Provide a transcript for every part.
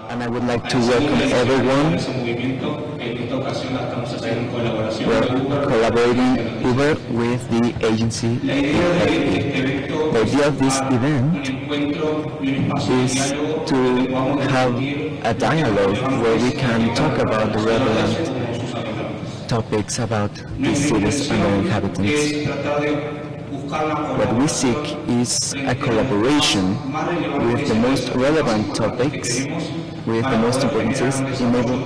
and I would like to welcome everyone. We're collaborating Uber with the agency EFE. The idea of this event is to have a dialogue where we can talk about the relevant topics about these cities and their inhabitants. What we seek is a collaboration with the most relevant topics, with the most important cities, in order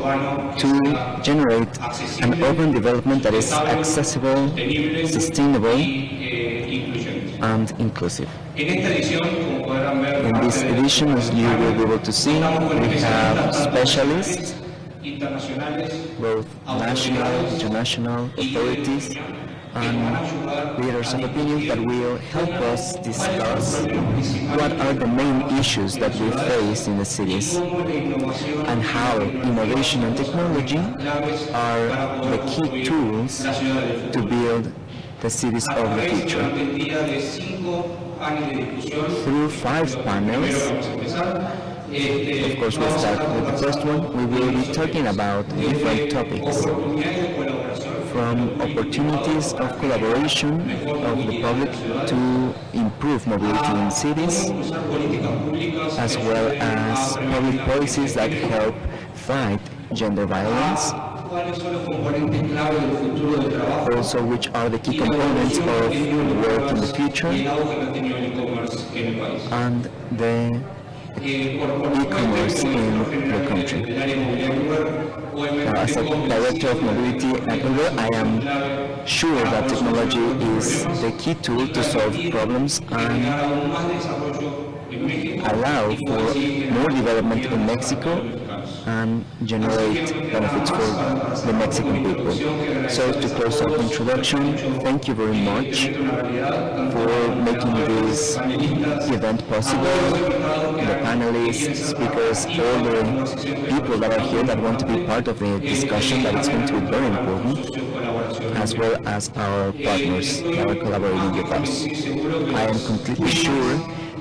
to generate an urban development that is accessible, sustainable, and inclusive. In this edition, as you will be able to see, we have specialists, both national, international authorities, and leaders of opinion that will help us discuss what are the main issues that we face in the cities and how innovation and technology are the key tools to build the cities of the future. Through 5 panels, of course we'll start with the first one. We will be talking about different topics, from opportunities of collaboration of the public to improve mobility in cities, as well as public policies that help fight gender violence. Also, which are the key components of work in the future, and the e-commerce in the country. As a director of mobility at Uber, I am sure that technology is the key tool to solve problems and allow for more development in Mexico and generate benefits for the Mexican people. So to close our introduction, thank you very much for making this event possible, the panelists, speakers, all the people that are here that want to be part of the discussion, that it's going to be very important, as well as our partners that are collaborating with us. I am completely sure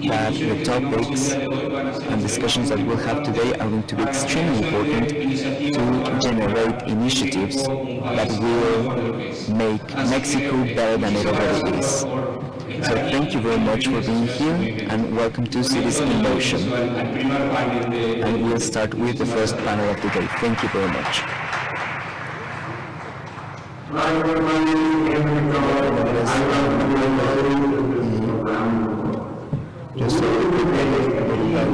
that the topics and discussions that we'll have today are going to be extremely important to generate initiatives that will make Mexico better than it already is. So thank you very much for being here, and welcome to Cities in Motion. And we'll start with the first panel of the day. Thank you very much. Yo soy el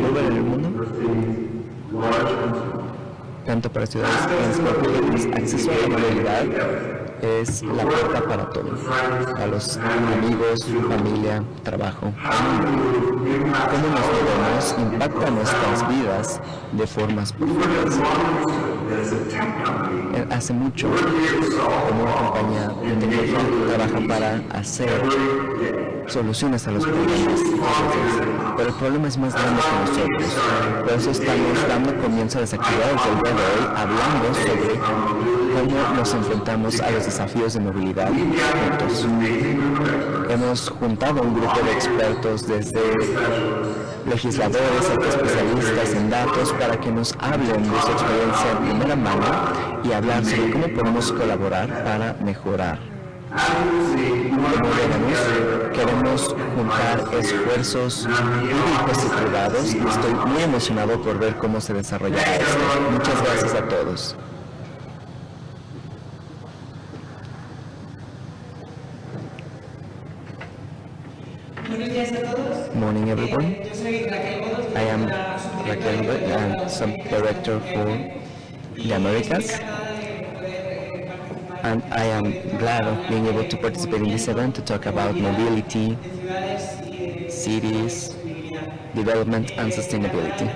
Uber en el mundo, tanto para ciudades transportes, acceso a la movilidad es la puerta para todo, a los amigos, familia, trabajo, cómo nos movemos impacta nuestras vidas de formas profundas. Hace mucho, como una compañía de tecnología, trabaja para hacer soluciones a los problemas, pero el problema es más grande que nosotros. Por eso estamos dando comienzo a las actividades del día de hoy, hablando sobre cómo nos enfrentamos a los desafíos de movilidad juntos. Hemos juntado un grupo de expertos, desde legisladores hasta especialistas en datos, para que nos hablen de su experiencia en primera mano y hablar sobre cómo podemos colaborar para mejorar. Como veremos, queremos juntar esfuerzos públicos y privados, y estoy muy emocionado por ver cómo se desarrollará esto. Muchas gracias a todos. Buenos días a todos. Morning, everyone. Yo soy Raquel Bodos. I am Raquel Bodos, and some director for the Americas. And I am glad of being able to participate in this event to talk about mobility, cities, development, and sustainability.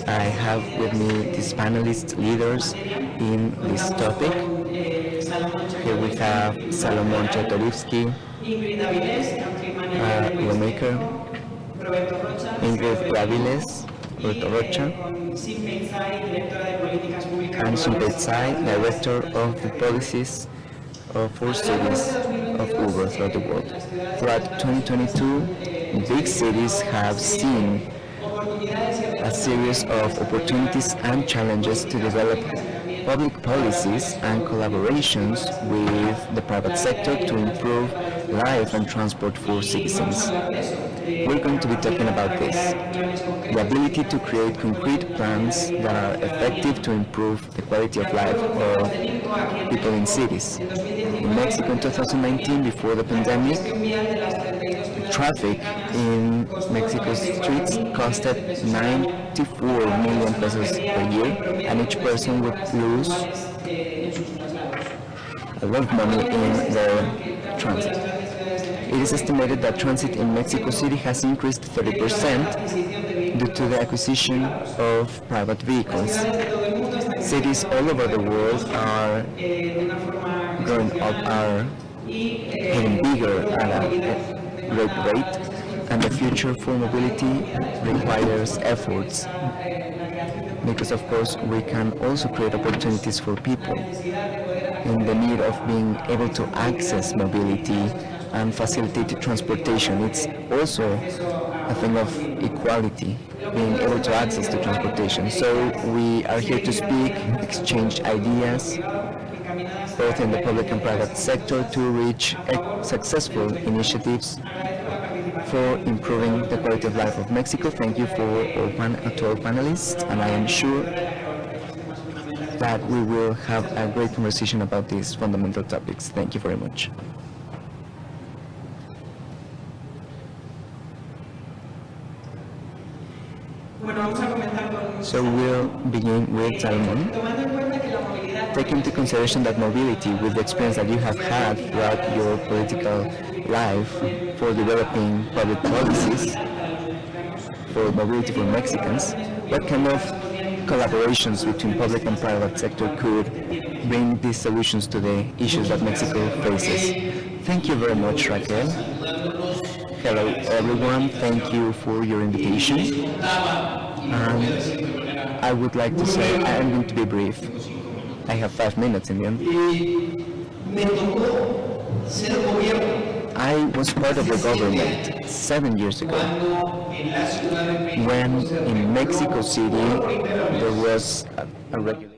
I have with me these panelist leaders in this topic. Here we have Salomón Czartorywski, lawmaker, Ingrid Aviles, Roberto Rocha, and Sunpei Tsai, Director of the Policies for Cities of Uber throughout the world. Throughout 2022, big cities have seen a series of opportunities and challenges to develop public policies and collaborations with the private sector to improve life and transport for citizens. We're going to be talking about this. The ability to create concrete plans that are effective to improve the quality of life of people in cities. In Mexico in 2019, before the pandemic, traffic in Mexico's streets costed 94 million pesos per year, and each person would lose a lot of money in their transit. It is estimated that transit in Mexico City has increased 30% due to the acquisition of private vehicles. Cities all over the world are growing up, are getting bigger at a great rate, and the future for mobility requires efforts because, of course, we can also create opportunities for people in the need of being able to access mobility and facilitate transportation. It's also a thing of equality, being able to access to transportation. So we are here to speak, exchange ideas, both in the public and private sector, to reach successful initiatives for improving the quality of life of Mexico. Thank you to our panelists, and I am sure that we will have a great conversation about these fundamental topics. Thank you very much. So we'll begin with Salomon. Take into consideration that mobility, with the experience that you have had throughout your political life for developing public policies for mobility for Mexicans, what kind of collaborations between public and private sector could bring these solutions to the issues that Mexico faces? Thank you very much, Raquel. Hello, everyone. Thank you for your invitation. And I would like to say I am going to be brief. I have 5 minutes in the end. I was part of the government 7 years ago when in Mexico City there was a regulation.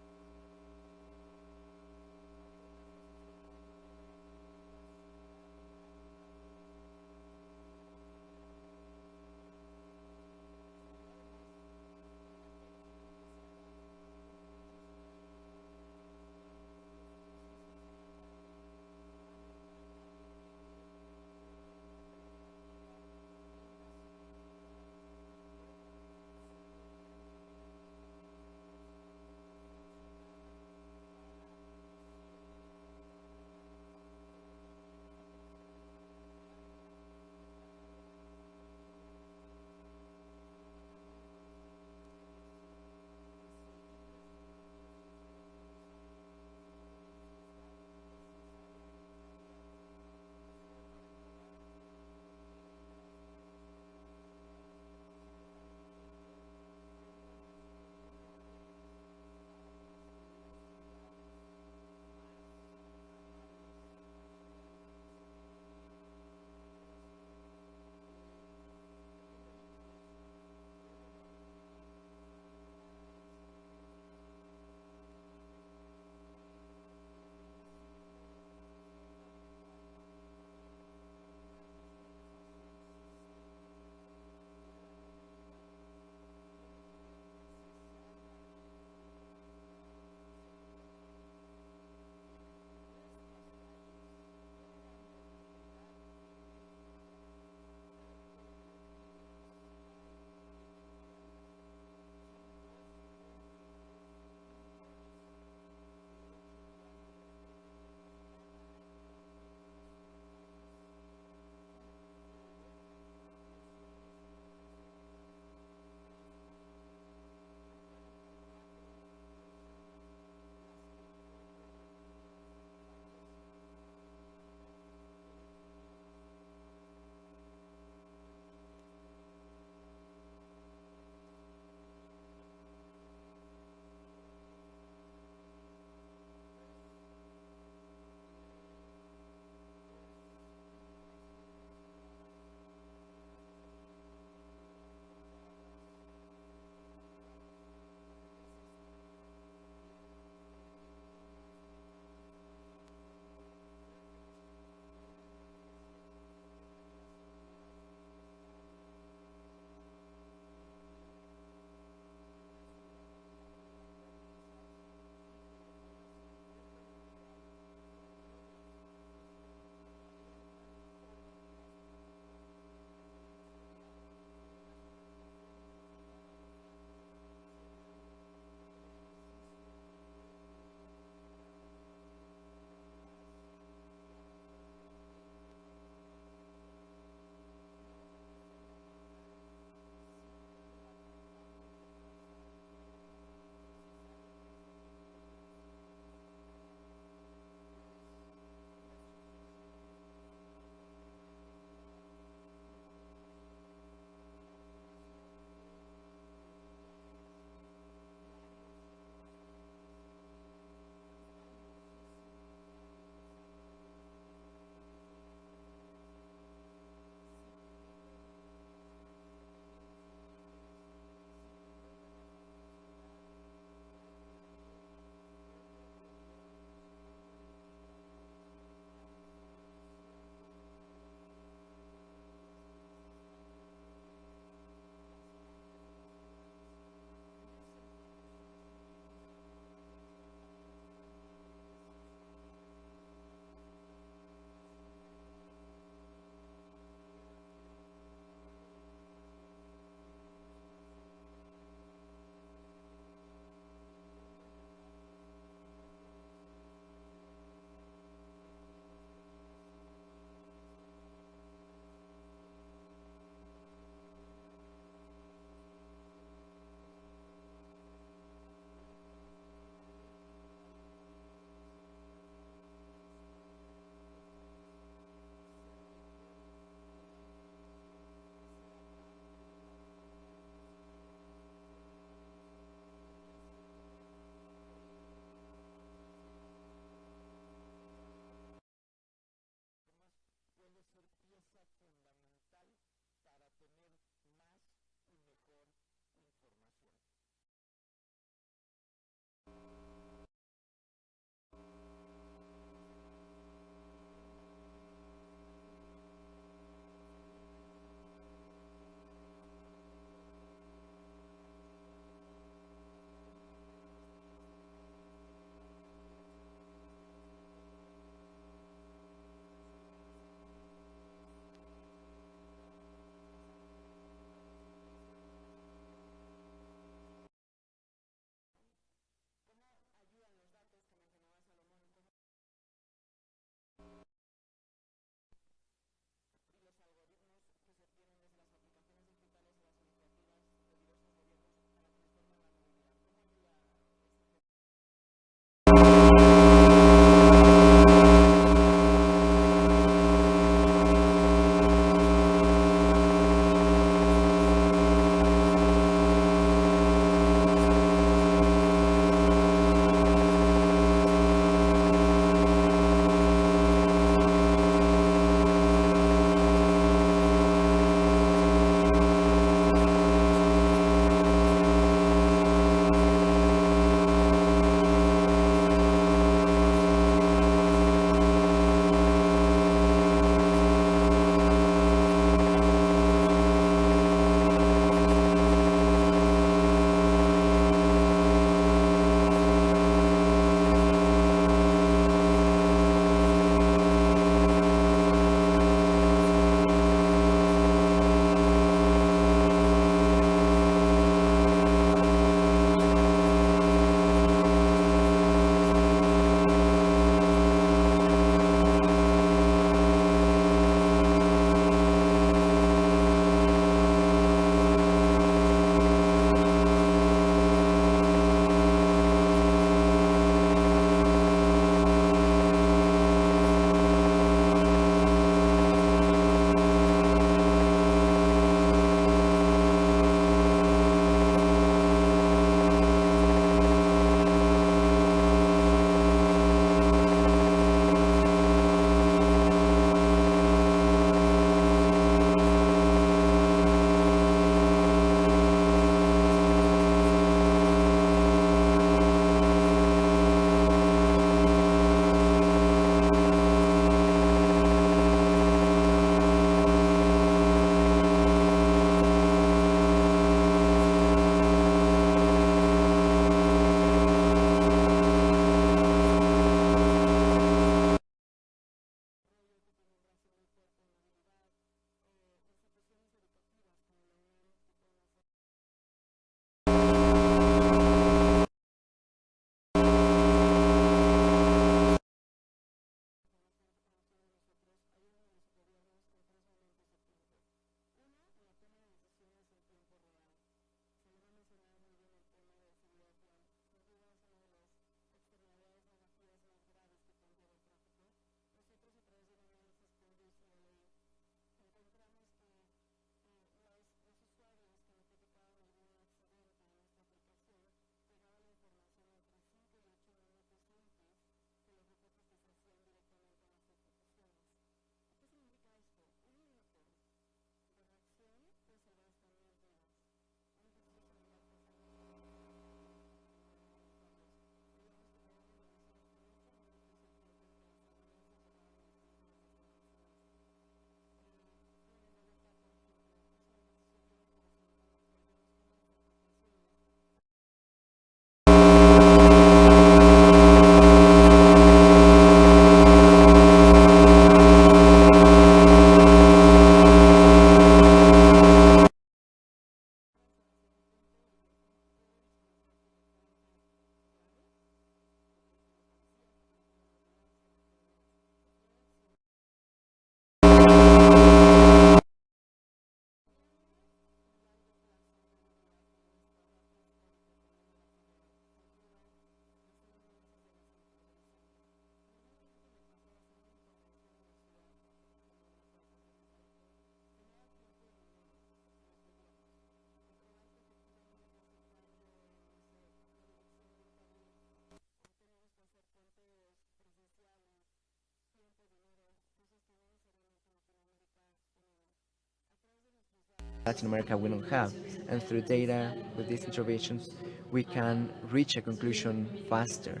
Latin America we don't have. And through data, with these interventions, we can reach a conclusion faster.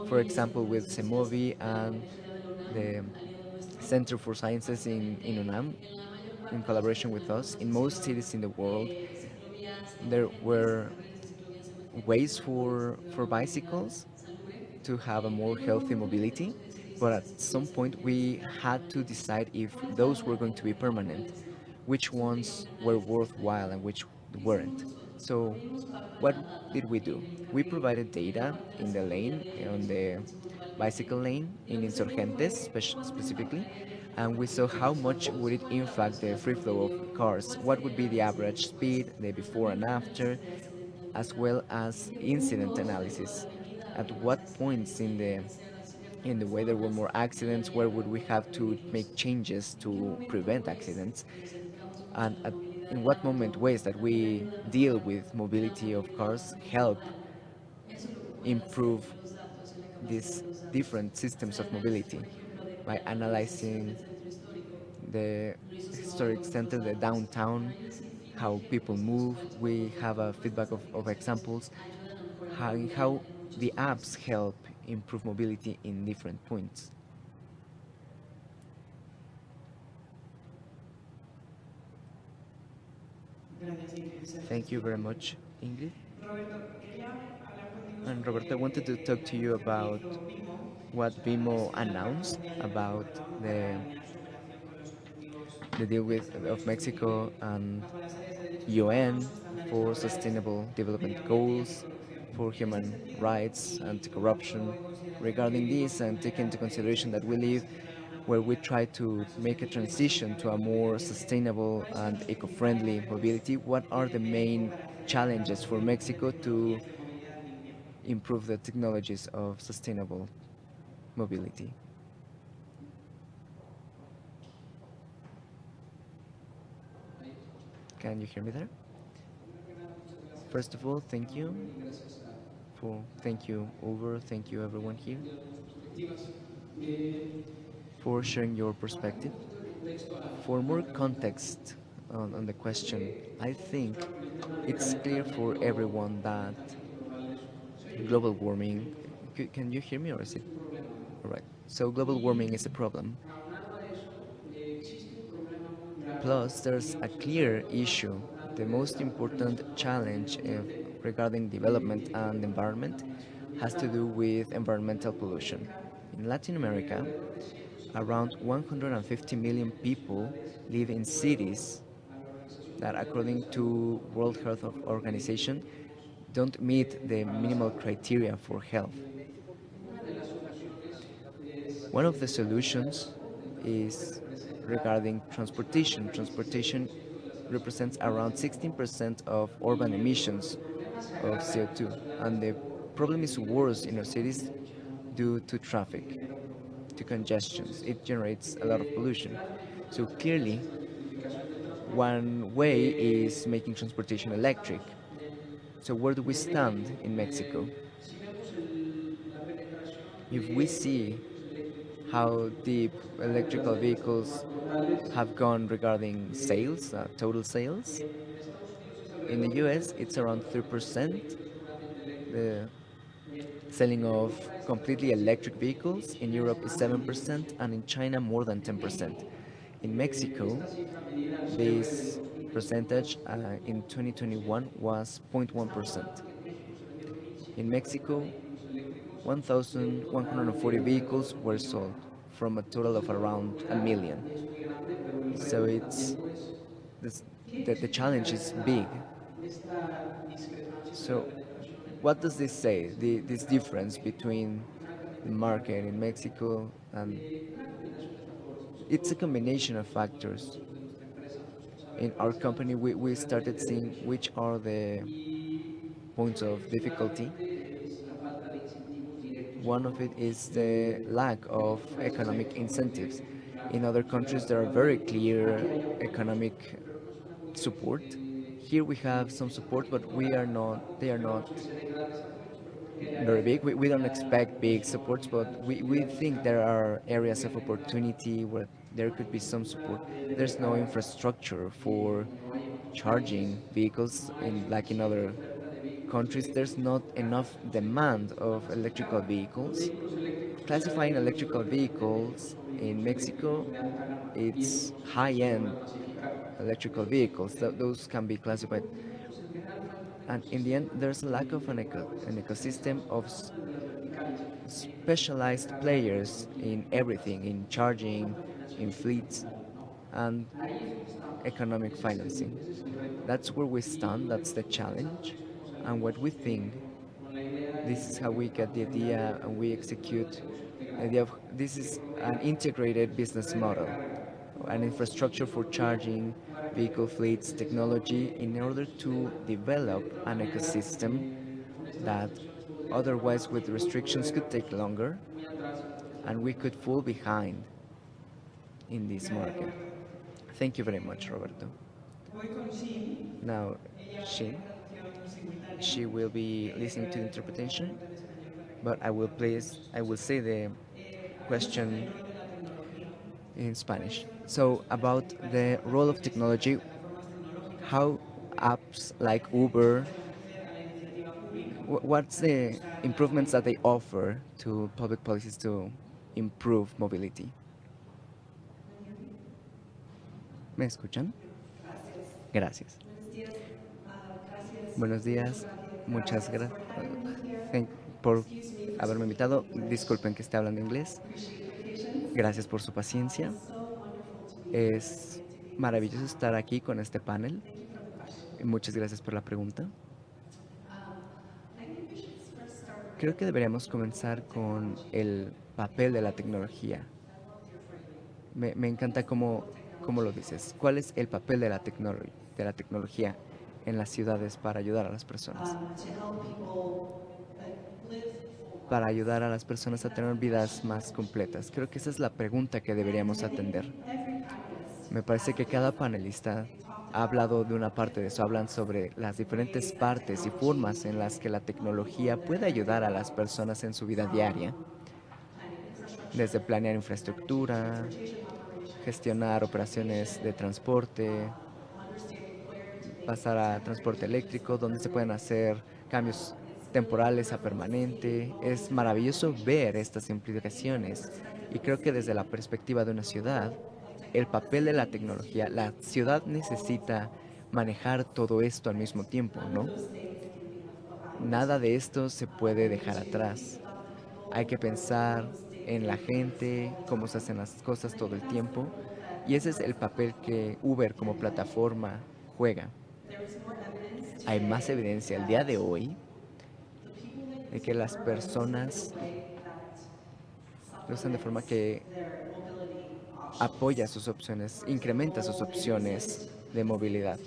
For example, with Semovi and the Center for Sciences in UNAM, in collaboration with us, in most cities in the world, there were ways for bicycles to have a more healthy mobility, but at some point we had to decide if those were going to be permanent, which ones were worthwhile and which weren't. So, what did we do? We provided data in the lane, on the bicycle lane in Insurgentes specifically, and we saw how much would it impact the free flow of cars, what would be the average speed, the before and after, as well as incident analysis. At what points in the way there were more accidents, where would we have to make changes to prevent accidents, and in what moment ways that we deal with mobility of cars help improve these different systems of mobility by analyzing the historic center, the downtown, how people move. We have a feedback of examples, how the apps help improve mobility in different points. Gracias, Ingrid. Thank you very much, Ingrid. Roberto, quería hablar contigo And sobre Roberto, I wanted to talk to you lo que about dijo Vimo what sobre la Vimo conexión al Pacto announced Mundial de la about Juventud, ¿no? Para the alinear su operación con los objetivos deal de of desarrollo Mexico sostenible and bajo las áreas de derechos humanos, UN estándares for laborales, sustainable medio development ambiente y goals anticorrupción. for En ese human sentido, rights, tomando anti-corruption. en consideración que Regarding vivimos this en and una taking era into donde se consideration that está we live transicionando a una where we movilidad try to más make a sostenible, más transition to a amigable con el medio more ambiente, sustainable ¿cuáles son and los principales eco-friendly retos mobility, what que are tiene the México main para acelerar la challenges for adopción de Mexico to tecnologías de movilidad limpia? improve the technologies of sustainable mobility? Can you hear me there? First of all, thank you thank you over, thank you everyone here for sharing your perspective. For more context on the question, I think it's clear for everyone that global warming. Can you hear me or is it? All right. So global warming is a problem. Plus, there's a clear issue. The most important challenge regarding development and environment has to do with environmental pollution. In Latin America, around 150 million people live in cities that, according to World Health Organization, don't meet the minimal criteria for health. One of the solutions is regarding transportation. Transportation represents around 16% of urban emissions of CO2, and the problem is worse in our cities due to traffic, to congestions. It generates a lot of pollution. So clearly, one way is making transportation electric. So where do we stand in Mexico? If we see how deep electrical vehicles have gone regarding sales, total sales, in the US it's around 3%, the selling of completely electric vehicles. In Europe is 7%, and in China more than 10%. In Mexico, this percentage in 2021 was 0.1%. In Mexico, 1,140 vehicles were sold from a total of around a million. So this, the challenge is big. So what does this say, this difference between the market in Mexico and it's a combination of factors. In our company, we started seeing which are the points of difficulty. One of it is the lack of economic incentives. In other countries, there are very clear economic support. Here we have some support, but they are not very big. We don't expect big supports, but we think there are areas of opportunity where there could be some support. There's no infrastructure for charging vehicles in like in other countries. There's not enough demand of electrical vehicles. Classifying electrical vehicles in Mexico, it's high-end electrical vehicles. Those can be classified. And in the end, there's a lack of an ecosystem of specialized players in everything, in charging, in fleets, and economic financing. That's where we stand, that's the challenge. And what we think, this is how we get the idea and we execute the idea of this is an integrated business model, an infrastructure for charging, vehicle fleets, technology, in order to develop an ecosystem that otherwise with restrictions could take longer and we could fall behind in this market. Thank you very much, Roberto. Now, Shin, she will be listening to the interpretation, but I will say the question in Spanish. So, about the role of technology, how apps like Uber, what's the improvements that they offer to public policies to improve mobility? ¿Me escuchan? Gracias. Buenos días. Muchas gracias por haberme invitado. Disculpen que esté hablando inglés. Gracias por su paciencia. Es maravilloso estar aquí con este panel. Muchas gracias por la pregunta. Creo que deberíamos comenzar con el papel de la tecnología. Me encanta cómo lo dices. ¿Cuál es el papel de de la tecnología en las ciudades para ayudar a las personas? Para ayudar a las personas a tener vidas más completas. Creo que esa es la pregunta que deberíamos atender. Me parece que cada panelista ha hablado de una parte de eso. Hablan sobre las diferentes partes y formas en las que la tecnología puede ayudar a las personas en su vida diaria. Desde planear infraestructura, gestionar operaciones de transporte, pasar a transporte eléctrico, donde se pueden hacer cambios temporales a permanente. Es maravilloso ver estas implicaciones y creo que desde la perspectiva de una ciudad, el papel de la tecnología, la ciudad necesita manejar todo esto al mismo tiempo, ¿no? Nada de esto se puede dejar atrás. Hay que pensar en la gente, cómo se hacen las cosas todo el tiempo, y ese es el papel que Uber como plataforma juega. Hay más evidencia el día de hoy de que las personas lo usan de forma que apoya sus opciones, incrementa sus opciones de movilidad.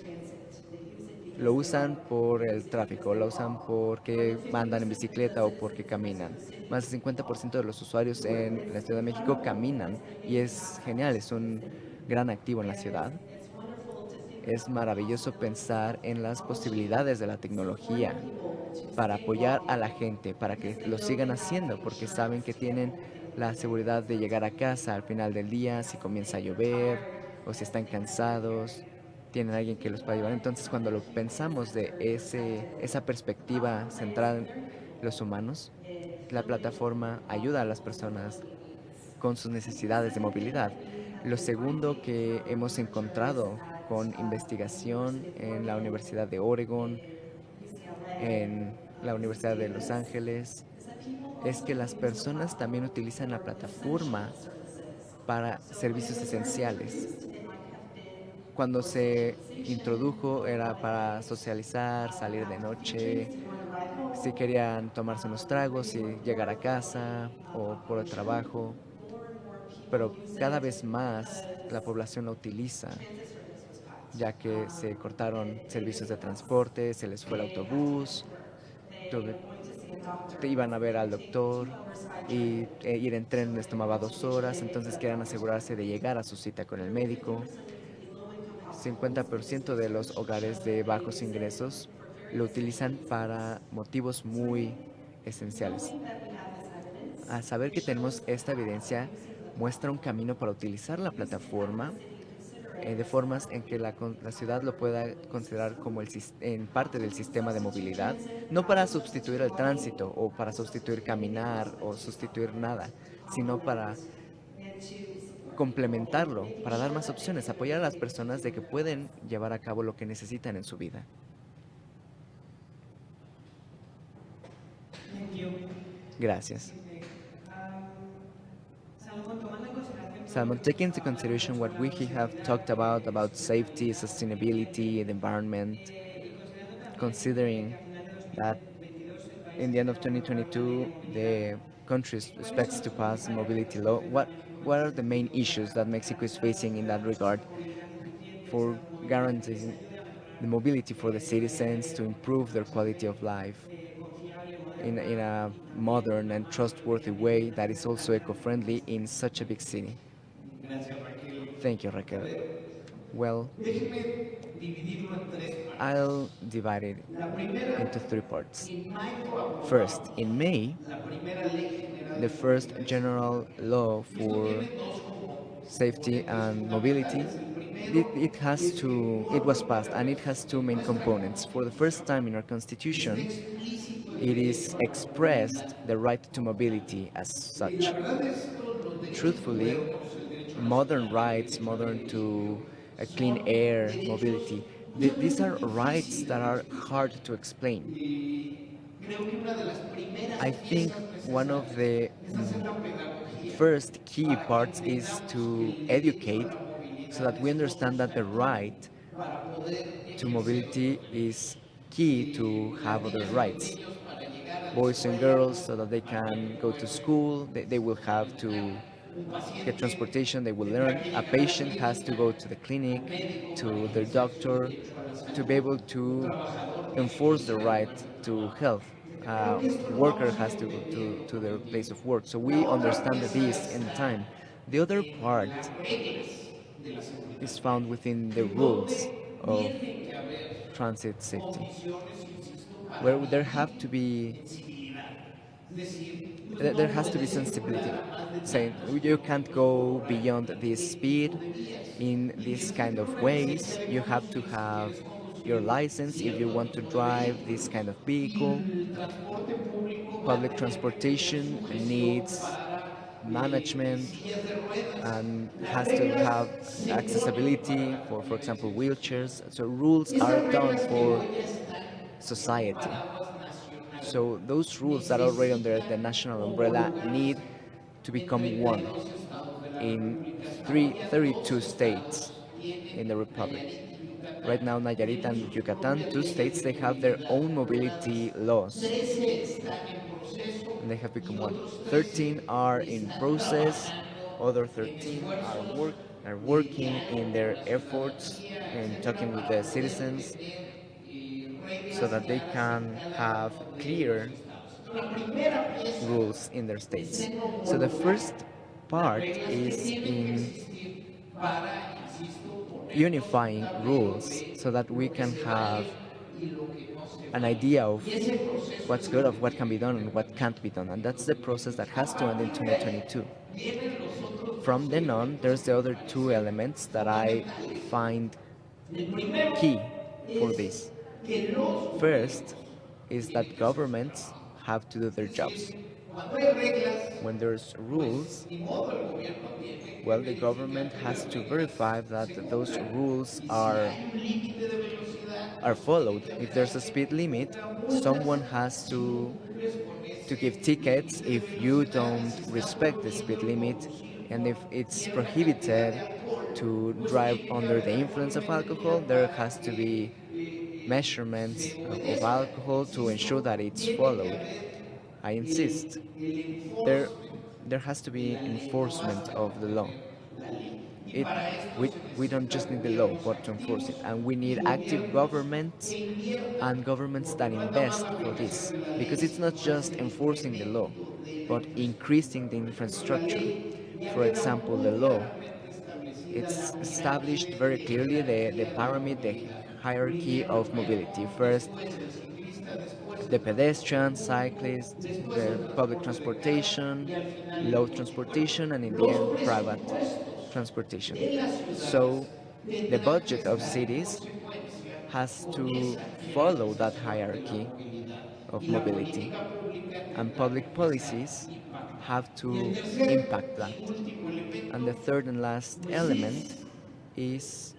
Lo usan por el tráfico, lo usan porque andan en bicicleta o porque caminan. Más del 50% de los usuarios en la Ciudad de México caminan y es genial, es un gran activo en la ciudad. Es maravilloso pensar en las posibilidades de la tecnología para apoyar a la gente, para que lo sigan haciendo, porque saben que tienen la seguridad de llegar a casa al final del día, si comienza a llover o si están cansados, tienen alguien que los pueda llevar. Entonces, cuando lo pensamos de esa perspectiva centrada en los humanos, la plataforma ayuda a las personas con sus necesidades de movilidad. Lo segundo que hemos encontrado con investigación en la Universidad de Oregon, en la Universidad de Los Ángeles, es que las personas también utilizan la plataforma para servicios esenciales. Cuando se introdujo era para socializar, salir de noche, si querían tomarse unos tragos y llegar a casa o por el trabajo, pero cada vez más la población lo utiliza, ya que se cortaron servicios de transporte, se les fue el autobús, te iban a ver al doctor y ir en tren les tomaba 2 horas, entonces querían asegurarse de llegar a su cita con el médico. 50% de los hogares de bajos ingresos lo utilizan para motivos muy esenciales. Al saber que tenemos esta evidencia, muestra un camino para utilizar la plataforma de formas en que la ciudad lo pueda considerar como en parte del sistema de movilidad, no para sustituir el tránsito o para sustituir caminar o sustituir nada, sino para complementarlo, para dar más opciones, apoyar a las personas de que pueden llevar a cabo lo que necesitan en su vida. Thank you. Gracias. Okay. Salomón, tomando en consideración todo Salmon, lo que take hemos into consideration what we hablado have sobre talked about seguridad, safety, sustainability, the environment, y considerando también considering que a final de that 2022 el país in the end of espera aprobar una ley 2022, de movilidad, the country ¿cuáles expects son to los pass a principales mobility retos law. del What tráfico are en the este main sentido issues that para Mexico is garantizar facing in that regard una movilidad eficiente, for saludable y que les guaranteeing ayude a mejorar the mobility for the la vida citizens diaria to con improve their información quality of life confiable, in moderna a y también modern and amable y trustworthy way that is also amigable. eco-friendly in such a big city? Gracias, Raquel. Thank you, A Raquel. ver, Well, déjenme dividirlo en tres partes. I'll divide it La primera, into three parts. en mayo First, aprobamos in May, la primera ley general the de first movilidad y general seguridad. law Y esto for tiene dos safety componentes and mobility, fundamentales. El primero es que it por was passed primera and it vez has two en main nuestra components. For the first Constitución time in our está constitution, explícito el it derecho is a la expressed movilidad. the right to mobility as La such. verdad es que los derechos Truthfully, modernos, el derecho a la modern ciudad, el rights, derecho al modern aire to limpio, clean son air, derechos mobility, these sumamente are rights difíciles that de are explicar. hard to explain. Creo que una de las primeras I think piezas one of necesarias the es hacer la pedagogía first key para que parts is entendamos que to el derecho a educate la so movilidad that we es lo understand that the sustantivo right para poder to ejercer mobility otros is derechos. key to have Las other niñas y los rights. niños para llegar a la Boys and escuela girls pues so that they van can en go to school, they will have caminar. to Un get paciente transportation, they will tendrá learn. que A llegar a la patient has to clínica go to the y al clinic, médico para to their ejercer su doctor, derecho a la to be able salud. Un to trabajador tiene que enforce the iniciar el right lugar de to trabajo. health. Creo que A esto lo worker vamos a has ir to go entendiendo to con their el place tiempo. of work. So La we otra understand pieza this in está time. The other en part las reglas de la seguridad is found vial, within the en rules donde of tienen que haber transit safety, condiciones, insisto, para where there medir have to be sensibilidad. Es decir, pues there no has to be puede sensibility, circular a más de saying tantos you can't kilómetros por go hora beyond en this este tipo speed de vías. in Y this este kind of lo ways. You debemos have to asumir si have quieres your conducir license if you cierto want to tipo de drive this vehículo. kind of Y vehicle. el transporte público va a Public tener que tener transportation su gestión needs para management sillas de ruedas. and Las has to reglas have se ponen para accessibility la for example, comercialización. wheelchairs. So rules are Esas done reglas que for hoy ya están en un society. paraguas nacional So those rules that are already under the necesitan national umbrella need homologarse to en become one 32 estados de la in República. Hasta ahora ya 32 dos states estados in the tienen, republic. Nayarit y Right now, Yucatán, Nayarit tienen and su Yucatan, propia two ley states, they de have their movilidad. own mobility Otras laws, 13 están en proceso and they have y become one. otros 13 13 are in están process, trabajando other en 13 esfuerzos are de working in diálogo con their la efforts ciudadanía, and etcétera, talking with para the poder citizens tener so reglas that they claras en can cada have uno de los clear estados. Entonces, la primera pieza rules in their está states. en So the homologar first las part reglas que is tienen que in existir para, insisto, ponernos un unifying tablero rules de so that we lo que can se have vale y lo que no se an vale. idea of Y ese proceso what's es good, el of que what can be tiene done que and what terminar can't be done. And en that's the process 2022. that A has to end in partir de ahí 2022. vienen los otros From dos then on, elementos there's que the me other two parecen elements that I fundamentales. find El primero key for es this. que los First gobiernos is tienen that que hacer su governments trabajo. have to do their Es jobs. decir, cuando hay reglas, When there's pues rules, ni modo el gobierno tiene que well, the verificar government que has las to reglas verify se that those cumplan. rules Y si hay un límite de velocidad, are pues tiene followed. que If haber there's a alguien speed que limit, ponga multas someone has si no cumples con to ese give tickets límite de if you velocidad y don't se está respect the speed prohibiendo limit, conducir and con if it's cierta cantidad de prohibited alcohol, to pues drive tiene que under haber the la influence of alcohol, volumetría there para has to be que measurements se of obedezca. alcohol to ensure Insisto, that it's tiene que followed. haber I insist. el There, enforcement there has to de be la ley, no enforcement basta of con the law. tener la ley. Y It, para esto we, se we don't necesita just need the law, gobiernos but to enforce it. activos And we y need active gobiernos governments que and inviertan, governments porque that no es nada más invest la for this. aplicación de la ley, Because it's not sino es just el enforcing the law, incremento de la but infraestructura. increasing the Por ejemplo, la infrastructure. ley ya For queda example, the muy law, claramente establecida it's la established pirámide very de clearly the jerarquía de la pyramid, the movilidad. hierarchy Primero el of mobility. peatón, First, después el ciclista the pedestrians, cyclists, the public transportation, low transportation, and in the end, private transportation. So the budget of cities has to follow that hierarchy of mobility, and public policies have to impact that. And the third and last element is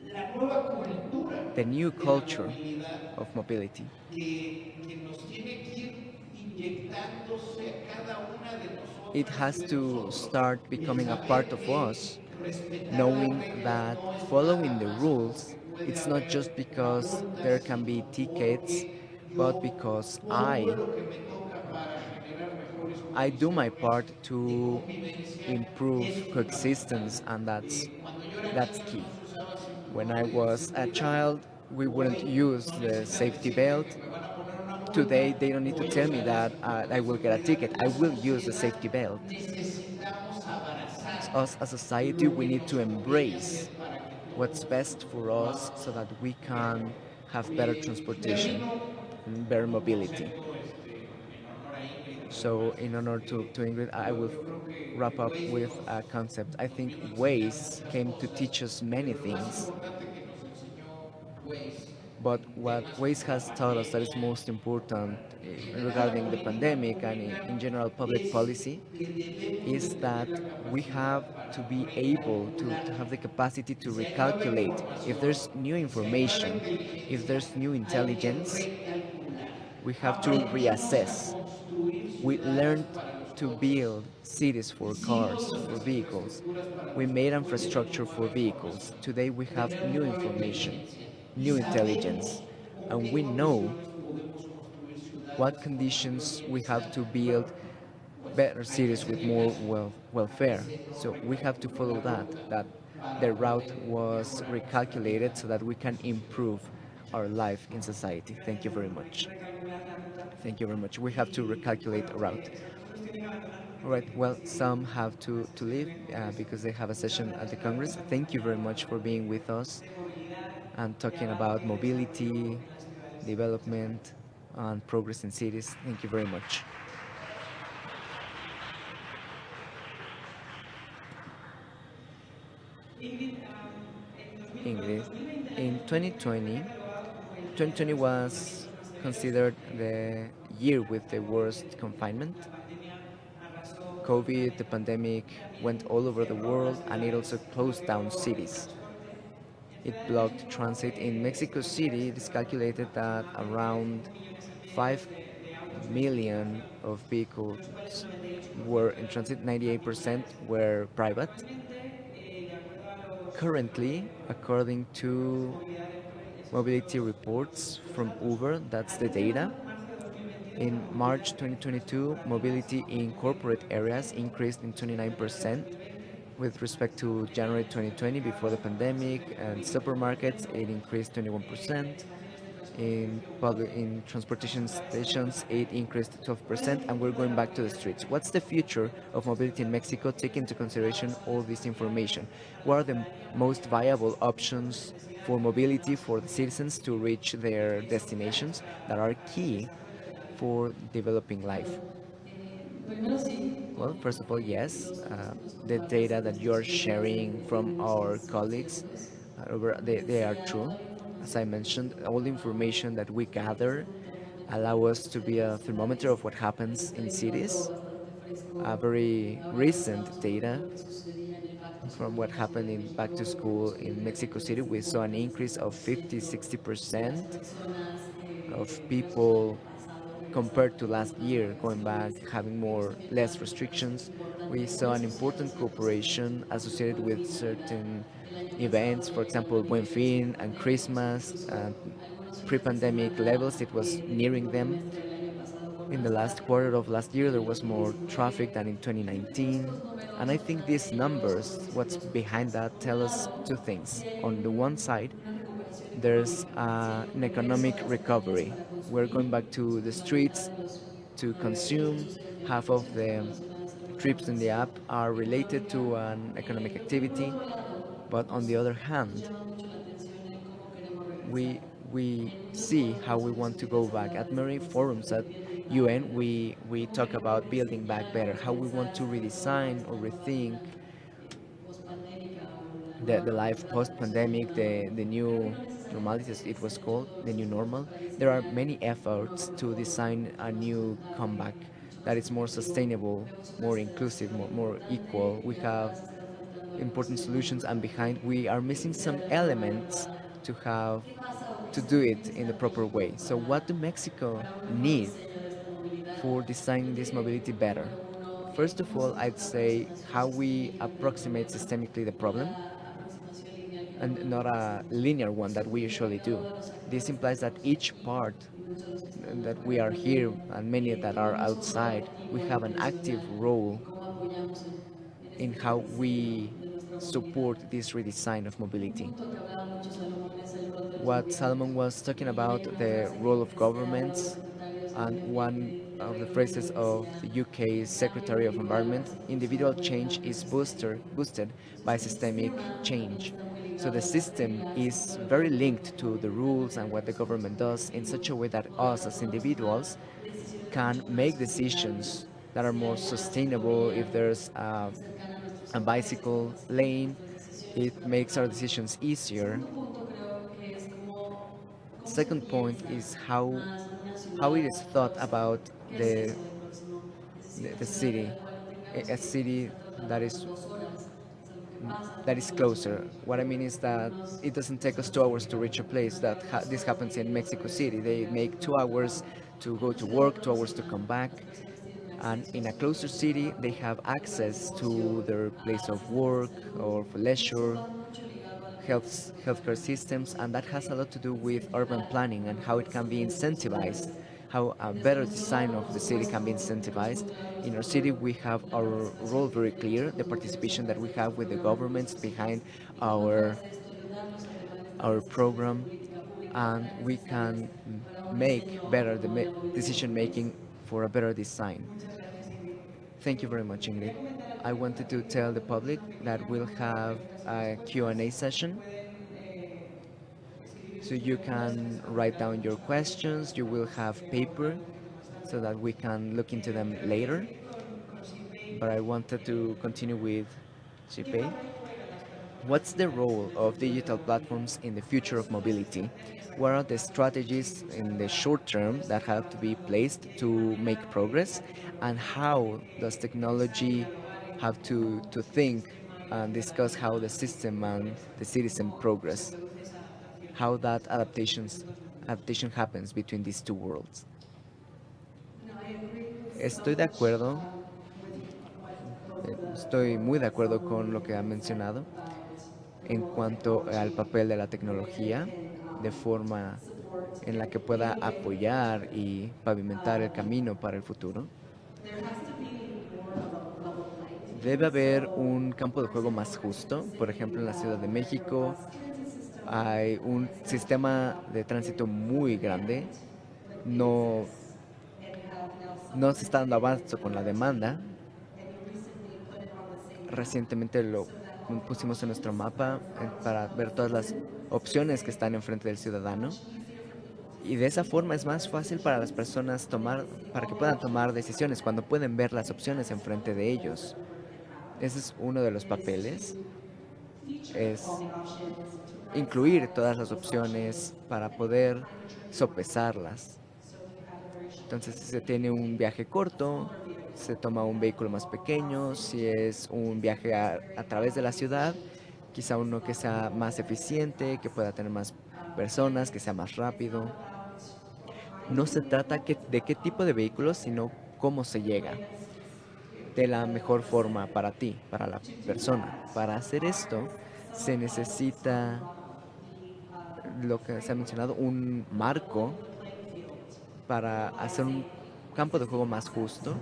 the new culture of mobility. It has to start becoming a part of us, knowing that following the rules, it's not just because there can be tickets, but because I do my part to improve coexistence, and that's key. When I was a child, we wouldn't use the safety belt. Today, they don't need to tell me that I will get a ticket. I will use the safety belt. Us as a society, we need to embrace what's best for us so that we can have better transportation and better mobility. So, in honor to Ingrid, I will wrap up with a concept. I think Waze came to teach us many things, but what Waze has taught us that is most important regarding the pandemic and in general public policy is that we have to be able to have the capacity to recalculate if there's new information, if there's new intelligence, we have to reassess. We learned to build cities for cars, for vehicles. We made infrastructure for vehicles. Today we have new information, new intelligence, and we know what conditions we have to build better cities with more welfare. So we have to follow that the route was recalculated so that we can improve our life in society. Thank you very much. Thank you very much. We have to recalculate a route. All right, well, some have to leave because they have a session at the Congress. Thank you very much for being with us and talking about mobility, development, and progress in cities. Thank you very much. Ingrid, in 2020, 2020 was considered the year with the worst confinement. COVID, the pandemic, went all over the world and it also closed down cities. It blocked transit in Mexico City. It is calculated that around 5 million of vehicles were in transit, 98% were private. Currently, according to mobility reports from Uber, that's the data. In March 2022, mobility in corporate areas increased in 29% with respect to January 2020 before the pandemic, and supermarkets it increased 21%. In transportation stations it increased 12%, and we're going back to the streets. What's the future of mobility in Mexico, taking into consideration all this information? What are the most viable options for mobility for the citizens to reach their destinations that are key for developing life? Well, first of all, yes, the data that you are sharing from our colleagues, they are true. As I mentioned, all the information that we gather allow us to be a thermometer of what happens in cities. A very recent data from what happened in back to school in Mexico City, we saw an increase of 50-60% of people compared to last year, going back, having less restrictions. We saw an important cooperation associated with certain events, for example, Buen Fin and Christmas. Pre-pandemic levels, it was nearing them. In the last quarter of last year, there was more traffic than in 2019. And I think these numbers, what's behind that, tell us two things. On the one side, there's an economic recovery. We're going back to the streets to consume. Half of the trips in the app are related to an economic activity. But on the other hand, we we see how we want to go back. At many forums at UN, we talk about building back better, how we want to redesign or rethink the life post-pandemic, the new normality, as it was called, the new normal. There are many efforts to design a new comeback that is more sustainable, more inclusive, more equal. We have important solutions, and behind we are missing some elements to have to do it in the proper way. So what do Mexico need for designing this mobility better? First of all, I'd say how we approximate systemically the problem and not a linear one that we usually do. This implies that each part that we are here and many that are outside, we have an active role in how we support this redesign of mobility. What Salomon was talking about, the role of governments, and one of the phrases of the UK's Secretary of Environment, individual change is boosted by systemic change. So the system is very linked to the rules and what the government does in such a way that us as individuals can make decisions that are more sustainable. If there's a bicycle lane, it makes our decisions easier. Second point is how it is thought about the the city, a city that is that is closer. What I mean is that it doesn't take us 2 hours to reach a place. This happens in Mexico City. They make 2 hours to go to work, 2 hours to come back. And in a closer city, they have access to their place of work or for leisure, healthcare systems, and that has a lot to do with urban planning and how it can be incentivized, how a better design of the city can be incentivized. In our city, we have our role very clear, the participation that we have with the governments behind our our program, and we can make better the decision making for a better design. Thank you very much, Ingrid. I wanted to tell the public that we'll have a Q&A session. So you can write down your questions. You will have paper so that we can look into them later. But I wanted to continue with Chipe. What's the role of digital platforms in the future of mobility? What are the strategies in the short term that have to be placed to make progress? And how does technology have to think and discuss how the system and the citizen progress? How that adaptation happens between these two worlds. Estoy de acuerdo, estoy muy de acuerdo con lo que ha mencionado en cuanto al papel de la tecnología de forma en la que pueda apoyar y pavimentar el camino para el futuro. Debe haber un campo de juego más justo. Por ejemplo, en la Ciudad de México hay un sistema de tránsito muy grande. No, no se está dando abasto con la demanda. Recientemente lo pusimos en nuestro mapa para ver todas las opciones que están enfrente del ciudadano. Y de esa forma es más fácil para las personas para que puedan tomar decisiones cuando pueden ver las opciones enfrente de ellos. Ese es uno de los papeles, es incluir todas las opciones para poder sopesarlas. Entonces, si se tiene un viaje corto, se toma un vehículo más pequeño. Si es un viaje a través de la ciudad, quizá uno que sea más eficiente, que pueda tener más personas, que sea más rápido. No se trata de qué tipo de vehículo, sino cómo se llega de la mejor forma para ti, para la persona. Para hacer esto se necesita lo que se ha mencionado, un marco para hacer un campo de juego más justo,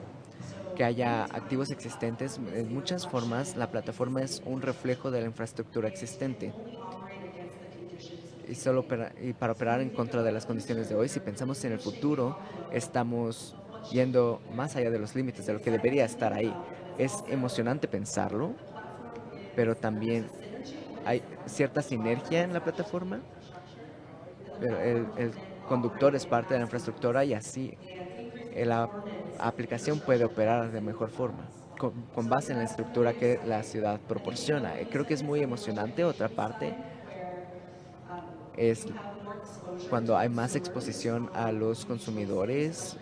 que haya activos existentes. En muchas formas, la plataforma es un reflejo de la infraestructura existente. Y para operar en contra de las condiciones de hoy, si pensamos en el futuro, estamos yendo más allá de los límites de lo que debería estar ahí. Es emocionante pensarlo, pero también hay cierta sinergia en la plataforma. pero el conductor es parte de la infraestructura y así la aplicación puede operar de mejor forma, con base en la estructura que la ciudad proporciona. Creo que es muy emocionante. Otra parte es cuando hay más exposición a los consumidores,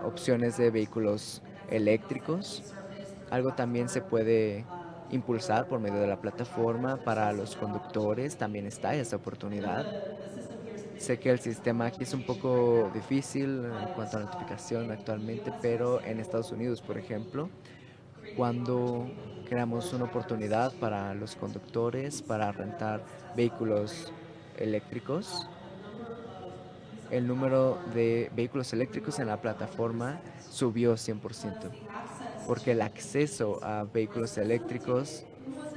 opciones de vehículos eléctricos. Algo también se puede impulsar por medio de la plataforma para los conductores. También está esa oportunidad. Sé que el sistema aquí es un poco difícil en cuanto a notificación actualmente, pero en Estados Unidos, por ejemplo, cuando creamos una oportunidad para los conductores para rentar vehículos eléctricos, el número de vehículos eléctricos en la plataforma subió 100%, porque el acceso a vehículos eléctricos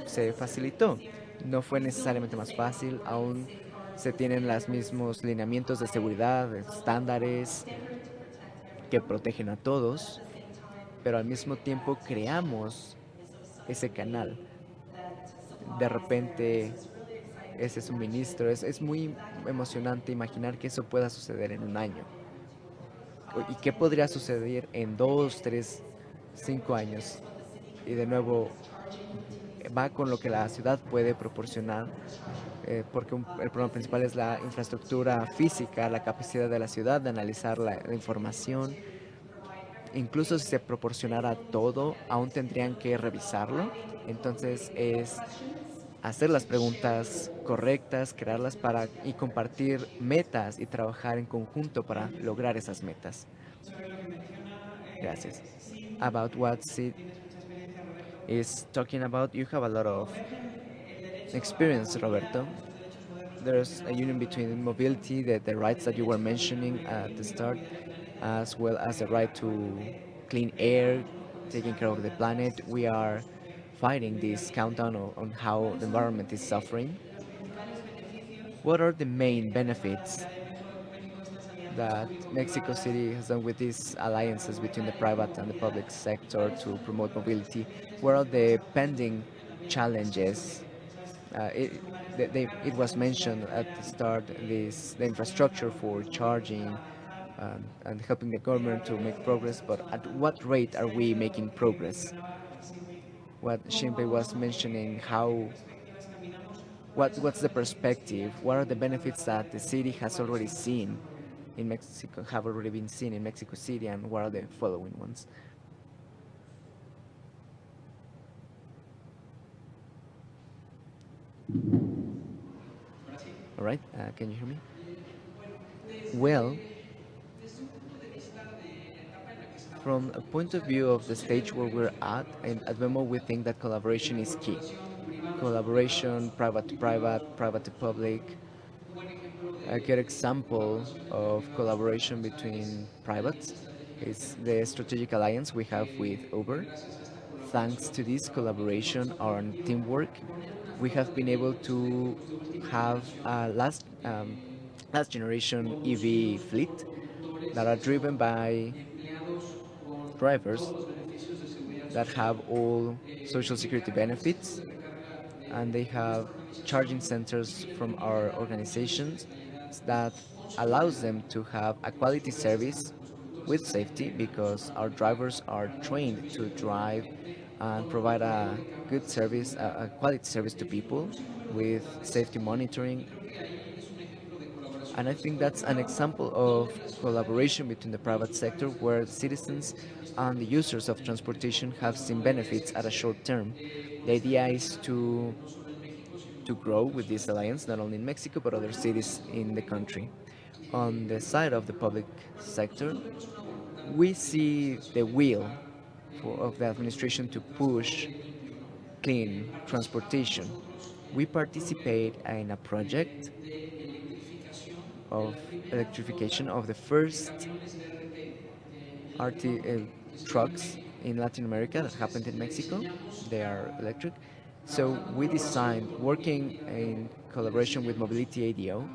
se facilitó. No fue necesariamente más fácil, aún se tienen los mismos lineamientos de seguridad, estándares que protegen a todos, pero al mismo tiempo creamos ese canal. De repente, ese suministro, es muy emocionante imaginar que eso pueda suceder en un año. ¿Y qué podría suceder en 2, 3, 5 años? Y de nuevo, va con lo que la ciudad puede proporcionar, porque el problema principal es la infraestructura física, la capacidad de la ciudad de analizar la información. Incluso si se proporcionara todo, aún tendrían que revisarlo. Entonces es hacer las preguntas correctas, crearlas para y compartir metas y trabajar en conjunto para lograr esas metas. Gracias. About what Sid is talking about, you have a lot of experience, Roberto. There's a union between mobility, the rights that you were mentioning at the start, as well as the right to clean air, taking care of the planet. We are fighting this countdown on how the environment is suffering. What are the main benefits that Mexico City has done with these alliances between the private and the public sector to promote mobility? What are the pending challenges? It was mentioned at the start the infrastructure for charging and helping the government to make progress, but at what rate are we making progress? What Shinpei was mentioning, what's the perspective? What are the benefits that the city has already seen in Mexico, have already been seen in Mexico City, and what are the following ones? All right, can you hear me? Well, from a point of view of the stage where we're at, and at Vemo we think that collaboration is key. Collaboration, private to private, private to public. A good example of collaboration between privates is the strategic alliance we have with Uber. Thanks to this collaboration and teamwork, we have been able to have a last generation EV fleet that are driven by drivers that have all social security benefits, and they have charging centers from our organizations that allows them to have a quality service with safety, because our drivers are trained to drive and provide a good service, a quality service to people with safety monitoring. And I think that's an example of collaboration between the private sector where citizens and the users of transportation have seen benefits at a short term. The idea is to grow with this alliance, not only in Mexico, but other cities in the country. On the side of the public sector, we see the will of the administration to push clean transportation. We participate in a project of electrification of the first RT trucks in Latin America that happened in Mexico. They are electric. So we designed, working in collaboration with Mobility ADO,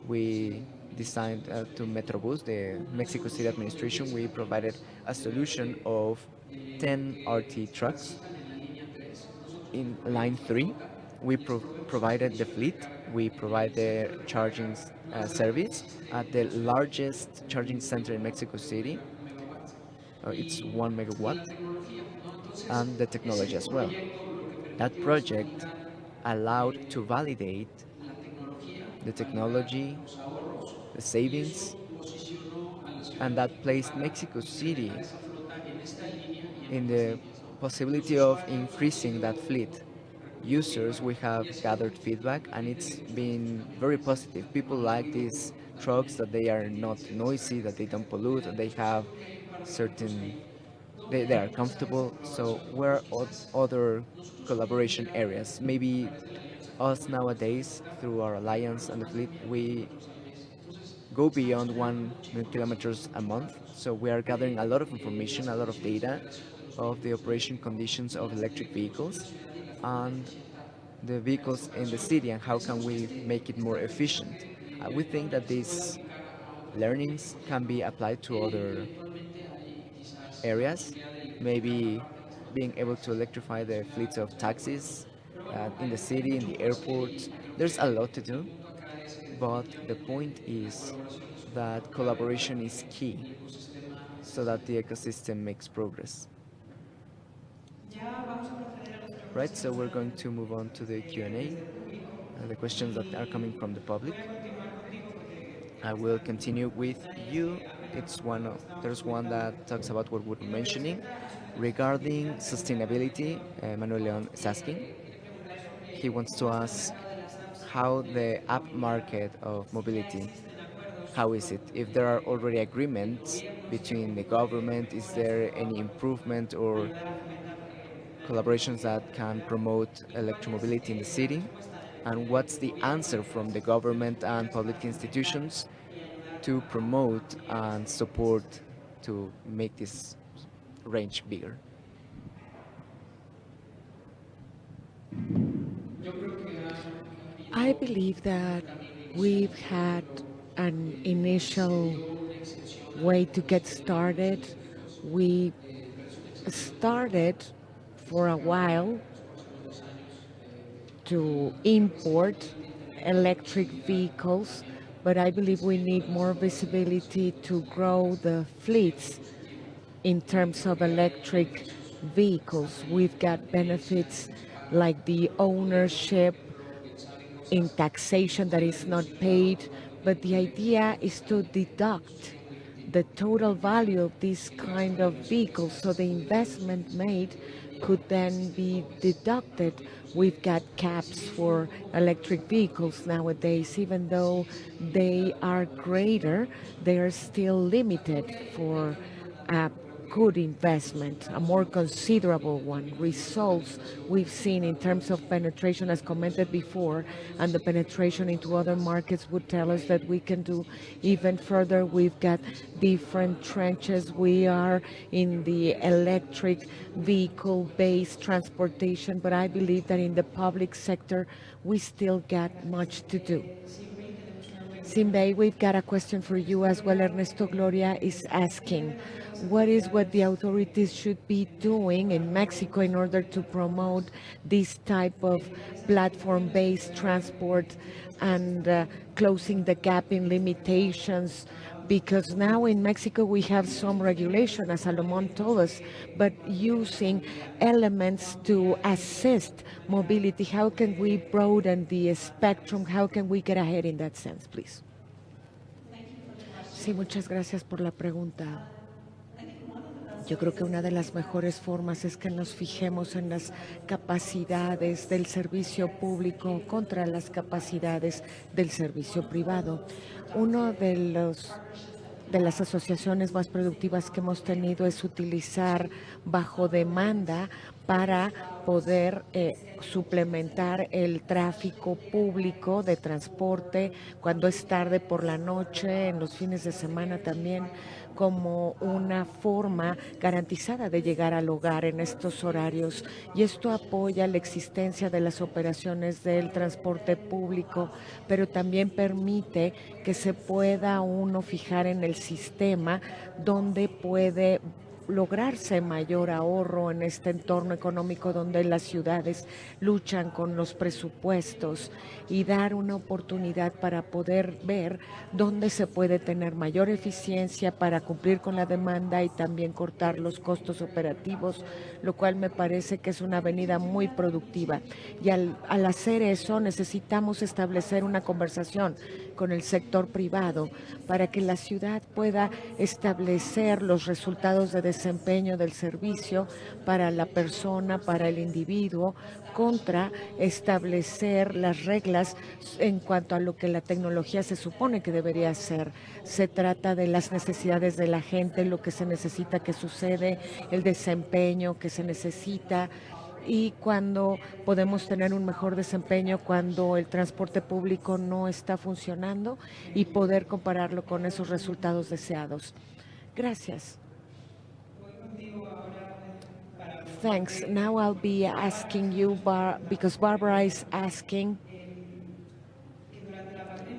we designed to Metrobus, the Mexico City administration, we provided a solution of 10 RT trucks in line 3. We provided the fleet, we provide the charging service at the largest charging center in Mexico City. It's 1 megawatt, and the technology as well. That project allowed to validate the technology, the savings, and that placed Mexico City in the possibility of increasing that fleet. Users, we have gathered feedback, and it's been very positive. People like these trucks, that they are not noisy, that they don't pollute, that they have certain, they are comfortable. So where are other collaboration areas? Maybe us nowadays, through our alliance and the fleet, we go beyond 1 million kilometers a month. So we are gathering a lot of information, a lot of data of the operation conditions of electric vehicles and the vehicles in the city, and how can we make it more efficient. We think that these learnings can be applied to other areas, maybe being able to electrify the fleets of taxis in the city, in the airports. There's a lot to do, but the point is that collaboration is key so that the ecosystem makes progress. Right, so we're going to move on to the Q&A, the questions that are coming from the public. I will continue with you. There's one that talks about what we're mentioning regarding sustainability. Manuel Leon is asking. He wants to ask how the app market of mobility, how is it? If there are already agreements between the government, is there any improvement or collaborations that can promote electromobility in the city? And what's the answer from the government and public institutions to promote and support to make this range bigger? I believe that we've had an initial way to get started. We started for a while to import electric vehicles, but I believe we need more visibility to grow the fleets in terms of electric vehicles. We've got benefits like the ownership in taxation that is not paid, but the idea is to deduct the total value of this kind of vehicles, so the investment made could then be deducted. We've got caps for electric vehicles nowadays. Even though they are greater, they are still limited for a good investment, a more considerable one. Results we've seen in terms of penetration, as commented before, and the penetration into other markets would tell us that we can do even further. We've got different trenches. We are in the electric vehicle-based transportation, but I believe that in the public sector, we still got much to do. Simbei, we've got a question for you as well. Ernesto Gloria is asking, what the authorities should be doing in Mexico in order to promote this type of platform-based transport and closing the gap in limitations? Because now in Mexico we have some regulation, as Salomon told us, but using elements to assist mobility. How can we broaden the spectrum? How can we get ahead in that sense, please? Sí, muchas gracias por la pregunta. Yo creo que una de las mejores formas es que nos fijemos en las capacidades del servicio público contra las capacidades del servicio privado. Uno de las asociaciones más productivas que hemos tenido es utilizar bajo demanda para poder suplementar el tráfico público de transporte cuando es tarde por la noche, en los fines de semana también, como una forma garantizada de llegar al hogar en estos horarios. Y esto apoya la existencia de las operaciones del transporte público, pero también permite que se pueda uno fijar en el sistema donde puede lograrse mayor ahorro en este entorno económico donde las ciudades luchan con los presupuestos y dar una oportunidad para poder ver dónde se puede tener mayor eficiencia para cumplir con la demanda y también cortar los costos operativos, lo cual me parece que es una avenida muy productiva. Y al hacer eso necesitamos establecer una conversación con el sector privado para que la ciudad pueda establecer los resultados de desempeño del servicio para la persona, para el individuo, contra establecer las reglas en cuanto a lo que la tecnología se supone que debería hacer. Se trata de las necesidades de la gente, lo que se necesita que sucede, el desempeño que se necesita, y cuando podemos tener un mejor desempeño cuando el transporte público no está funcionando y poder compararlo con esos resultados deseados. Gracias. Thanks. Now I'll be asking you, because Barbara is asking,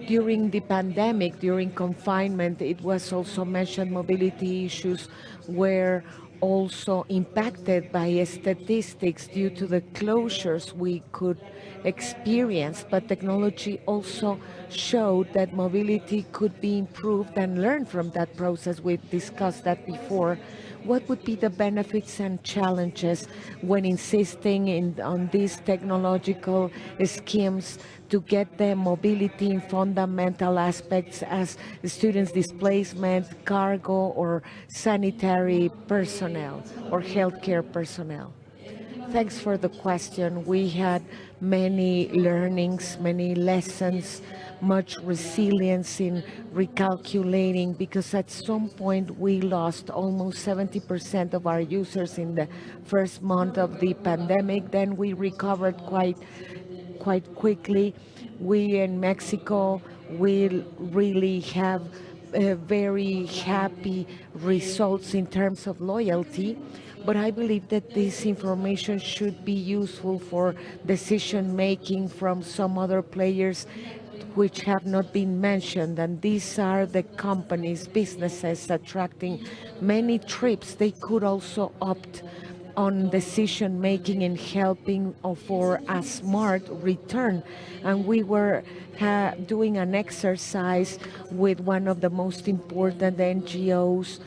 during the pandemic, during confinement, it was also mentioned mobility issues were also impacted by statistics due to the closures we could experience, but technology also showed that mobility could be improved and learn from that process. We've discussed that before. What would be the benefits and challenges when insisting on these technological schemes to get the mobility in fundamental aspects as students' displacement, cargo, or sanitary personnel or healthcare personnel? Thanks for the question. We had many learnings, many lessons, much resilience in recalculating, because at some point we lost almost 70% of our users in the first month of the pandemic. Then we recovered quite quickly. We in Mexico will really have very happy results in terms of loyalty. But I believe that this information should be useful for decision making from some other players which have not been mentioned, and these are the companies, businesses attracting many trips. They could also opt on decision making and helping for a smart return. And we were doing an exercise with one of the most important NGOs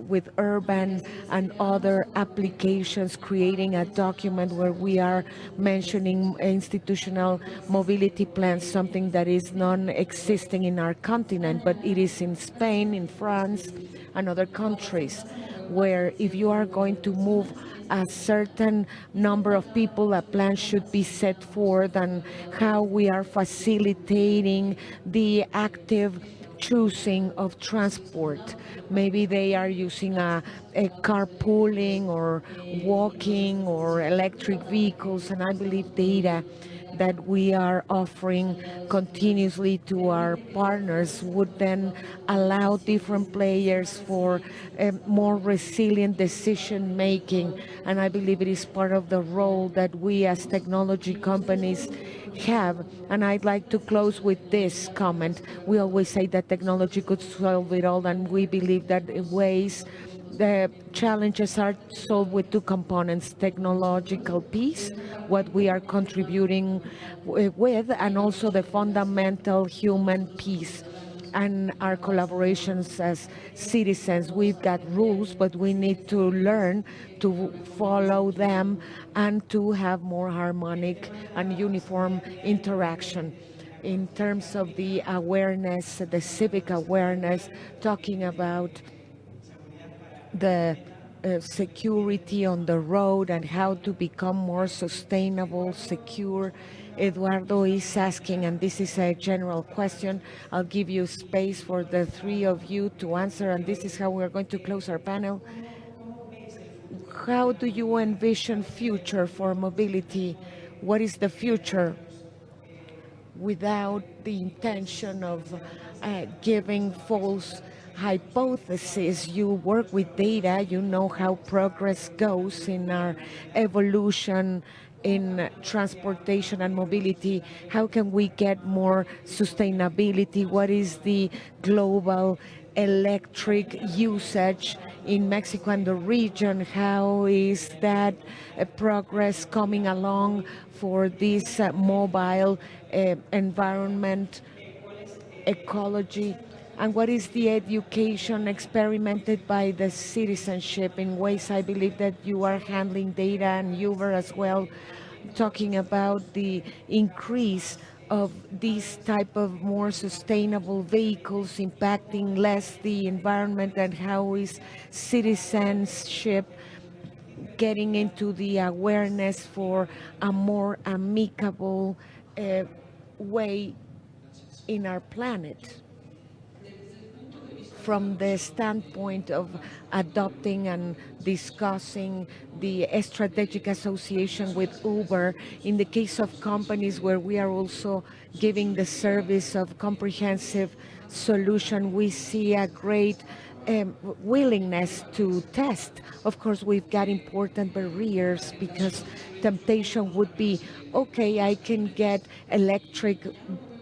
with urban and other applications, creating a document where we are mentioning institutional mobility plans, something that is non-existing in our continent, but it is in Spain, in France, and other countries, where if you are going to move a certain number of people, a plan should be set forth, and how we are facilitating the active choosing of transport. Maybe they are using a carpooling or walking or electric vehicles, and I believe data that we are offering continuously to our partners would then allow different players for more resilient decision making. And I believe it is part of the role that we as technology companies have. And I'd like to close with this comment. We always say that technology could solve it all, and we believe that in ways the challenges are solved with two components: technological piece, what we are contributing with, and also the fundamental human piece and our collaborations as citizens. We've got rules, but we need to learn to follow them and to have more harmonic and uniform interaction. In terms of the awareness, the civic awareness, talking about the security on the road and how to become more sustainable, secure. Eduardo is asking, and this is a general question, I'll give you space for the three of you to answer, and this is how we're going to close our panel. How do you envision future for mobility? What is the future? Without the intention of giving false hypothesis, you work with data, you know how progress goes in our evolution in transportation and mobility. How can we get more sustainability? What is the global electric usage in Mexico and the region? How is that progress coming along for this mobile environment, ecology? And what is the education experimented by the citizenship in ways I believe that you are handling data and Uber as well, talking about the increase of these type of more sustainable vehicles impacting less the environment, and how is citizenship getting into the awareness for a more amicable way in our planet, from the standpoint of adopting and discussing the strategic association with Uber. In the case of companies where we are also giving the service of comprehensive solution, we see a great willingness to test. Of course, we've got important barriers because temptation would be, okay, I can get electric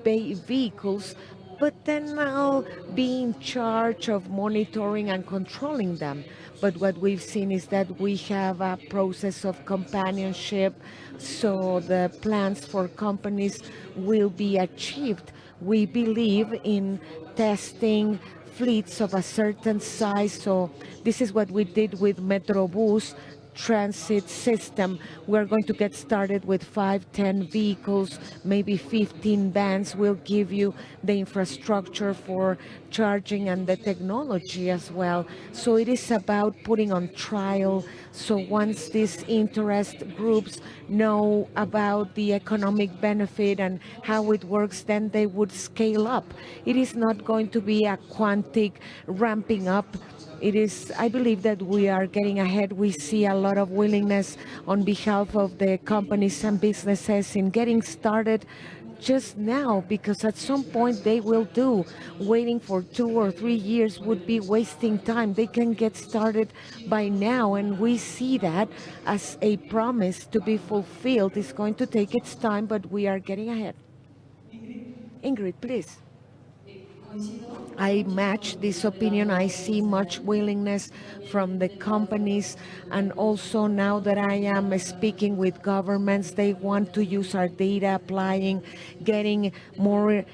vehicles, but then I'll be in charge of monitoring and controlling them. But what we've seen is that we have a process of companionship, so the plans for companies will be achieved. We believe in testing fleets of a certain size, so this is what we did with Metrobus transit system. We're going to get started with 5-10 vehicles, maybe 15 vans. We'll give you the infrastructure for charging and the technology as well. So it is about putting on trial. So once these interest groups know about the economic benefit and how it works, then they would scale up. It is not going to be a quantic ramping up. It is, I believe that we are getting ahead. We see a lot of willingness on behalf of the companies and businesses in getting started just now, because at some point they will do. Waiting for 2 or 3 years would be wasting time. They can get started by now, and we see that as a promise to be fulfilled. It's going to take its time, but we are getting ahead. Ingrid, please. I match this opinion. I see much willingness from the companies, and also now that I am speaking with governments, they want to use our data, applying, getting more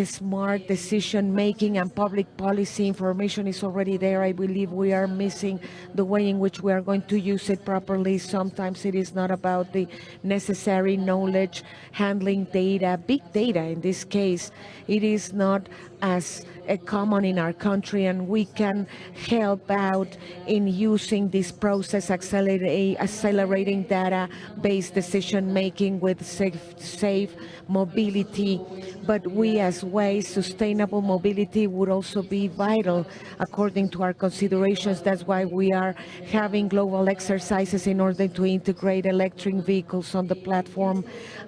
smart decision making, and public policy information is already there. I believe we are missing the way in which we are going to use it properly. Sometimes it is not about the necessary knowledge, handling data, big data in this case. It is not as common in our country, and we can help out in using this process, accelerating data-based decision making with safe mobility. But we as ways, sustainable mobility would also be vital according to our considerations. That's why we are having global exercises in order to integrate electric vehicles on the platform,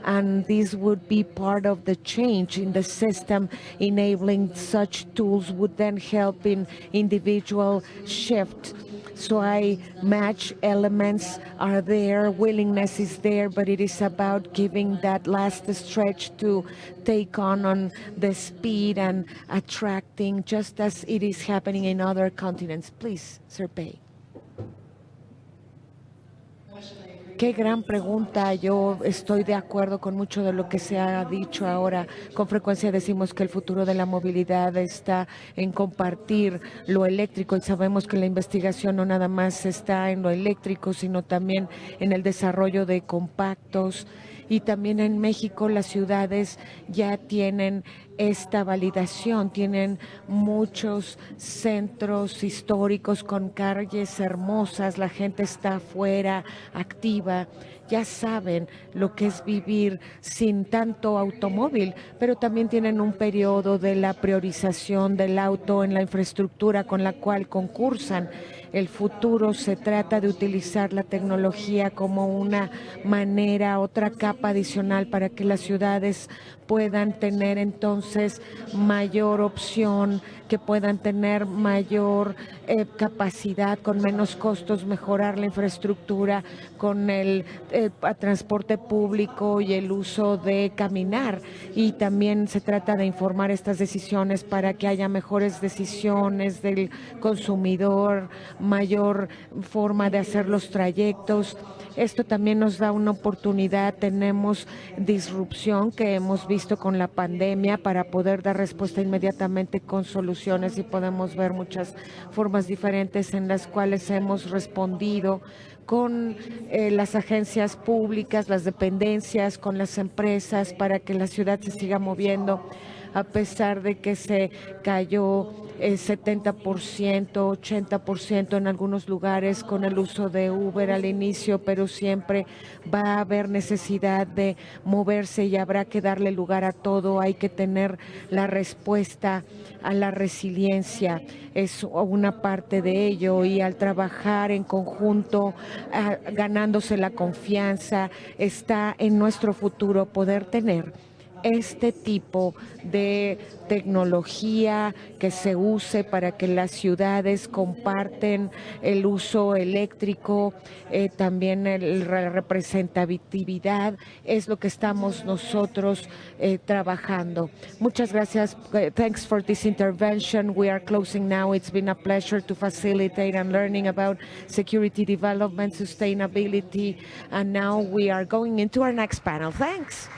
and this would be part of the change in the system. Enabling such tools would then help in individual shift. So I match, elements are there, willingness is there, but it is about giving that last stretch to take on the speed and attracting, just as it is happening in other continents. Please, Serpey. Qué gran pregunta. Yo estoy de acuerdo con mucho de lo que se ha dicho ahora. Con frecuencia decimos que el futuro de la movilidad está en compartir lo eléctrico, y sabemos que la investigación no nada más está en lo eléctrico, sino también en el desarrollo de compactos. Y también en México las ciudades ya tienen esta validación, tienen muchos centros históricos con calles hermosas, la gente está afuera, activa, ya saben lo que es vivir sin tanto automóvil, pero también tienen un periodo de la priorización del auto en la infraestructura con la cual concursan. El futuro se trata de utilizar la tecnología como una manera, otra capa adicional para que las ciudades puedan tener entonces mayor opción, que puedan tener mayor capacidad con menos costos, mejorar la infraestructura con el a transporte público y el uso de caminar. Y también se trata de informar estas decisiones para que haya mejores decisiones del consumidor, mayor forma de hacer los trayectos. Esto también nos da una oportunidad. Tenemos disrupción que hemos visto con la pandemia para poder dar respuesta inmediatamente con soluciones, y podemos ver muchas formas diferentes en las cuales hemos respondido con las agencias públicas, las dependencias, con las empresas, para que la ciudad se siga moviendo, a pesar de que se cayó 70%, 80% en algunos lugares con el uso de Uber al inicio, pero siempre va a haber necesidad de moverse y habrá que darle lugar a todo. Hay que tener la respuesta a la resiliencia, es una parte de ello, y al trabajar en conjunto, ganándose la confianza, está en nuestro futuro poder tener este tipo de tecnología que se use para que las ciudades comparten el uso eléctrico, también la representatividad, es lo que estamos nosotros trabajando. Muchas gracias. Thanks for this intervention. We are closing now. It's been a pleasure to facilitate and learning about security development, sustainability, and now we are going into our next panel. Thanks.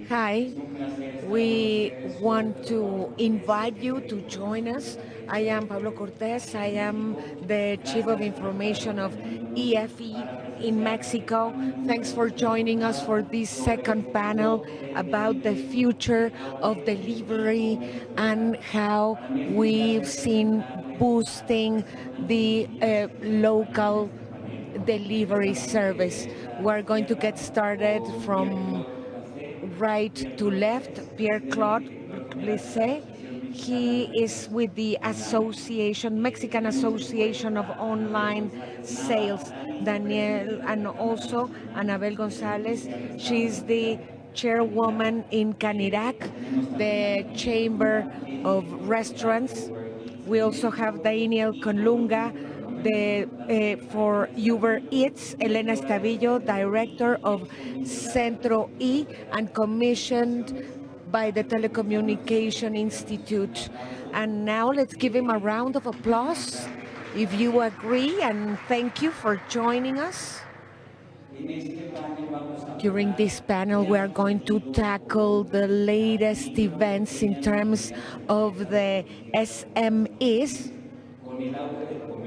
Hi, we want to invite you to join us. I am Pablo Cortés. I am the Chief of Information of EFE in Mexico. Thanks for joining us for this second panel about the future of delivery and how we've seen boosting the local delivery service. We're going to get started from right to left. Pierre-Claude Blissé. He is with the Mexican Association of Online Sales. Daniel, and also Anabel Gonzalez. She's the chairwoman in Canirac, the Chamber of Restaurants. We also have Daniel Conlunga, for Uber Eats, Elena Estavillo, director of Centro E, and commissioned by the Telecommunication Institute. And now let's give him a round of applause if you agree, and thank you for joining us. During this panel, we are going to tackle the latest events in terms of the SMEs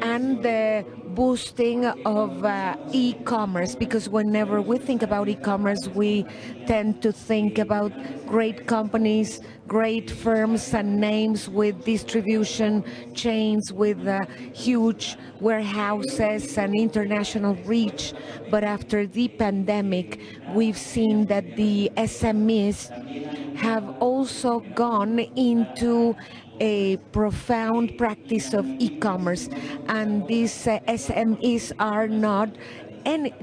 and the boosting of e-commerce, because whenever we think about e-commerce, we tend to think about great companies, great firms and names with distribution chains, with huge warehouses and international reach. But after the pandemic, we've seen that the SMEs have also gone into a profound practice of e-commerce, and these SMEs are not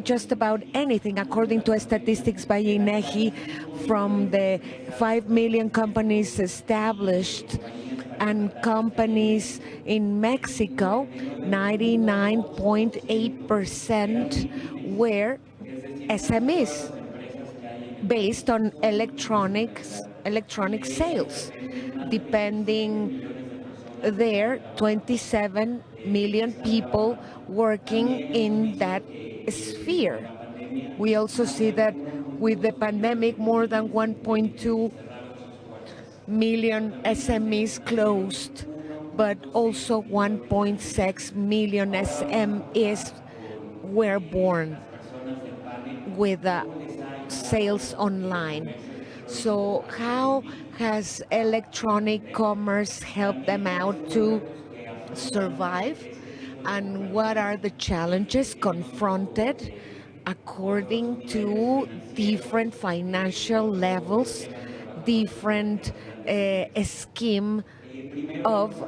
just about anything. According to statistics by INEGI, from the 5 million companies established and companies in Mexico, 99.8% were SMEs based on electronic sales. Depending there, 27 million people working in that sphere. We also see that with the pandemic, more than 1.2 million SMEs closed, but also 1.6 million SMEs were born with sales online. So how has electronic commerce helped them out to survive? And what are the challenges confronted according to different financial levels, different scheme of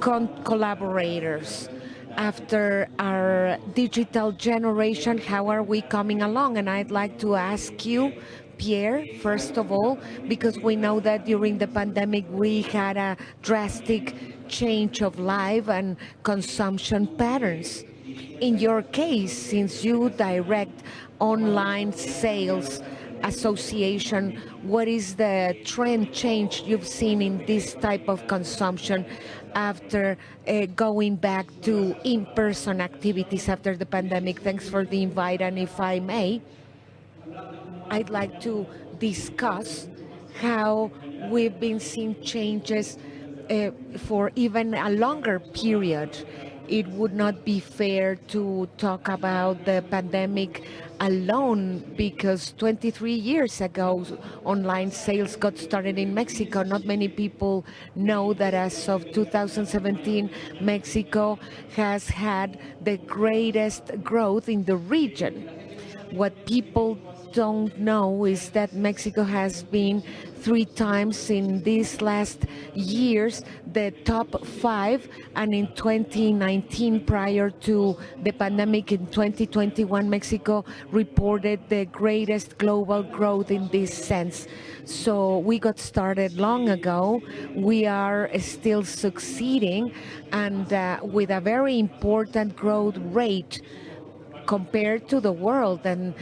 collaborators? After our digital generation, how are we coming along? And I'd like to ask you, Pierre, first of all, because we know that during the pandemic we had a drastic change of life and consumption patterns. In your case, since you direct online sales association, what is the trend change you've seen in this type of consumption after going back to in-person activities after the pandemic? Thanks for the invite, and if I may, I'd like to discuss how we've been seeing changes for even a longer period. It would not be fair to talk about the pandemic alone, because 23 years ago online sales got started in Mexico. Not many people know that as of 2017, Mexico has had the greatest growth in the region. What people don't know is that Mexico has been 3 times in these last years the top 5, and in 2019, prior to the pandemic, in 2021, Mexico reported the greatest global growth in this sense. So we got started long ago. We are still succeeding, and with a very important growth rate compared to the world, and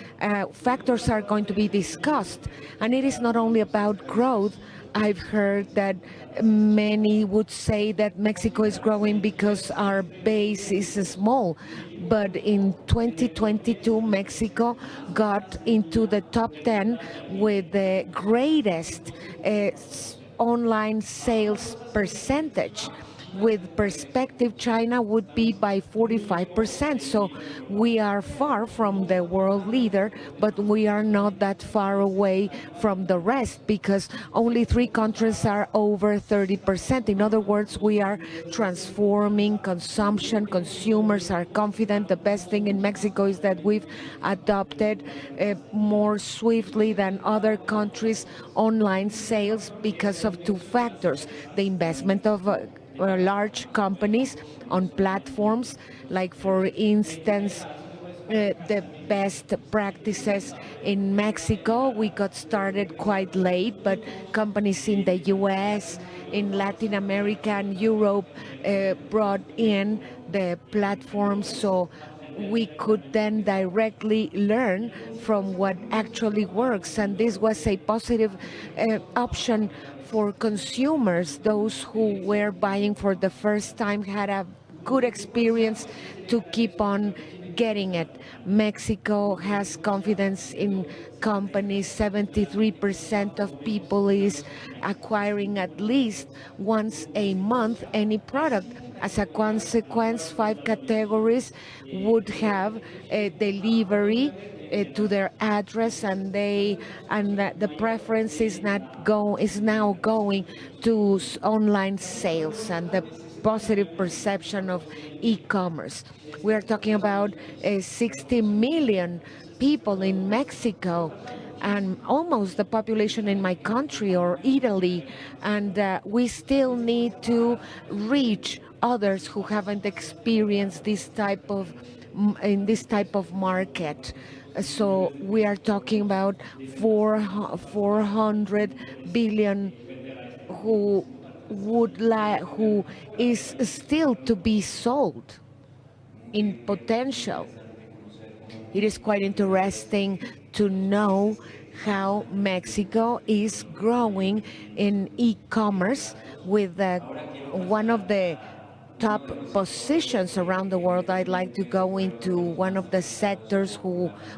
factors are going to be discussed. And it is not only about growth. I've heard that many would say that Mexico is growing because our base is small, but in 2022, Mexico got into the top 10 with the greatest online sales percentage. With perspective, China would be by 45%. So we are far from the world leader, but we are not that far away from the rest because only 3 countries are over 30%. In other words, we are transforming consumption. Consumers are confident. The best thing in Mexico is that we've adopted more swiftly than other countries online sales because of 2 factors: the investment of large companies on platforms, like for instance the best practices in Mexico. We got started quite late, but companies in the US, in Latin America and Europe brought in the platforms, so we could then directly learn from what actually works. And this was a positive option for consumers. Those who were buying for the first time had a good experience to keep on getting it. Mexico has confidence in companies. 73% of people is acquiring at least once a month any product. As a consequence, 5 categories would have a delivery to their address, and the preference is now going to online sales and the positive perception of e-commerce. We are talking about 60 million people in Mexico and almost the population in my country or Italy, and we still need to reach others who haven't experienced this type of in this type of market. So we are talking about 400 billion who who is still to be sold in potential. It is quite interesting to know how Mexico is growing in e-commerce with one of the top positions around the world. I'd like to go into one of the sectors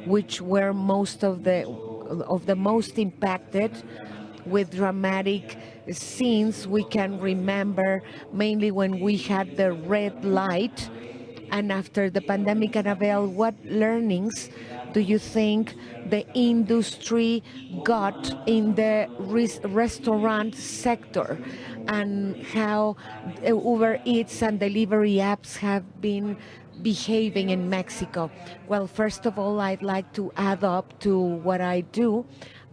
which were most of the most impacted with dramatic scenes. We can remember mainly when we had the red light. And after the pandemic, Annabelle, what learnings do you think the industry got in the restaurant sector, and how Uber Eats and delivery apps have been behaving in Mexico? Well, first of all, I'd like to add up to what I do.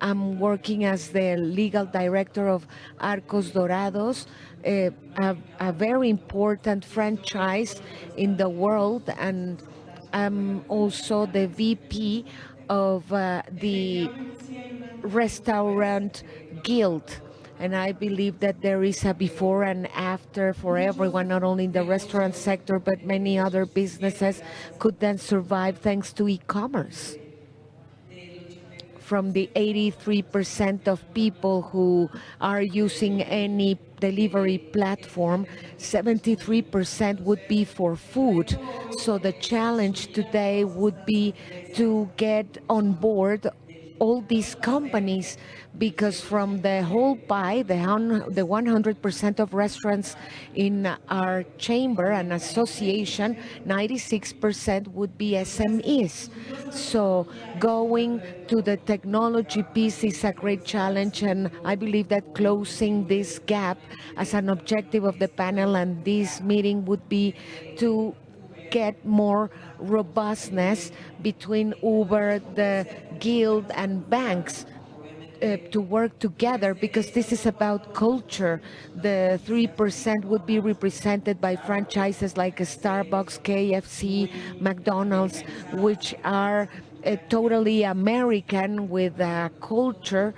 I'm working as the legal director of Arcos Dorados, a very important franchise in the world, and I'm also the VP of the Restaurant Guild. And I believe that there is a before and after for everyone, not only in the restaurant sector, but many other businesses could then survive thanks to e-commerce. From the 83% of people who are using any delivery platform, 73% would be for food. So the challenge today would be to get on board all these companies, because from the whole pie, the 100% of restaurants in our chamber and association, 96% would be SMEs. So going to the technology piece is a great challenge, and I believe that closing this gap as an objective of the panel and this meeting would be to get more robustness between Uber, the guild, and banks to work together, because this is about culture. The 3% would be represented by franchises like Starbucks, KFC, McDonald's, which are totally American with a culture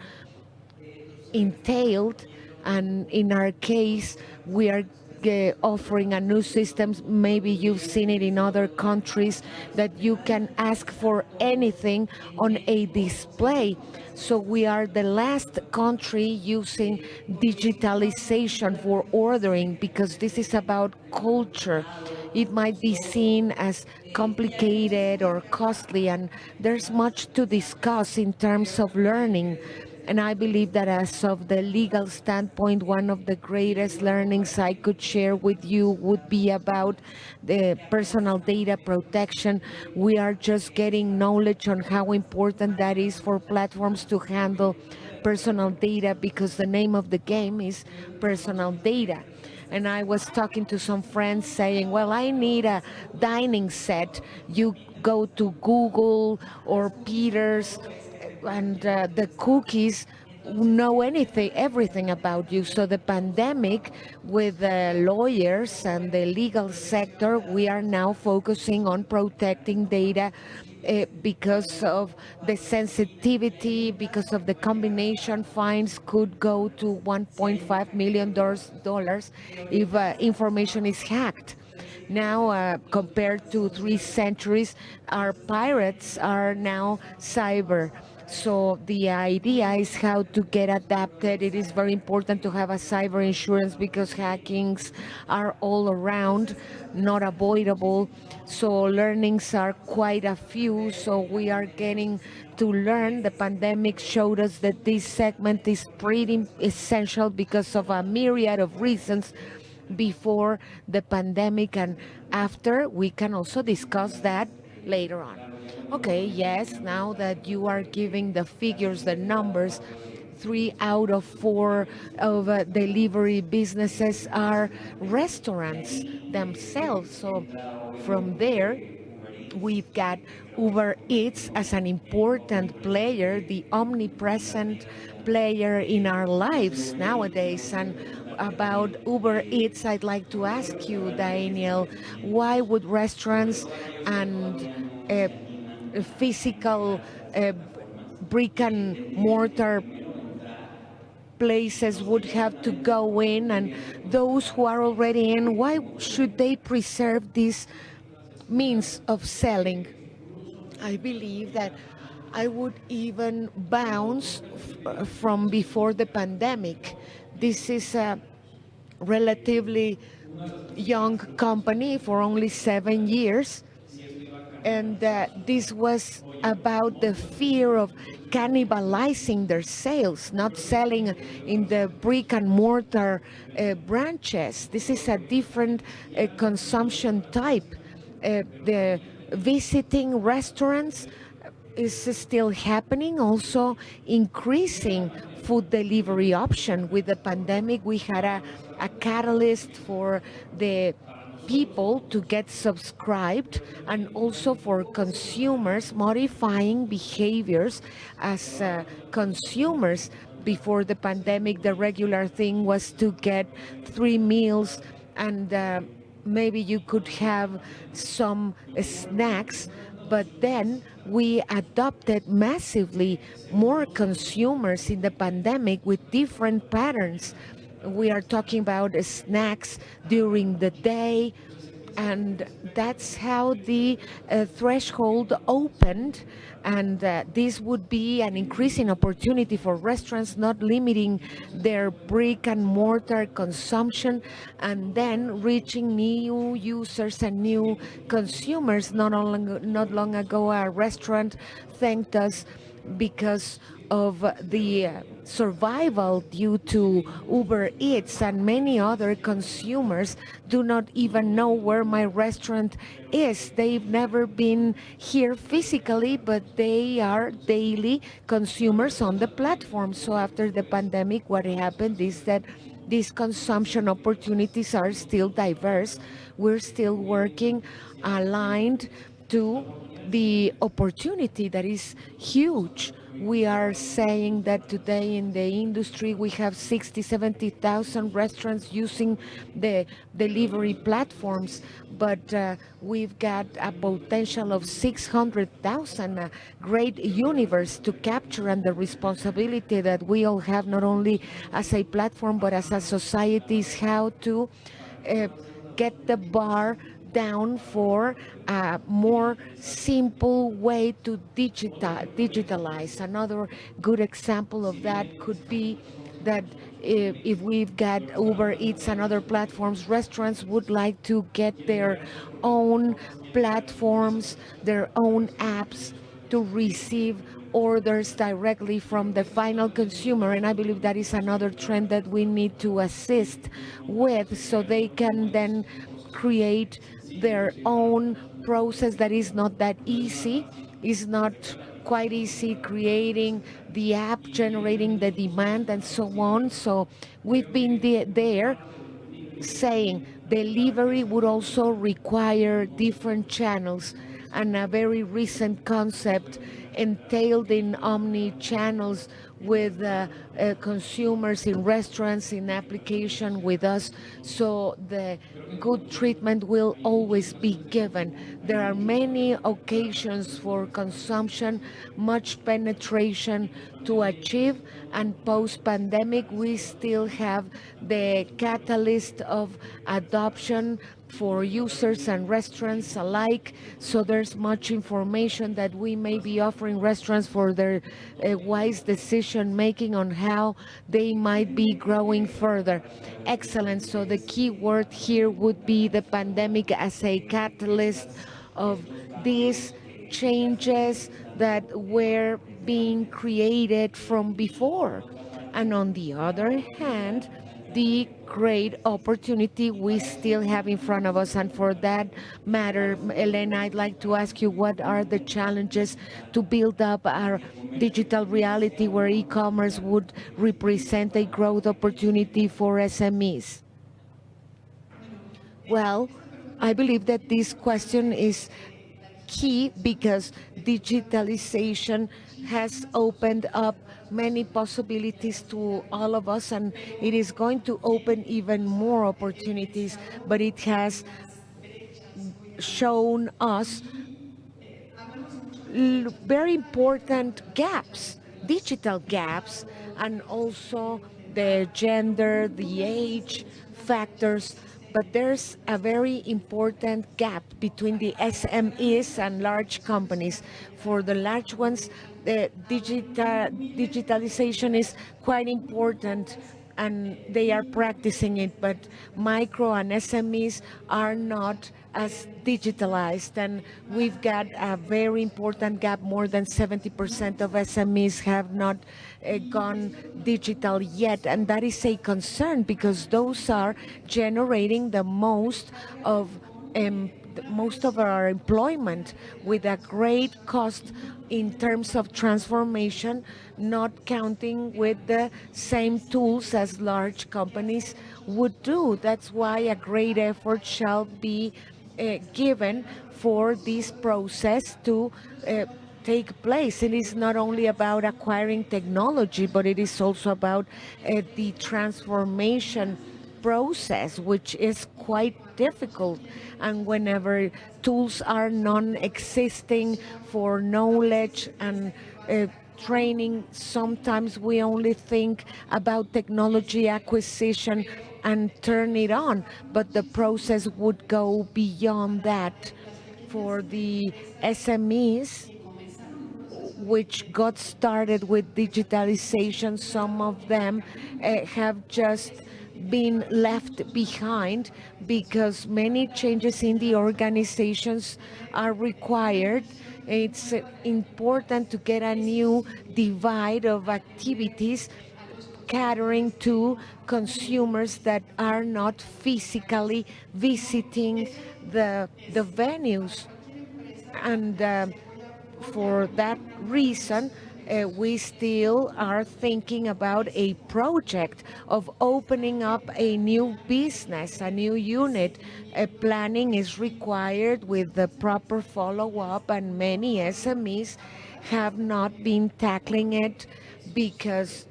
entailed. And in our case, we are offering a new system. Maybe you've seen it in other countries, that you can ask for anything on a display. So we are the last country using digitalization for ordering, because this is about culture. it might be seen as complicated or costly, and there's much to discuss in terms of learning. And I believe that as of the legal standpoint, one of the greatest learnings I could share with you would be about the personal data protection. We are just getting knowledge on how important that is for platforms to handle personal data, because the name of the game is personal data. And I was talking to some friends saying, well, I need a dining set. You go to Google or Peter's, and the cookies know everything about you. So the pandemic, with the lawyers and the legal sector, we are now focusing on protecting data, because of the sensitivity, because of the combination. Fines could go to $1.5 million if information is hacked. Now, compared to 3 centuries, our pirates are now cyber. So the idea is how to get adapted. It is very important to have a cyber insurance, because hackings are all around, not avoidable. So learnings are quite a few. So we are getting to learn. The pandemic showed us that this segment is pretty essential because of a myriad of reasons. Before the pandemic and after, we can also discuss that later on. Okay, yes, now that you are giving the figures, the numbers, 3 out of 4 of delivery businesses are restaurants themselves. So from there, we've got Uber Eats as an important player, the omnipresent player in our lives nowadays. And about Uber Eats, I'd like to ask you, Daniel, why would restaurants and physical brick and mortar places would have to go in, and those who are already in, why should they preserve this means of selling? I believe that I would even bounce from before the pandemic. This is a relatively young company for only 7 years, and this was about the fear of cannibalizing their sales, not selling in the brick and mortar branches. This is a different consumption type. The visiting restaurants is still happening, also increasing food delivery option. With the pandemic, we had a catalyst for the people to get subscribed, and also for consumers modifying behaviors as consumers. Before the pandemic, the regular thing was to get 3 meals, and maybe you could have some snacks. But then we adopted massively more consumers in the pandemic with different patterns. We are talking about snacks during the day, and that's how the threshold opened. And this would be an increasing opportunity for restaurants, not limiting their brick and mortar consumption, and then reaching new users and new consumers. Not long ago, a restaurant thanked us because of the survival due to Uber Eats, and many other consumers do not even know where my restaurant is. They've never been here physically, but they are daily consumers on the platform. So after the pandemic, what happened is that these consumption opportunities are still diverse. We're still working aligned to the opportunity that is huge. We are saying that today in the industry we have 60, 70,000 restaurants using the delivery platforms, but we've got a potential of 600,000, a great universe to capture, and the responsibility that we all have, not only as a platform but as a society, is how to get the bar down for a more simple way to digitalize. Another good example of that could be that if we've got Uber Eats and other platforms, restaurants would like to get their own platforms, their own apps to receive orders directly from the final consumer. And I believe that is another trend that we need to assist with, so they can then create their own process that is not that easy, is not quite easy creating the app, generating the demand, and so on. So we've been there saying delivery would also require different channels, and a very recent concept entailed in omni channels with consumers in restaurants, in application with us, so the good treatment will always be given. There are many occasions for consumption, much penetration to achieve, and post-pandemic we still have the catalyst of adoption for users and restaurants alike. So there's much information that we may be offering restaurants for their wise decision making on how they might be growing further. Excellent. So the key word here would be the pandemic as a catalyst of these changes that were being created from before. And on the other hand, the great opportunity we still have in front of us. And for that matter, Elena, I'd like to ask you, what are the challenges to build up our digital reality where e-commerce would represent a growth opportunity for SMEs? Well, I believe that this question is key because digitalization has opened up many possibilities to all of us, and it is going to open even more opportunities, but it has shown us very important gaps, digital gaps, and also the gender, the age factors. But there's a very important gap between the SMEs and large companies. For the large ones, the digitalization is quite important and they are practicing it, but micro and SMEs are not as digitalized, and we've got a very important gap. More than 70% of SMEs have not gone digital yet, and that is a concern because those are generating the most of our employment with a great cost in terms of transformation, not counting with the same tools as large companies would do. That's why a great effort shall be given for this process to take place. It is not only about acquiring technology, but it is also about the transformation process, which is quite difficult. And whenever tools are non-existing for knowledge and training, sometimes we only think about technology acquisition and turn it on, but the process would go beyond that. For the SMEs, which got started with digitalization, some of them have just been left behind because many changes in the organizations are required. It's important to get a new divide of activities catering to consumers that are not physically visiting the venues. And for that reason, we still are thinking about a project of opening up a new business, a new unit. Planning is required with the proper follow-up, and many SMEs have not been tackling it because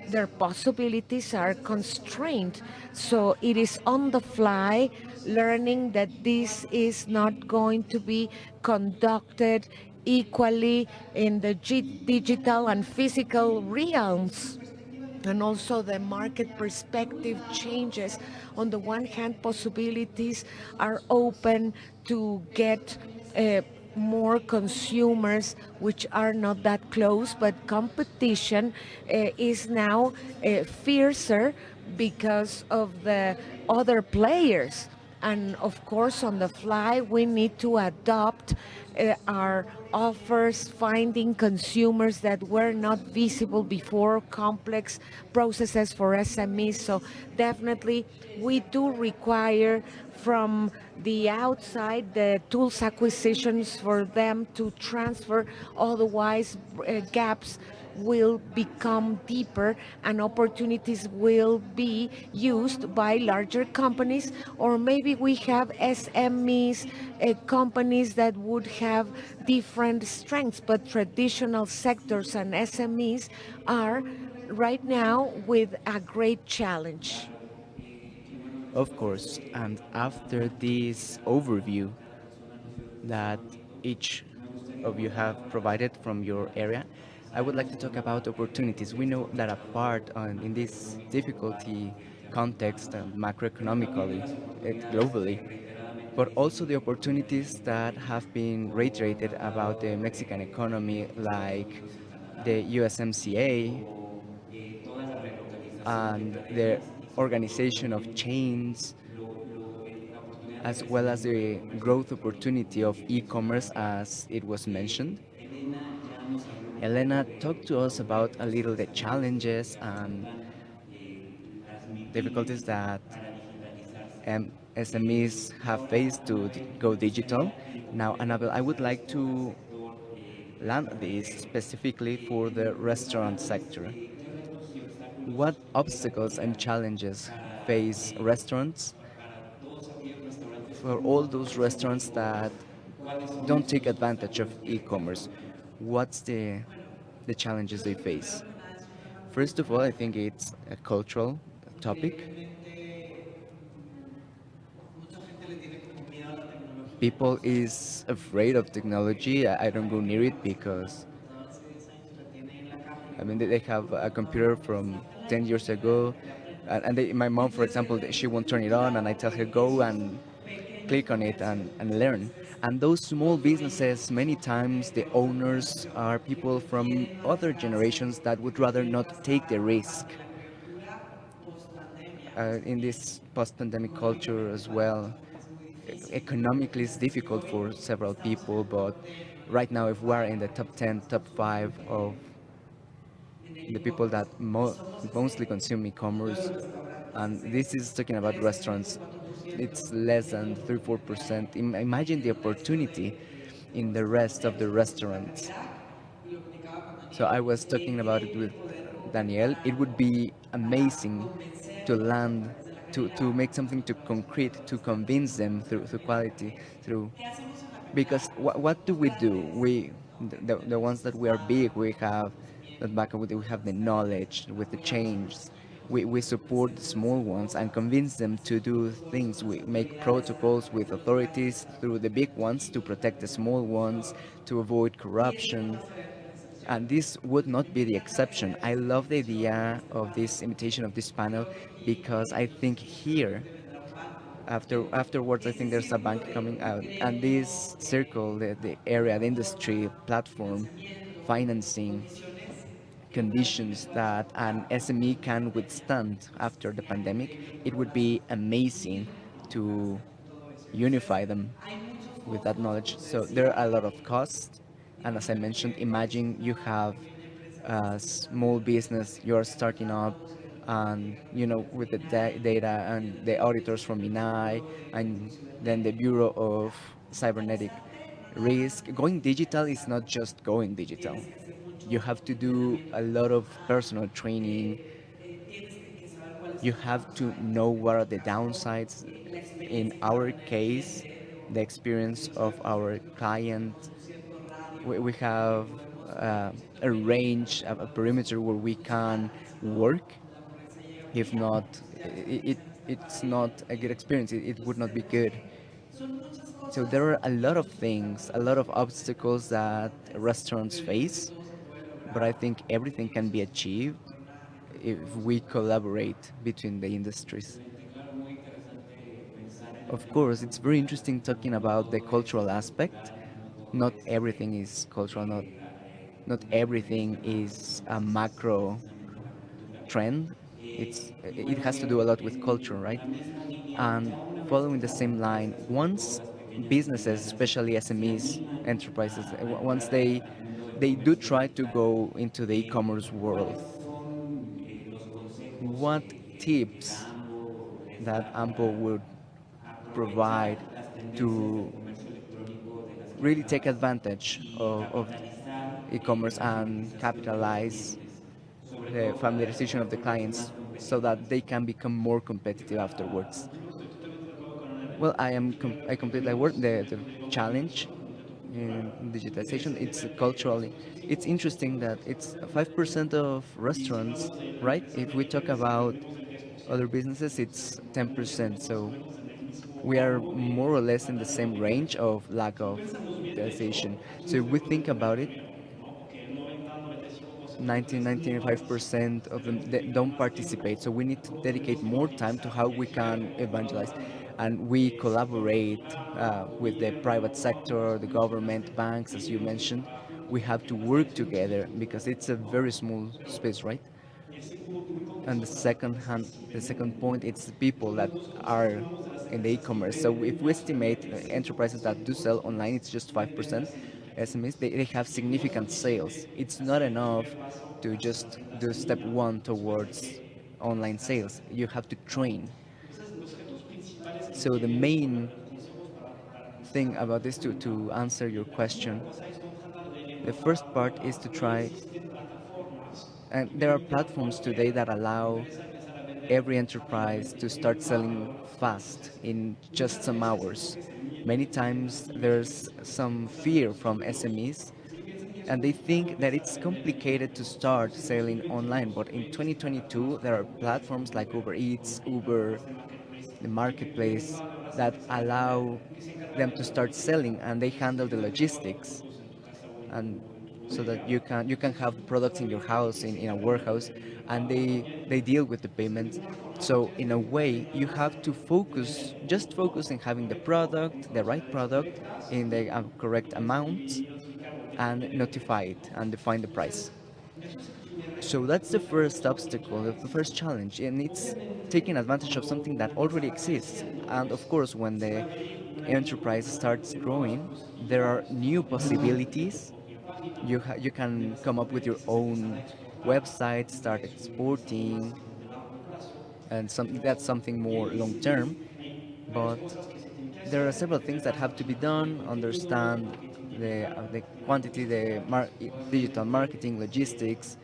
their possibilities are constrained. So it is on the fly, learning that this is not going to be conducted equally in the digital and physical realms. And also the market perspective changes. On the one hand, possibilities are open to get more consumers which are not that close, but competition is now fiercer because of the other players. And of course, on the fly, we need to adopt our offers, finding consumers that were not visible before, complex processes for SMEs. So definitely, we do require from the outside the tools acquisitions for them to transfer. Otherwise, gaps will become deeper and opportunities will be used by larger companies, or maybe we have SMEs, companies that would have different strengths, but traditional sectors and SMEs are right now with a great challenge. Of course, and after this overview that each of you have provided from your area, I would like to talk about opportunities. We know that apart in this difficulty context, macroeconomically, globally, but also the opportunities that have been reiterated about the Mexican economy, like the USMCA and the organization of chains, as well as the growth opportunity of e-commerce, as it was mentioned. Elena talked to us about a little the challenges and difficulties that SMEs have faced to go digital. Now, Annabelle, I would like to land this specifically for the restaurant sector. What obstacles and challenges face restaurants for all those restaurants that don't take advantage of e-commerce? What's the challenges they face? First of all, I think it's a cultural topic. People is afraid of technology. I don't go near it because I mean they have a computer from 10 years ago, and my mom, for example, she won't turn it on, and I tell her go and click on it and learn. And those small businesses, many times the owners are people from other generations that would rather not take the risk in this post-pandemic culture as well. Economically, it's difficult for several people, but right now, if we're in the top 10, top 5 of the people that mostly consume e-commerce, and this is talking about restaurants, it's less than 3-4%. Imagine the opportunity in the rest of the restaurants. So I was talking about it with Daniel. It would be amazing to land, to make something to concrete, to convince them through quality, through because what do we do? The ones that we are big, we have that background, we have the knowledge with the change. We support the small ones and convince them to do things. We make protocols with authorities through the big ones to protect the small ones, to avoid corruption. And this would not be the exception. I love the idea of this invitation of this panel because I think here afterwards I think there's a bank coming out and this circle the area the industry platform financing conditions that an SME can withstand after the pandemic, it would be amazing to unify them with that knowledge. So there are a lot of costs, and as I mentioned, imagine you have a small business you're starting up, and with the data and the auditors from INAI, and then the Bureau of Cybernetic Risk. Going digital is not just going digital. You have to do a lot of personal training. You have to know what are the downsides. In our case, the experience of our client, we have a range, a perimeter where we can work. If not, it's not a good experience. It would not be good. So there are a lot of things, a lot of obstacles that restaurants face, but I think everything can be achieved if we collaborate between the industries. Of course, it's very interesting talking about the cultural aspect. Not everything is cultural. Not everything is a macro trend. It has to do a lot with culture, right? And following the same line, once businesses, especially SMEs, enterprises, once they do try to go into the e-commerce world, what tips that Ampo would provide to really take advantage of e-commerce and capitalize the familiarization of the clients so that they can become more competitive afterwards? Well, I completely agree. The challenge in digitization, it's culturally, it's interesting that it's 5% of restaurants, right? If we talk about other businesses, it's 10%. So we are more or less in the same range of lack of digitization. So if we think about it, 95% of them don't participate. So we need to dedicate more time to how we can evangelize. And we collaborate with the private sector, the government, banks, as you mentioned. We have to work together because it's a very small space, right? And the second point, it's the people that are in the e-commerce. So if we estimate enterprises that do sell online, it's just 5%. SMEs, they have significant sales. It's not enough to just do step one towards online sales. You have to train. So the main thing about this, to answer your question, the first part is to try, and there are platforms today that allow every enterprise to start selling fast in just some hours. Many times there's some fear from SMEs, and they think that it's complicated to start selling online. But in 2022, there are platforms like Uber Eats, Uber, the marketplace, that allow them to start selling, and they handle the logistics, and so that you can have the products in your house, in a warehouse, and they deal with the payments. So in a way, you have to focus in having the product, the right product, in the correct amount, and notify it and define the price. So that's the first obstacle, the first challenge, and it's taking advantage of something that already exists. And of course, when the enterprise starts growing, there are new possibilities. You can come up with your own website, start exporting, and that's something more long term. But there are several things that have to be done. Understand the quantity, digital marketing, logistics,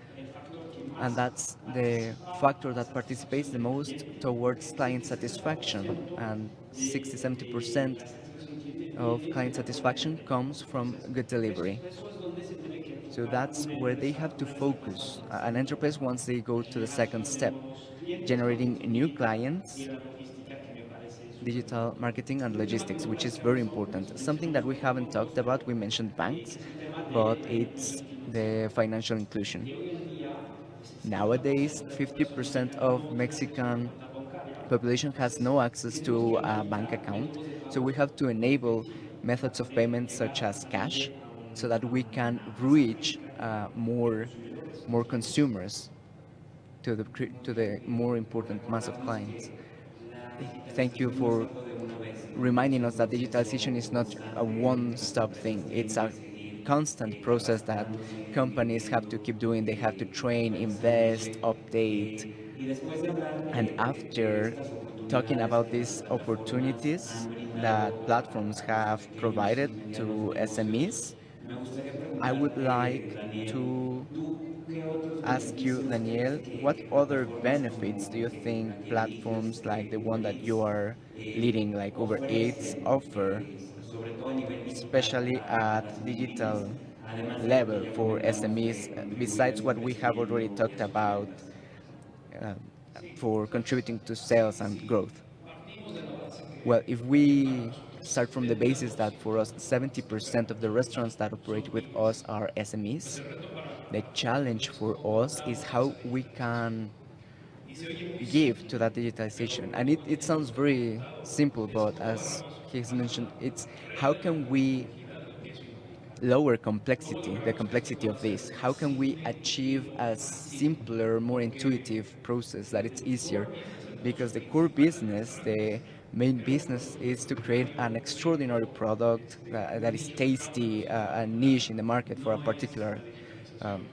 and that's the factor that participates the most towards client satisfaction. And 60-70% of client satisfaction comes from good delivery. So that's where they have to focus. An enterprise, once they go to the second step, generating new clients, digital marketing and logistics, which is very important. Something that we haven't talked about, we mentioned banks, but it's the financial inclusion. Nowadays, 50% of Mexican population has no access to a bank account, so we have to enable methods of payment such as cash, so that we can reach more consumers to the more important mass of clients. Thank you for reminding us that digitalization is not a one-stop thing. It's a constant process that companies have to keep doing. They have to train, invest, update. And after talking about these opportunities that platforms have provided to SMEs, I would like to ask you, Daniel, what other benefits do you think platforms like the one that you are leading, like Uber Eats, offer, especially at digital level for SMEs, besides what we have already talked about uh, for contributing to sales and growth? Well, if we start from the basis that for us 70% of the restaurants that operate with us are SMEs, the challenge for us is how we can give to that digitalization. And it sounds very simple, but as he's mentioned, it's how can we lower complexity, the complexity of this? How can we achieve a simpler, more intuitive process that it's easier? Because the core business, the main business is to create an extraordinary product that is tasty, a niche in the market for a particular um,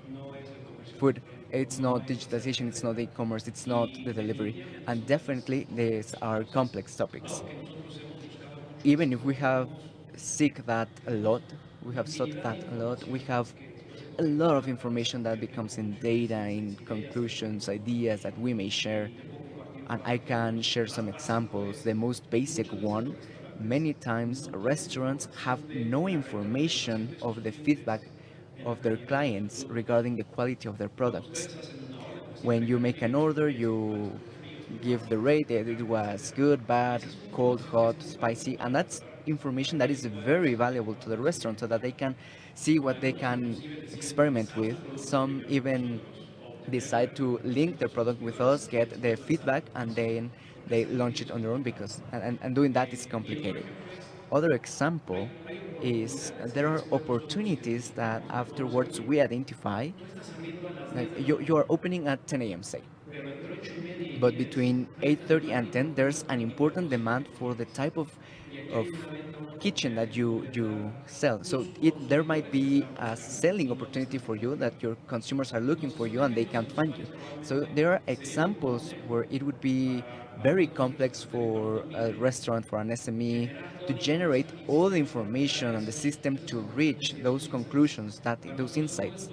food. It's not digitalization, it's not e-commerce, it's not the delivery. And definitely these are complex topics. Even if we have seek that a lot, we have sought that a lot, we have a lot of information that becomes in data, in conclusions, ideas that we may share. And I can share some examples. The most basic one, many times restaurants have no information of the feedback of their clients regarding the quality of their products. When you make an order, you give the rate that it was good, bad, cold, hot, spicy, and that's information that is very valuable to the restaurant so that they can see what they can experiment with. Some even decide to link their product with us, get the feedback, and then they launch it on their own because and doing that is complicated. Other example is there are opportunities that afterwards we identify. Like you are opening at 10 a.m. say, but between 8:30 and 10 there's an important demand for the type of kitchen that you sell. So there might be a selling opportunity for you that your consumers are looking for you and they can't find you. So there are examples where it would be very complex for a restaurant, for an SME, to generate all the information and the system to reach those conclusions, that those insights.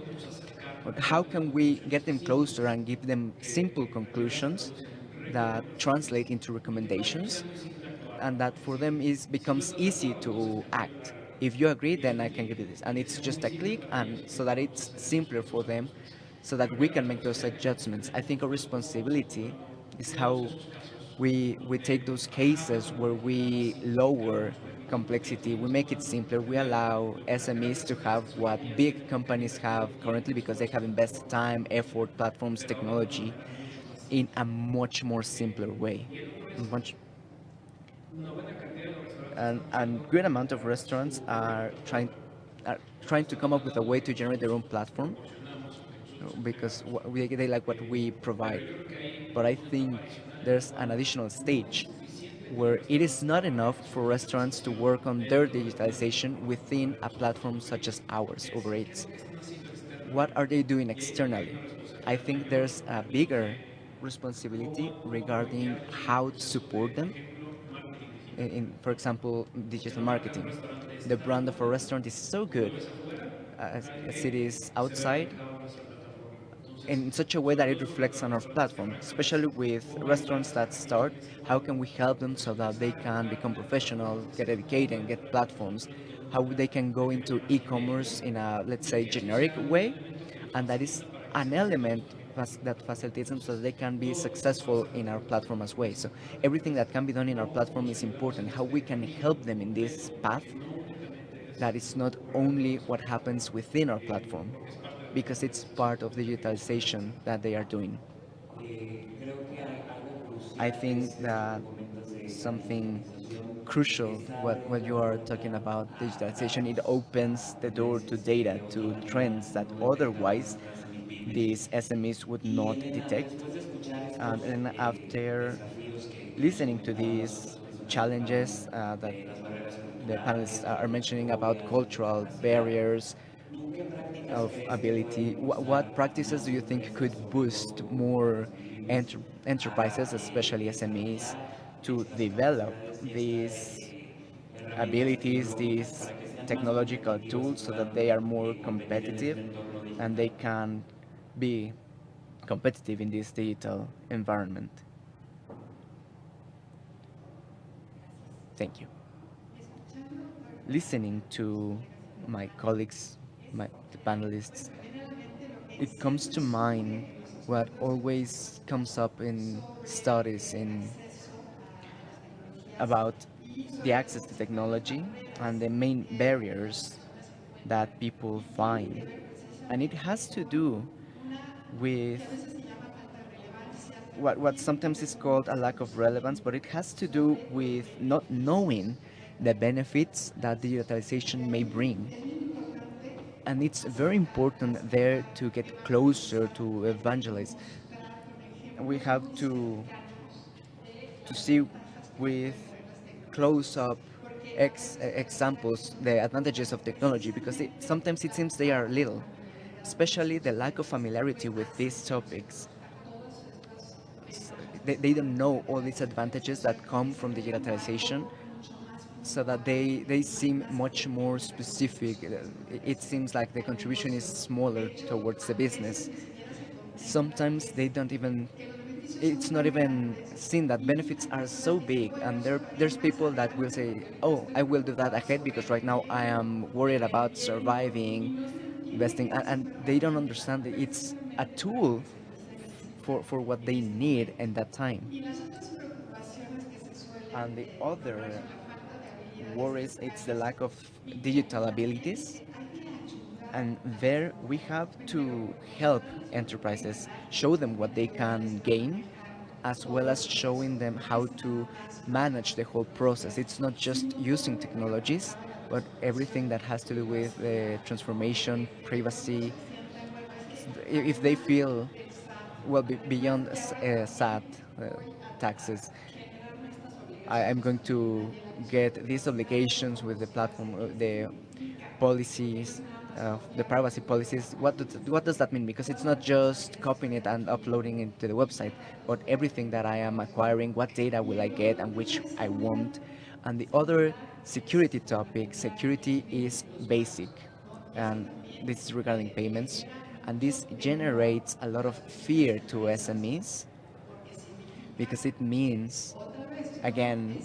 But how can we get them closer and give them simple conclusions that translate into recommendations and that for them is becomes easy to act? If you agree, then I can give you this. And it's just a click, and so that it's simpler for them so that we can make those adjustments. I think our responsibility is how we take those cases where we lower complexity, we make it simpler, we allow SMEs to have what big companies have currently because they have invested time, effort, platforms, technology in a much more simpler way. Much, and great amount of restaurants are trying to come up with a way to generate their own platform because they like what we provide. But I think there's an additional stage where it is not enough for restaurants to work on their digitalization within a platform such as ours, Uber Eats. What are they doing externally? I think there's a bigger responsibility regarding how to support them for example, digital marketing. The brand of a restaurant is so good as it is outside in such a way that it reflects on our platform, especially with restaurants that start. How can we help them so that they can become professional, get educated, and get platforms? How they can go into e-commerce in a, let's say, generic way, and that is an element that facilitates them so that they can be successful in our platform as well. So everything that can be done in our platform is important. How we can help them in this path, that is not only what happens within our platform, because it's part of the digitalization that they are doing. I think that something crucial, what you are talking about, digitalization, it opens the door to data, to trends that otherwise these SMEs would not detect. And then after listening to these challenges that the panelists are mentioning about cultural barriers, of ability, what practices do you think could boost more enterprises, especially SMEs, to develop these abilities, these technological tools, so that they are more competitive and they can be competitive in this digital environment? Thank you. Listening to my colleagues, the panelists, it comes to mind what always comes up in studies in about the access to technology and the main barriers that people find. And it has to do with what sometimes is called a lack of relevance, but it has to do with not knowing the benefits that digitalization may bring. and it's very important there to get closer to evangelize. We have to see with close-up examples the advantages of technology, because sometimes it seems they are little, especially the lack of familiarity with these topics. They don't know all these advantages that come from digitalization, so that they seem much more specific. It seems like the contribution is smaller towards the business. Sometimes they don't even, it's not even seen that benefits are so big, and there's people that will say, oh, I will do that ahead because right now I am worried about surviving, investing, and they don't understand that it's a tool for what they need in that time. And the other worries, it's the lack of digital abilities, and there we have to help enterprises, show them what they can gain, as well as showing them how to manage the whole process. It's not just using technologies, but everything that has to do with transformation, privacy. If they feel, well, beyond SAT taxes, I'm going to get these obligations with the platform, the policies, the privacy policies. What does that mean? Because it's not just copying it and uploading it to the website, but everything that I am acquiring, what data will I get and which I won't. And the other security topic, security is basic, and this is regarding payments, and this generates a lot of fear to SMEs, because it means, again,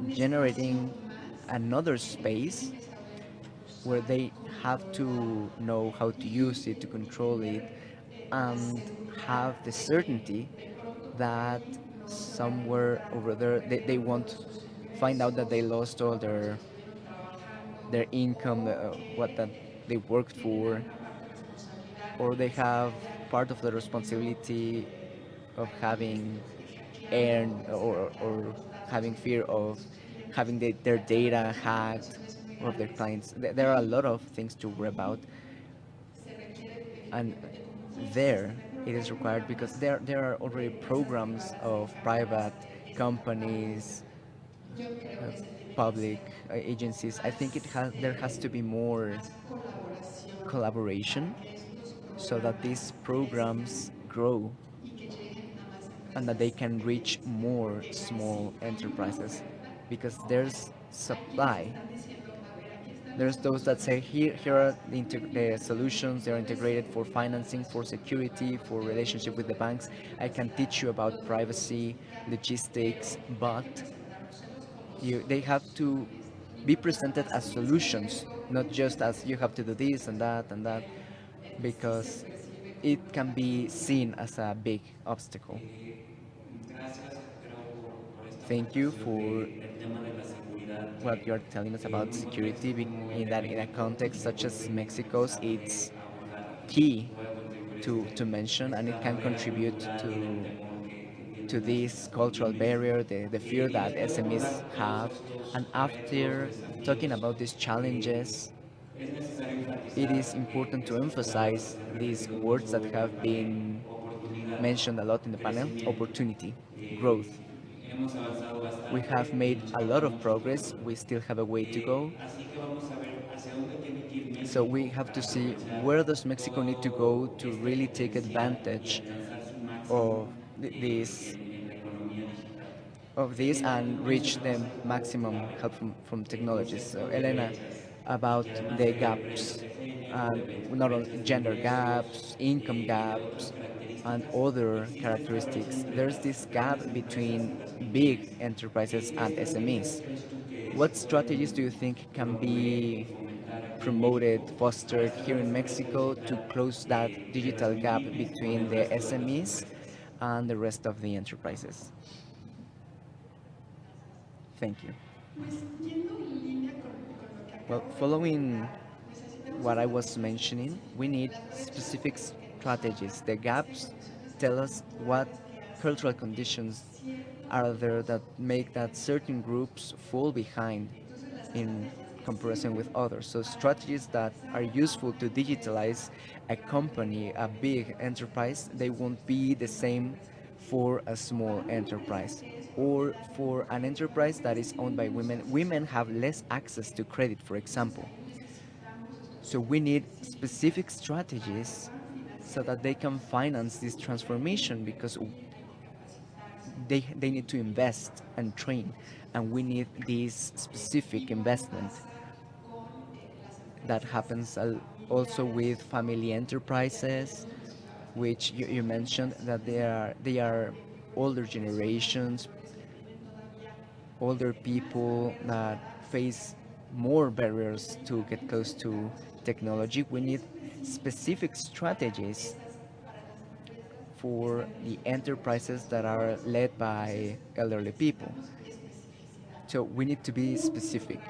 generating another space where they have to know how to use it, to control it, and have the certainty that somewhere over there they won't find out that they lost all their income, what that they worked for, or they have part of the responsibility of having earned, or having fear of having their data hacked, or of their clients. There are a lot of things to worry about, and there it is required, because there are already programs of private companies, public agencies. I think there has to be more collaboration so that these programs grow and that they can reach more small enterprises, because there's supply. There's those that say, here are the solutions. They're integrated for financing, for security, for relationship with the banks. I can teach you about privacy, logistics, but they have to be presented as solutions, not just as you have to do this and that, because it can be seen as a big obstacle. Thank you for what you're telling us about security, in that in a context such as Mexico's, it's key to mention, and it can contribute to this cultural barrier, the fear that SMEs have. And after talking about these challenges, it is important to emphasize these words that have been mentioned a lot in the panel: opportunity, growth. We have made a lot of progress. We still have a way to go. So we have to see, where does Mexico need to go to really take advantage of this and reach the maximum help from technologies. So Elena, about the gaps, not only gender gaps, income gaps, and other characteristics. There's this gap between big enterprises and SMEs. What strategies do you think can be promoted, fostered here in Mexico to close that digital gap between the SMEs and the rest of the enterprises? Thank you. Well, following what I was mentioning, we need specific strategies. The gaps tell us what cultural conditions are there that make that certain groups fall behind in comparison with others. So strategies that are useful to digitalize a company, a big enterprise, they won't be the same for a small enterprise. Or for an enterprise that is owned by women, women have less access to credit, for example. So we need specific strategies so that they can finance this transformation because they need to invest and train, and we need this specific investment. That happens also with family enterprises, which you mentioned that they are older generations, older people that face more barriers to get close to technology. We need specific strategies for the enterprises that are led by elderly people. So we need to be specific.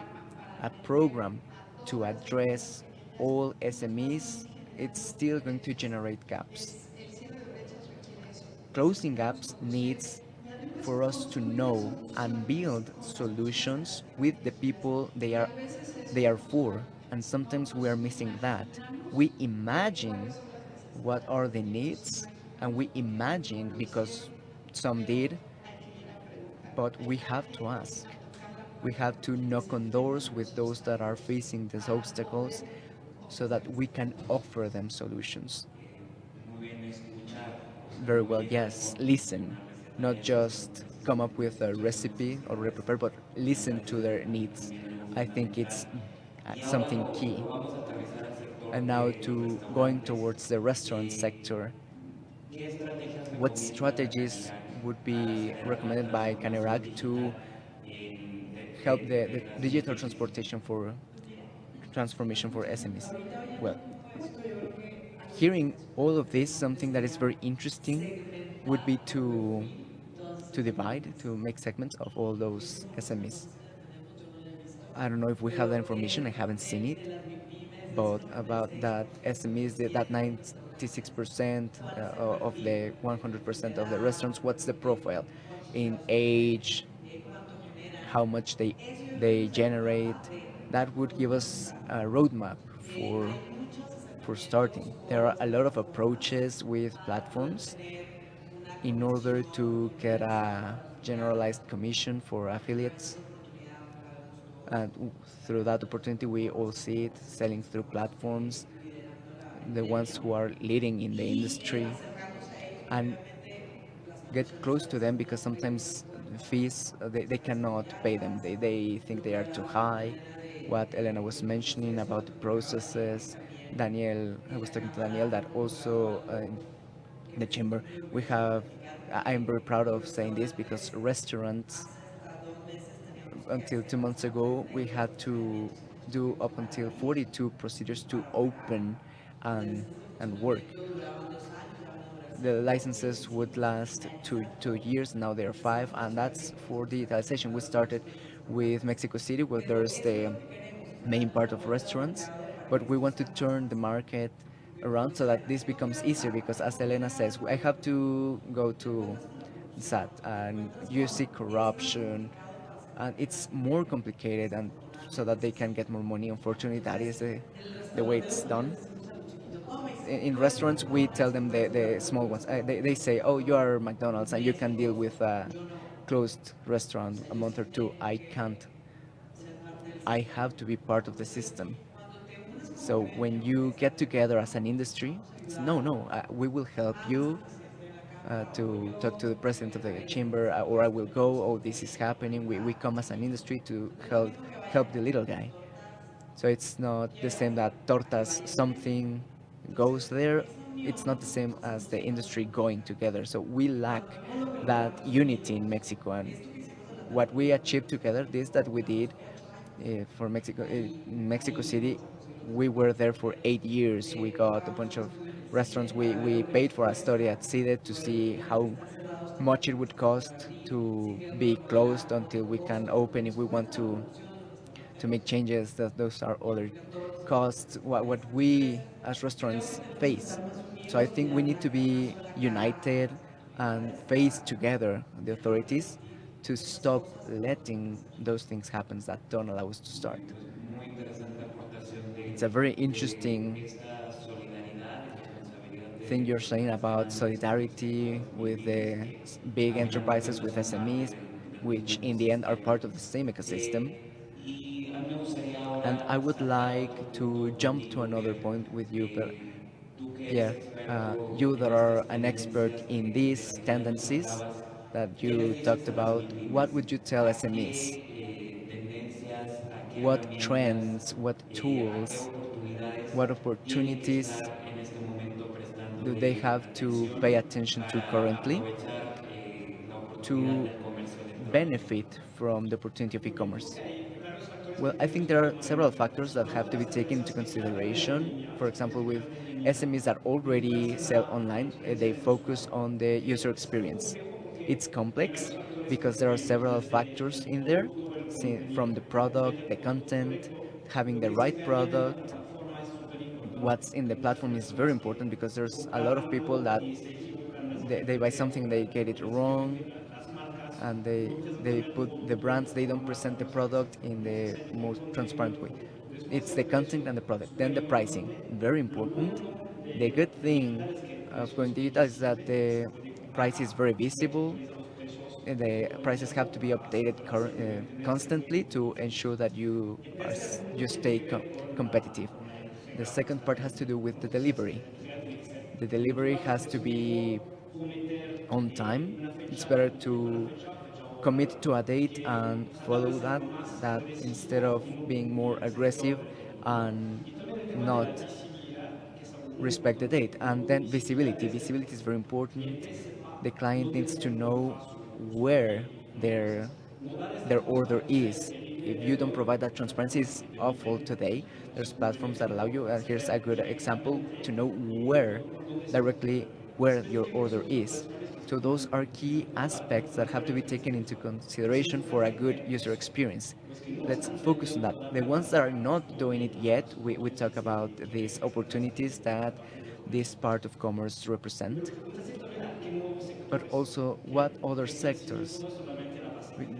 A program to address all SMEs, it's still going to generate gaps. Closing gaps needs for us to know and build solutions with the people they are for, and sometimes we are missing that. We imagine what are the needs, and we imagine because some did, but we have to ask. We have to knock on doors with those that are facing these obstacles so that we can offer them solutions. Very well, yes, listen, not just come up with a recipe already prepared, but listen to their needs. I think it's something key. And now to going towards the restaurant sector, what strategies would be recommended by Canerac to help the digital transportation for transformation for SMEs? Well, hearing all of this, something that is very interesting would be to divide, to make segments of all those SMEs. I don't know if we have that information, I haven't seen it, but about that SMEs, that 96% of the 100% of the restaurants, what's the profile in age, how much they generate? That would give us a roadmap for starting. There are a lot of approaches with platforms in order to get a generalized commission for affiliates. And through that opportunity, we all see it selling through platforms, the ones who are leading in the industry, and get close to them because sometimes fees, they cannot pay them. They think they are too high. What Elena was mentioning about the processes, Daniel, I was talking to Daniel that also in the chamber we have. I am very proud of saying this because restaurants until 2 months ago, we had to do up until 42 procedures to open and work. The licenses would last two years, now they're 5, and that's for digitalization. We started with Mexico City, where there's the main part of restaurants, but we want to turn the market around so that this becomes easier because, as Elena says, I have to go to SAT and you see corruption, and it's more complicated, and so that they can get more money. Unfortunately, that is the way it's done. In restaurants, we tell them the small ones. They say, "Oh, you are McDonald's and you can deal with a closed restaurant a month or two." I can't. I have to be part of the system. So when you get together as an industry, it's, no, no, we will help you to talk to the president of the chamber, or I will go. Oh, this is happening. We come as an industry to help the little guy. So it's not the same that tortas something goes there. It's not the same as the industry going together. So we lack that unity in Mexico, and what we achieved together, this that we did for Mexico, in Mexico City, we were there for 8 years. We got a bunch of restaurants. We paid for a study at CIDE to see how much it would cost to be closed until we can open if we want to make changes. That those are other costs what we as restaurants face. So I think we need to be united and face together the authorities to stop letting those things happen that don't allow us to start. It's a very interesting thing you're saying about solidarity with the big enterprises, with SMEs, which in the end are part of the same ecosystem. And I would like to jump to another point with you, Pierre. You that are an expert in these tendencies that you talked about, what would you tell SMEs? What trends, what tools, what opportunities do they have to pay attention to currently to benefit from the opportunity of e-commerce? Well, I think there are several factors that have to be taken into consideration. For example, with SMEs that already sell online, they focus on the user experience. It's complex because there are several factors in there, from the product, the content, having the right product. What's in the platform is very important because there's a lot of people that they buy something, they get it wrong, and they put the brands, they don't present the product in the most transparent way. It's the content and the product. Then the pricing, very important. The good thing of going digital is that the price is very visible. The prices have to be updated constantly to ensure that you stay competitive. The second part has to do with the delivery. The delivery has to be on time. It's better to commit to a date and follow that instead of being more aggressive and not respect the date. And then visibility is very important. The client needs to know where their their order is. If you don't provide that transparency, it's awful today. There's platforms that allow you, and here's a good example, to know directly where your order is. So those are key aspects that have to be taken into consideration for a good user experience. Let's focus on that. The ones that are not doing it yet, we talk about these opportunities that this part of commerce represent, but also what other sectors.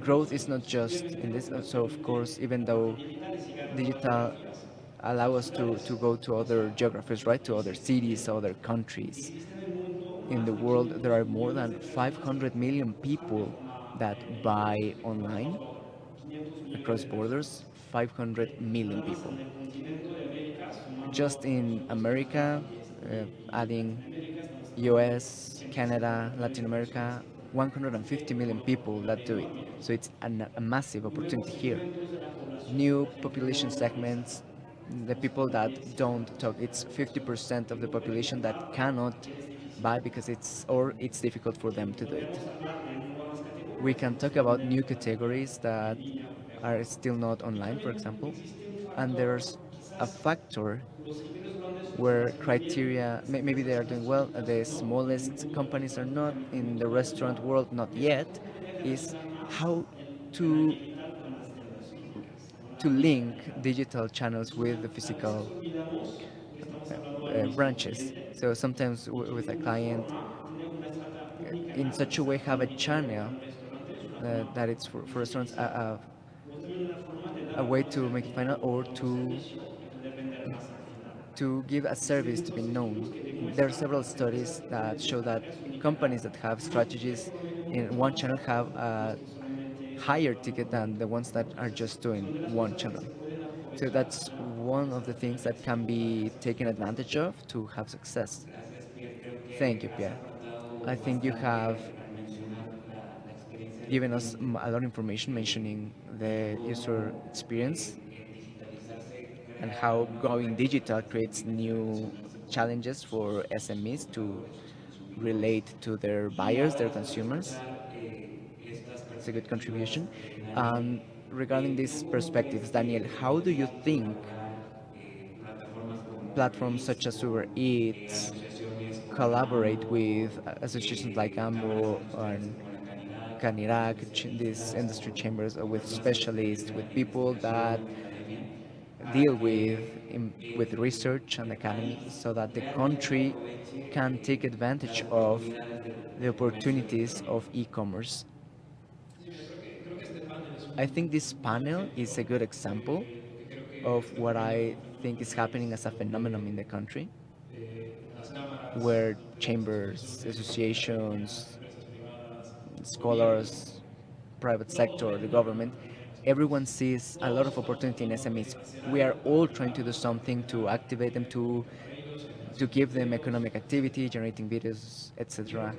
Growth is not just in this. So of course, even though digital allow us to go to other geographies, right, to other cities, other countries. In the world, there are more than 500 million people that buy online across borders. 500 million people. Just in America, adding US, Canada, Latin America, 150 million people that do it. So it's a massive opportunity here. New population segments, the people that don't talk, it's 50% of the population that cannot buy because it's difficult for them to do it. We can talk about new categories that are still not online, for example, and there's a factor where criteria, maybe they are doing well, the smallest companies are not in the restaurant world, not yet, is how to link digital channels with the physical branches. So sometimes with a client, in such a way have a channel that it's for restaurants, a way to make it final or to give a service to be known. There are several studies that show that companies that have strategies in one channel have a higher ticket than the ones that are just doing one channel. So that's one of the things that can be taken advantage of to have success. Thank you, Pierre. I think you have given us a lot of information mentioning the user experience and how going digital creates new challenges for SMEs to relate to their buyers, their consumers. It's a good contribution. And regarding these perspectives, Daniel, how do you think platforms such as Uber Eats collaborate with associations like AMBO and Canirac, these industry chambers, with specialists, with people that deal with research and academy, so that the country can take advantage of the opportunities of e-commerce? I think this panel is a good example of what I think is happening as a phenomenon in the country, where chambers, associations, scholars, private sector, the government, everyone sees a lot of opportunity in SMEs. We are all trying to do something to activate them, to give them economic activity, generating videos, etc.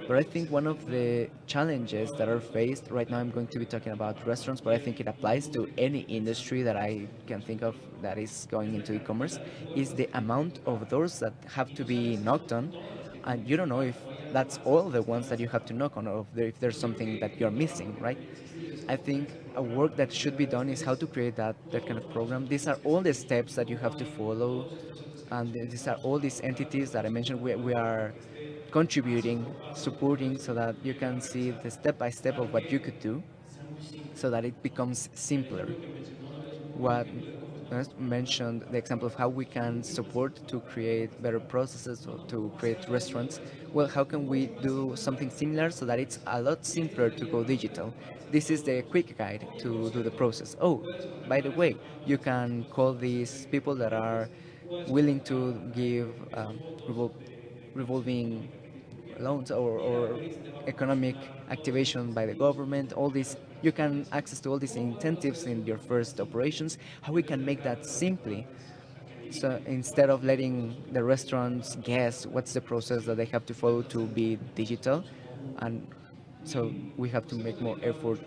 But I think one of the challenges that are faced right now, I'm going to be talking about restaurants, but I think it applies to any industry that I can think of that is going into e-commerce, is the amount of doors that have to be knocked on, and you don't know if that's all the ones that you have to knock on, or if there's something that you're missing, right? I think a work that should be done is how to create that kind of program. These are all the steps that you have to follow, and these are all these entities that I mentioned. We are contributing, supporting, so that you can see the step by step of what you could do, so that it becomes simpler. What Ernest mentioned, the example of how we can support to create better processes or to create restaurants. Well, how can we do something similar so that it's a lot simpler to go digital? This is the quick guide to do the process. Oh, by the way, you can call these people that are willing to give revolving loans, or economic activation by the government, all these, you can access to all these incentives in your first operations, how we can make that simply, so instead of letting the restaurants guess what's the process that they have to follow to be digital. And so we have to make more effort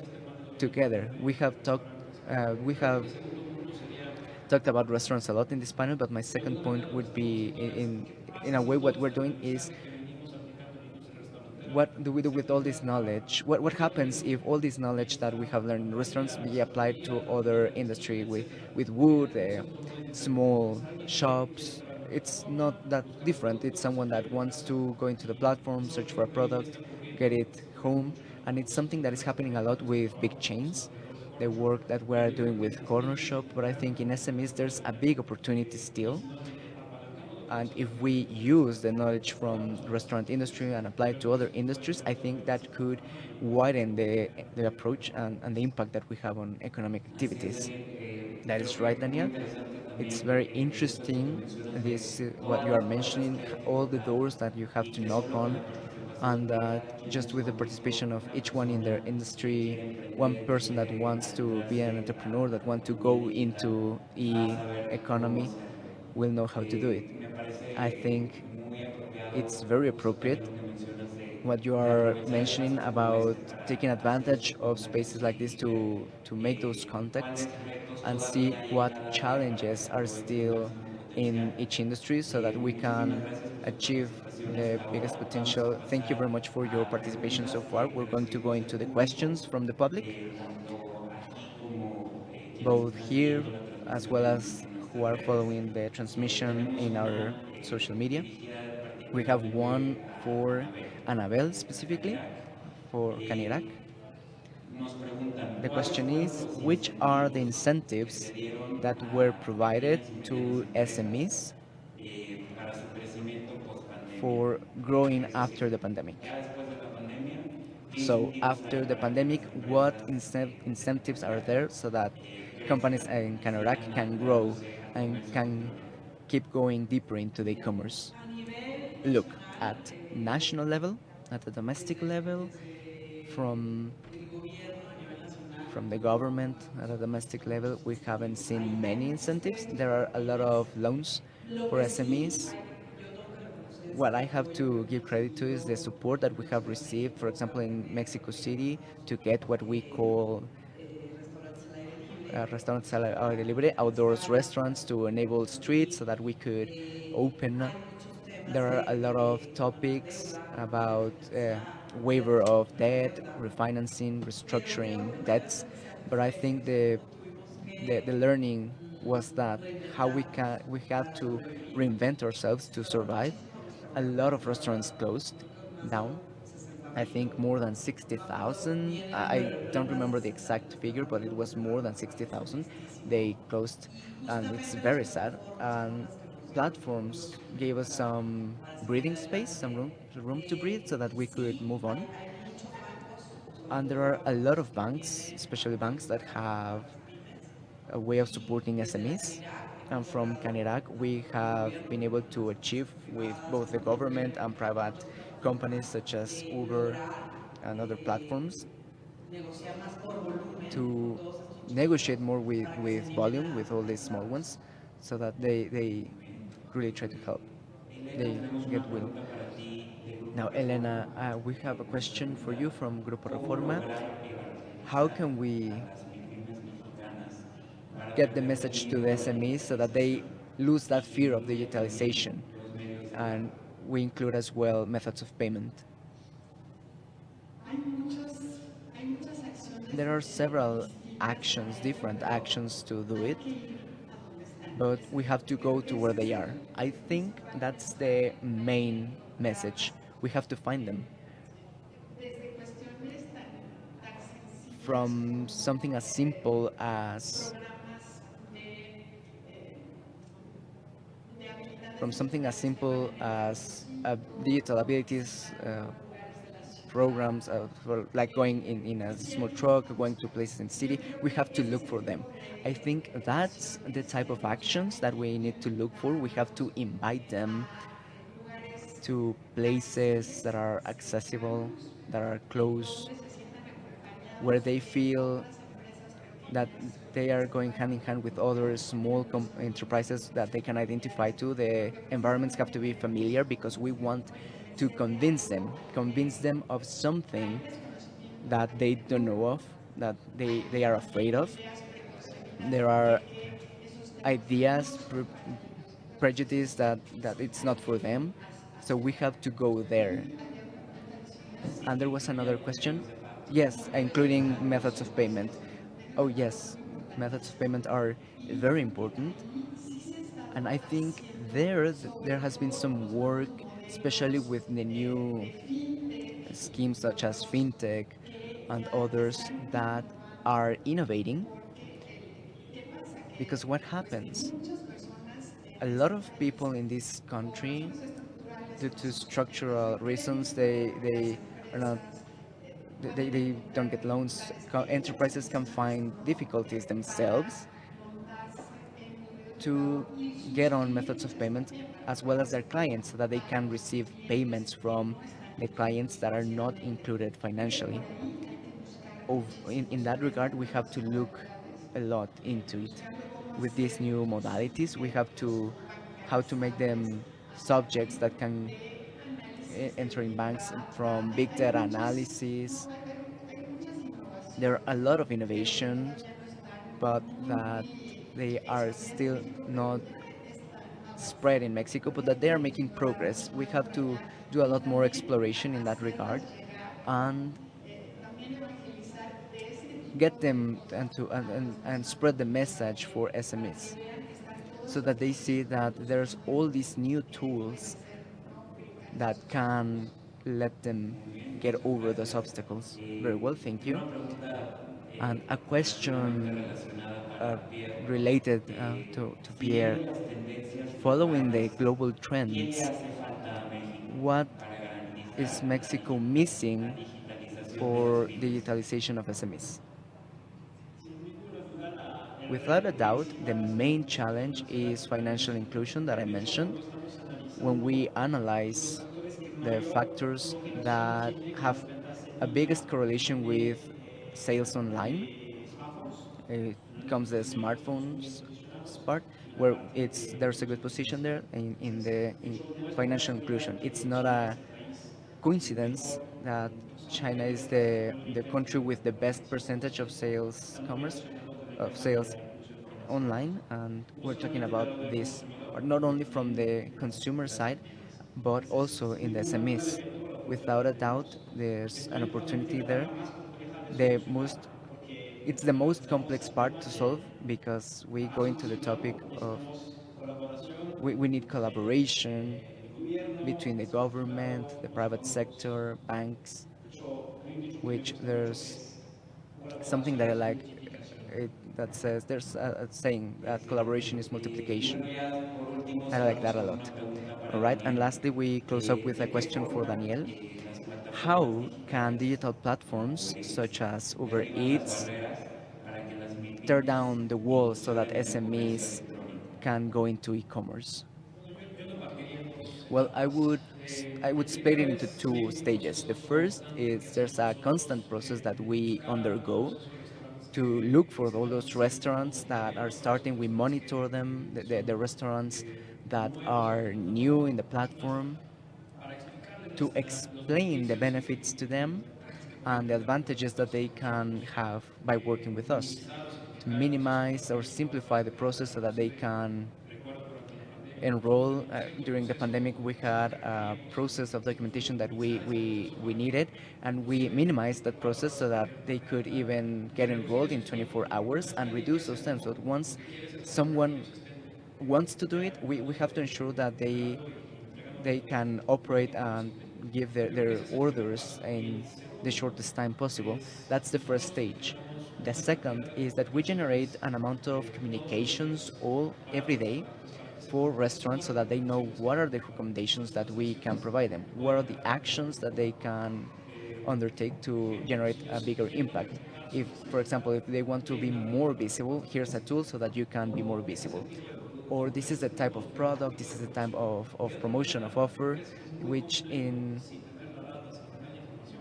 together. We have talked about restaurants a lot in this panel, but my second point would be, in a way, what we're doing is, what do we do with all this knowledge? What happens if all this knowledge that we have learned in restaurants be applied to other industry, with wood, small shops? It's not that different. It's someone that wants to go into the platform, search for a product, get it home, and it's something that is happening a lot with big chains. The work that we're doing with corner shop, but I think in SMEs there's a big opportunity still, and if we use the knowledge from restaurant industry and apply it to other industries, I think that could widen the approach, and the impact that we have on economic activities. That is right, Daniel. It's very interesting, this what you are mentioning, all the doors that you have to knock on, and just with the participation of each one in their industry, one person that wants to be an entrepreneur, that want to go into e-economy, will know how to do it. I think it's very appropriate what you are mentioning about taking advantage of spaces like this to make those contacts and see what challenges are still in each industry, so that we can achieve the biggest potential. Thank you very much for your participation so far. We're going to go into the questions from the public, both here as well as who are following the transmission in our social media. We have one for Annabelle specifically, for Canirac. The question is, which are the incentives that were provided to SMEs for growing after the pandemic? So after the pandemic, what incentives are there so that companies in Canarac can grow and can keep going deeper into the e-commerce? Look, at national level, at the domestic level, from from the government at a domestic level, we haven't seen many incentives. There are a lot of loans for SMEs. What I have to give credit to is the support that we have received, for example, in Mexico City, to get what we call restaurants al aire libre, outdoors restaurants, to enable streets so that we could open. There are a lot of topics about waiver of debt, refinancing, restructuring debts, but I think the learning was that how we have to reinvent ourselves to survive. A lot of restaurants closed down. I think more than 60,000. I don't remember the exact figure, but it was more than 60,000. They closed, and it's very sad. And platforms gave us some breathing space, some room to breathe, so that we could move on. And there are a lot of banks, especially banks that have a way of supporting SMEs. And from Canirac, we have been able to achieve with both the government and private companies such as Uber and other platforms to negotiate more with volume with all these small ones so that they really try to help. They get will. Now, Elena, we have a question for you from Grupo Reforma. How can we get the message to the SMEs so that they lose that fear of digitalization? And we include as well methods of payment. There are several actions, different actions to do it, but we have to go to where they are. I think that's the main message. We have to find them. From something as simple as digital abilities programs for like going in a small truck, going to places in the city. We have to look for them. I think that's the type of actions that we need to look for. We have to invite them to places that are accessible, that are close, where they feel that they are going hand in hand with other small enterprises that they can identify to. The environments have to be familiar because we want to convince them of something that they don't know of, that they are afraid of. There are ideas, prejudice that it's not for them. So we have to go there. And there was another question. Yes, including methods of payment. Oh, yes, methods of payment are very important. And I think there has been some work, especially with the new schemes such as fintech and others that are innovating. Because what happens? A lot of people in this country, due to structural reasons, they are not they don't get loans. Enterprises can find difficulties themselves to get on methods of payment as well as their clients so that they can receive payments from the clients that are not included financially. In that regard, we have to look a lot into it. With these new modalities, we have to how to make them subjects that can enter in banks from big data analysis. There are a lot of innovations, but that they are still not spread in Mexico, but that they are making progress. We have to do a lot more exploration in that regard and get them and spread the message for SMEs so that they see that there's all these new tools that can let them get over those obstacles. Very well, thank you. And a question uh, related to Pierre. Following the global trends, what is Mexico missing for digitalization of SMEs? Without a doubt, the main challenge is financial inclusion that I mentioned. When we analyze the factors that have a biggest correlation with sales online, it comes the smartphones part, where there's a good position there in the financial inclusion. It's not a coincidence that China is the country with the best percentage of sales commerce, of sales online, and we're talking about this not only from the consumer side, but also in the SMEs. Without a doubt, there's an opportunity there. The most it's the most complex part to solve because we go into the topic of we need collaboration between the government, the private sector, banks, which there's something that I like that says there's a saying that collaboration is multiplication. And I like that a lot. All right, and lastly, we close up with a question for Daniel. How can digital platforms such as Uber Eats tear down the walls so that SMEs can go into e-commerce? Well, I would split it into two stages. The first is there's a constant process that we undergo to look for all those restaurants that are starting. We monitor them, the restaurants that are new in the platform, to explain the benefits to them and the advantages that they can have by working with us, to minimize or simplify the process so that they can enroll. During the pandemic, we had a process of documentation that we needed, and we minimized that process so that they could even get enrolled in 24 hours and reduce those times. So once someone wants to do it, we have to ensure that they can operate and give their orders in the shortest time possible. That's the first stage. The second is that we generate an amount of communications every day for restaurants so that they know what are the recommendations that we can provide them, what are the actions that they can undertake to generate a bigger impact. If, for example, if they want to be more visible, here's a tool so that you can be more visible. Or this is the type of product, this is the type of promotion, of offer, which in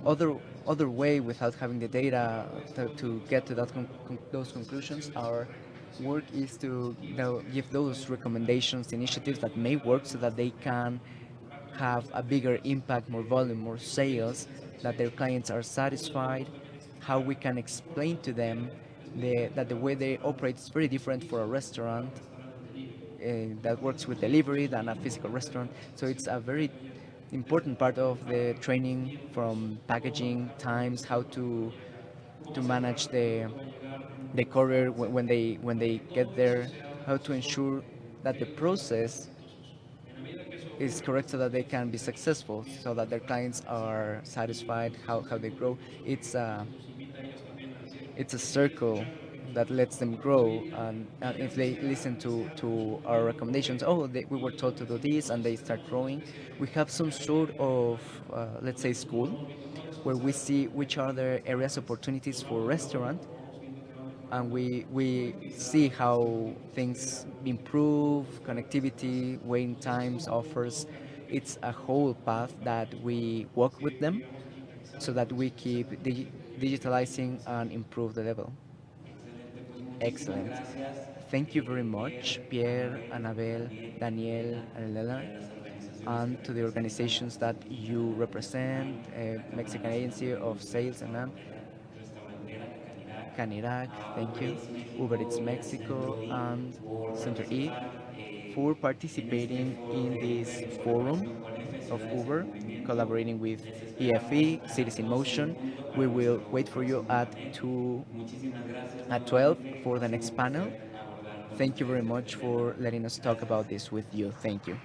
other other way, without having the data to get to those conclusions, our work is to give those recommendations, initiatives that may work so that they can have a bigger impact, more volume, more sales, that their clients are satisfied, how we can explain to them that the way they operate is very different for a restaurant that works with delivery than a physical restaurant. So it's a very important part of the training, from packaging times, how to manage the courier when they get there, how to ensure that the process is correct so that they can be successful, so that their clients are satisfied, how they grow. It's a circle that lets them grow, and if they listen to our recommendations, we were told to do this, and they start growing. We have some sort of, let's say, school, where we see which are the areas opportunities for restaurant, and we see how things improve, connectivity, waiting times, offers. It's a whole path that we walk with them so that we keep digitalizing and improve the level. Excellent. Thank you very much, Pierre, Annabelle, Daniel, and Elena, and to the organizations that you represent, Mexican Agency of Sales and Canirac, thank you, Uber Eats Mexico, and Center E for participating in this forum of Uber, collaborating with EFE, Cities in Motion. We will wait for you at 12 for the next panel. Thank you very much for letting us talk about this with you. Thank you.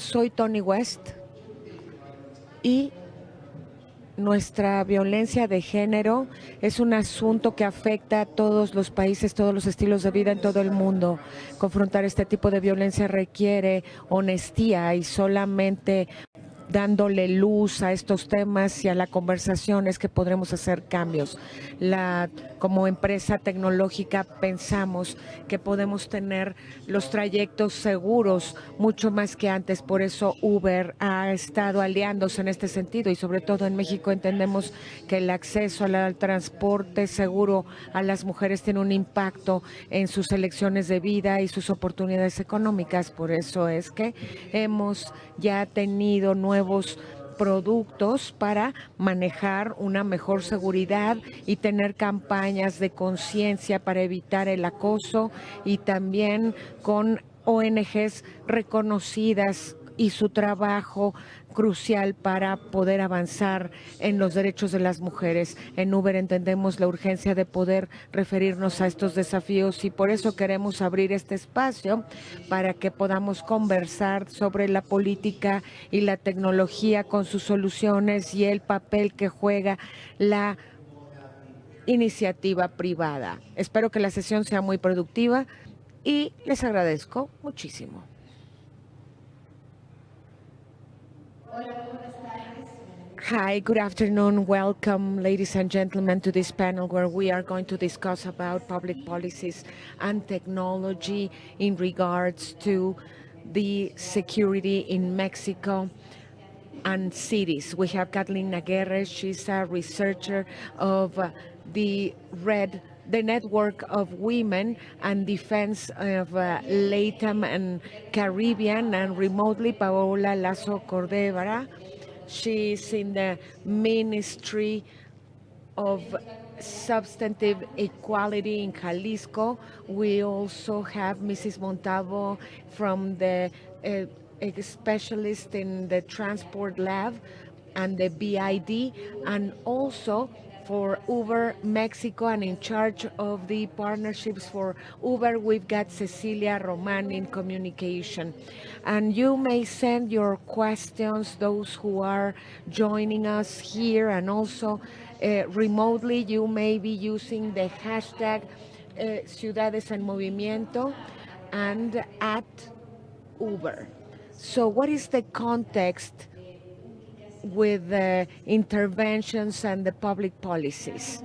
soy Tony West y nuestra violencia de género es un asunto que afecta a todos los países, todos los estilos de vida en todo el mundo. Confrontar este tipo de violencia requiere honestía y solamente dándole luz a estos temas y a la conversación es que podremos hacer cambios. Como empresa tecnológica pensamos que podemos tener los trayectos seguros mucho más que antes. Por eso Uber ha estado aliándose en este sentido y sobre todo en México entendemos que el acceso al transporte seguro a las mujeres tiene un impacto en sus elecciones de vida y sus oportunidades económicas. Por eso es que hemos ya tenido nuevos productos para manejar una mejor seguridad y tener campañas de conciencia para evitar el acoso y también con ONGs reconocidas y su trabajo crucial para poder avanzar en los derechos de las mujeres. En Uber entendemos la urgencia de poder referirnos a estos desafíos y por eso queremos abrir este espacio para que podamos conversar sobre la política y la tecnología con sus soluciones y el papel que juega la iniciativa privada. Espero que la sesión sea muy productiva y les agradezco muchísimo. Hi, good afternoon. Welcome, ladies and gentlemen, to this panel where we are going to discuss about public policies and technology in regards to the security in Mexico and cities. We have Kathleen Naguerre. She's a researcher of the network of women and defense of LATAM and Caribbean, and remotely Paola Lazo Cordevara. She's in the Ministry of Substantive Equality in Jalisco. We also have Mrs. Montalvo from the a specialist in the Transport Lab and the BID, and also for Uber Mexico and in charge of the partnerships for Uber, we've got Cecilia Roman in communication. And you may send your questions, those who are joining us here, and also remotely, you may be using the hashtag Ciudades en Movimiento and at Uber. So what is the context with the interventions and the public policies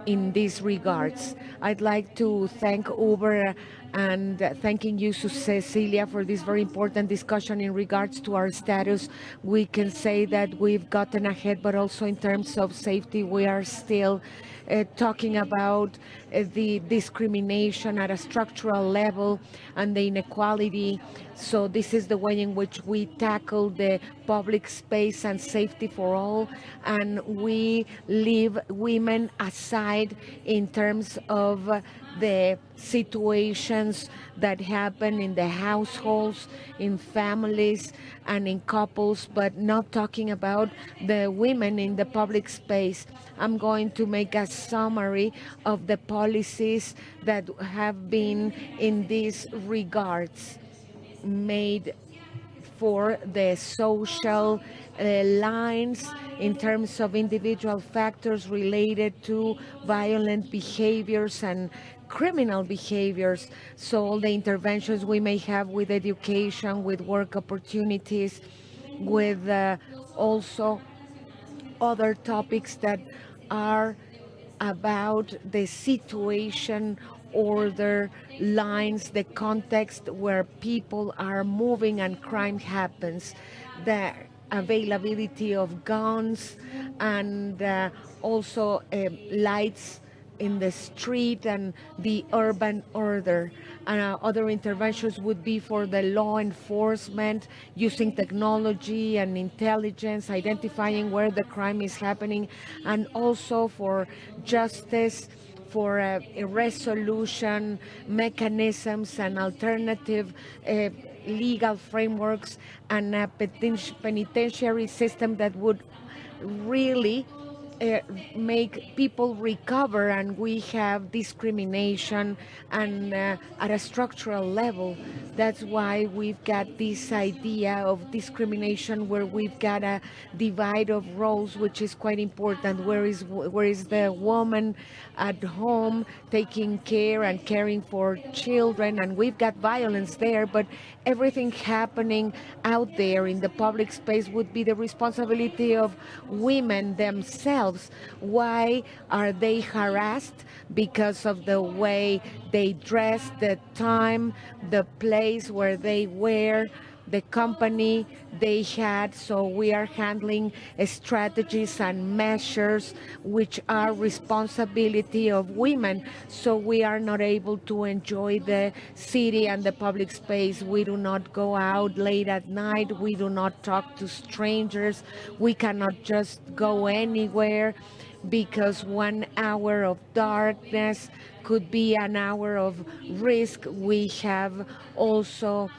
in these regards? I'd like to thank Uber and thanking you, Cecilia, for this very important discussion in regards to our status. We can say that we've gotten ahead, but also in terms of safety, we are still talking about the discrimination at a structural level and the inequality. So this is the way in which we tackle the public space and safety for all, and we leave women aside in terms of the situations that happen in the households, in families, and in couples, but not talking about the women in the public space. I'm going to make a summary of the policies that have been in these regards made for the social lines in terms of individual factors related to violent behaviors and criminal behaviors. So all the interventions we may have with education, with work opportunities, with also other topics that are about the situation or the lines, the context where people are moving and crime happens, the availability of guns and also lights in the street and the urban order. Other interventions would be for the law enforcement, using technology and intelligence, identifying where the crime is happening, and also for justice, for resolution mechanisms and alternative legal frameworks, and a penitentiary system that would really uh, make people recover, and we have discrimination and at a structural level. That's why we've got this idea of discrimination where we've got a divide of roles, which is quite important. Where is the woman at home taking care and caring for children, and we've got violence there, but everything happening out there in the public space would be the responsibility of women themselves. Why are they harassed? Because of the way they dress, the time, the place where they wear, the company they had. So we are handling strategies and measures which are responsibility of women. So we are not able to enjoy the city and the public space. We do not go out late at night. We do not talk to strangers. We cannot just go anywhere, because 1 hour of darkness could be an hour of risk. We have also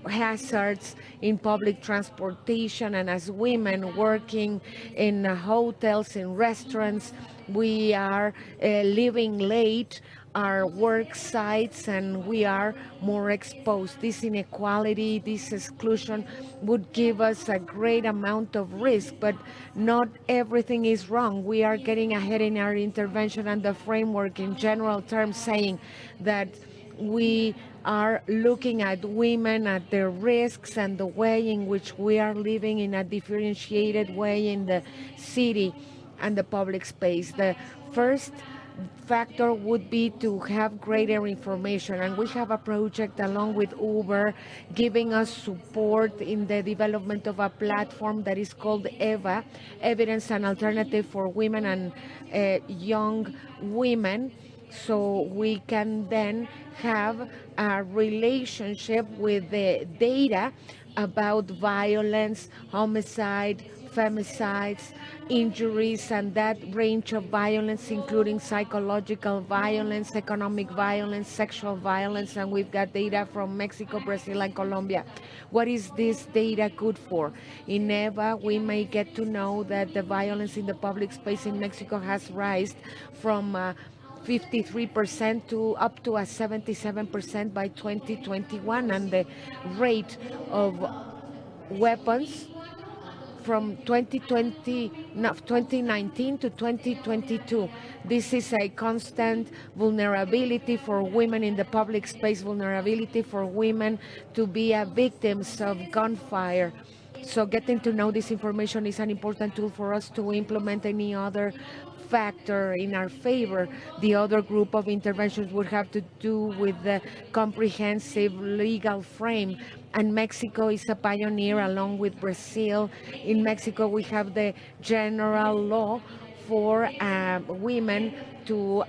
hazards in public transportation, and as women working in hotels, in restaurants, we are living late our work sites, and we are more exposed. This inequality, this exclusion would give us a great amount of risk, but not everything is wrong. We are getting ahead in our intervention and the framework in general terms, saying that we are looking at women, at their risks, and the way in which we are living in a differentiated way in the city and the public space. The first factor would be to have greater information, and we have a project along with Uber giving us support in the development of a platform that is called EVA, Evidence and Alternative for Women and Young Women, so we can then have a relationship with the data about violence, homicide, femicides, injuries, and that range of violence, including psychological violence, economic violence, sexual violence, and we've got data from Mexico, Brazil, and Colombia. What is this data good for? In EVA, we may get to know that the violence in the public space in Mexico has risen from 53% to up to a 77% by 2021, and the rate of weapons from 2019 to 2022. This is a constant vulnerability for women in the public space, vulnerability for women to be victims of gunfire. So getting to know this information is an important tool for us to implement any other factor in our favor. The other group of interventions would have to do with the comprehensive legal frame, and Mexico is a pioneer along with Brazil. In Mexico, we have the general law for women to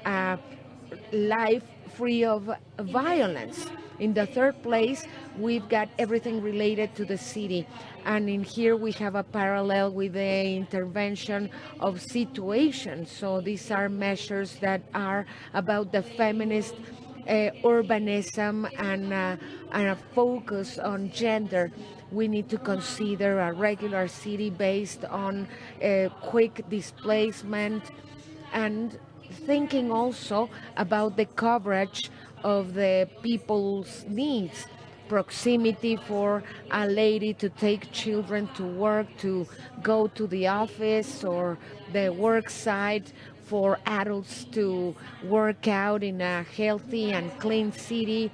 life free of violence. In the third place, we've got everything related to the city. And in here, we have a parallel with the intervention of situations. So these are measures that are about the feminist urbanism and a focus on gender. We need to consider a regular city based on quick displacement, and thinking also about the coverage of the people's needs. Proximity for a lady to take children to work, to go to the office or the work site, for adults to work out in a healthy and clean city,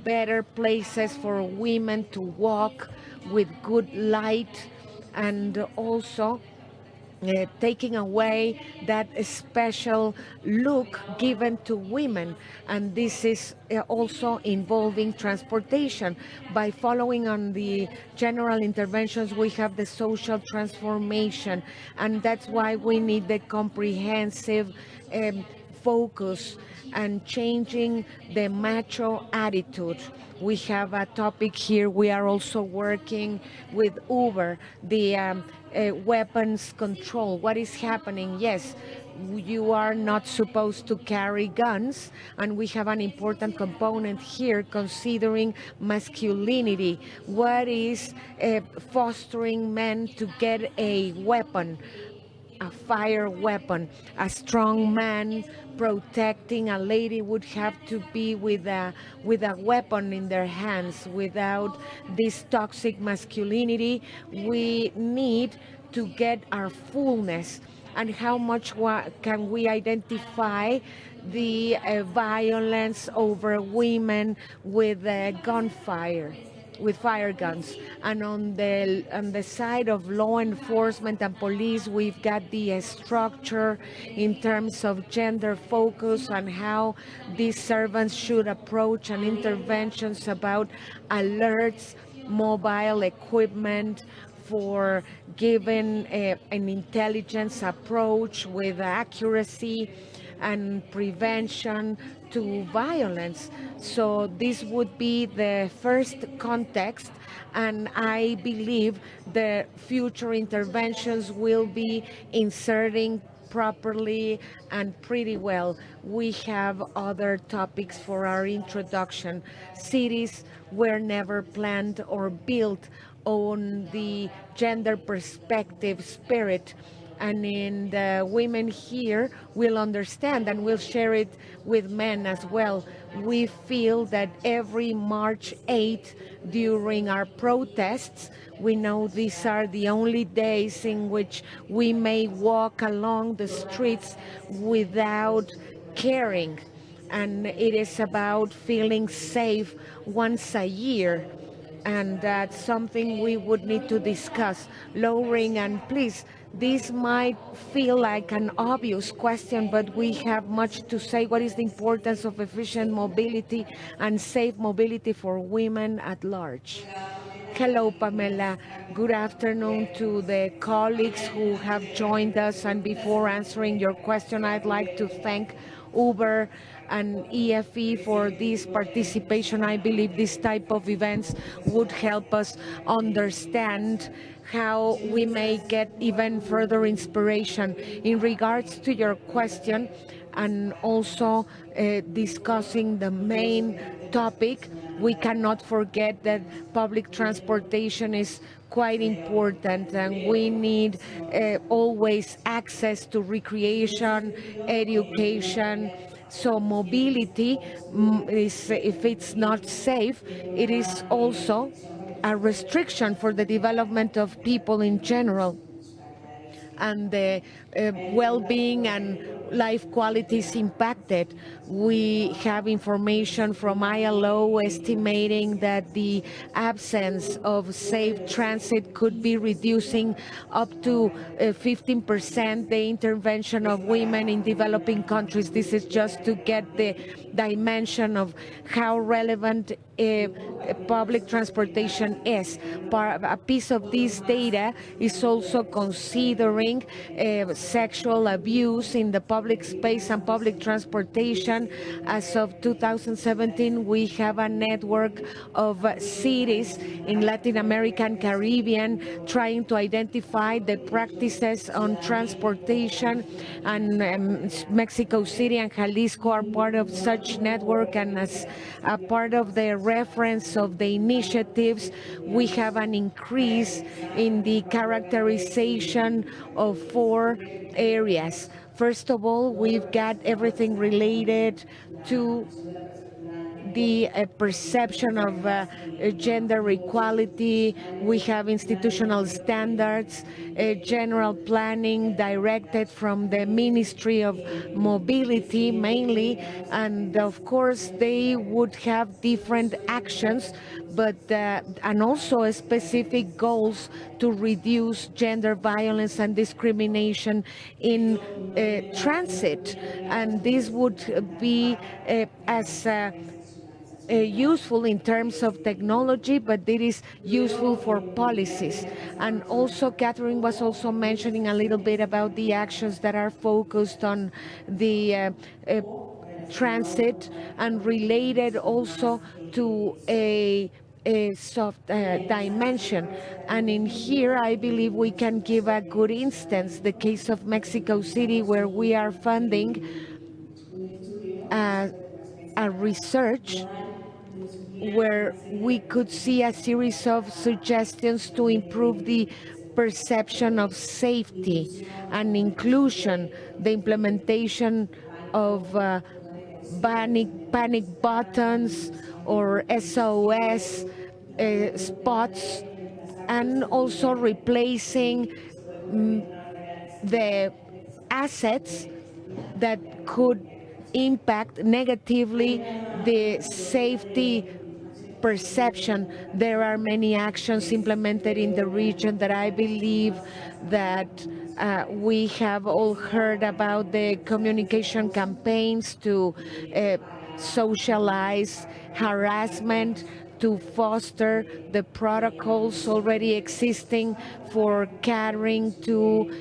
better places for women to walk with good light, and also taking away that special look given to women. And this is also involving transportation. By following on the general interventions, we have the social transformation, and that's why we need the comprehensive focus and changing the macho attitude. We have a topic here. We are also working with Uber, the weapons control. What is happening? Yes, you are not supposed to carry guns, and we have an important component here considering masculinity. What is fostering men to get a weapon? a fire weapon. A strong man protecting a lady would have to be with a weapon in their hands. Without this toxic masculinity, we need to get our fullness. And how much can we identify the violence over women with gunfire, with fire guns? And on the side of law enforcement and police, we've got the structure in terms of gender focus and how these servants should approach and interventions about alerts, mobile equipment, for giving an intelligence approach with accuracy and prevention to violence. So this would be the first context, and I believe the future interventions will be inserting properly and pretty well. We have other topics for our introduction. Cities were never planned or built on the gender perspective spirit, and in the women here will understand and will share it with men as well. We feel that every March 8th during our protests, we know these are the only days in which we may walk along the streets without caring, and it is about feeling safe once a year, and that's something we would need to discuss. Lowering, and please, this might feel like an obvious question, but we have much to say. What is the importance of efficient mobility and safe mobility for women at large? Hello, Pamela. Good afternoon to the colleagues who have joined us. And before answering your question, I'd like to thank Uber and EFE for this participation. I believe this type of events would help us understand how we may get even further inspiration. In regards to your question, and also discussing the main topic, we cannot forget that public transportation is quite important, and we need always access to recreation, education. So mobility is, if it's not safe, it is also a restriction for the development of people in general, and the well-being and life quality is impacted. We have information from ILO estimating that the absence of safe transit could be reducing up to 15% the intervention of women in developing countries. This is just to get the dimension of how relevant public transportation is. A piece of this data is also considering sexual abuse in the public space and public transportation. As of 2017, we have a network of cities in Latin America and Caribbean trying to identify the practices on transportation, and Mexico City and Jalisco are part of such network, and as a part of the reference of the initiatives, we have an increase in the characterization of 4 areas. First of all, we've got everything related to the perception of gender equality. We have institutional standards, general planning directed from the Ministry of Mobility mainly, and of course they would have different actions, but and also specific goals to reduce gender violence and discrimination in transit, and this would be as useful in terms of technology, but it is useful for policies. And also, Catherine was also mentioning a little bit about the actions that are focused on the transit and related also to a soft dimension. And in here, I believe we can give a good instance, the case of Mexico City, where we are funding a research where we could see a series of suggestions to improve the perception of safety and inclusion, the implementation of panic buttons or SOS spots, and also replacing the assets that could impact negatively the safety perception. There are many actions implemented in the region that I believe that we have all heard about, the communication campaigns to socialize harassment, to foster the protocols already existing for catering to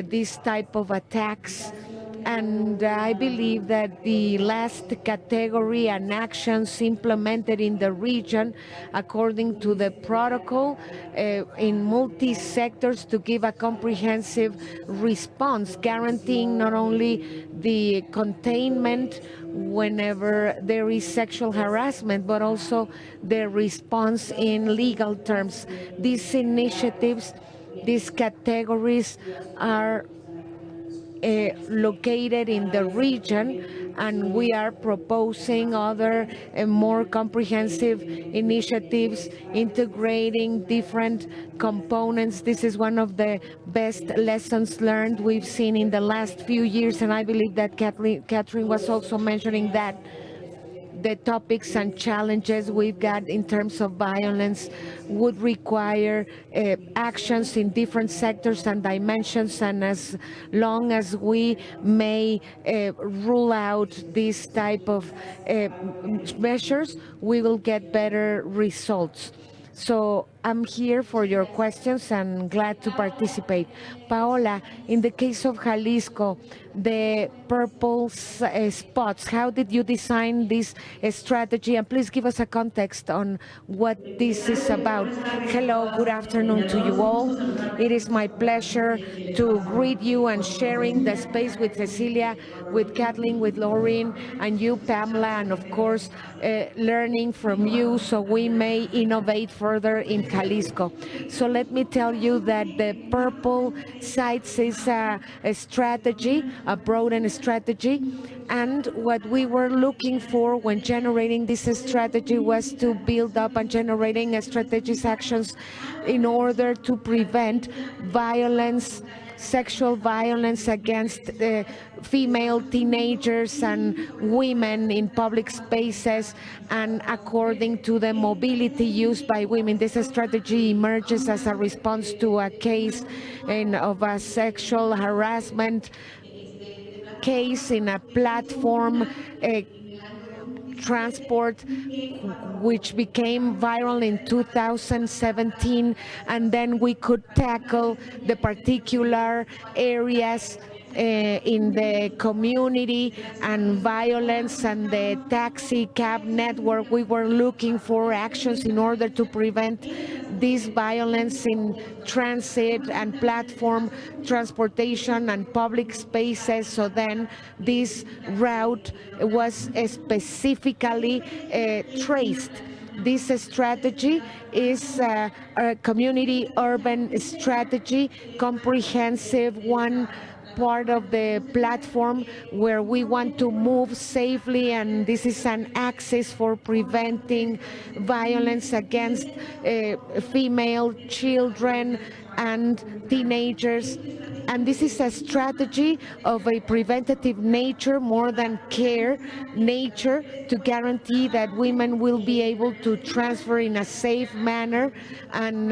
this type of attacks. And I believe that the last category and actions implemented in the region according to the protocol in multi-sectors to give a comprehensive response, guaranteeing not only the containment whenever there is sexual harassment, but also the response in legal terms. These initiatives, these categories are located in the region, and we are proposing other more comprehensive initiatives integrating different components. This is one of the best lessons learned we've seen in the last few years, and I believe that Catherine was also mentioning that the topics and challenges we've got in terms of violence would require actions in different sectors and dimensions, and as long as we may rule out this type of measures, we will get better results. So I'm here for your questions and glad to participate. Paola, in the case of Jalisco, the purple spots, how did you design this strategy? And please give us a context on what this is about. Hello, good afternoon to you all. It is my pleasure to greet you and sharing the space with Cecilia, with Kathleen, with Lauren, and you, Pamela, and of course, learning from you so we may innovate further in Jalisco. So let me tell you that the purple sites is a strategy, a broadened strategy, and what we were looking for when generating this strategy was to build up and generating strategic actions in order to prevent violence, sexual violence against female teenagers and women in public spaces, and according to the mobility used by women. This strategy emerges as a response to a case of a sexual harassment case in a platform transport, which became viral in 2017, and then we could tackle the particular areas in the community and violence and the taxi cab network. We were looking for actions in order to prevent this violence in transit and platform transportation and public spaces. So then this route was specifically traced. This strategy is a community urban strategy, comprehensive one, part of the platform where we want to move safely, and this is an axis for preventing violence against female children and teenagers. And this is a strategy of a preventative nature more than care nature, to guarantee that women will be able to transfer in a safe manner and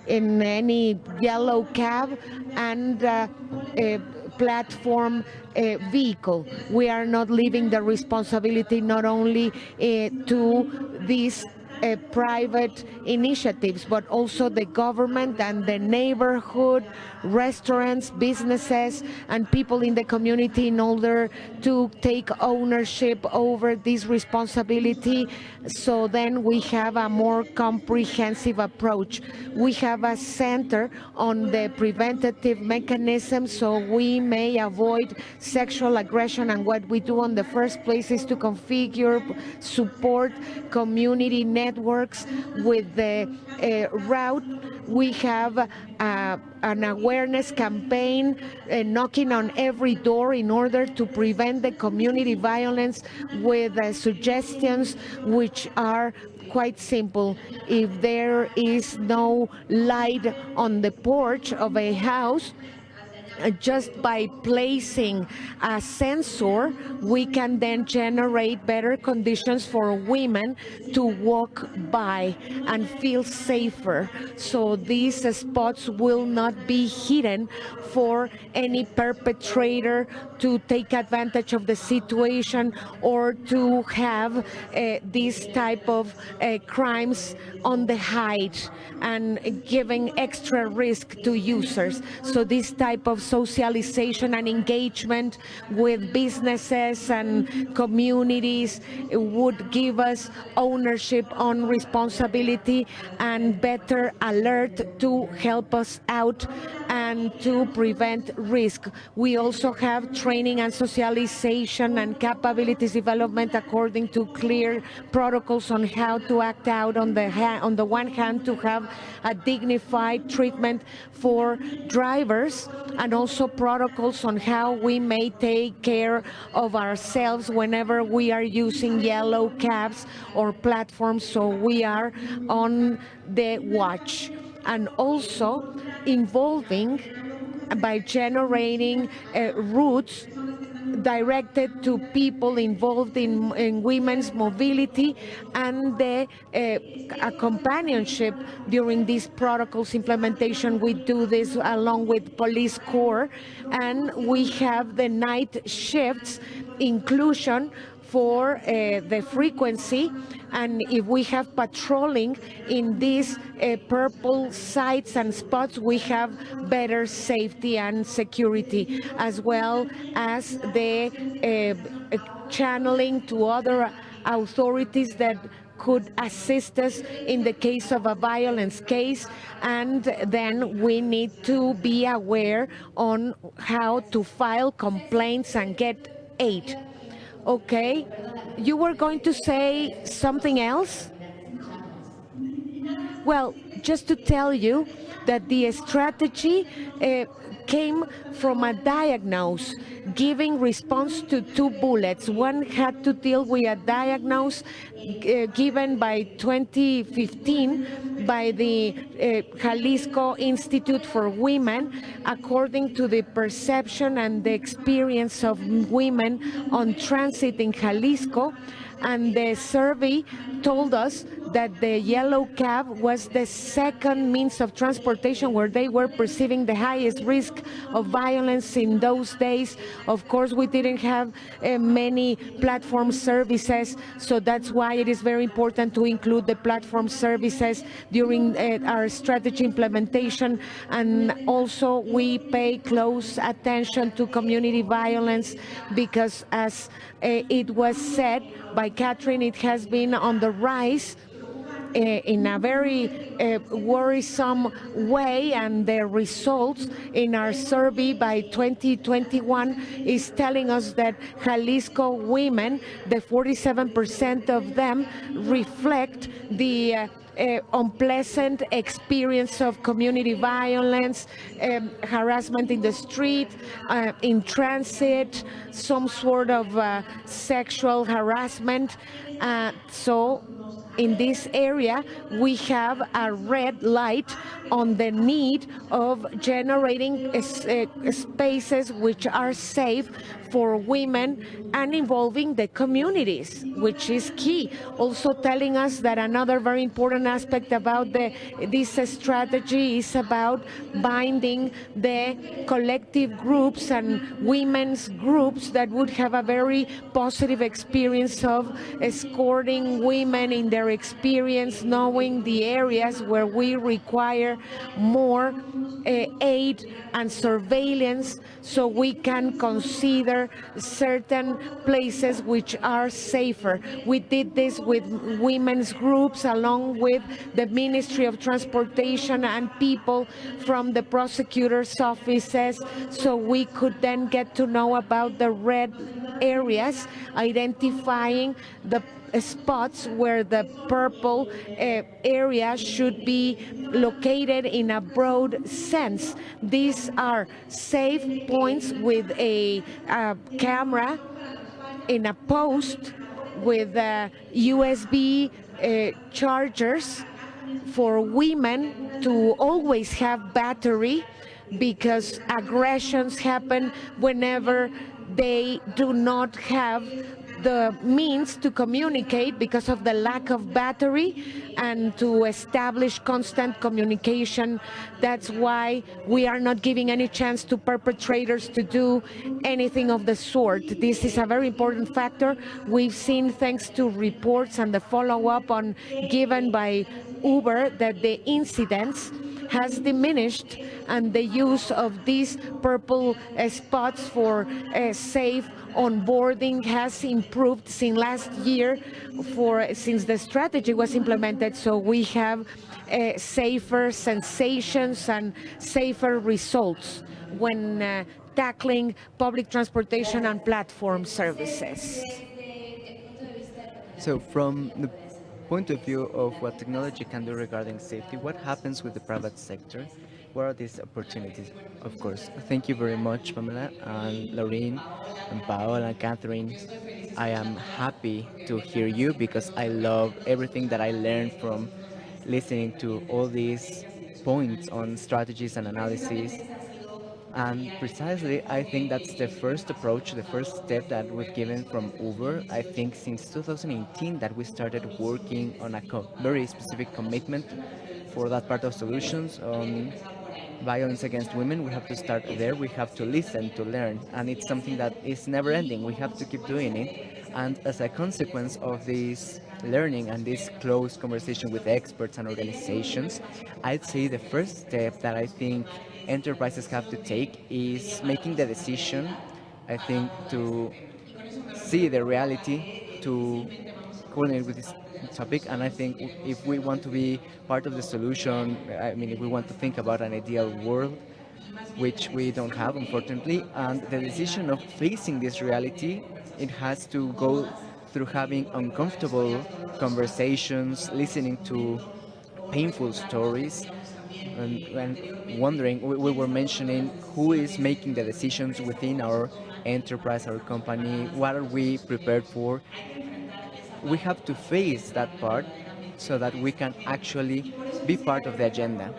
in any yellow cab and platform vehicle. We are not leaving the responsibility not only to these private initiatives, but also the government and the neighborhood, restaurants, businesses, and people in the community in order to take ownership over this responsibility. So then we have a more comprehensive approach. We have a center on the preventative mechanism so we may avoid sexual aggression, and what we do in the first place is to configure, support community networks with the route We have an awareness campaign knocking on every door in order to prevent the community violence with suggestions which are quite simple. If there is no light on the porch of a house, just by placing a sensor, we can then generate better conditions for women to walk by and feel safer. So these spots will not be hidden for any perpetrator to take advantage of the situation or to have these type of crimes on the hide and giving extra risk to users. So this type of socialization and engagement with businesses and communities would give us ownership on responsibility and better alert to help us out and to prevent risk. We also have training and socialization and capabilities development according to clear protocols on how to act out. On the one hand, to have a dignified treatment for drivers, and also protocols on how we may take care of ourselves whenever we are using yellow cabs or platforms, so we are on the watch. And also involving by generating routes directed to people involved in women's mobility and the companionship during these protocols implementation. We do this along with police corps, and we have the night shifts inclusion for the frequency, and if we have patrolling in these purple sites and spots, we have better safety and security, as well as the channeling to other authorities that could assist us in the case of a violence case. And then we need to be aware on how to file complaints and get aid. Okay, you were going to say something else? Well, just to tell you that the strategy came from a diagnose, giving response to two bullets. One had to deal with a diagnose given by 2015 by the Jalisco Institute for Women, according to the perception and the experience of women on transit in Jalisco. And the survey told us that the yellow cab was the second means of transportation where they were perceiving the highest risk of violence in those days. Of course, we didn't have many platform services, so that's why it is very important to include the platform services during our strategy implementation. And also we pay close attention to community violence because, as it was said by Catherine, it has been on the rise in a very worrisome way, and the results in our survey by 2021 is telling us that Jalisco women, the 47% of them reflect the unpleasant experience of community violence, harassment in the street, in transit, some sort of sexual harassment. So in this area, we have a red light on the need of generating spaces which are safe for women and involving the communities, which is key. Also telling us that another very important aspect about this strategy is about binding the collective groups and women's groups that would have a very positive experience of escorting women in their experience, knowing the areas where we require more aid and surveillance, so we can consider certain places which are safer. We did this with women's groups along with the Ministry of Transportation and people from the prosecutor's offices, so we could then get to know about the red areas, identifying the spots where the purple area should be located in a broad sense. These are safe points with a camera in a post with USB chargers for women to always have battery, because aggressions happen whenever they do not have the means to communicate because of the lack of battery and to establish constant communication. That's why we are not giving any chance to perpetrators to do anything of the sort. This is a very important factor. We've seen, thanks to reports and the follow-up on given by Uber, that the incidents has diminished and the use of these purple spots for safe onboarding has improved since last year, since the strategy was implemented. So we have safer sensations and safer results when tackling public transportation and platform services. So from the point of view of what technology can do regarding safety, what happens with the private sector? What are these opportunities? Of course. Thank you very much, Pamela and Laureen and Paola and Catherine. I am happy to hear you because I love everything that I learned from listening to all these points on strategies and analysis. And precisely, I think that's the first approach, the first step that we've given from Uber. I think since 2018 that we started working on a very specific commitment for that part of solutions on violence against women. We have to start there. We have to listen to learn, and it's something that is never ending. We have to keep doing it. And as a consequence of this learning and this close conversation with experts and organizations, I'd say the first step that I think enterprises have to take is making the decision, I think, to see the reality, to coordinate with this topic. And I think if we want to be part of the solution, I mean, if we want to think about an ideal world, which we don't have, unfortunately, and the decision of facing this reality, it has to go through having uncomfortable conversations, listening to painful stories, and wondering, we were mentioning who is making the decisions within our enterprise, our company, what are we prepared for. We have to face that part so that we can actually be part of the agenda.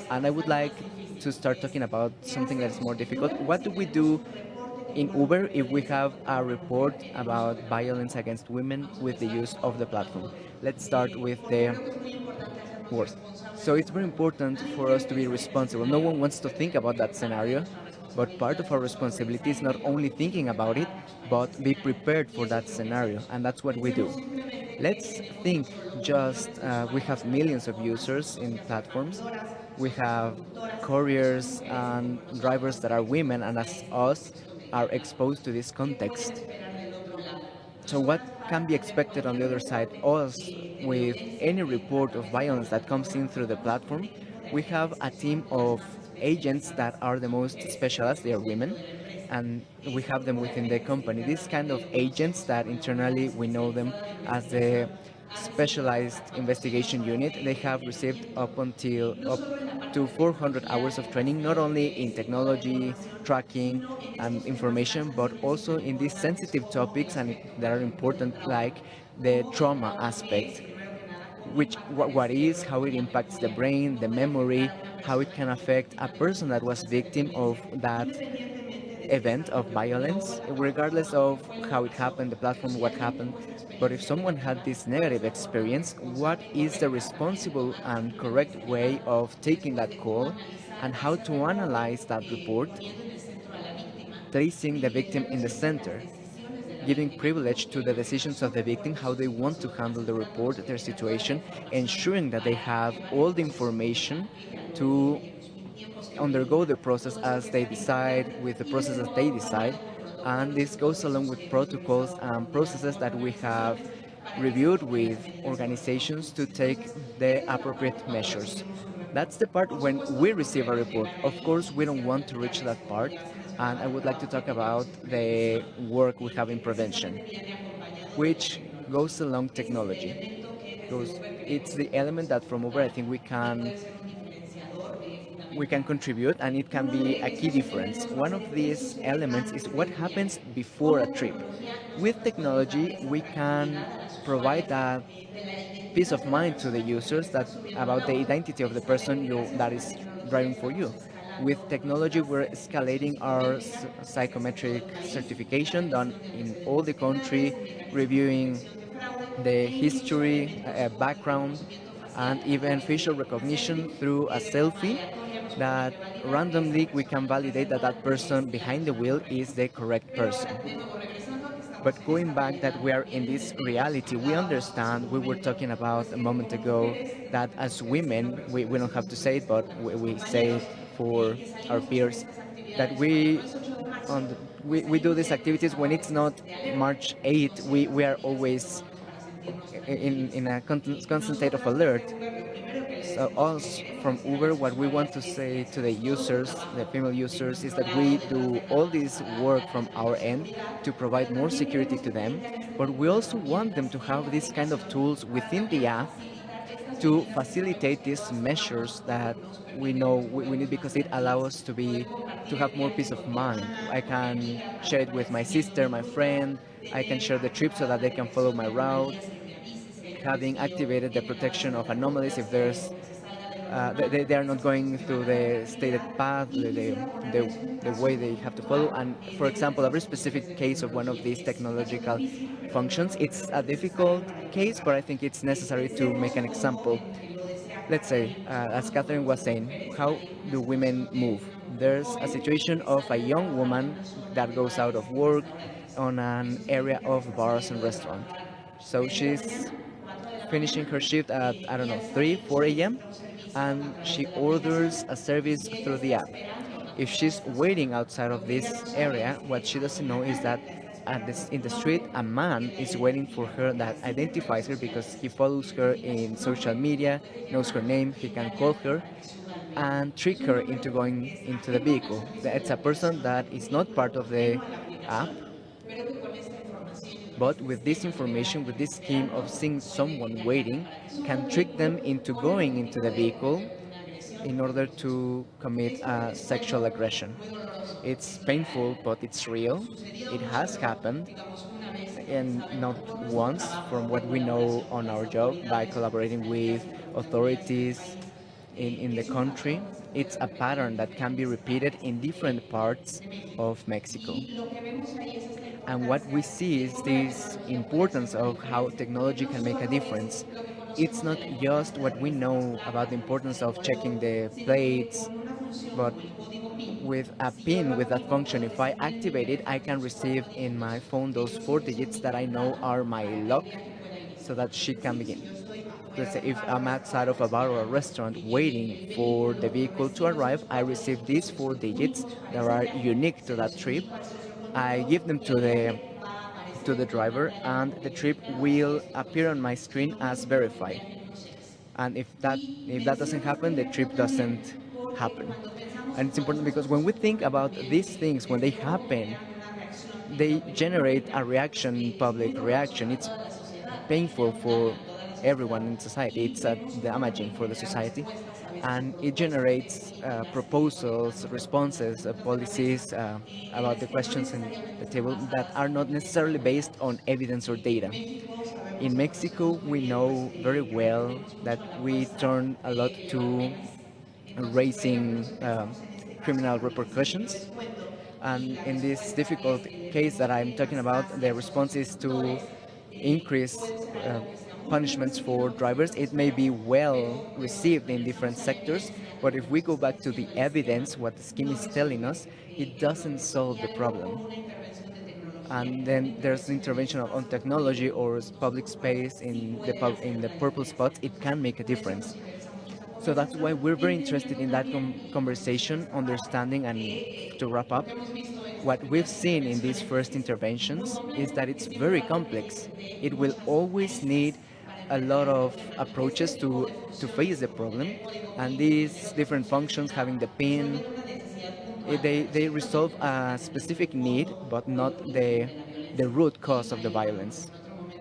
And I would like to start talking about something that's more difficult. What do we do in Uber if we have a report about violence against women with the use of the platform? Let's start with the worst. So it's very important for us to be responsible. No one wants to think about that scenario, but part of our responsibility is not only thinking about it, but be prepared for that scenario, and that's what we do. Let's think just we have millions of users in platforms. We have couriers and drivers that are women, and as us, are exposed to this context. So what can be expected on the other side? Us, with any report of violence that comes in through the platform, we have a team of agents that are the most specialized. They are women, and we have them within the company. These kind of agents that internally we know them as the specialized investigation unit. They have received up to 400 hours of training, not only in technology, tracking, and information, but also in these sensitive topics and that are important, like the trauma aspect, which what is, how it impacts the brain, the memory, how it can affect a person that was victim of that event of violence, regardless of how it happened, the platform, what happened. But if someone had this negative experience, what is the responsible and correct way of taking that call, and how to analyze that report, placing the victim in the center, giving privilege to the decisions of the victim, how they want to handle the report, their situation, ensuring that they have all the information to undergo the process as they decide, with the process as they decide. And this goes along with protocols and processes that we have reviewed with organizations to take the appropriate measures. That's the part when we receive a report. Of course, we don't want to reach that part, and I would like to talk about the work we have in prevention, which goes along technology. Goes, it's the element that from Uber I think we can contribute, and it can be a key difference. One of these elements is what happens before a trip. With technology, we can provide that peace of mind to the users that about the identity of the person that is driving for you. With technology, we're escalating our psychometric certification done in all the country, reviewing the history, background, and even facial recognition through a selfie that randomly we can validate that that person behind the wheel is the correct person. But going back that we are in this reality, we understand, we were talking about a moment ago, that as women, we don't have to say it, but we say it for our peers, that we do these activities when it's not March 8th, we are always in a constant state of alert. So us from Uber, what we want to say to the users, the female users, is that we do all this work from our end to provide more security to them, but we also want them to have these kind of tools within the app to facilitate these measures that we know we need, because it allows us to have more peace of mind. I can share it with my sister, my friend. I can share the trip so that they can follow my route. Having activated the protection of anomalies, if there's they are not going through the stated path, the way they have to follow. And for example, a very specific case of one of these technological functions, it's a difficult case, but I think it's necessary to make an example. Let's say, as Catherine was saying, how do women move? There's a situation of a young woman that goes out of work on an area of bars and restaurants. So she's finishing her shift at, I don't know, 3, 4 a.m., and she orders a service through the app. If she's waiting outside of this area, what she doesn't know is that in the street, a man is waiting for her that identifies her because he follows her in social media, knows her name, he can call her and trick her into going into the vehicle. It's a person that is not part of the app, but with this information, with this scheme of seeing someone waiting, can trick them into going into the vehicle in order to commit a sexual aggression. It's painful, but it's real. It has happened, and not once, from what we know on our job, by collaborating with authorities in the country. It's a pattern that can be repeated in different parts of Mexico. And what we see is this importance of how technology can make a difference. It's not just what we know about the importance of checking the plates, but with a pin with that function, if I activate it, I can receive in my phone those 4 digits that I know are my lock so that she can begin. Let's say if I'm outside of a bar or a restaurant waiting for the vehicle to arrive, I receive these 4 digits that are unique to that trip. I give them to the driver, and the trip will appear on my screen as verified. And if that doesn't happen, the trip doesn't happen. And it's important because when we think about these things, when they happen, they generate a reaction, public reaction. It's painful for everyone in society. It's damaging for the society, and it generates proposals, responses, policies about the questions in the table that are not necessarily based on evidence or data. In Mexico, we know very well that we turn a lot to raising criminal repercussions. And in this difficult case that I'm talking about, the response is to increase punishments for drivers. It may be well received in different sectors, but if we go back to the evidence, what the scheme is telling us, it doesn't solve the problem. And then there's the intervention on technology or public space in the purple spots. It can make a difference. So that's why we're very interested in that conversation, understanding, and to wrap up, what we've seen in these first interventions is that it's very complex. It will always need a lot of approaches to face the problem, and these different functions having the pin, they resolve a specific need, but not the root cause of the violence.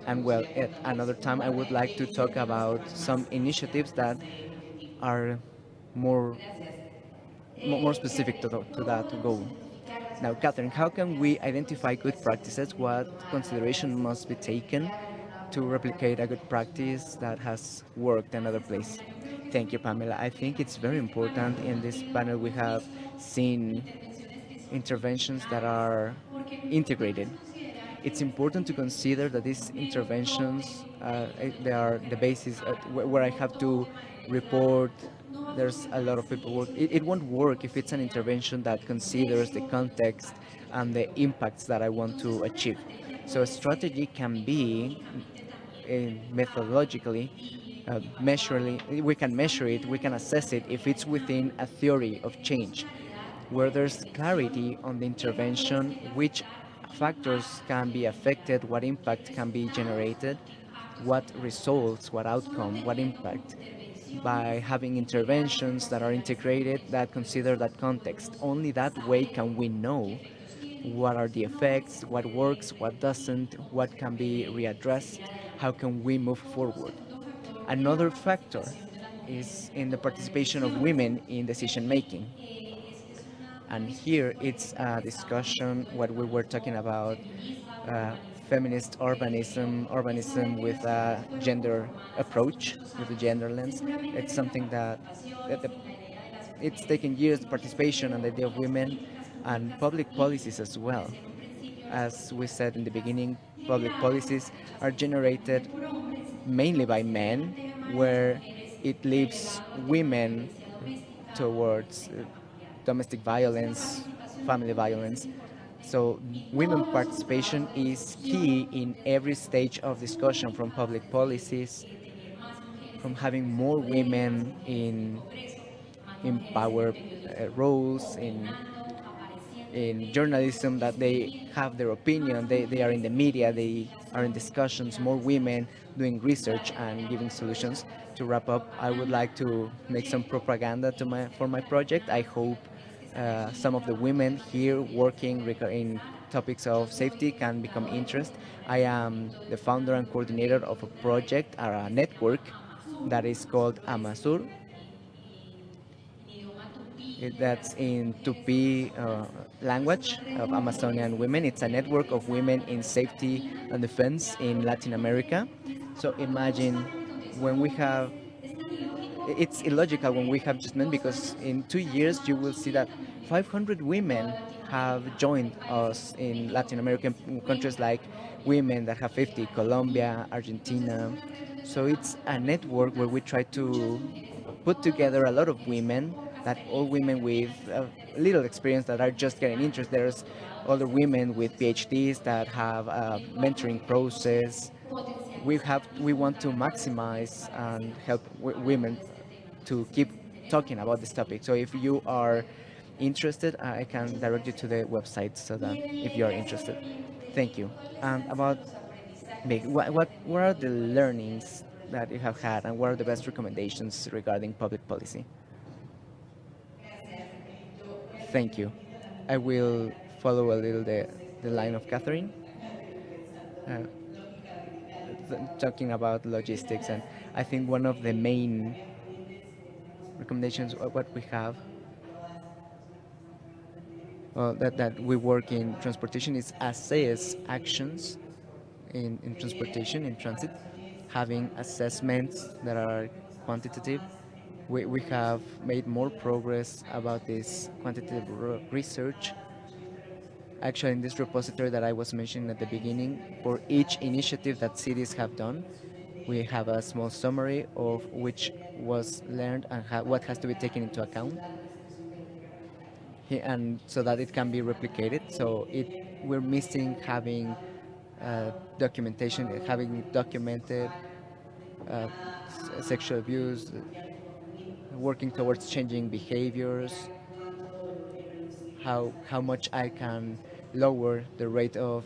And well, at another time, I would like to talk about some initiatives that are more more specific to that goal. Now, Catherine, how can we identify good practices? What consideration must be taken to replicate a good practice that has worked another place? Thank you, Pamela. I think it's very important. In this panel, we have seen interventions that are integrated. It's important to consider that these interventions they are the basis where I have to report. There's a lot of paperwork. It won't work if it's an intervention that considers the context and the impacts that I want to achieve. So a strategy can be methodologically measurably, we can measure it, we can assess it if it's within a theory of change where there's clarity on the intervention, which factors can be affected, what impact can be generated, what results, what outcome, what impact. By having interventions that are integrated, that consider that context. Only that way can we know what are the effects, what works, what doesn't, what can be readdressed, how can we move forward. Another factor is in the participation of women in decision making. And here it's a discussion what we were talking about uh, feminist urbanism with a gender approach, with a gender lens. It's something that the, it's taken years participation and the idea of women and public policies as well. As we said in the beginning, public policies are generated mainly by men, where it leaves women towards domestic violence, family violence. So women participation is key in every stage of discussion, from public policies, from having more women in power roles, in journalism, that they have their opinion, they are in the media, they are in discussions, more women doing research and giving solutions. To wrap up, I would like to make some propaganda for my project. I hope some of the women here working in topics of safety can become interested. I am the founder and coordinator of a project, or a network, that is called Amasur. That's in Tupi language of Amazonian women. It's a network of women in safety and defense in Latin America. So imagine when we have, it's illogical when we have just men, because in 2 years you will see that 500 women have joined us in Latin American countries, like women that have 50, Colombia, Argentina. So it's a network where we try to put together a lot of women, that all women with little experience that are just getting interest. There's other women with PhDs that have a mentoring process. We want to maximize and help women to keep talking about this topic. So if you are interested, I can direct you to the website, so that if you are interested. Thank you. And about Meg, what are the learnings that you have had, and what are the best recommendations regarding public policy? Thank you. I will follow a little the line of Catherine, uh, talking about logistics. And I think one of the main recommendations of what we have, that we work in transportation, is assess actions in transportation, in transit, having assessments that are quantitative. We have made more progress about this quantitative research. Actually, in this repository that I was mentioning at the beginning, for each initiative that cities have done, we have a small summary of which was learned and what has to be taken into account, and so that it can be replicated. So we're missing having documentation, having documented sexual abuse, working towards changing behaviors, how much I can lower the rate of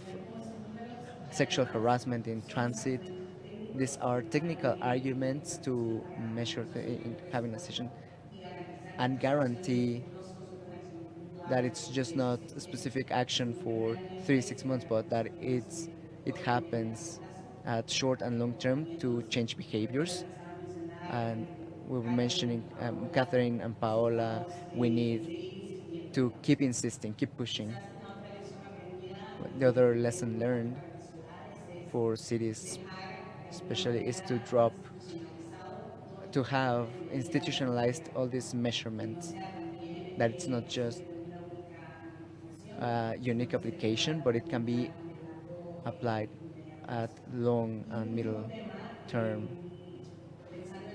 sexual harassment in transit. These are technical arguments to measure in having a session and guarantee that it's just not a specific action for 3 6 months, but that it happens at short and long term to change behaviors. And we were mentioning, Catherine and Paola, we need to keep insisting, keep pushing. The other lesson learned for cities, especially, is to drop, to have institutionalized all these measurements, that it's not just a unique application, but it can be applied at long and middle term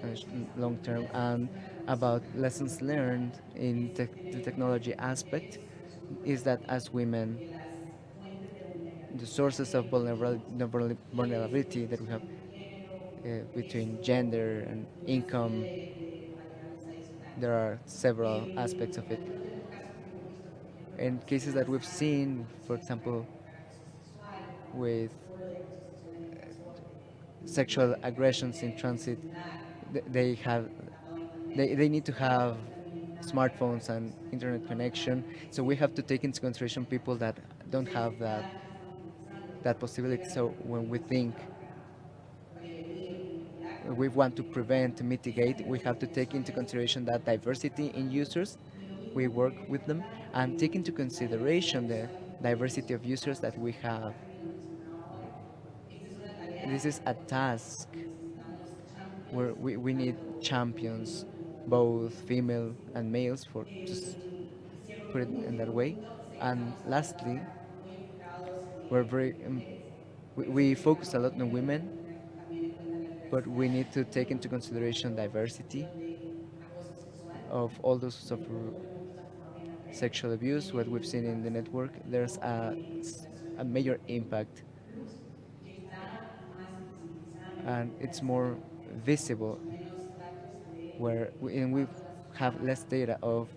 and long term. And about lessons learned in the technology aspect is that as women, the sources of vulnerability that we have, between gender and income, there are several aspects of it. In cases that we've seen, for example, with sexual aggressions in transit, they have, they need to have smartphones and internet connection. So we have to take into consideration people that don't have that possibility. So when we think we want to prevent, to mitigate, we have to take into consideration that diversity in users. We work with them and take into consideration the diversity of users that we have. This is a task where we need champions, both female and males, for just put it in that way. And lastly, we're very we focus a lot on women, but we need to take into consideration diversity of all those who suffer sexual abuse. What we've seen in the network, there's a major impact, and it's more visible where and we have less data of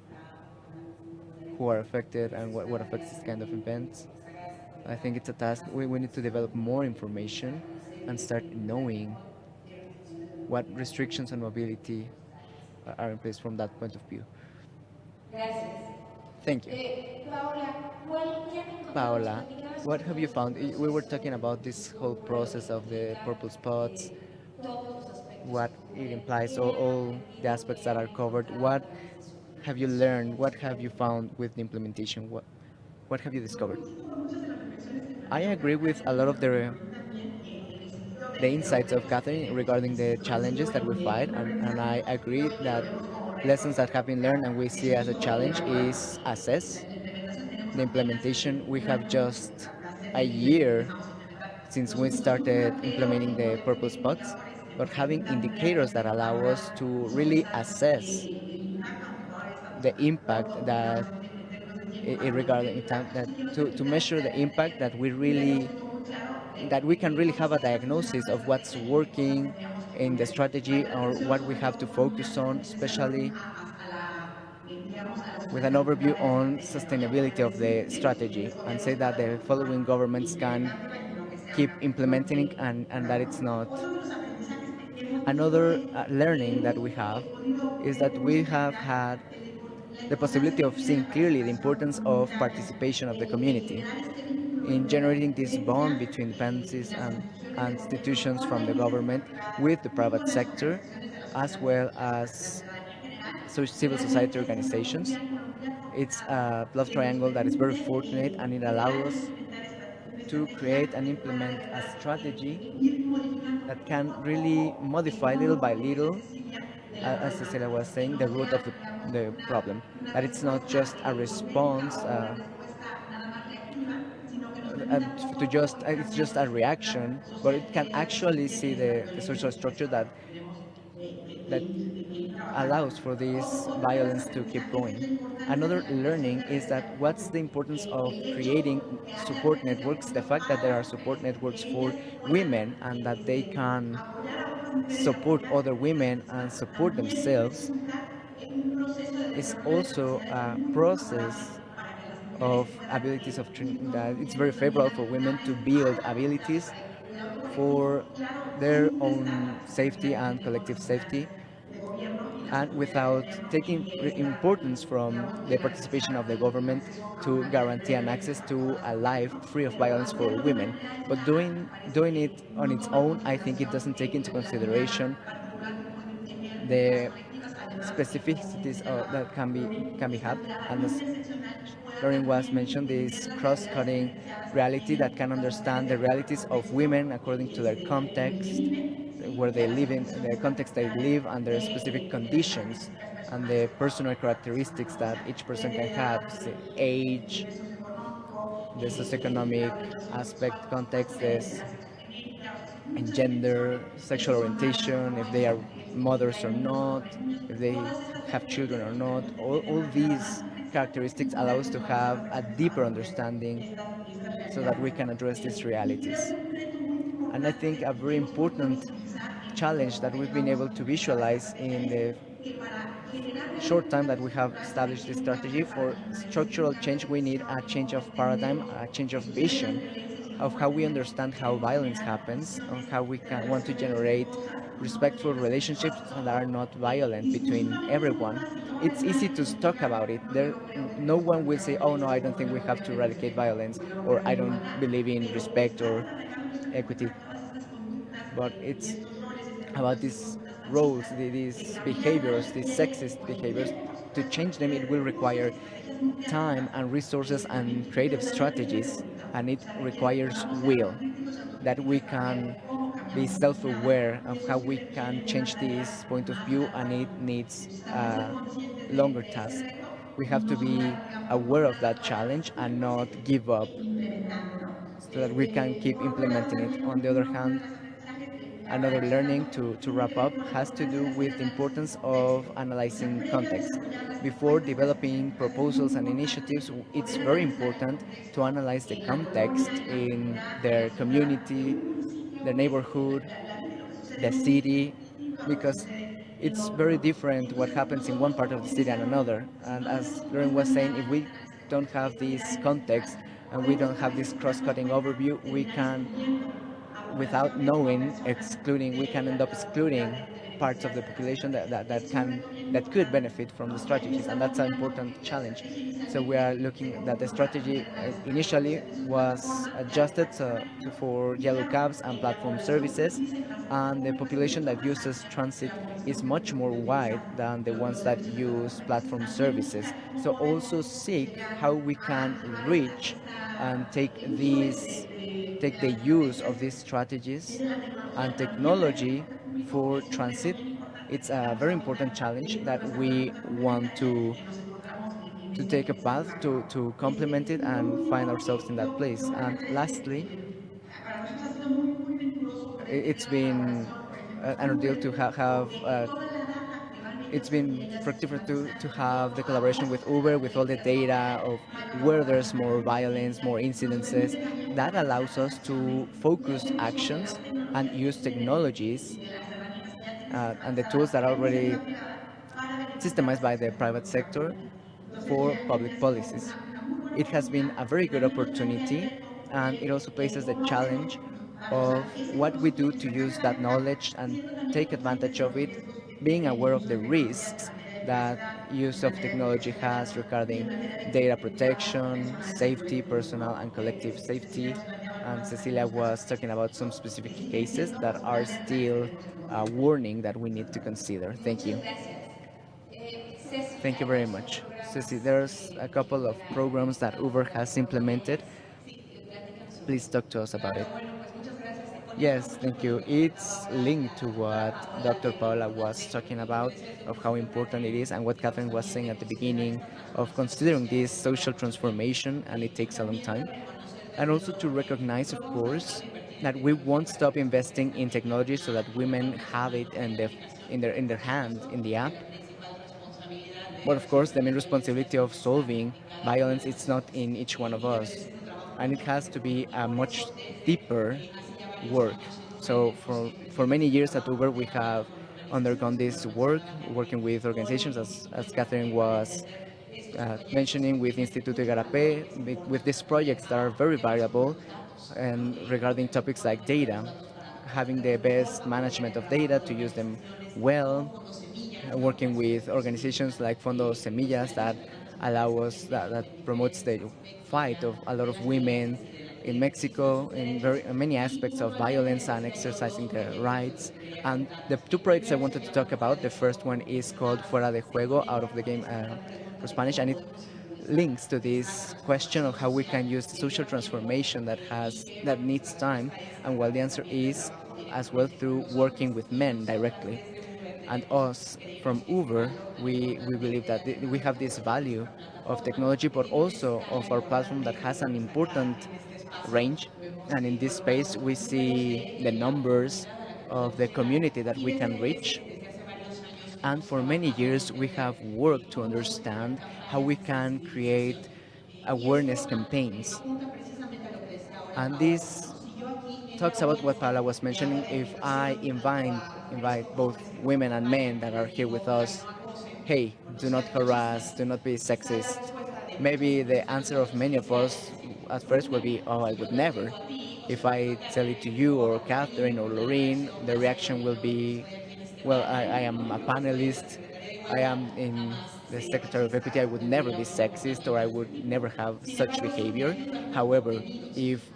who are affected and what affects this kind of events. I think it's a task. We need to develop more information and start knowing what restrictions on mobility are in place from that point of view. Gracias. Thank you. ¿Qué han encontrado? Nos Paola, platicabas what un have you poquito found? sobre We los were talking about this whole process of the purple spots, todos los aspectos what que it cubren. implies, ¿Qué han all the aprendido? aspects ¿Qué that han are covered. encontrado What con estas have you learned? What have you found with the implementation? What have you discovered? Coincido con muchas de las reflexiones que I planteó agree with a Catherine lot y of me compartí también en el sentido the de los insights of retos que Catherine tenemos. regarding the Coincido challenges that we fight, un and I aprendizaje que agree hoy lo that vemos como reto lessons that have been learned and we es see as a justo challenge evaluar. is assess. La implementación tenemos The apenas implementation, we un have año, just a hace 6 meses que year empezamos a implementar since los we puntos de started cultura, pero implementing the podemos purple tener spots, indicadores que but nos having permitan indicators that realmente allow us ahora to really visualizar assess el impacto, aunque todavía estamos the un impact poco that complicados en términos de tiempo para poderlo regarding ejecutar. time, that Sí quiero to certificar measure the impact that we un really, diagnóstico muy claro that we can de really have cosas a que están diagnosis funcionando de of what's repente y qué cosas working tendríamos que in the poner. Para strategy, que la or reflexión what we sobre have todo to con una focus on, potenciación especially a la, digamos, a la with an overview sustentabilidad on de la propia sustainability of the strategy, los and gobiernos say that puedan the following governments can implementarla y no que keep sea implementing it, and that it's not. otro de los aprendizajes que hemos visto Another es que learning that hemos we have podido is ver that con we mucha have claridad had la the importancia possibility que of tiene seeing la clearly the participación importance of comunitaria, participation of the el community generar este vínculo in de generating this bond convivencia between dependencies las instituciones and de gobierno institutions con la from the iniciativa government privada with the y private con las sector, organizaciones de la as sociedad well civil, la as ciudadanía en general, civil society realmente se logró organizations. crear en Colombia It's a, a love triangle that is very permite fortunate, and it crear allows e us implementar una to estrategia create and que pueda implement de a verdad strategy ir modificando that poco can a really poco el modify little by fondo, como decía little, Cecilia, de la Cecilia problemática, was que saying, no the root of sea, digamos, the problem. una That it's not respuesta just a cosmética response, o una respuesta nada más reactiva, sino que nos uh, permita poco to a poco just ir it's cambiando just a esa estructura reaction, but social it que can debe de actually sostener see esta the violencia social structure that institucional que tenemos que ir trabajando. allows for this Otro de los violence to keep aprendizajes es going. la importancia Another de la creación learning de is redes de that apoyo. what's the importance of El creating hecho que haya support redes de networks, the apoyo fact that para there las are support mujeres, networks que for ellas women, puedan and that they can apoyar a otras mujeres y support apoyar other estas women and mismas, support también themselves, resulta un proceso de is desarrollo de also capacidades a muy favorable process para que las mujeres of puedan abilities of ir that it's construyendo very también favorable for women to habilidades build para abilities el autodefensa. for Claro, their son own desventajas que safety tendríamos que and tener collective como figuras safety. de gobierno and without taking importance from the participation of the government to guarantee an access to a life free of violence for women. But doing it on its own, I think it doesn't take into consideration the specificities that can be had, and as Lauren was mentioned, this cross-cutting reality that can understand the realities of women according to their context, where they live in, the context they live, and their specific conditions, and the personal characteristics that each person can have, say, age, the socioeconomic aspect, context, this and gender, sexual orientation, if they are mothers or not, if they have children or not. All these characteristics allow us to have a deeper understanding so that we can address these realities. And I think a very important challenge that we've been able to visualize in the short time that we have established this strategy for structural change, we need a change of paradigm, a change of vision of how we understand how violence happens, on how we can want to generate respectful relationships that are not violent between everyone. It's easy to talk about it. No one will say, "Oh no, I don't think we have to eradicate violence," or "I don't believe in respect or equity." But it's about these roles, these behaviors, these sexist behaviors. To change them, it will require time and resources and creative strategies, and it requires will, that we can be self-aware of how we can change this point of view, and it needs a longer task. We have to be aware of that challenge and not give up so that we can keep implementing it. On the other hand, another learning to wrap up has to do with the importance of analyzing context. Before developing proposals and initiatives, it's very important to analyze the context in their community, their neighborhood, the city, because it's very different what happens in one part of the city and another. And as Lauren was saying, if we don't have this context and we don't have this cross-cutting overview, we can, without knowing, we can end up excluding parts of the population that could benefit from the strategies, and that's an important challenge. So we are looking that the strategy initially was adjusted for yellow cabs and platform services, and the population that uses transit is much more wide than the ones that use platform services. So also seek how we can reach and take the use of these strategies and technology for transit. It's a very important challenge that we want to take a path to complement it and find ourselves in that place. And lastly, it's been an ordeal to have it's been fructiferous to have the collaboration with Uber, with all the data of where there's more violence, more incidences. That allows us to focus actions and use technologies and the tools that are already systemized by the private sector for public policies. It has been a very good opportunity, and it also places the challenge of what we do to use that knowledge and take advantage of it, being aware of the risks that use of technology has regarding data protection, safety, personal and collective safety. And Cecilia was talking about some specific cases that are still a warning that we need to consider. Thank Muchas you. gracias. Ceci, Thank you hay very muchos much. programas Ceci, there's a couple of programs that Uber has implemented. Sí, platícanos sobre Please eso. talk to us about it. Claro, bueno, pues muchas gracias. Con esto Yes, justo thank you. It's linked to what Dr. Paula was talking about, of how important it is, and what Catherine was saying at the beginning, of considering this social transformation, and it takes a long time. And also to recognize, of course, that we won't stop investing in technology so that women have it in their hand, in the app. But of course, the main responsibility of solving violence is not in each one of us, and it has to be a much deeper work. So for many years at Uber, we have undergone this work, working with organizations, as Catherine was mentioning, with Instituto Igarapé, with these projects that are very variable, and regarding topics like data, having the best management of data to use them well, working with organizations like Fondo Semillas that allow us that promotes the fight of a lot of women in Mexico in very many aspects of violence and exercising their rights. And the two projects I wanted to talk about, the first one is called Fuera de Juego, out of the game for Spanish, and it links to this question of how we can use social transformation that needs time, and while the answer is as well through working with men directly. And us from Uber, we believe that we have this value of technology, but also of our platform that has an important range. And in this space, we see the numbers of the community that we can reach. And for many years, we have worked to understand how we can create awareness campaigns. And this talks about what Paula was mentioning. If I invite both women and men that are here with us, hey, do not harass, do not be sexist. Maybe the answer of many of us at first will be, oh, I would never. If I tell it to you or Catherine or Lorraine, the reaction will be, well, I am a panelist. I am in the Secretary of Equity. I would never be sexist or I would never have such behavior. However, if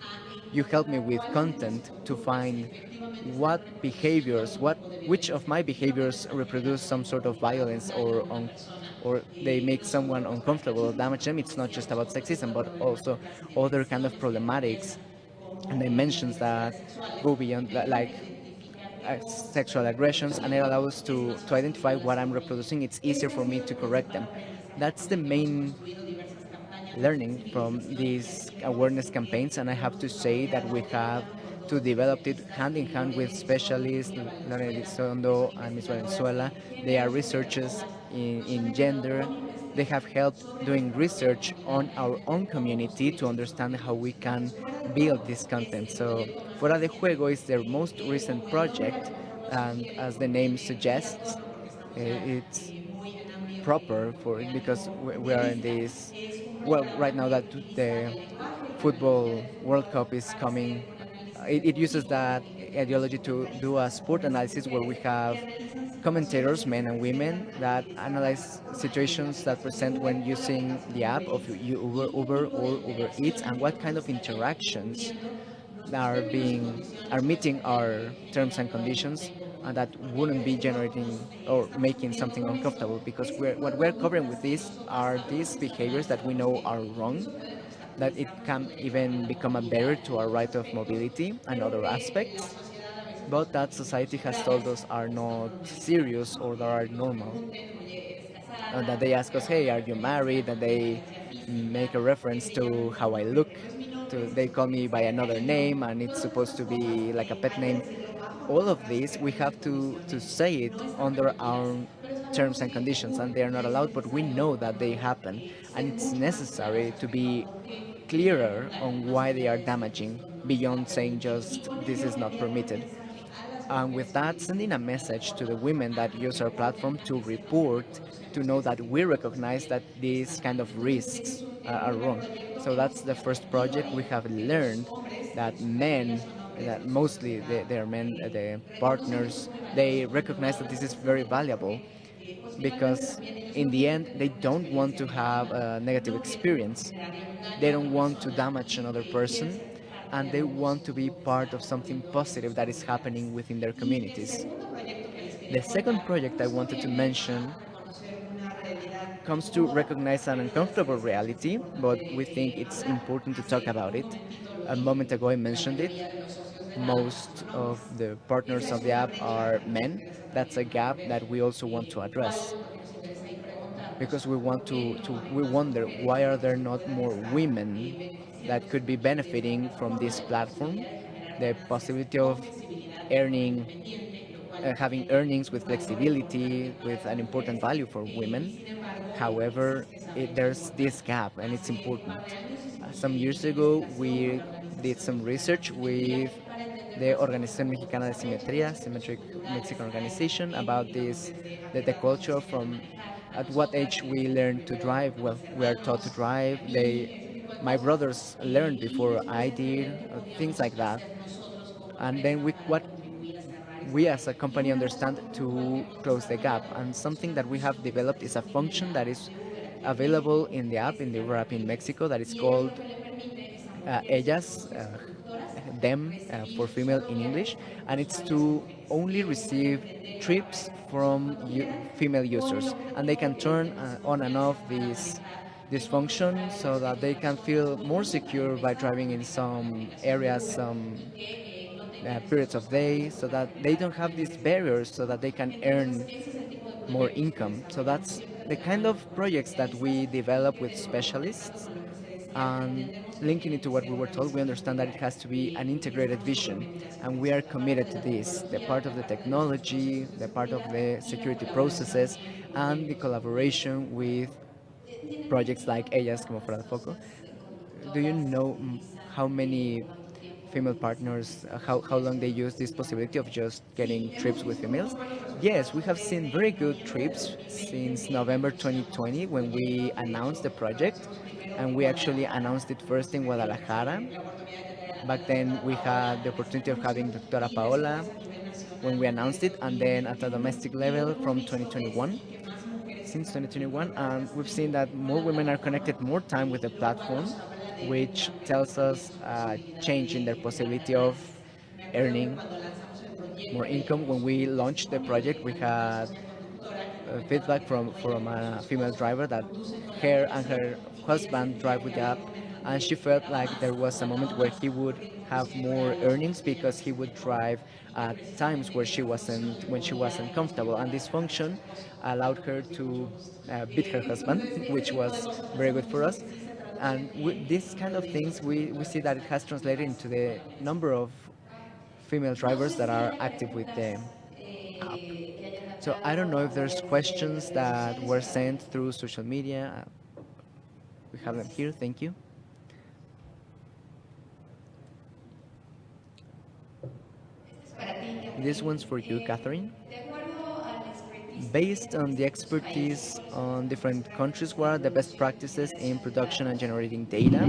you help me with content to find what behaviors, which of my behaviors reproduce some sort of violence or they make someone uncomfortable or damage them. It's not just about sexism, but also other kind of problematics and dimensions that go beyond like sexual aggressions, and it allows to identify what I'm reproducing. It's easier for me to correct them. That's the main learning from these awareness campaigns, and I have to say that we have to develop it hand in hand with specialists, Lorena Elizondo and Ms. Valenzuela. They are researchers in gender. They have helped doing research on our own community to understand how we can build this content. So, Fuera de Juego is their most recent project, and as the name suggests, it's proper for it because we are in this. Well, right now that the football World Cup is coming, it uses that ideology to do a sport analysis where we have commentators, men and women, that analyze situations that present when using the app of Uber or Uber Eats, and what kind of interactions are meeting our terms and conditions and that wouldn't be generating or making something uncomfortable because what we're covering with this are these behaviors that we know are wrong, that it can even become a barrier to our right of mobility and other aspects, but that society has told us are not serious or that are normal. That they ask us, hey, are you married? That they make a reference to how I look. They call me by another name and it's supposed to be like a pet name. All of this, we have to say it under our terms and conditions, and they are not allowed, but we know that they happen. And it's necessary to be clearer on why they are damaging beyond saying just this is not permitted. And with that, sending a message to the women that use our platform to report, to know that we recognize that these kind of risks are wrong. So that's the first project. We have learned that men, that mostly their men, the partners, they recognize that this is very valuable because in the end they don't want to have a negative experience. They don't want to damage another person and they want to be part of something positive that is happening within their communities. The second project I wanted to mention comes to recognize an uncomfortable reality, but we think it's important to talk about it. A moment ago I mentioned it. Most of the partners of the app are men. That's a gap that we also want to address because we want we wonder why are there not more women that could be benefiting from this platform, the possibility of earning having earnings with flexibility with an important value for women. However, there's this gap and it's important. Some years ago we did some research with the Organización Mexicana de Simetría, Symmetric Mexican Organization, about the culture from at what age we learn to drive. Well, we are taught to drive. My brothers learned before I did, things like that. And then we as a company understand to close the gap. And something that we have developed is a function that is available in the app, in the Uber app in Mexico, that is called ellas, them for female in English, and it's to only receive trips from female users, and they can turn on and off this function so that they can feel more secure by driving in some areas, some periods of day, so that they don't have these barriers, so that they can earn more income. So that's the kind of projects that we develop with specialists. And linking it to what we were told, we understand that it has to be an integrated vision, and we are committed to this. The part of the technology, the part of the security processes, and the collaboration with projects like Ellas como fuera de foco. Do you know how many female partners, how long they use this possibility of just getting trips with females? Yes, we have seen very good trips since November 2020 when we announced the project, and we actually announced it first in Guadalajara. Back then, we had the opportunity of having Doctora Paola when we announced it, and then at a domestic level from 2021, since 2021, and we've seen that more women are connected more time with the platform, which tells us a change in their possibility of earning more income. When we launched the project, we had feedback from a female driver that her and her husband drive with the app, and she felt like there was a moment where he would have more earnings because he would drive at times where she wasn't comfortable, and this function allowed her to beat her husband, which was very good for us. And these kind of things, we see that it has translated into the number of female drivers that are active with the app. So I don't know if there's questions that were sent through social media. We have them here. Thank you. This one's for you, Catherine. Based on the expertise on different countries, what are the best practices in production and generating data?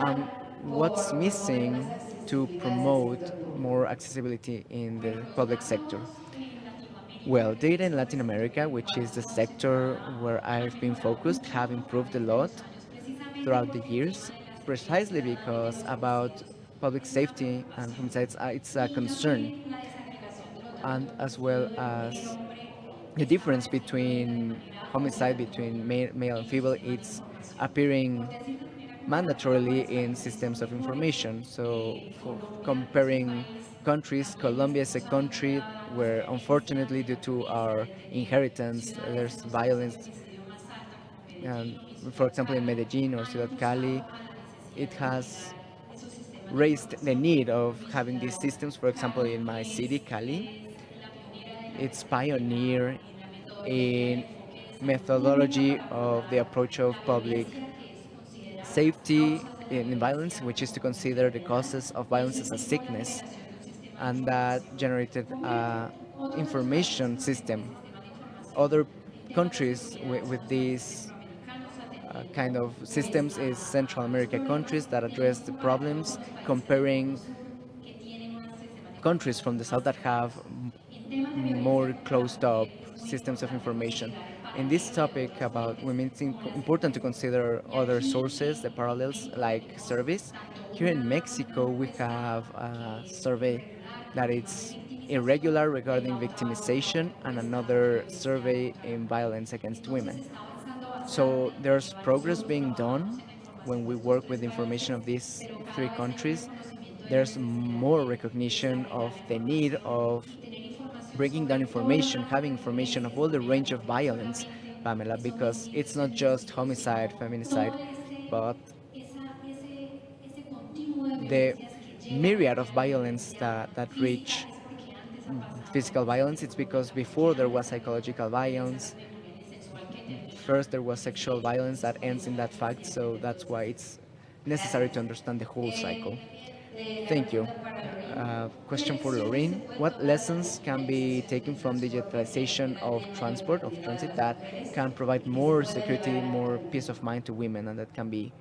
And what's missing to promote more accessibility in the public sector? Well, data in Latin America, which is the sector where I've been focused, have improved a lot throughout the years, precisely because about public safety and homicides, it's a concern, and as well as the difference between homicide between male and female, it's appearing mandatorily in systems of information. So for comparing countries, Colombia is a country where unfortunately due to our inheritance there's violence. And for example in Medellin or Ciudad Cali, it has raised the need of having these systems. For example in my city, Cali, it's pioneer in methodology of the approach of public safety in violence, which is to consider the causes of violence as a sickness, and that generated a information system. Other countries with these kind of systems is Central America countries that address the problems, comparing countries from the south that have more closed up systems of information. In this topic about women, it's important to consider other sources, the parallels like surveys. Here in Mexico, we have a survey that is irregular regarding victimization and another survey in violence against women. So there's progress being done when we work with information of these three countries. There's more recognition of the need of breaking down information, having information of all the range of violence, Pamela, because it's not just homicide, feminicide, but the myriad of violence that reach physical violence. It's because before there was psychological violence, first there was sexual violence that ends in that fact, so that's why it's necessary to understand the whole cycle. Thank you. Question for Lorraine. What lessons can be taken from digitalization of transport, of transit, that can provide more security, more peace of mind to women, and that can be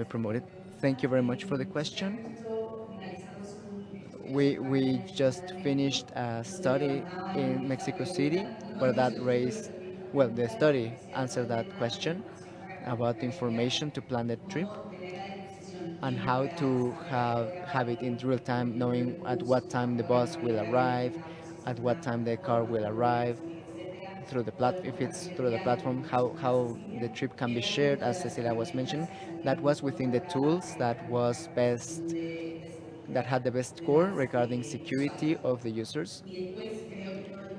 promoted? Thank you very much for the question. we just finished a study in Mexico City where that raised, well, the study answered that question about the information to plan the trip and how to have it in real time, knowing at what time the bus will arrive, at what time the car will arrive, through the if it's through the platform, how the trip can be shared, as Cecilia was mentioning. That was within the tools that had the best score regarding security of the users.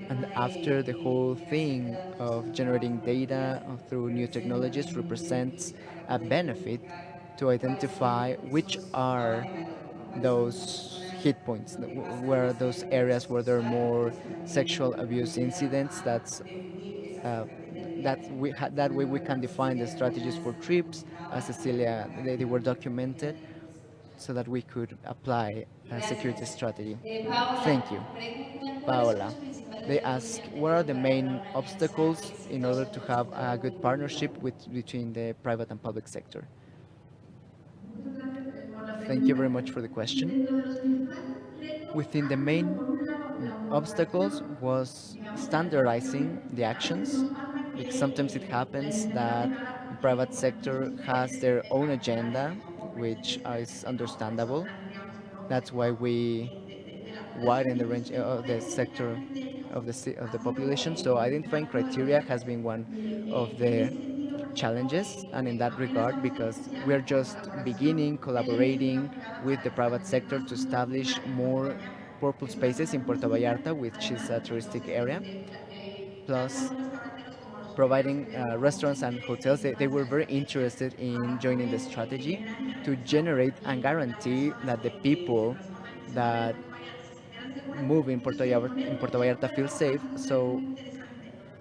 And after the whole thing of generating data through new technologies represents a benefit to identify which are those hit points, where are those areas where there are more sexual abuse incidents. Uh, that way we can define the strategies for trips, as Cecilia, they were documented so that we could apply a security strategy. Thank you. Preguntan cuáles son Paola. los principales They ask desafíos what are the para main lograr un desarrollo obstacles in order to exitoso have de a good la partnership between the private and public sector. Por la Thank you very pregunta. much for the question. Dentro de los principales retos, Within the main por un lado, la obstacles homologación, was digamos, de las standardizing soluciones. the A veces actions, nos pasa because que sometimes it la happens that implementación ahora pues tiene private como muchos sector has intereses their own particulares agenda, o which preferencias is ¿no? understandable. personales, digamos, That's propias why we de la población widen y, the range y of por the eso sector generalmente of ha the sido population. So identifying una de las criteria has retos. been one of En the ese sentido, por ejemplo, challenges, and in that apenas regard, vamos a because iniciar we're la just beginning colaboración de la iniciativa collaborating privada with para the private establecer sector más to puntos establish culturales en Puerto more Vallarta, purple que es una spaces zona in Puerto turística, Vallarta, which is además a de touristic area, tanto plus los restauranteros como los hoteleros providing como restaurants and hotels. They principales were very estrategias interested in para joining the poder strategy generar y to garantizar generate and que las guarantee personas that the que people nos van a visitar en that Puerto Vallarta se sintieran seguras move y In con Puerto este tipo Vallarta de feel safe. colaboración es So muy interesante.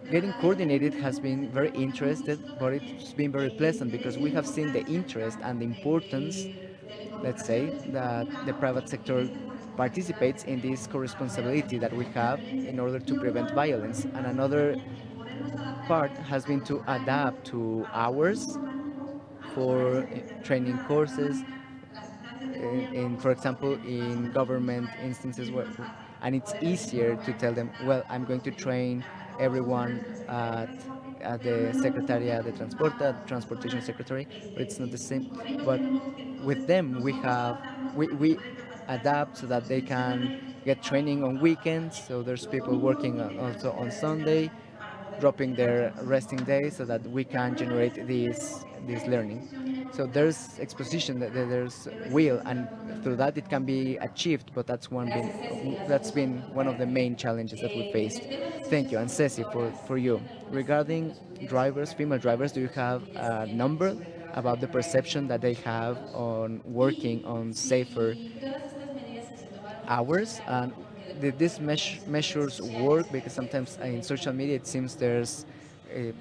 De getting verdad es coordinated muy has been interesante, very pero hemos interested, visto but también it's been very pleasant diferentes because we have seen the importancias, interest digamos, and the importance, de la let's incorporación say, del sector that the privado private en sector esta corresponsabilidad que participates in tenemos this para poder co-responsibility that we prevenir la have violencia. in order to Y otro prevent reto violence. también And más another grande, el podernos adaptar part has a been los to horarios, adapt to a los horarios hours informativos, a los horarios for administrativos, training para de alguna courses manera las instancias de gobierno for pues example, tener in espacios donde los government horarios instances es where, más fácil and it's poder easier to tell them, well, desarrollar I'm going to los, train todos los horarios everyone de la Secretaría de Transporte, at pero no the es lo mismo que Secretariat de apuntar Transporte, a las Transportation personas Secretary, but it's not the same. con ellos But tenemos que with entonces them, nosotros adaptarnos para que we puedan capacitarse adapt porque so si that los they inician can ellos get no training on vamos a weekends. tener So there's los people vínculos working ni la also on capacidad de Sunday, liderazgo para poder dropping dar their esos resting pasos. days so that we De can acuerdo en generate ese sentido, this esa learning. disposición ya So económica there's se puede exposition, lograr, there's pero es will, esencial and poder through that it can mantenerlo. be achieved. But Gracias, Ceci. that's Hacemos been otra one of the pregunta. main challenges that we En el faced. tema de Thank ciudades you. And Ceci, conductoras, for you, ¿tienen alguna cifra de regarding las mujeres que drivers, female drivers, participan do you have en a esquemas number sobre trata about de the personas perception en that they Estados have Unidos? on working Y on safer si todas estas medidas que se tomaron en hours? social, And porque de did pronto these algunas en redes measures sociales work? y Because parece que sometimes in pueden social media it seems influir. there's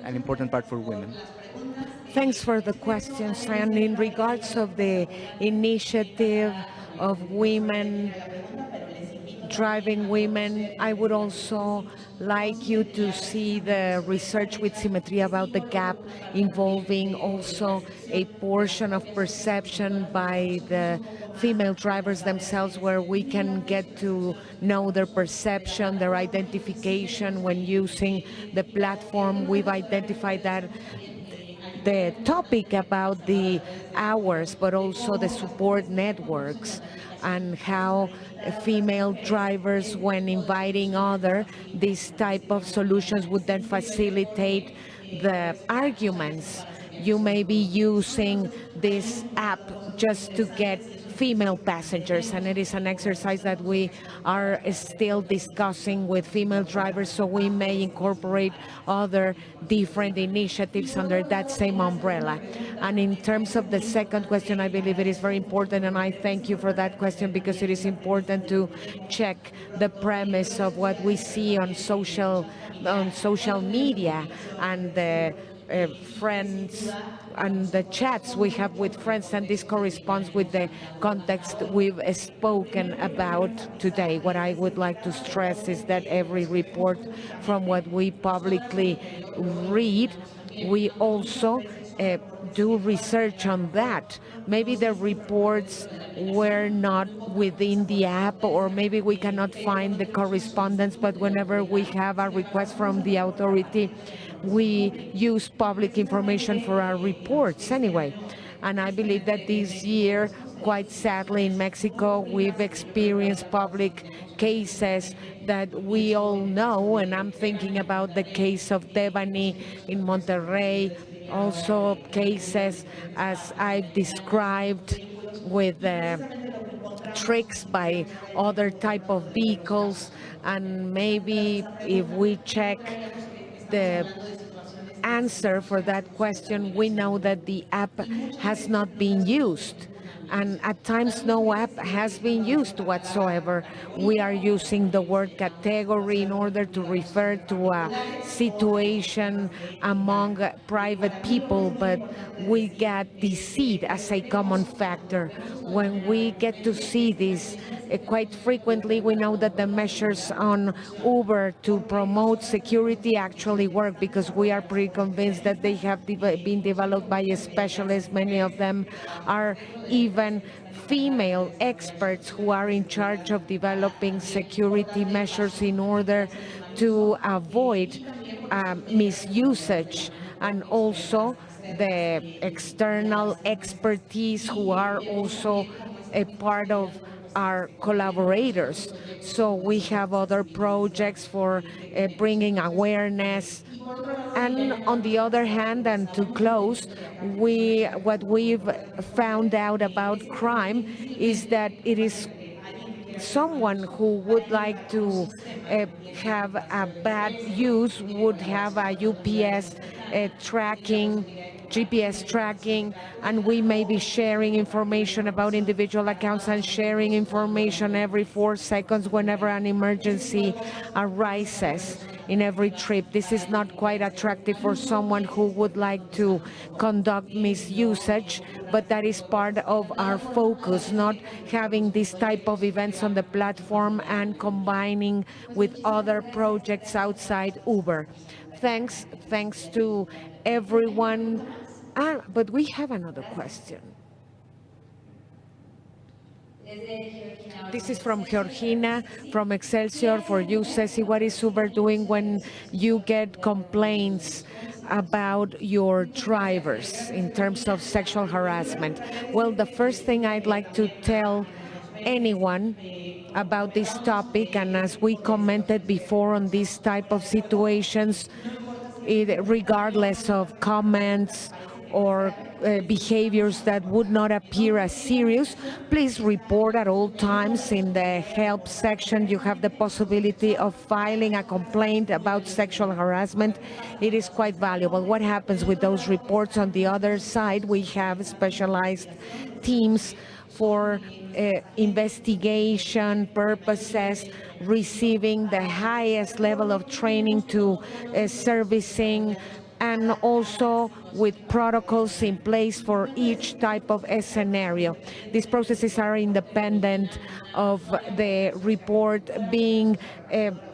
an Muchas important part gracias for por women. las preguntas. Thanks for the Este reto questions. también And es in parte regards de of lo que the seguramente initiative pasará con el of tiempo sobre el women final de la pregunta, pero les invito también driving a women, conocer I desde would la Fundación also like you to Simetría see precisamente the sobre esta research with brecha Symmetry que sí about the involucra gap una parte también involving de also a percepción de las portion of propias perception conductoras para que by conozcamos the un poco más female de drivers las barreras themselves, que where existen. we Muchas can gracias get por la to atención. know their Estamos de la perception, their mano con muchísimos identification when using the platform. temas We've que seguramente identified that interesan también a the diferentes topic personas about the participadoras de esta hours, mesa, but de also the cómo las support mujeres cómo son networks las and implicaciones how sobre invitadas a las female mujeres drivers, en when tipo de inviting soluciones other, también this type of se toman solutions would then presente. Yo les recuerdo facilitate the pues las arguments. You instalaciones may son be using this totalmente app just to get universales, female passengers, and tenemos it is an exercise that dispositivos we are still discussing with female drivers, so we may incorporate other different initiatives por under otro that lado, en same la segunda umbrella. And pregunta, in me terms parece of the muy second question, I importante believe para it is very important, and I thank you for that question, because it is important to check the premise of what we see on social media and the friends and the chats we have with friends, and this corresponds with the context we've spoken about today. What I would like to stress is that every report from what we publicly read, we also do research on that. Maybe the reports were not within the app, or maybe we cannot find the correspondence, but whenever we have a request from the authority, we use public information for our reports anyway. And I believe that this year, quite sadly, in Mexico, we've experienced public cases that we all know, and I'm thinking about the case of Devani in Monterrey, also cases as I've described with tricks by other type of vehicles. And maybe if we check the answer for that question, we know that the app has not been used. And at times, no app has been used whatsoever. We are using the word category in order to refer to a situation among private people, but we get deceit as a common factor. When we get to see this quite frequently, we know that the measures on Uber to promote security actually work, because we are pretty convinced that they have been developed by specialists. Many of them are even female experts who are in charge of developing security measures in order to avoid misusage, and also the external expertise who are also a part of our collaborators. So we have other projects for bringing awareness. And on the other hand, and to close, what we've found out about crime is that it is someone who would like to have a bad use would have a UPS tracking, GPS tracking, and we may be sharing information about individual accounts and sharing information every 4 seconds whenever an emergency arises in every trip. This is not quite attractive for someone who would like to conduct misusage, but that is part of our focus, not having this type of events on the platform and combining with other projects outside Uber. Thanks to everyone. But we have another question. This is from Georgina from Excelsior for you, Ceci. What is Uber doing when you get complaints about your drivers in terms of sexual harassment? Well, the first thing I'd like to tell anyone about this topic, and as we commented before on these type of situations, regardless of comments or behaviors that would not appear as serious, please report at all times. In the help section, you have the possibility of filing a complaint about sexual harassment. It is quite valuable. What happens with those reports? On the other side, we have specialized teams for investigation purposes, receiving the highest level of training to servicing, and also with protocols in place for each type of scenario. These processes are independent of the report being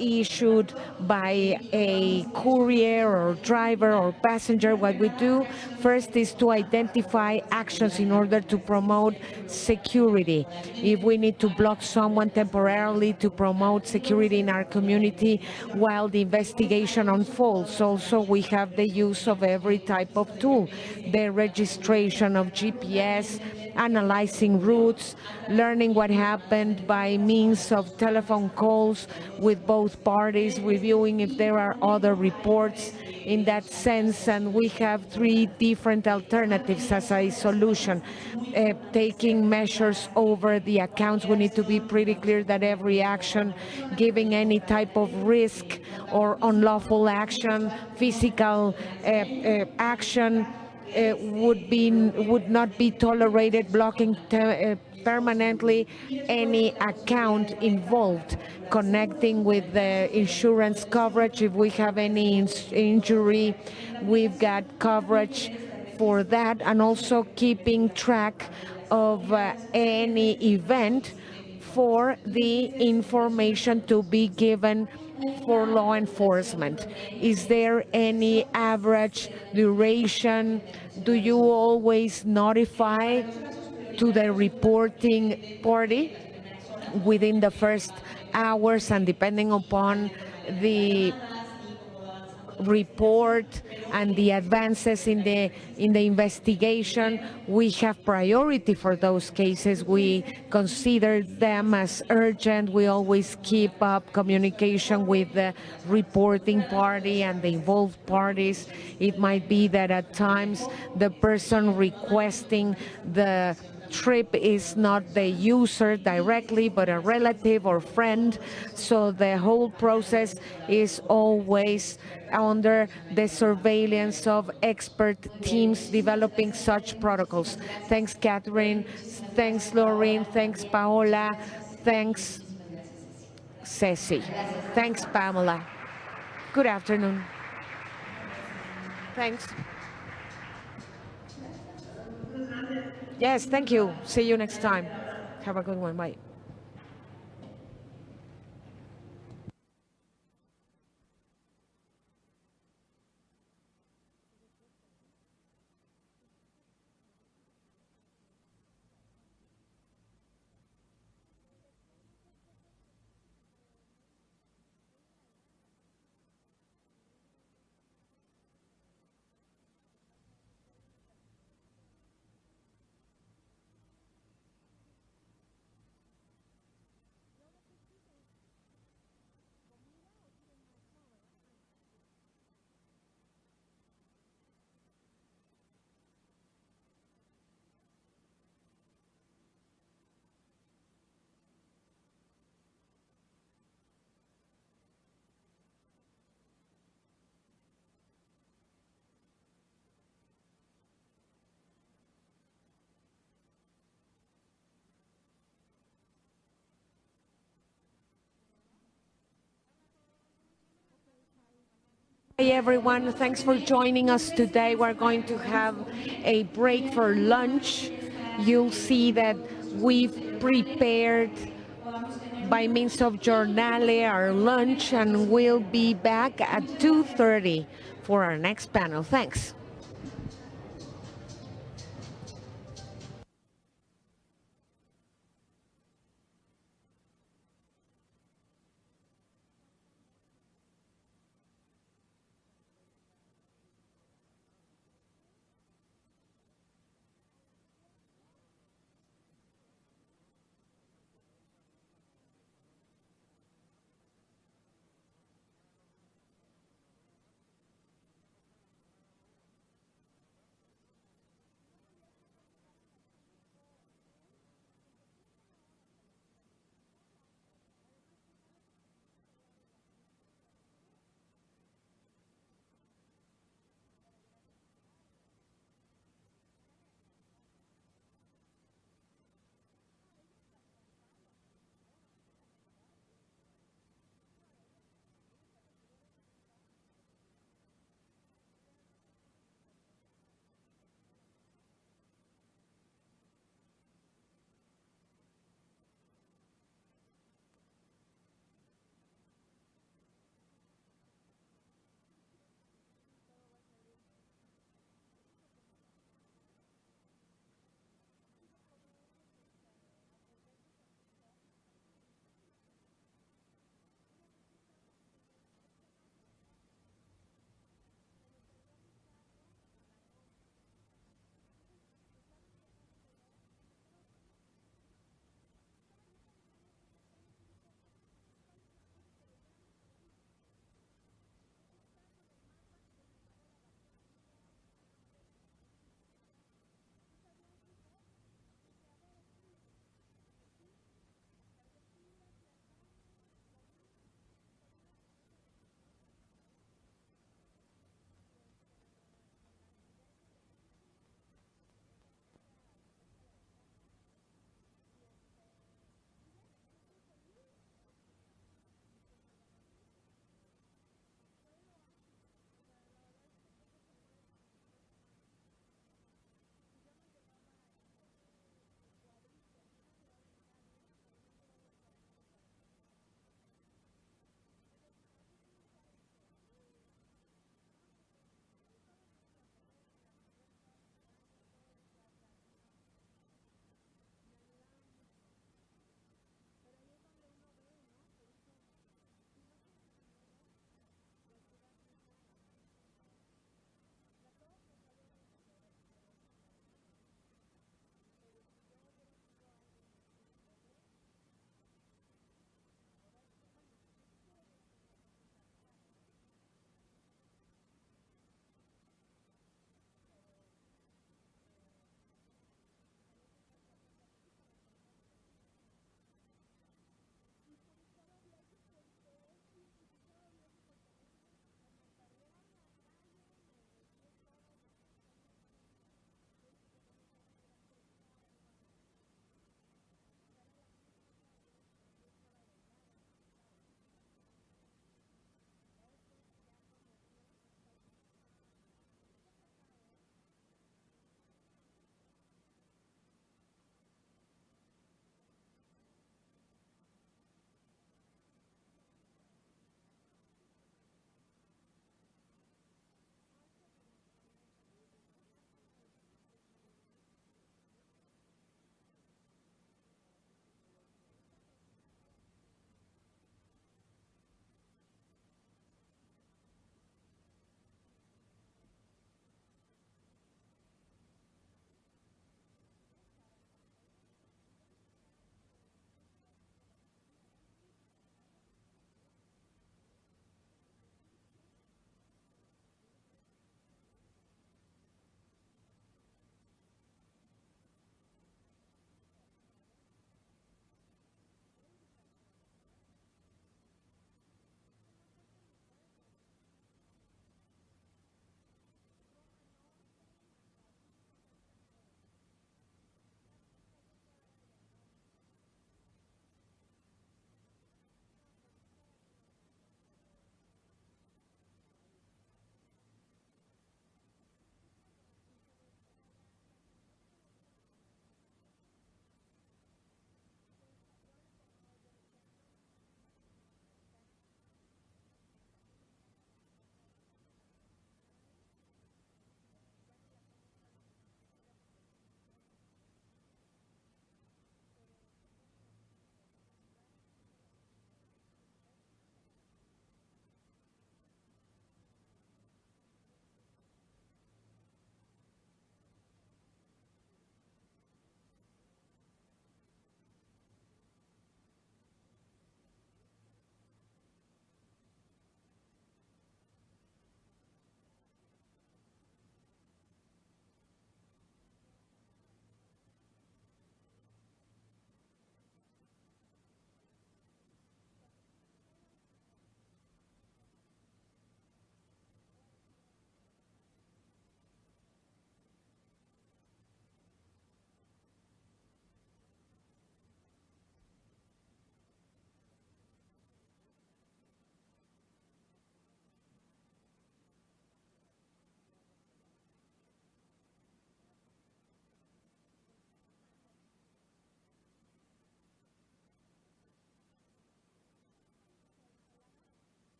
issued by a courier or driver or passenger. What we do first is to identify actions in order to promote security. If we need to block someone temporarily to promote security in our community while the investigation unfolds, also we have the use of every type of tool, the registration of GPS, analyzing routes, learning what happened by means of telephone calls with both parties, reviewing if there are other reports in that sense. And we have 3 different alternatives as a solution. Taking measures over the accounts. We need to be pretty clear that every action giving any type of risk or unlawful action, physical action, would not be tolerated. Blocking permanently any account involved, connecting with the insurance coverage. If we have any injury, we've got coverage for that, and also keeping track of any event for the information to be given for law enforcement? Is there any average duration? Do you always notify to the reporting party within the first hours, and depending upon the report and the advances in the investigation, we have priority for those cases. We consider them as urgent. We always keep up communication with the reporting party and the involved parties. It might be that at times the person requesting the trip is not the user directly, but a relative or friend. So the whole process is always under the surveillance of expert teams developing such protocols. Thanks, Catherine. Thanks, Lauren. Thanks, Paola. Thanks, Ceci. Thanks, Pamela. Good afternoon. Thanks. Yes, thank you. See you next time. Have a good one. Bye. Hey everyone, thanks for joining us today. We're going to have a break for lunch. You'll see that we've prepared by means of Jornale our lunch, and we'll be back at 2:30 for our next panel. Thanks.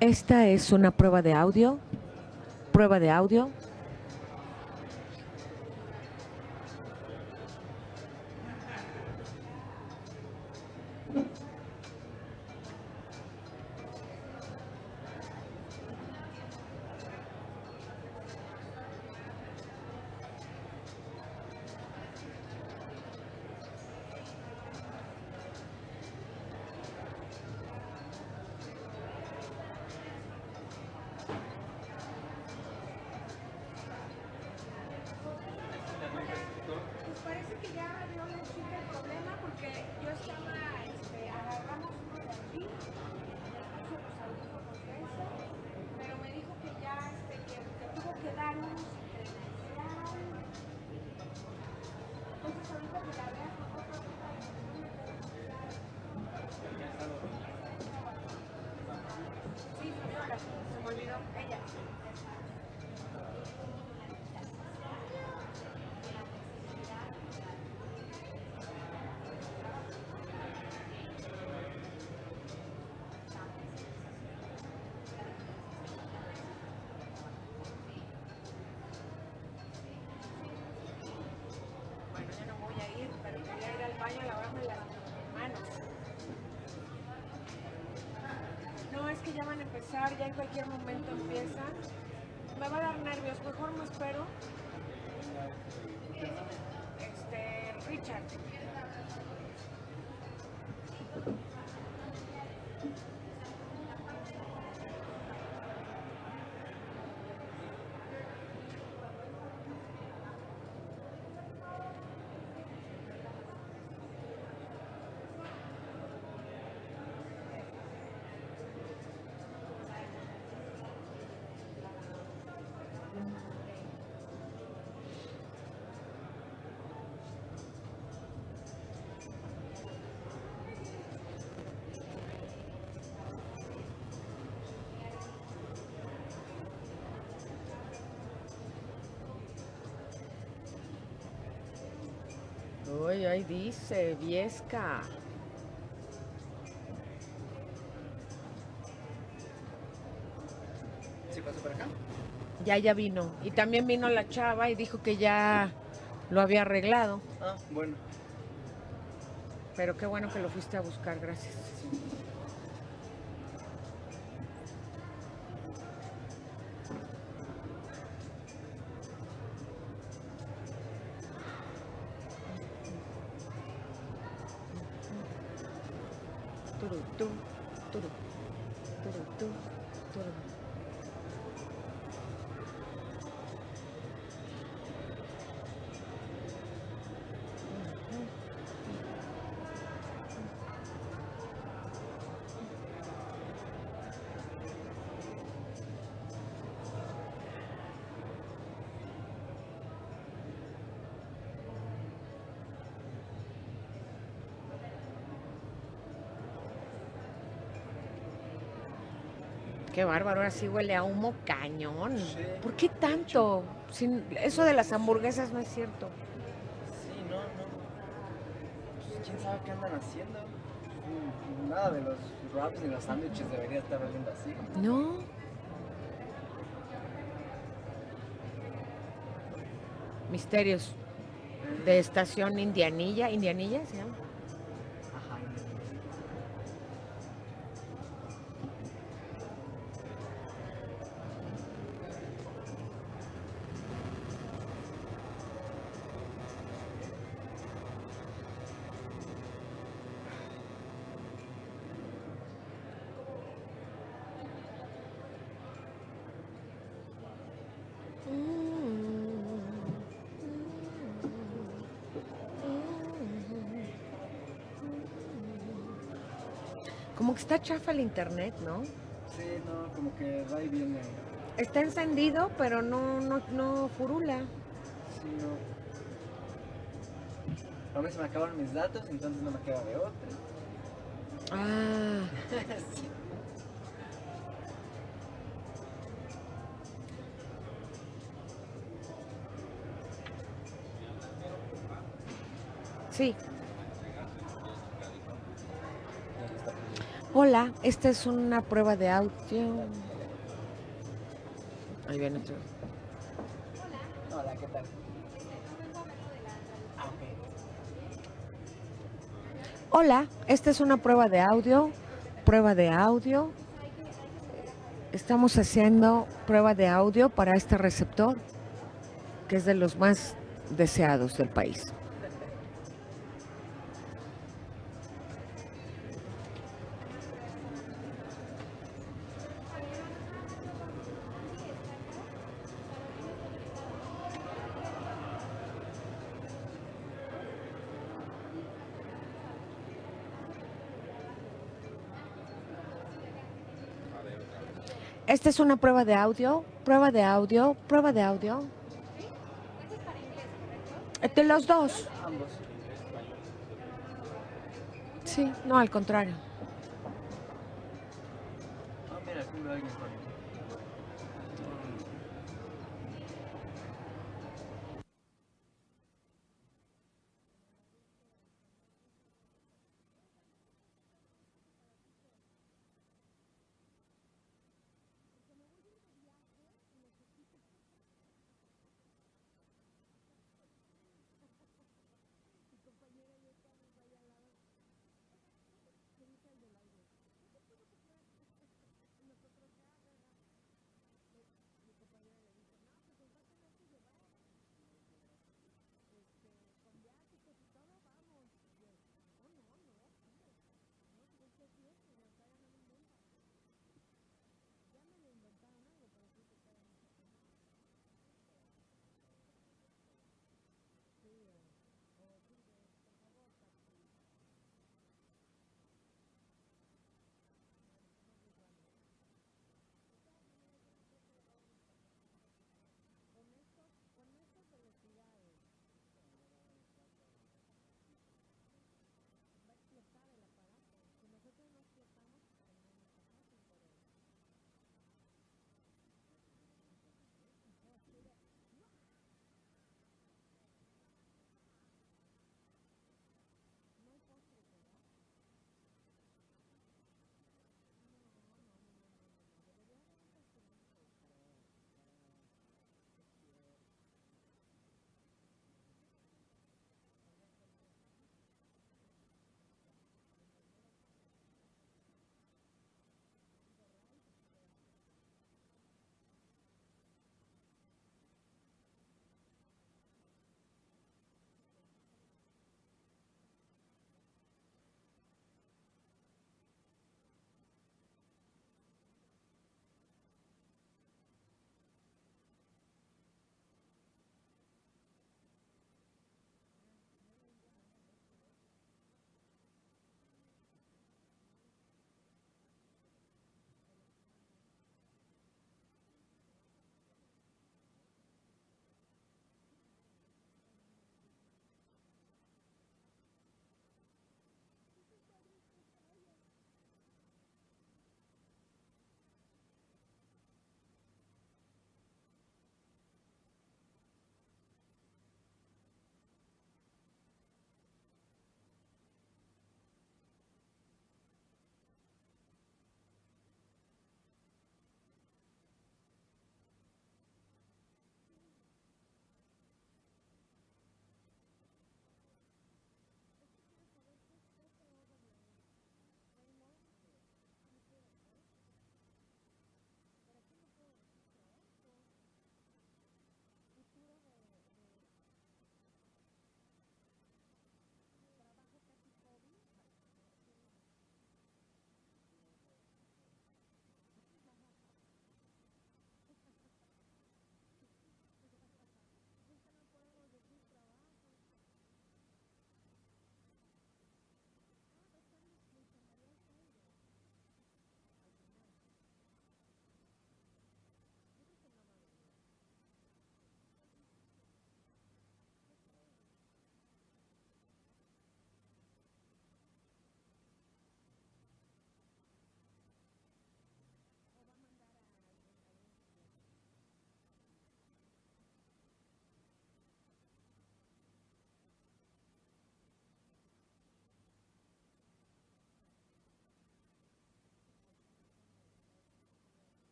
Esta es una prueba de audio. Prueba de audio. Pues parece que ya arregló la chica el problema porque yo estaba, agarramos uno de aquí, le puso los audífonos de eso, pero me dijo que ya, que tuvo que dar un credencial. Entonces ahorita que la vea, sí, señora, se me olvidó, ella. Bueno, yo no voy a ir, pero quería ir al baño a lavarme las manos. No, es que ya van a empezar, ya en cualquier momento empiezan. Me va a dar nervios, mejor me espero. Richard. Uy, ahí dice, Viesca. ¿Sí pasó por acá? Ya vino. Y también vino la chava y dijo que ya lo había arreglado. Ah, bueno. Pero qué bueno que lo fuiste a buscar, gracias. Turutú, turu, turutú, turu. Qué bárbaro, ahora sí huele a humo cañón. Sí. ¿Por qué tanto? Eso de las hamburguesas no es cierto. Sí, no. Pues, ¿quién sabe qué andan haciendo? Nada de los wraps ni los sándwiches debería estar oliendo así. No. Misterios de estación Indianilla. ¿Indianilla se llama? Ajá. Como que está chafa el internet, ¿no? Sí, no, como que va y viene. Está encendido, pero no furula. Sí, no. A veces me acaban mis datos, entonces no me queda de otra. Ah, Sí. sí. Hola, esta es una prueba de audio. Ahí viene otro. Hola, ¿qué tal? Hola, esta es una prueba de audio. Prueba de audio. Estamos haciendo prueba de audio para este receptor, que es de los más deseados del país. Esta es una prueba de audio, prueba de audio, prueba de audio. De los dos. Ambos. Sí, no, al contrario. Ah, mira, aquí veo a alguien con...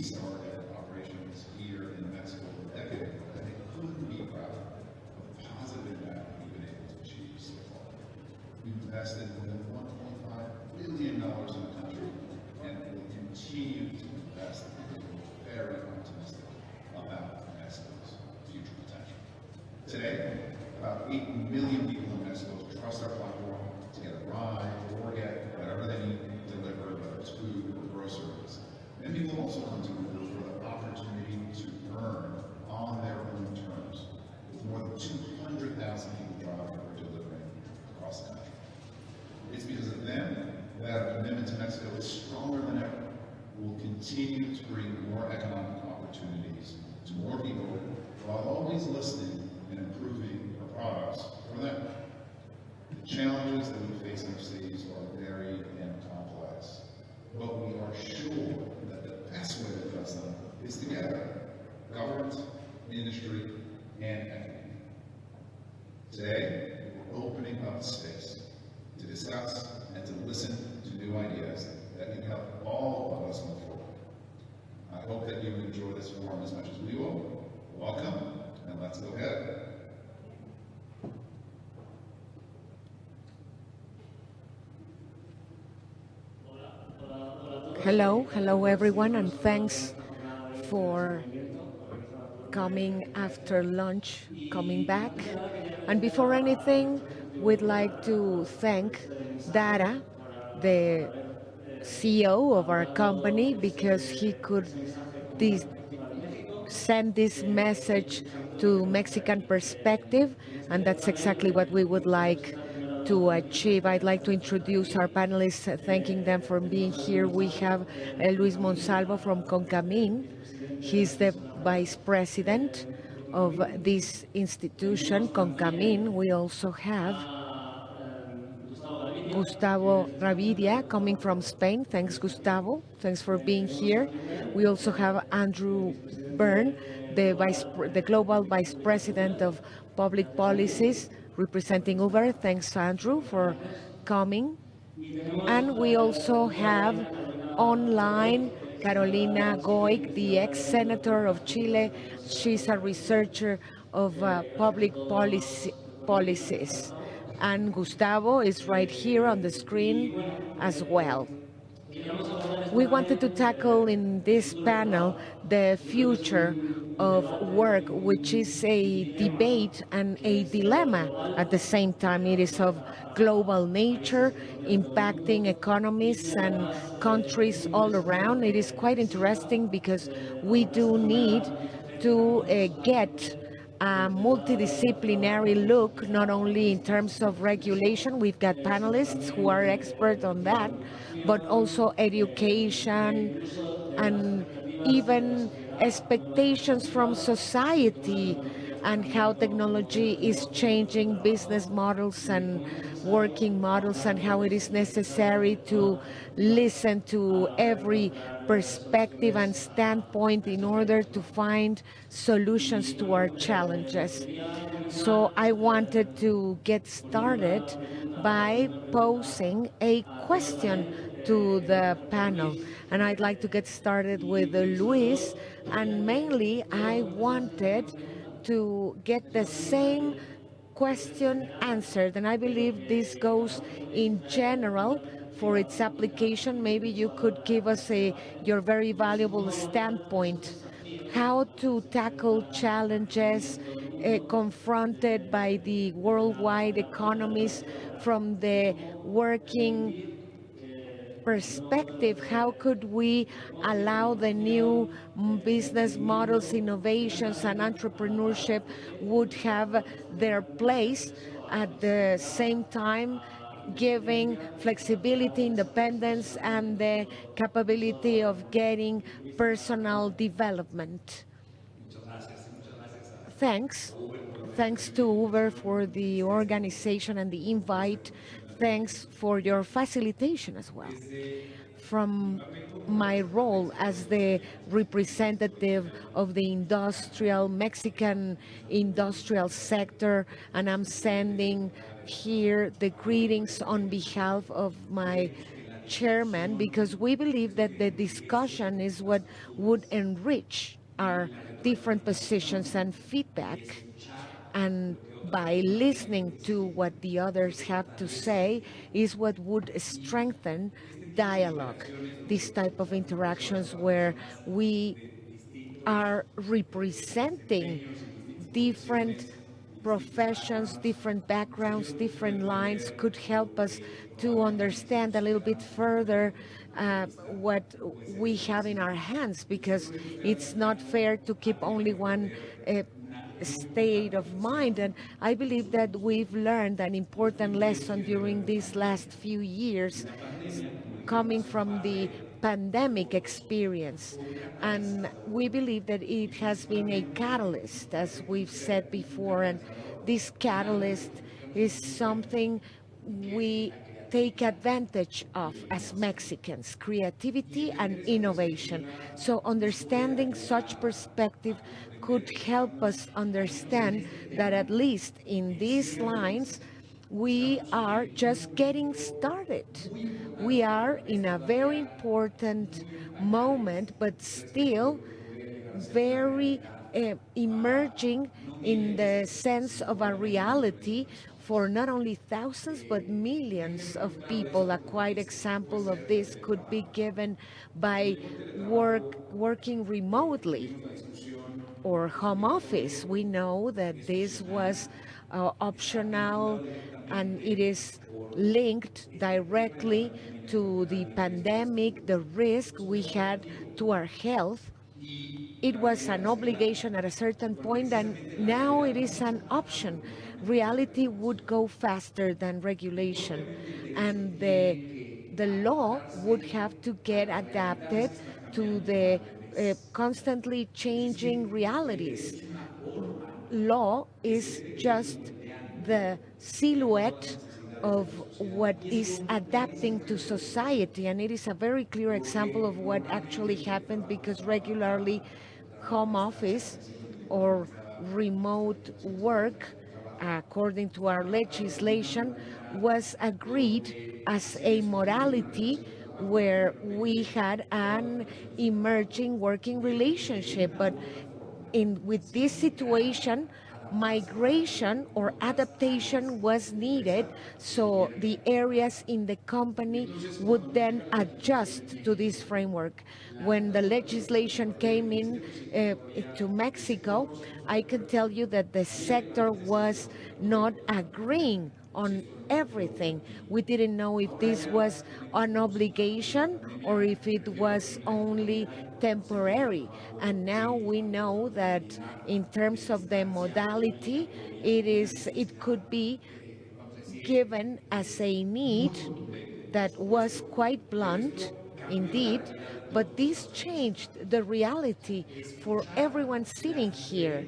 we started operations here in Mexico a decade ago, I think couldn't be proud of the positive impact we've been able to achieve so far. We've invested more than $1.5 billion in the country and will continue to invest because we're very optimistic about Mexico's future potential. Today, about 8 million people in Mexico trust our platform to get a ride or get whatever they need delivered, whether it's food or groceries. And people also come to Uber for the opportunity to earn on their own terms, with more than 200,000 people driving or delivering across the country. It's because of them that our commitment to Mexico is stronger than ever. We'll continue to bring more economic opportunities to more people while always listening and improving our products for them. The challenges that we face in our cities are varied and complex, but we are sure that the best way to address them is together, government, industry, and academia. Today, we're opening up space to discuss and to listen to new ideas that can help all of us move forward. I hope that you enjoy this forum as much as we will. Welcome, and let's go ahead. Hello everyone, and thanks for coming after lunch, coming back. And before anything, we'd like to thank Dara, the CEO of our company, because he could send this message to Mexican perspective, and that's exactly what we would like to achieve. I'd like to introduce our panelists, thanking them for being here. We have Luis Monsalvo from Concamin. He's the vice president of this institution, Concamin. We also have Gustavo Ravidia coming from Spain. Thanks, Gustavo. Thanks for being here. We also have Andrew Byrne, the global vice president of public policies, representing Uber. Thanks, Andrew, for coming. And we also have online Carolina Goic, the ex-senator of Chile. She's a researcher of public policies. And Gustavo is right here on the screen as well. We wanted to tackle in this panel the future of work, which is a debate and a dilemma at the same time. It is of global nature, impacting economies and countries all around. It is quite interesting because we do need to get a multidisciplinary look, not only in terms of regulation, we've got panelists who are experts on that, but also education and even expectations from society and how technology is changing business models and working models, and how it is necessary to listen to every perspective and standpoint in order to find solutions to our challenges. So I wanted to get started by posing a question to the panel. And I'd like to get started with Luis, and mainly I wanted to get the same question answered, and I believe this goes in general for its application. Maybe you could give us your very valuable standpoint, how to tackle challenges confronted by the worldwide economies from the working perspective. How could we allow the new business models, innovations, and entrepreneurship would have their place at the same time, giving flexibility, independence, and the capability of getting personal development? Thanks. Thanks to Uber for the organization and the invite. Thanks for your facilitation as well. From my role as the representative of the Mexican industrial sector, and I'm sending here the greetings on behalf of my chairman, because we believe that the discussion is what would enrich our different positions and feedback. And by listening to what the others have to say is what would strengthen dialogue. This type of interactions where we are representing different professions, different backgrounds, different lines could help us to understand a little bit further what we have in our hands, because it's not fair to keep only one state of mind. And I believe that we've learned an important lesson during these last few years coming from the pandemic experience. And we believe that it has been a catalyst, as we've said before. And this catalyst is something we take advantage of as Mexicans: creativity and innovation. So understanding such perspective could help us understand that at least in these lines, we are just getting started. We are in a very important moment, but still very emerging in the sense of a reality for not only thousands but millions of people. A quiet example of this could be given by working remotely or home office. We know that this was optional, and it is linked directly to the pandemic, the risk we had to our health. It was an obligation at a certain point, and now it is an option. Reality would go faster than regulation, and the law would have to get adapted to the constantly changing realities. Law is just the silhouette of what is adapting to society, and it is a very clear example of what actually happened, because regularly home office or remote work, according to our legislation, was agreed as a modality where we had an emerging working relationship. But in with this situation, migration or adaptation was needed, so the areas in the company would then adjust to this framework. When the legislation came in to Mexico, I can tell you that the sector was not agreeing on everything. We didn't know if this was an obligation or if it was only temporary. And now we know that in terms of the modality, it could be given as a need that was quite blunt indeed, but this changed the reality for everyone sitting here,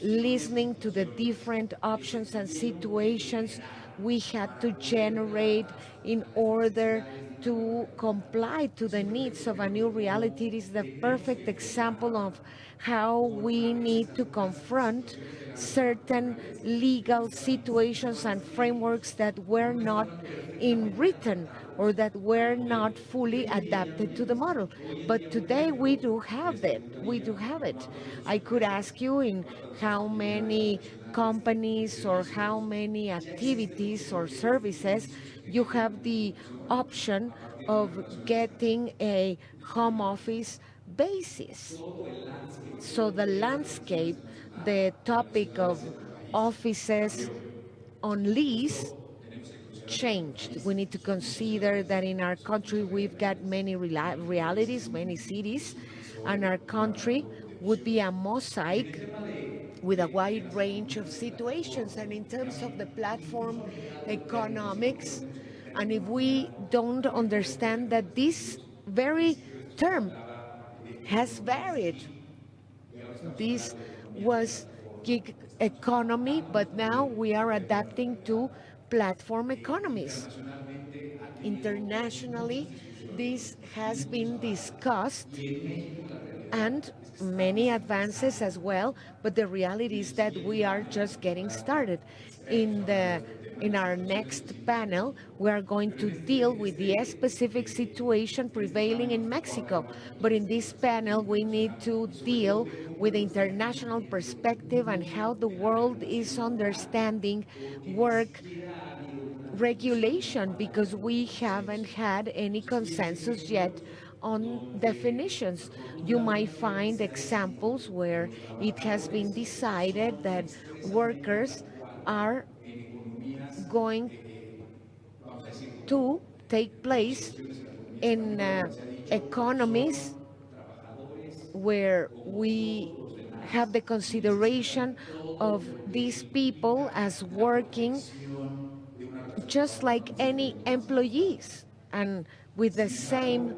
listening to the different options and situations we had to generate in order to comply to the needs of a new reality. It is the perfect example of how we need to confront certain legal situations and frameworks that were not in written or that were not fully adapted to the model. But today we do have it. We do have it. I could ask you in how many companies or how many activities or services you have the option of getting a home office basis. So the landscape, the topic of offices on lease changed. We need to consider that in our country we've got many realities, many cities, and our country would be a mosaic with a wide range of situations. And in terms of the platform economics, and if we don't understand that this very term has varied, this was gig economy, but now we are adapting to platform economies. Internationally, this has been discussed and many advances as well, but the reality is that we are just getting started. In our next panel, we are going to deal with the specific situation prevailing in Mexico. But in this panel, we need to deal with the international perspective and how the world is understanding work regulation, because we haven't had any consensus yet on definitions. You might find examples where it has been decided that workers are going to take place in economies where we have the consideration of these people as working just like any employees and with the same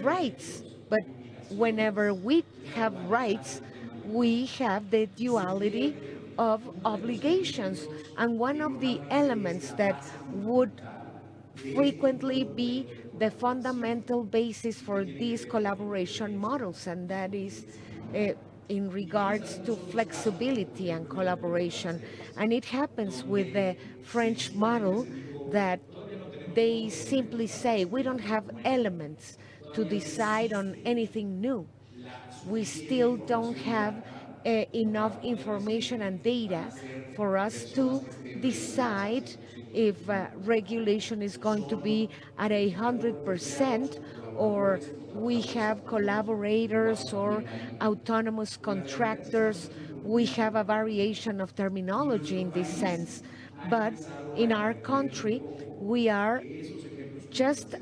rights. But whenever we have rights, we have the duality of obligations. And one of the elements that would frequently be the fundamental basis for these collaboration models, and that is uh, in regards to flexibility and collaboration. And it happens with the French model that they simply say we don't have elements to decide on anything new. We still don't have enough information and data for us to decide if regulation is going to be at 100%, or we have collaborators or autonomous contractors. We have a variation of terminology in this sense. But in our country, we are just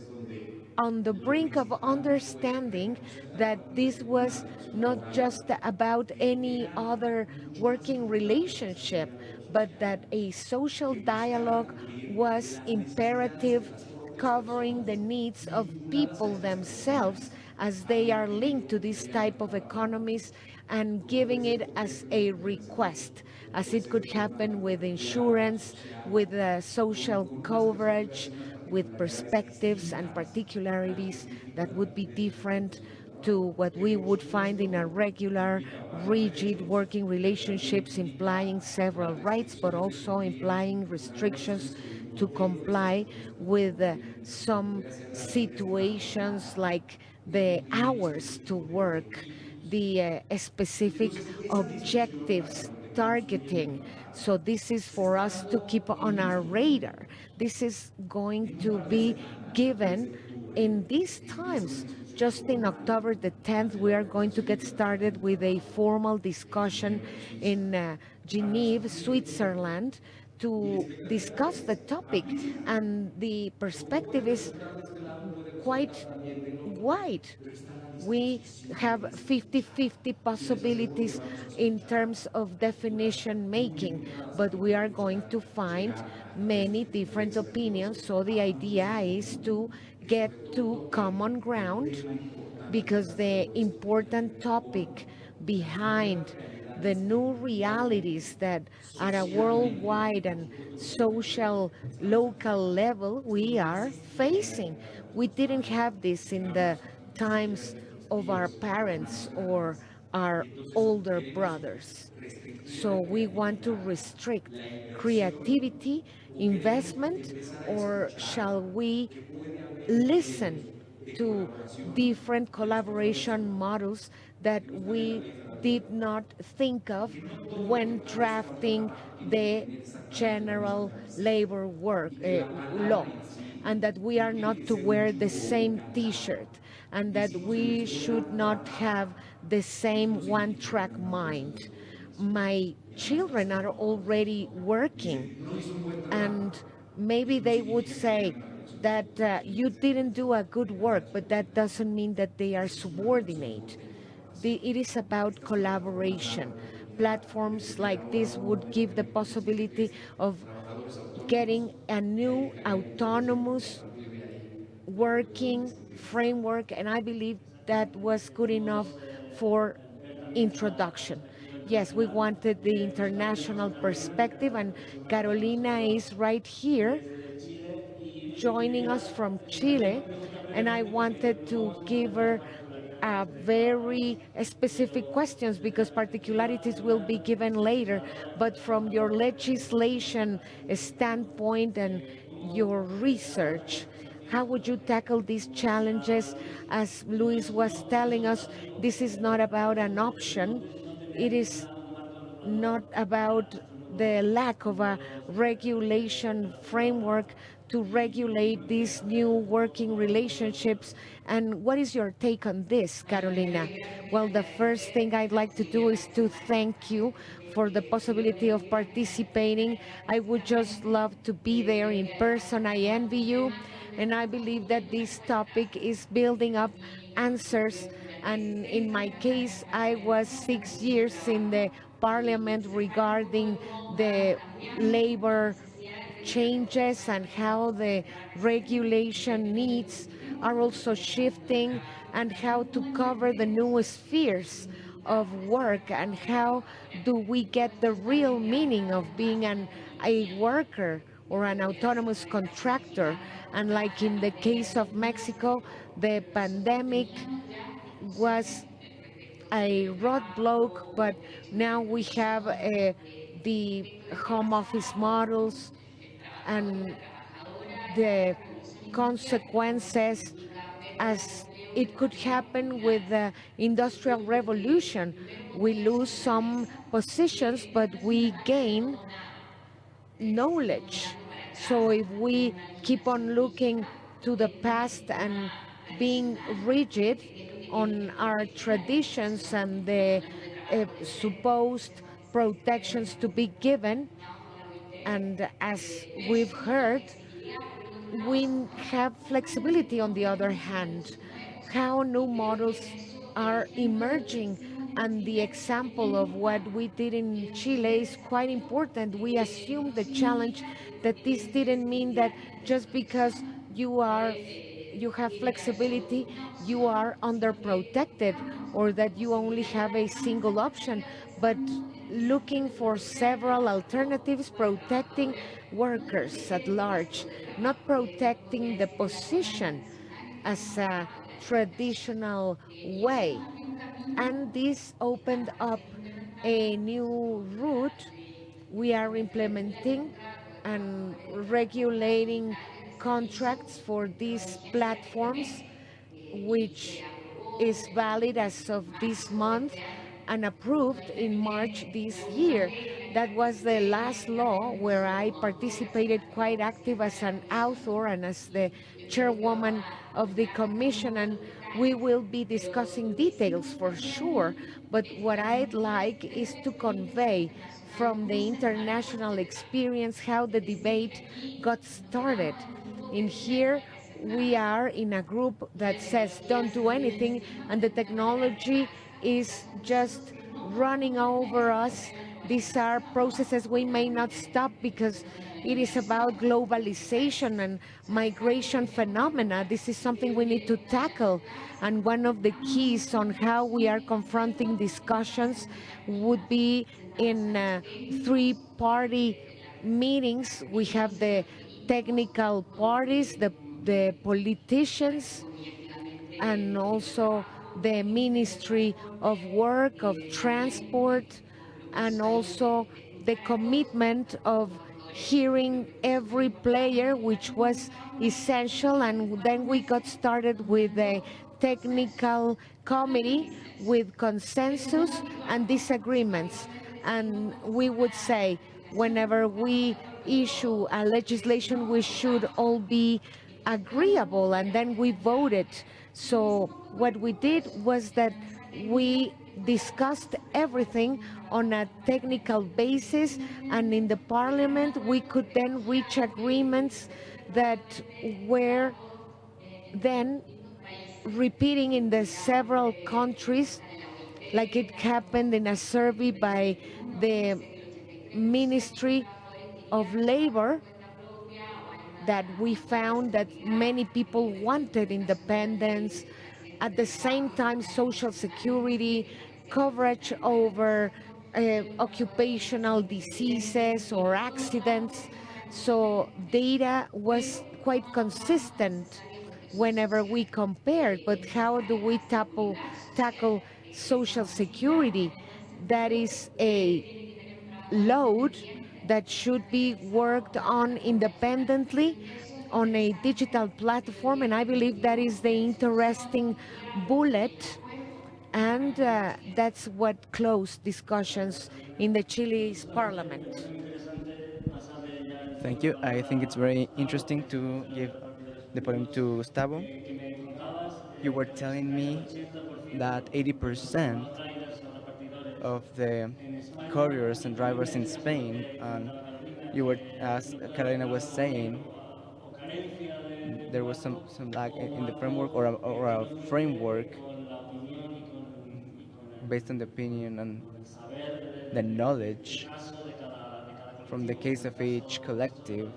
on the brink of understanding that this was not just about any other working relationship, but that a social dialogue was imperative, covering the needs of people themselves as they are linked to this type of economies, and giving it as a request, as it could happen with insurance, with social coverage, with perspectives and particularities that would be different to what we would find in a regular, rigid working relationships, implying several rights, but also implying restrictions to comply with some situations like the hours to work, the specific objectives targeting. So this is for us to keep on our radar. This is going to be given in these times. Just in October the 10th, we are going to get started with a formal discussion in Geneva, Switzerland, to discuss the topic. And the perspective is quite wide. We have 50-50 possibilities in terms of definition making, but we are going to find many different opinions. So the idea is to get to common ground, because the important topic behind the new realities that at a worldwide and social local level we are facing. We didn't have this in the times of our parents or our older brothers. So we want to restrict creativity, investment, or shall we listen to different collaboration models that we did not think of when drafting the general labor work law, and that we are not to wear the same t-shirt, and that we should not have the same one-track mind. My children are already working, and maybe they would say that you didn't do a good work, but that doesn't mean that they are subordinate. It is about collaboration. Platforms like this would give the possibility of getting a new autonomous working framework, and I believe that was good enough for introduction. Yes, we wanted the international perspective, and Carolina is right here joining us from Chile. and I wanted to give her very specific questions because particularities will be given later. But from your legislation standpoint and your research, how would you tackle these challenges? As Luis was telling us, this is not about an option. It is not about the lack of a regulation framework to regulate these new working relationships. And what is your take on this, Carolina? Well, the first thing I'd like to do is to thank you for the possibility of participating. I would just love to be there in person. I envy you. And I believe that this topic is building up answers. And in my case, I was 6 years in the parliament regarding the labor changes and how the regulation needs are also shifting, and how to cover the new spheres of work, and how do we get the real meaning of being a worker or an autonomous contractor. And like in the case of Mexico, the pandemic was a roadblock, but now we have the home office models and the consequences, as it could happen with the industrial revolution. We lose some positions, but we gain knowledge. So if we keep on looking to the past and being rigid on our traditions and the supposed protections to be given, and as we've heard, we have flexibility on the other hand. How new models are emerging, and the example of what we did in Chile is quite important. We assume the challenge that this didn't mean that just because you have flexibility, you are underprotected, or that you only have a single option, but looking for several alternatives, protecting workers at large, not protecting the position as a traditional way. And this opened up a new route. We are implementing and regulating contracts for these platforms, which is valid as of this month and approved in March this year. That was the last law where I participated quite active as an author and as the chairwoman of the commission, and we will be discussing details for sure. But what I'd like is to convey from the international experience how the debate got started. In here, we are in a group that says don't do anything, and the technology is just running over us. These are processes we may not stop because it is about globalization and migration phenomena. This is something we need to tackle. And one of the keys on how we are confronting discussions would be in three-party meetings. We have the technical parties, the politicians, and also the Ministry of Work, of Transport, and also the commitment of hearing every player, which was essential. And then we got started with a technical committee with consensus and disagreements. And we would say, whenever we issue a legislation, we should all be agreeable, and then we voted. So what we did was that we discussed everything on a technical basis, and in the parliament we could then reach agreements that were then repeating in the several countries, like it happened in a survey by the Ministry of Labor, that we found that many people wanted independence, at the same time social security, coverage over occupational diseases or accidents. So data was quite consistent whenever we compare. But how do we tackle social security? That is a load that should be worked on independently on a digital platform, and I believe that is the interesting bullet, and that's what closed discussions in the Chile's parliament. Thank you. I think it's very interesting to give the podium to Gustavo. You were telling me that 80% of the couriers and drivers in Spain, and you were, as Carolina was saying, there was some lag in the framework, or a framework based on the opinion and the knowledge from the case of each collective.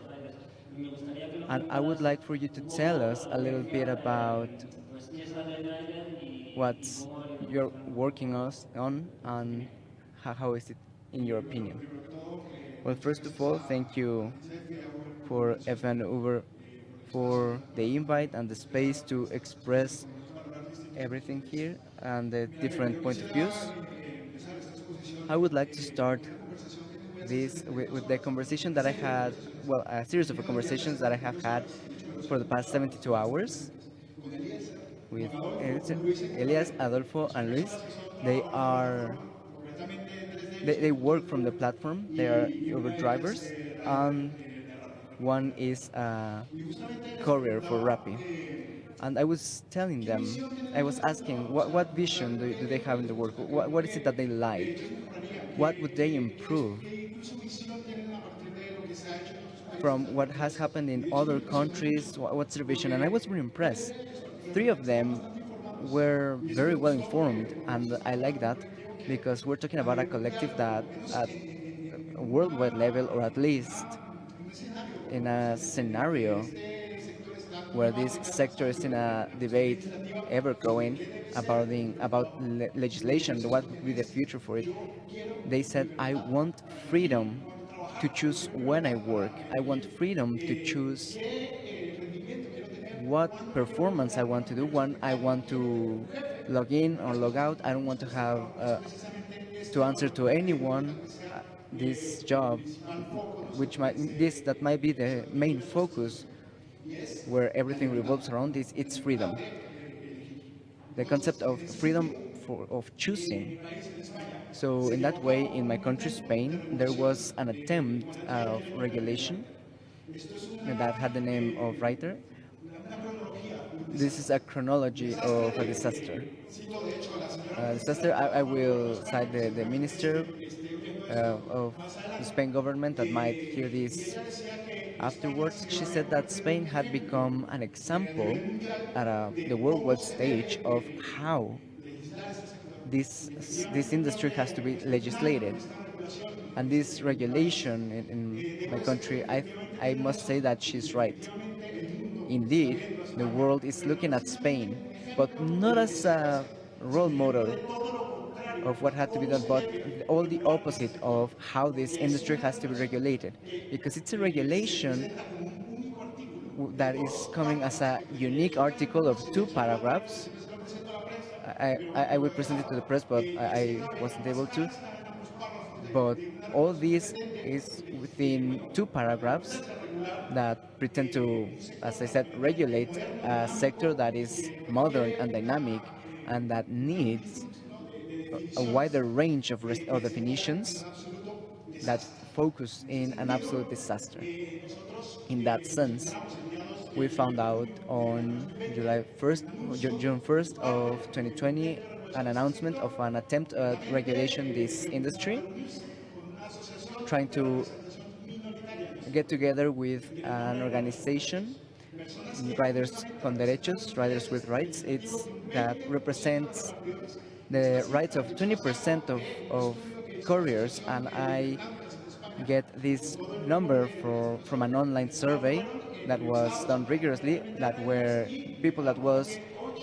And I would like for you to tell us a little bit about what you're working on, and how is it in your opinion. Well, first of all, thank you for FN Uber for the invite and the space to express everything here and the different point of views. I would like to start this with the conversation that I had, well, a series of conversations that I have had for the past 72 hours with Elias, Adolfo, and Luis. They are they work from the platform. They are Uber drivers, and one is a courier for Rappi. And I was telling them, I was asking, what vision do they have in the work? What is it that they like? What would they improve from what has happened in other countries? What's their vision? And I was very impressed. Three of them were very well informed, and I like that because we're talking about a collective that at a worldwide level, or at least in a scenario where this sector is in a debate ever growing about legislation, what would be the future for it. They said, I want freedom to choose when I work. I want freedom to choose what performance I want to do, when I want to log in or log out. I don't want to have to answer to anyone. This job, which might this that might be the main focus, where everything revolves around this, it's freedom. The concept of freedom of choosing. So in that way, in my country, Spain, there was an attempt of regulation that had the name of writer. This is a chronology of a disaster. Disaster, I will cite the minister of the Spain government that might hear this afterwards. She said that Spain had become an example at the worldwide stage of how this industry has to be legislated. And this regulation in my country, I must say that she's right. Indeed, the world is looking at Spain, but not as a role model of what had to be done, but all the opposite of how this industry has to be regulated. Because it's a regulation that is coming as a unique article of 2 paragraphs. I will present it to the press, but I wasn't able to. But all this is within 2 paragraphs that pretend to, as I said, regulate a sector that is modern and dynamic, and that needs a wider range of definitions that focus in an absolute disaster. In that sense, we found out on July 1st, June 1st of 2020, an announcement of an attempt at regulation this industry, trying to get together with an organization, Riders con Derechos, Riders with Rights. It's that represents the rights of 20% of couriers, and I get this number from an online survey that was done rigorously, that were people that was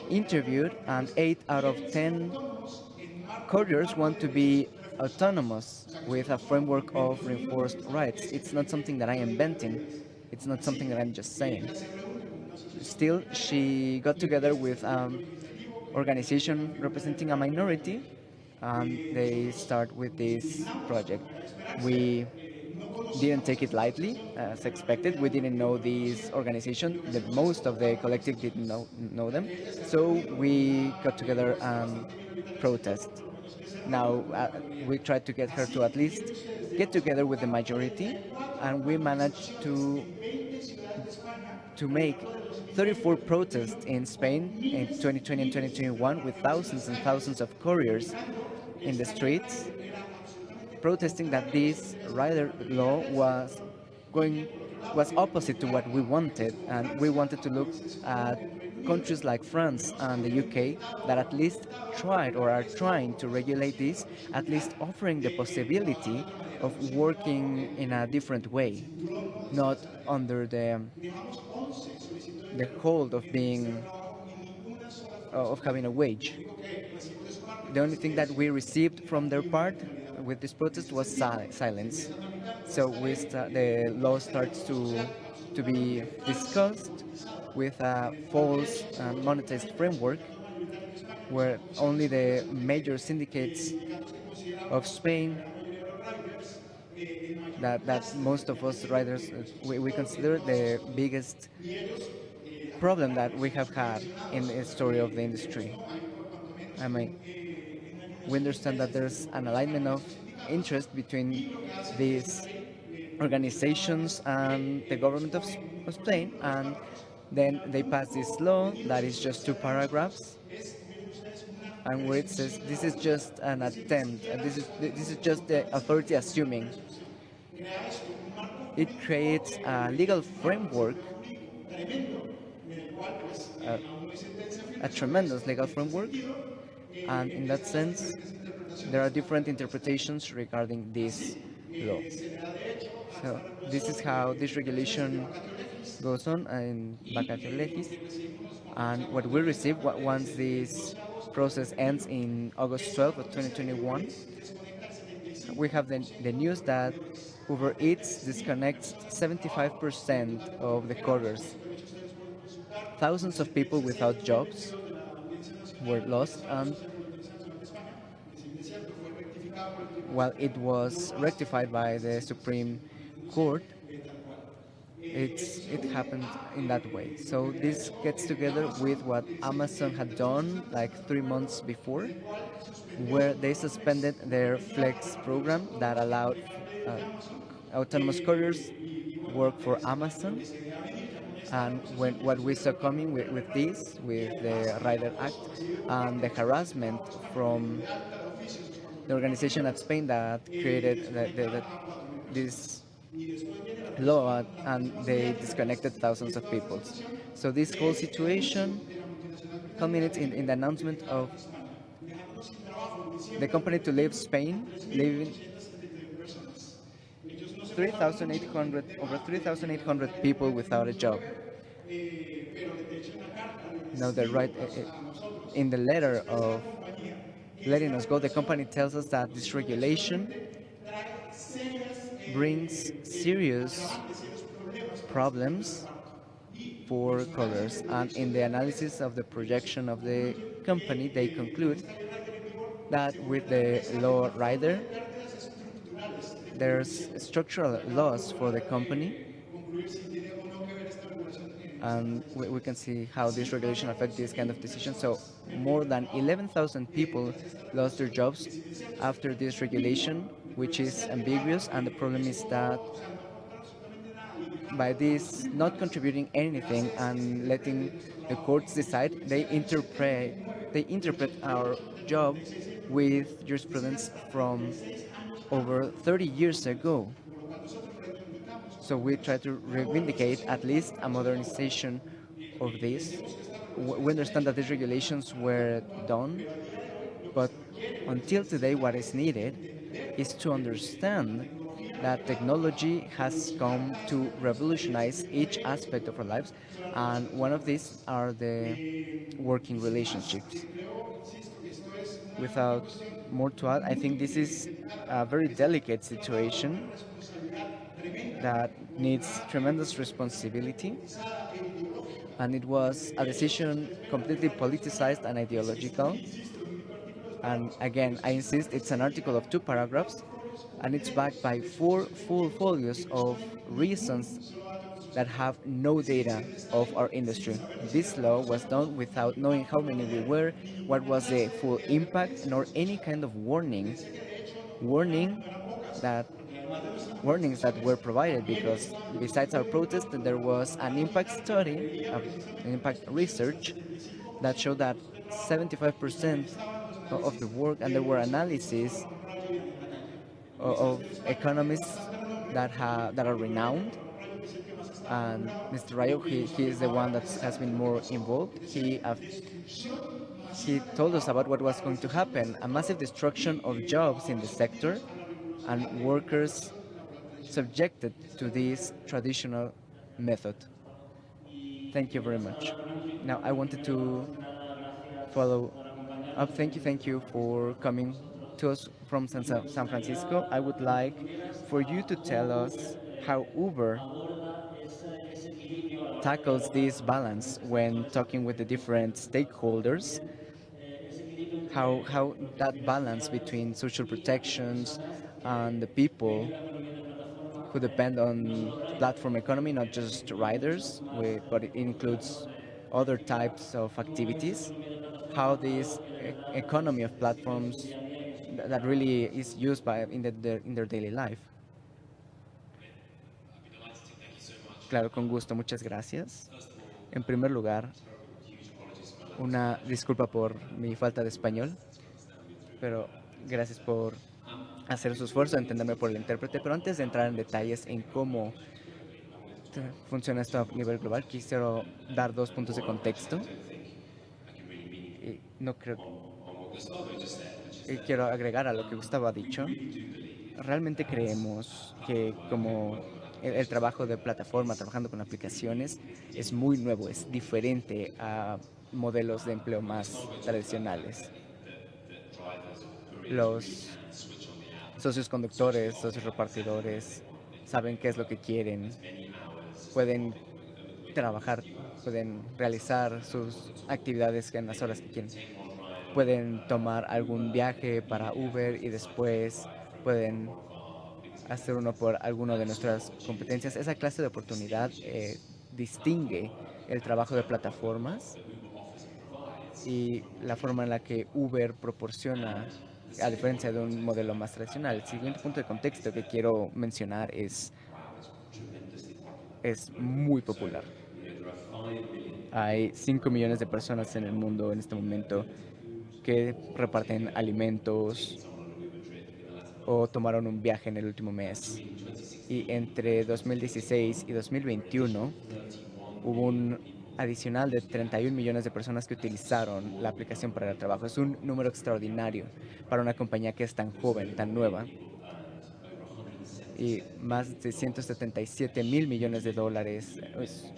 interviewed, and 8 out of 10 couriers want to be autonomous with a framework of reinforced rights. It's not something that I am inventing. It's not something that I'm just saying. Still, she got together with organization representing a minority, and they start with this project. We didn't take it lightly, as expected. We didn't know this organization. Most of the collective didn't know them. So we got together and protest. Now we tried to get her to at least get together with the majority, and we managed to make 34 protests in Spain in 2020 and 2021 with thousands and thousands of couriers in the streets protesting that this rider law going was opposite to what we wanted, and we wanted to look at countries like France and the UK that at least tried or are trying to regulate this, at least offering the possibility of working in a different way, not under the hold of being of having a wage. The only thing that we received from their part with this protest was silence. So the law starts to be discussed with a false monetized framework where only the major syndicates of Spain that most of us riders we consider the biggest problem that we have had in the history of the industry. I mean, we understand that there's an alignment of interest between these organizations and the government of Spain, and then they pass this law that is just two paragraphs, and where it says this is just an attempt, and this is just the authority assuming. It creates a legal framework, a, a tremendous legal framework, and in that sense, there are different interpretations regarding this law. So this is how this regulation goes on in vacatio legis, and what we receive once this process ends in August 12th of 2021, we have the news that Uber Eats disconnects 75% of the couriers. Thousands of people without jobs were lost, and while it was rectified by the Supreme Court, it happened in that way. So this gets together with what Amazon had done like 3 months before, where they suspended their Flex program that allowed uh, autonomous couriers work for Amazon. And what we saw coming with this, with the Rider Act, and the harassment from the organization at Spain that created this law, and they disconnected thousands of people. So this whole situation culminates in the announcement of the company to leave Spain, leaving over 3,800 people without a job. Now, in the letter of letting us go, the company tells us that this regulation brings serious problems for colors. And in the analysis of the projection of the company, they conclude that with the law rider, there's structural loss for the company, and we can see how this regulation affects this kind of decision. So more than 11,000 people lost their jobs after this regulation, which is ambiguous, and the problem is that by this not contributing anything and letting the courts decide, they interpret our job with jurisprudence from over 30 years ago. So we try to reivindicate at least a modernization of this. We understand that these regulations were done, but until today what is needed is to understand that technology has come to revolutionize each aspect of our lives, and one of these are the working relationships. Without more to add, I think this is a very delicate situation that needs tremendous responsibility, And it was a decision completely politicized and ideological. And again, I insist, it's an article of 2 paragraphs, and it's backed by 4 full folios of reasons that have no data of our industry. This law was done without knowing how many we were, what was the full impact, nor any kind of warning that warnings that were provided, because besides our protest there was an impact study, an impact research that showed that 75% of the work, and there were analyses of economists that are renowned. And Mr. Rayo, he is the one that has been more involved. He told us about what was going to happen: a massive destruction of jobs in the sector, and workers subjected to this traditional method. Thank you very much. Now, I wanted to follow up. Thank you for coming to us from San Francisco. I would like for you to tell us how Uber tackles this balance when talking with the different stakeholders, how that balance between social protections and the people who depend on platform economy, not just riders, but it includes other types of activities, how this economy of platforms that really is used by in their daily life. Claro, con gusto, muchas gracias. En primer lugar, una disculpa por mi falta de español, pero gracias por hacer su esfuerzo, entenderme por el intérprete. Pero antes de entrar en detalles en cómo funciona esto a nivel global, quisiera dar 2 puntos de contexto. Y no creo quiero agregar a lo que Gustavo ha dicho. Realmente creemos que como el trabajo de plataforma, trabajando con aplicaciones, es muy nuevo, es diferente a modelos de empleo más tradicionales. Los socios conductores, socios repartidores, saben qué es lo que quieren, pueden trabajar, pueden realizar sus actividades en las horas que quieren. Pueden tomar algún viaje para Uber y después pueden hacer uno por alguna de nuestras competencias. Esa clase de oportunidad distingue el trabajo de plataformas y la forma en la que Uber proporciona, a diferencia de un modelo más tradicional. El siguiente punto de contexto que quiero mencionar es muy popular. Hay 5 millones de personas en el mundo en este momento que reparten alimentos o tomaron un viaje en el último mes. Y entre 2016 y 2021 hubo un adicional de 31 millones de personas que utilizaron la aplicación para el trabajo. Es un número extraordinario para una compañía que es tan joven, tan nueva. Y más de 177 mil millones de dólares es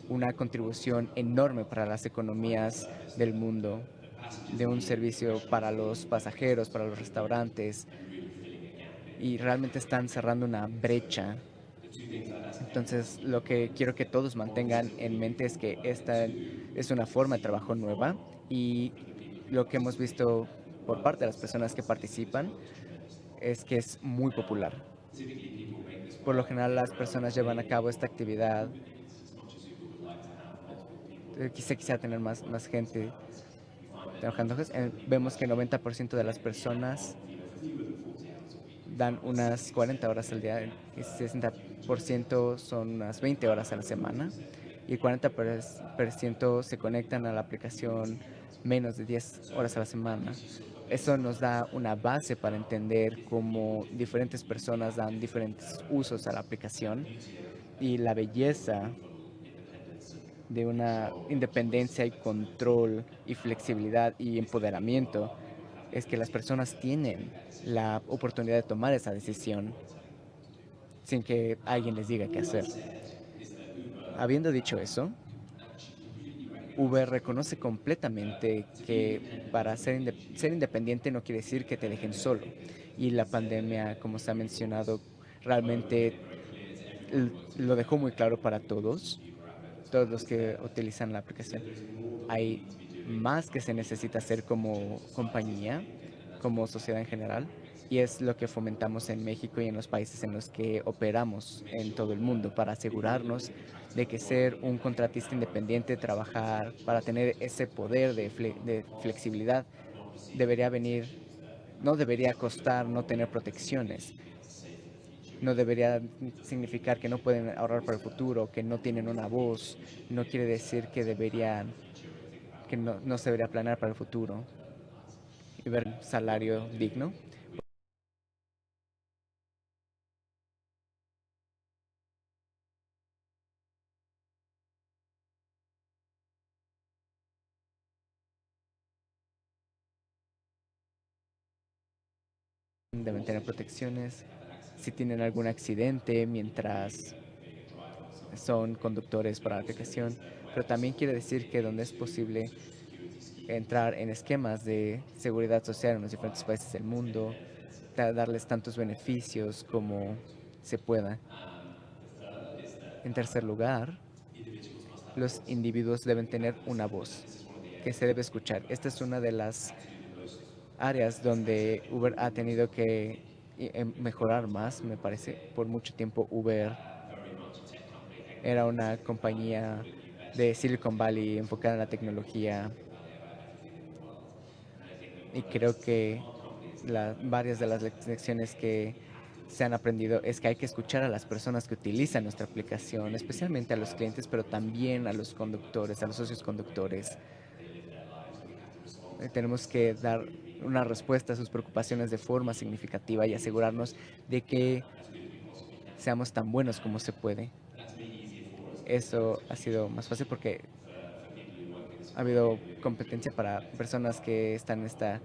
una contribución enorme para las economías del mundo, de un servicio para los pasajeros, para los restaurantes, y realmente están cerrando una brecha. Entonces, lo que quiero que todos mantengan en mente es que esta es una forma de trabajo nueva, y lo que hemos visto por parte de las personas que participan es que es muy popular. Por lo general, las personas llevan a cabo esta actividad. Quisiera tener más gente trabajando. Vemos que el 90% de las personas dan unas 40 horas al día, y 60% son unas 20 horas a la semana, y el 40% se conectan a la aplicación menos de 10 horas a la semana. Eso nos da una base para entender cómo diferentes personas dan diferentes usos a la aplicación, y la belleza de una independencia y control y flexibilidad y empoderamiento es que las personas tienen la oportunidad de tomar esa decisión sin que alguien les diga qué hacer. Habiendo dicho eso, Uber reconoce completamente que para ser independiente no quiere decir que te dejen solo. Y la pandemia, como se ha mencionado, realmente lo dejó muy claro para todos. todos los que utilizan la aplicación. Hay más que se necesita hacer como compañía, como sociedad en general, y es lo que fomentamos en México y en los países en los que operamos en todo el mundo para asegurarnos de que ser un contratista independiente, trabajar para tener ese poder de flexibilidad, debería venir, no debería costar no tener protecciones. No debería significar que no pueden ahorrar para el futuro, que no tienen una voz. No quiere decir que que no se debería planear para el futuro y ver un salario digno. Deben tener protecciones si tienen algún accidente mientras son conductores para la aplicación, pero también quiere decir que donde es posible entrar en esquemas de seguridad social en los diferentes países del mundo, darles tantos beneficios como se pueda. En tercer lugar, los individuos deben tener una voz que se debe escuchar. Esta es una de las áreas donde Uber ha tenido que mejorar más, me parece. Por mucho tiempo Uber era una compañía de Silicon Valley enfocada en la tecnología y creo que varias de las lecciones que se han aprendido es que hay que escuchar a las personas que utilizan nuestra aplicación, especialmente a los clientes, pero también a los conductores, a los socios conductores. Tenemos que dar una respuesta a sus preocupaciones de forma significativa y asegurarnos de que seamos tan buenos como se puede. Eso ha sido más fácil porque ha habido competencia para personas que están en esta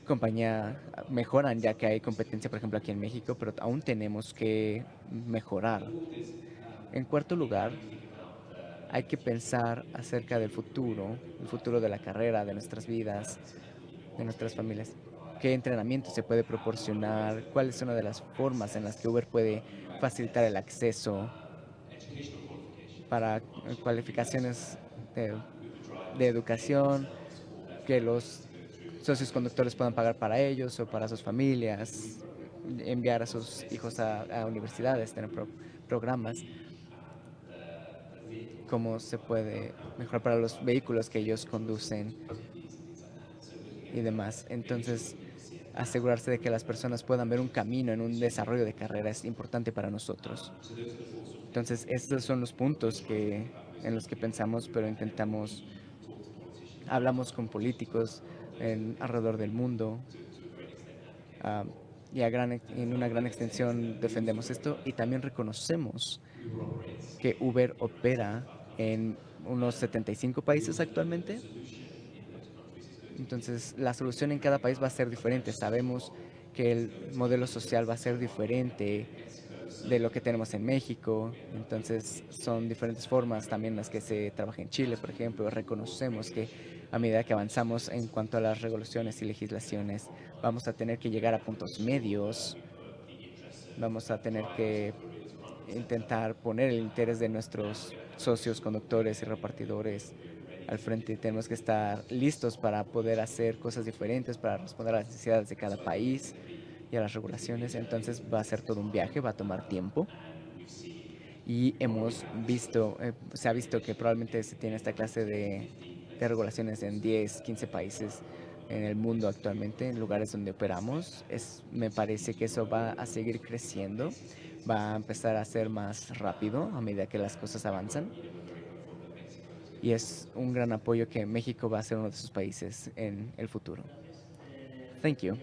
compañía, mejoran ya que hay competencia, por ejemplo, aquí en México, pero aún tenemos que mejorar. En cuarto lugar, hay que pensar acerca del futuro, el futuro de la carrera, de nuestras vidas, de nuestras familias. ¿Qué entrenamiento se puede proporcionar? ¿Cuál es una de las formas en las que Uber puede facilitar el acceso para cualificaciones de, de educación, que los socios conductores puedan pagar para ellos o para sus familias, enviar a sus hijos a universidades, tener programas, cómo se puede mejorar para los vehículos que ellos conducen y demás. Entonces, asegurarse de que las personas puedan ver un camino en un desarrollo de carrera es importante para nosotros. Entonces, estos son los puntos en los que pensamos, pero intentamos, hablamos con políticos alrededor del mundo, ah, y en una gran extensión defendemos esto y también reconocemos que Uber opera en unos 75 países actualmente. Entonces, la solución en cada país va a ser diferente. Sabemos que el modelo social va a ser diferente de lo que tenemos en México. Entonces, son diferentes formas también las que se trabaja en Chile, por ejemplo. Reconocemos que a medida que avanzamos en cuanto a las regulaciones y legislaciones, vamos a tener que llegar a puntos medios. Vamos a tener que intentar poner el interés de nuestros socios, conductores y repartidores al frente. Tenemos que estar listos para poder hacer cosas diferentes, para responder a las necesidades de cada país y a las regulaciones. Entonces va a ser todo un viaje, va a tomar tiempo. Y se ha visto que probablemente se tiene esta clase de regulaciones en 10, 15 países en el mundo actualmente, en lugares donde operamos. Me parece que eso va a seguir creciendo, va a empezar a ser más rápido a medida que las cosas avanzan. Y es un gran apoyo que México va a ser uno de esos países en el futuro. Thank you.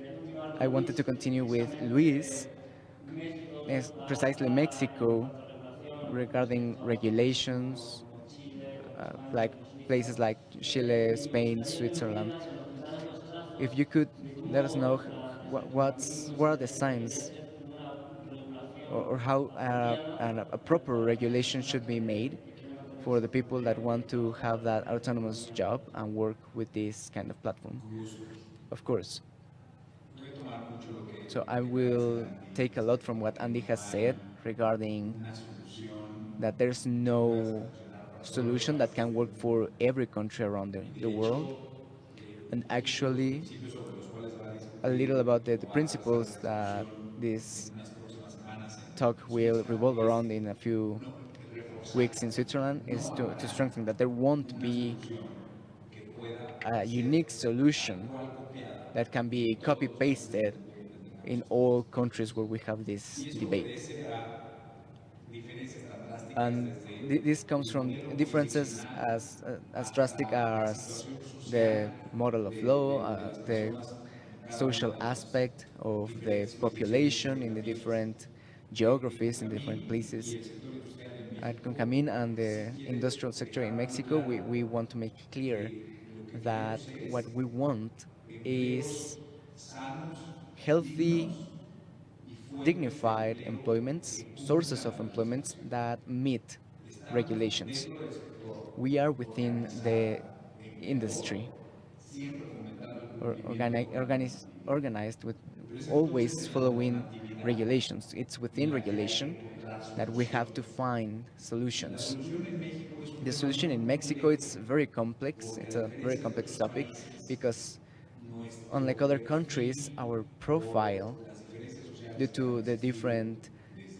I wanted to continue with Luis, is precisely Mexico, regarding regulations, like places like Chile, Spain, Switzerland. If you could let us know what are the signs or how a proper regulation should be made for the people that want to have that autonomous job and work with this kind of platform. Of course. Voy a tomar mucho lo que So I will take a lot from what Andy has said regarding una solución that there's que pueda no funcionar solution that can work for every country around the world. And actually, principios sobre los cuales va a a little discutir about the o va a hacer esta principles that reflexión this en unas próximas semanas talk en will Suiza revolve es, around in a few uno, reforzar, weeks in Switzerland is no to habrá strengthen that there won't una be solución que pueda a ser unique tal solution cual copiada that can be en copy todos los países pasted del mundo donde in tengamos all experiencia. countries where we have this Y esto debate. obedece a diferencias tan drásticas And desde this comes el from modelo differences jurisdiccional as drastic hasta la as situación the social model of law, de las the personas en cada una social de las aspect of the diferentes condiciones population in the geográficas. different geographies in different Concamín y places. el sector industrial en At México Concamin and sí the quiere industrial sector in dejar muy Mexico, claro we want to make clear que lo que that queremos es what we want is empleos sanos, healthy, dignos y fuentes de dignified empleo employments, que sources cumplan of la employments legislación. that meet Estamos regulations. dentro del sector We are within the organizado, industry, empleador, siempre fomentando el or cumplimiento de normas. organized with Pero es entonces always en la following normatividad regulations. It's en within la que hay regulation que encontrar that we have to soluciones. find La solutions. solución en México es un The tema solution muy in Mexico complejo it's very complex. porque It's a a very diferencia de complex otros topic países, because unlike nuestro other countries, perfil our por profile, las diferencias due sociales que han to the existido different desde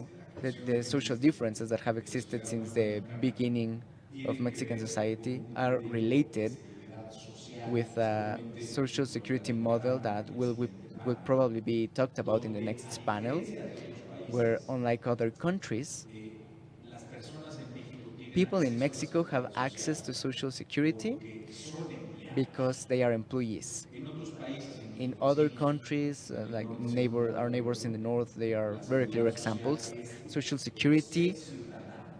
la creación the de social México, differences that have que esto existed estoy since hablando the económicamente, beginning of tienen que Mexican ver society, con un are modelo de related seguridad social with que a seguramente social nos security model platicarán that en el siguiente will panel, probably be talked about in the donde next a panel, diferencia de otros where países, unlike other countries, las personas en México tienen people in acceso a la Mexico have seguridad access to social social security porque son empleados. because they are employees. En otros países, en In nuestros other vecinos, countries, como el like norte de our Europa, neighbors in the north, they are la very clear seguridad social examples. es Social ser security ciudadano.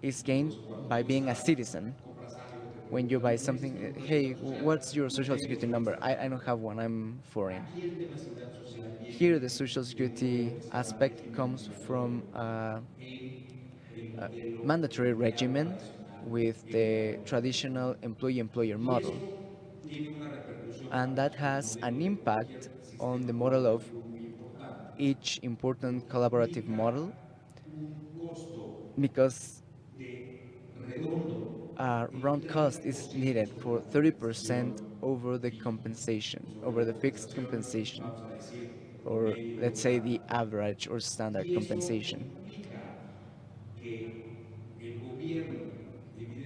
is gained Entonces, cuando by tú being a estás, citizen. compras algo, te When you preguntan, buy "¿Tienes something, tu número de hey, seguridad social?". what's your No social tengo, security soy number? I don't extranjero. have one, I'm foreign. Aquí el tema de seguridad social viene Here, the social de un modelo security que se llama aspect régimen comes from obligatorio en el a modelo mandatory empleado regimen tradicional with the empleador. traditional employee-employer Y model. eso tiene una repercusión And para that el has an modelo de impact cualquier on the sistema model of colaborativo muy importante, each important porque collaborative model implica un costo because de redondo a de round cost is 30% needed sobre for la 30% cotización over the fija, compensation, sobre over la the fixed cotización, compensation, vamos a decir, or promedio let's say local. the average or standard Y eso compensation. implica que el gobierno,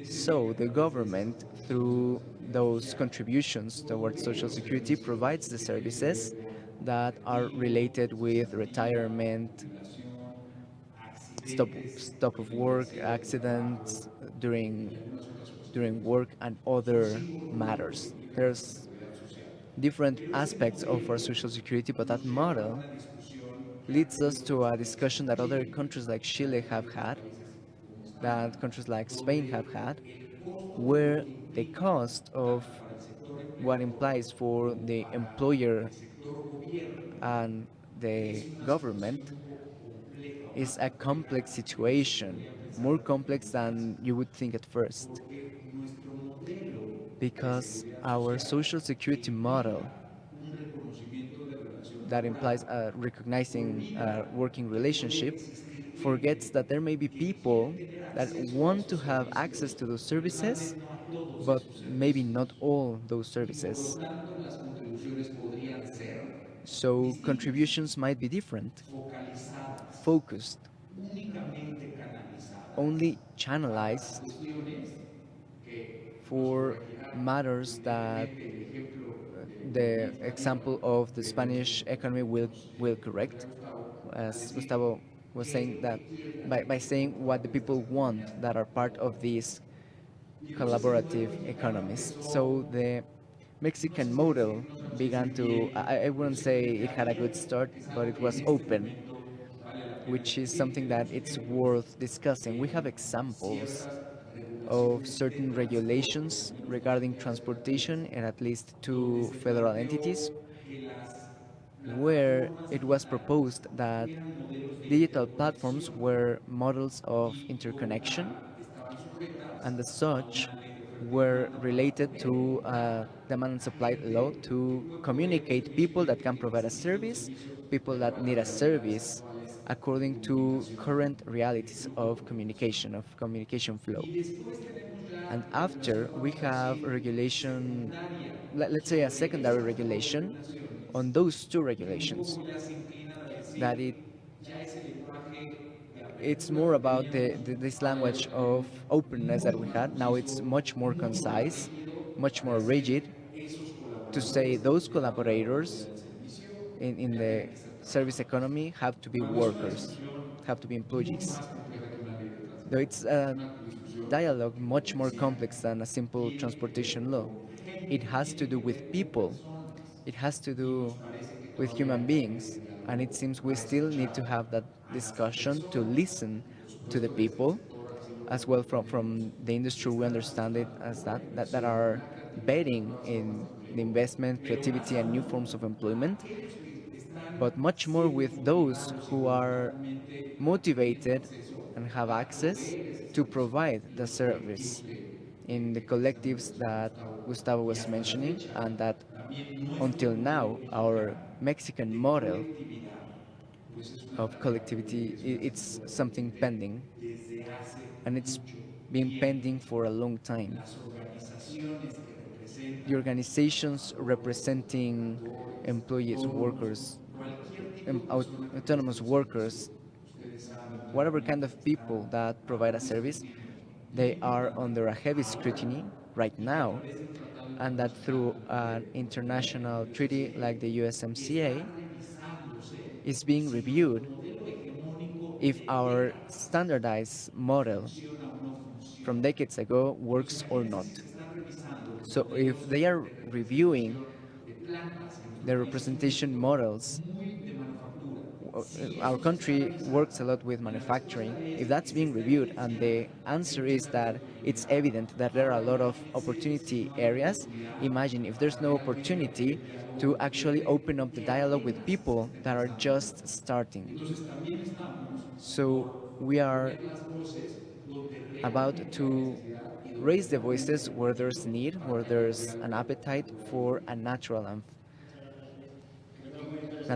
So evidentemente the a través de esas government, cotizaciones through a la seguridad those social, contributions towards provee social los security, servicios provides the que tienen que services ver con that are retiro, related with cesantía, retirement, jubilación, stop, accidentes stop en of el work, ejercicio del accidents trabajo y during algunas otras during cuestiones. work, and Son other 5 rubros que matters. implica nuestra There's seguridad social. different Pero ese aspects of our modelo social security, but that nos lleva a model una discusión que han leads us tenido to otros a países discussion como that other Chile, countries like que han Chile have tenido otros had, países como that España, countries like Spain have donde had, el costo de lo where que the implica cost of tanto para el sector what empleador implies for como the para employer el sector gobierno and es the una situación government un poco compleja o is más a compleja complex de lo que se situation, podría pensar more a primera complex instancia, than you would think at first, porque nuestro modelo de because seguridad our social social que security model implica un reconocimiento de relación that implies laboral recognizing a olvida working que puede relationship existir forgets gente that there may be que quiere people tener that acceso a want to esos have access servicios, to those pero tal vez services, no a todos but esos maybe not servicios. all those Y por lo services. tanto las contribuciones podrían ser So distintas, contributions might be different, focalizadas, focused, únicamente canalizadas only para channelized cuestiones que nos for corregirán. matters that Evidentemente el ejemplo del the economía example española, of the pero Spanish economy will correct, Gustavo, a as decir Gustavo was saying qué that quiere la by gente saying cuando what the parte de estas people want economías that are part of colaborativas. these Y entonces el modelo collaborative mexicano economies. So empezó, the no sé Mexican si model decir, no sabemos si began decir to, bien, I pero wouldn't say simplemente it had a good abierto, start, que es but algo it que en was este open, momento vale la pena which is discutir. something that Tenemos it's ejemplos worth discussing. We have de examples ciertas of regulaciones de certain transporte, regulations al menos dos regarding entidades transportation federalistas, in at least donde two se federal entities planteó que las where plataformas it was digitales proposed that eran modelos de digital platforms interconexión were models of y como interconnection tal estaban sujetas and as a such una ley de oferta y were demanda para related to poder demand and a supply law gente que to puede proveer un communicate servicio people y that can que provide a necesite un service, servicio people de that acuerdo a need a las realidades service actuales according to current realities of communication flow. Y después tenemos And ya after, regulación we bajo la have ley regulation, secundaria let's say a sobre secondary esas dos regulation regulaciones, on those two que un regulations, poco ya se inclinan a that decir, ya ese lenguaje de it's apertura more que about teníamos, this ahora ya language lo of tenemos openness that muy we had. Now it's conciso, much more mucho más concise, rígido much para more decir, rigid, esos to say colaboradores those debajo de la autoridad collaborators del servicio in ya the tienen que ser service trabajadores. economy have to be Cuando es una workers, discusión have to be mucho employees. más compleja que una ley de Though tránsito, it's a una discusión dialogue que como much more decía, complex than a simple tiene que transportation ver law. con It gente, has to tiene do que with ver con people, personas. it has to Y nos do parece que with todavía human hay que beings, abrir el and it diálogo seems we para still need to escuchar have that a las discussion to personas, listen por to the supuesto desde el people, sector, así lo as well proponemos, from the que industry. We están understand it apostando as por la that inversión, are la creatividad, las betting nuevas formas in de the empleo, investment, pero más creativity, and new aún forms of a employment, aquellos que están but much more serios, with those motivados y who are voluntariamente teniendo motivated acceso and have a access proveer ese to servicio provide en the los colectivos service in the que precisamente collectives mencionó that Gustavo. Gustavo Y was hasta la mentioning, fecha, and that también nuestro until modelo now our mexicano Mexican de model colectividad, pues es una of tarea collectivity, pendiente, es una it's asignatura something pendiente pending, desde hace and it's mucho been tiempo. pending for a long time. Las organizaciones que The representan organizations trabajadores, representing colaboradores, employees, autónomos, workers, cualquier tipo de persona que autonomous preste un servicio, workers, ustedes saben whatever kind claramente of que people están that provide bajo a un service, escrutinio they muy are importante under a heavy ahora scrutiny right y que a now, través de un tratado and that through internacional como an international treaty like the USMCA están revisándose is being si nuestro reviewed modelo hegemónico if de our décadas standardized model funciona o no from funciona. decades ago Pues works or imagínense not. si se están revisando los So if modelos they are de reviewing representación de plantas, que nuestro the país es un representation sector models, muy de manufactura, si our eso se está country works a revisando lot with y la respuesta manufacturing. If es que that's se being está reviewed and evidenciando the que hay answer is muchas áreas that de it's oportunidad, evident that there are a ahora lot of imagínense si opportunity no hay areas, oportunidad imagine if there's para no realmente abrir opportunity el to diálogo actually desde open up the que dialogue with apenas se people está that are empezando. just starting. Entonces también estamos So por we are poner las voces donde about realmente hay to necesidad y donde raise the realmente voices hay where there's oportunidad need, para where que haya there's an realmente appetite un for diálogo. a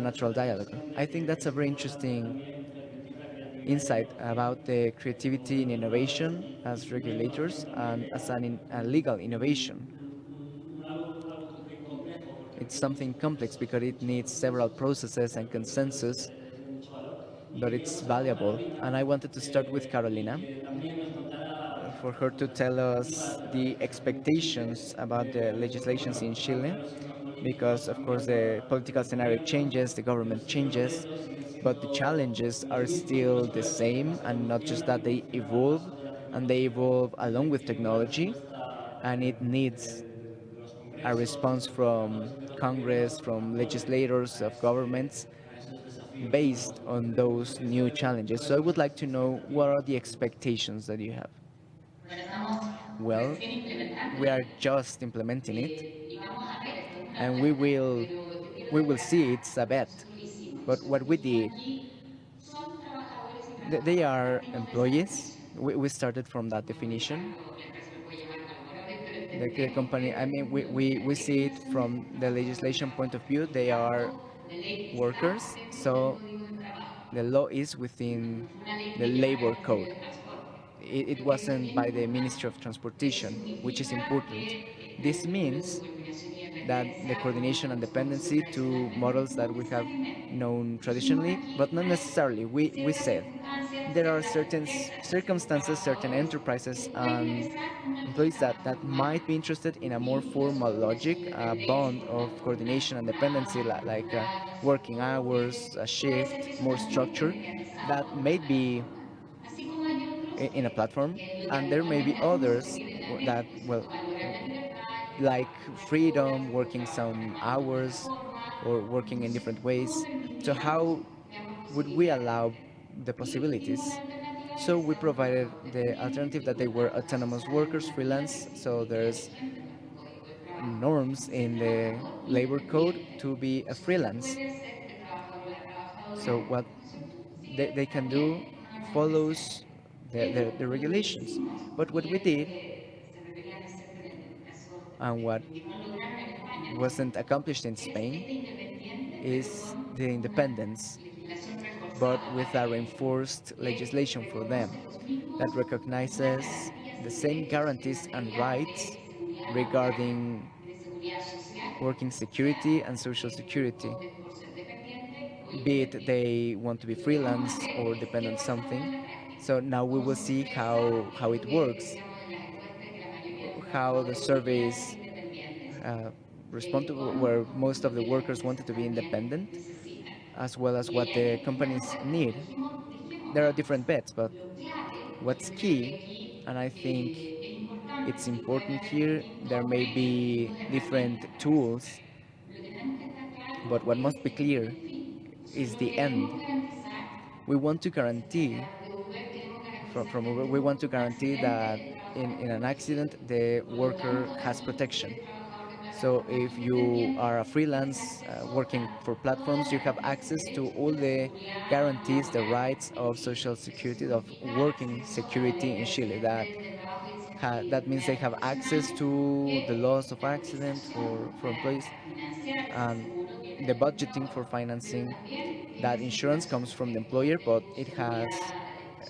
natural dialogue. I think that's a very interesting insight about the creativity in innovation as regulators and as a legal innovation. It's something complex because it needs several processes and consensus, but it's valuable. And I wanted to start with Carolina for her to tell us the expectations about the legislations in Chile, because of course the political scenario changes, the government changes, but the challenges are still the same, and not just that, they evolve, and they evolve along with technology, and it needs a response from Congress, from legislators of governments based on those new challenges. So I would like to know, what are the expectations that you have? Bueno, estamos Well, recién we are implementándolo just implementing it, y vamos a ver, esto es una and apuesta, pero yo quiero we will see destacar it's a algo bet. que nosotros hicimos. But what Nosotros we pusimos did, allí, son trabajadores y they trabajadoras are prácticos del employees. servicio. We started from that No, porque definition. algo, la empresa lo puede llamar colaboradores, pero The entendemos company, I que mean, nuestra we see it definición de from the trabajador y legislation point of view. trabajadora, por They are tanto, la ley está workers, dentro del so Código de Trabajo. the law is No, no within fue una ley the que llegara al labor Ministerio code. de Transporte. It Creo que eso es wasn't bien by the Ministry importante. of Eso Transportation, which is significa important. que está This en el modelo de means coordinación y that the dependencia, como coordination and lo conocemos dependency to tradicionalmente, models no that we have necesariamente. known Pusimos traditionally, but aquí not necessarily. We ciertas said circunstancias, there are ciertas certain empresas, ciertos circumstances, certain trabajadores enterprises que pueden and ingresar una employees plataforma that formal, might be interested in a un more vínculo de formal coordinación y logic, a dependencia, bond un of contrato formal coordination and dependency, formal, like horarios, working horarios, hours, a puede ser shift, que eso more también esté structure, that mecanizado may en una be forma. Así como hay otros in a platform, que and there may be habitualmente no se others vive en la ley, that, que son well, los valorar la libertad, que like trabajan más horas, freedom, que working trabajan some en alguna hours plataforma. or working in Entonces, different ¿cómo ways. So how permitiríamos, digamos, would we posibilidades? allow the Y dimos la possibilities? alternativa de So que we sea un provided trabajo the independiente alternative y that they con were cláusulas autonomous sociales workers, normativas freelance. que se So there's rigen en nuestro Código de Trabajo. norms Ser in the trabajador labor code independiente. to be O a sea, usted freelance. puede ser el trabajador o la So trabajadora, what ¿no es cierto? they Sigue can do también con una norma especial. follows Pero the lo que regulations. hicimos, But what y we es lo did, que se referían a hacer en el caso and what lo que no lograron en España, wasn't accomplished in es Spain, este independiente, pero is con the una independence, legislación reforzada but with a reinforced legislation for them that recognizes the same guarantees and rights regarding working security and social security, be it they want to be freelance or depend on something. So now we will see how it works, how the surveys uh, respond to where most of the workers wanted to be independent, as well as what the companies need. There are different bets, but what's key, and I think it's important here, there may be different tools, but what must be clear is the end. We want to guarantee from Uber, we want to guarantee that in an accident the worker has protection. So if you are a freelance working for platforms, you have access to all the guarantees, the rights of social security, of working security in Chile. That means they have access to the loss of accident for employees and the budgeting for financing. That insurance comes from the employer, but it has,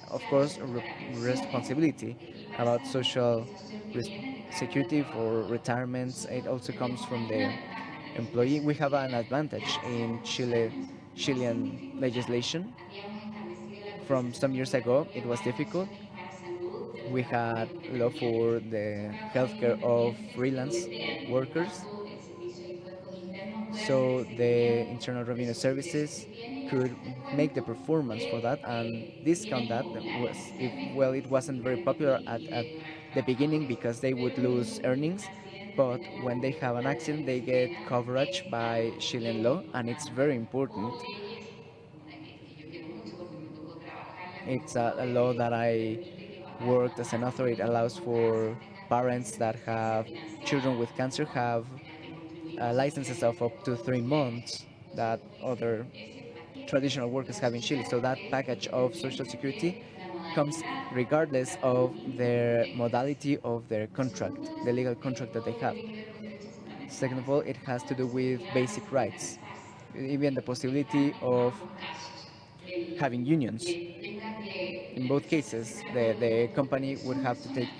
of course, a responsibility about social res- security for retirements. It also comes from the employee. We have an advantage in Chilean legislation. From some years ago, it was difficult. We had law for the healthcare of freelance workers, so the Internal Revenue Services could make the performance for that and discount that. That was if well, it wasn't very popular at the beginning because they would lose earnings, but when they have an accident, they get coverage by Chilean law, and it's very important. It's a law that I worked as an author. It allows for parents that have children with cancer have licenses of up to 3 months that other traditional workers have in Chile. So that package of social security comes regardless of their modality of their contract, the legal contract that they have. Second of all, it has to do with basic rights, even the possibility of having unions. In both cases, the company would have to take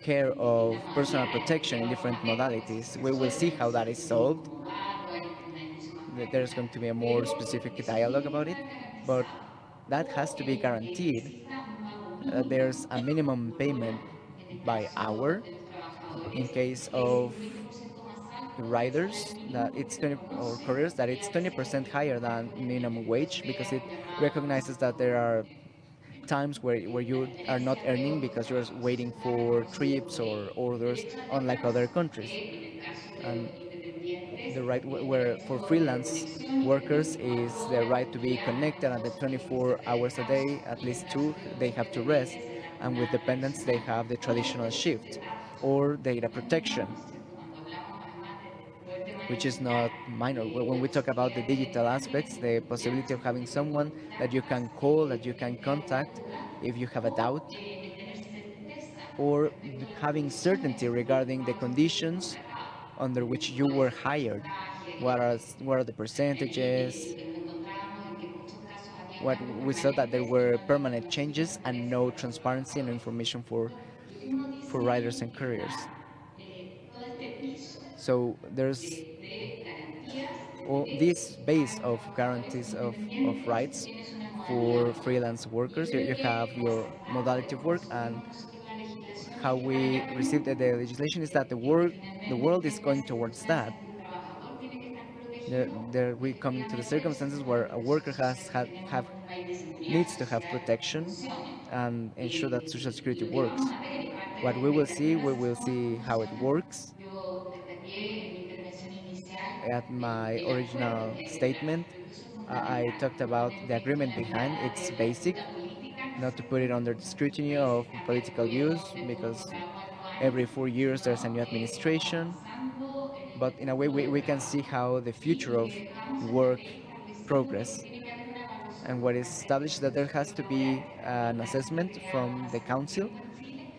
care of personal protection in different modalities. We will see how that is solved. There's going to be a more specific dialogue about it, but that has to be guaranteed. There's a minimum payment by hour in case of riders that it's 20 or couriers that it's 20% higher than minimum wage because it recognizes that there are times where you are not earning because you're waiting for trips or orders, unlike other countries. And the right where for freelance workers is the right to be connected at the 24 hours a day, at least two they have to rest, and with dependents they have the traditional shift or data protection, which is not minor. When we talk about the digital aspects, the possibility of having someone that you can call, that you can contact if you have a doubt, or having certainty regarding the conditions under which you were hired. What are the percentages? What we saw that there were permanent changes and no transparency and information for riders and couriers. So there's all this base of guarantees of rights for freelance workers. You have your modality of work, and how we received the legislation is that the world is going towards that. There we coming to the circumstances where a worker have needs to have protection and ensure that social security works. What we will see how it works. At my original statement, I talked about the agreement behind. It's basic, not to put it under the scrutiny of political views, because every 4 years there's a new administration. But in a way, we can see how the future of work progress. And what is established that there has to be an assessment from the council.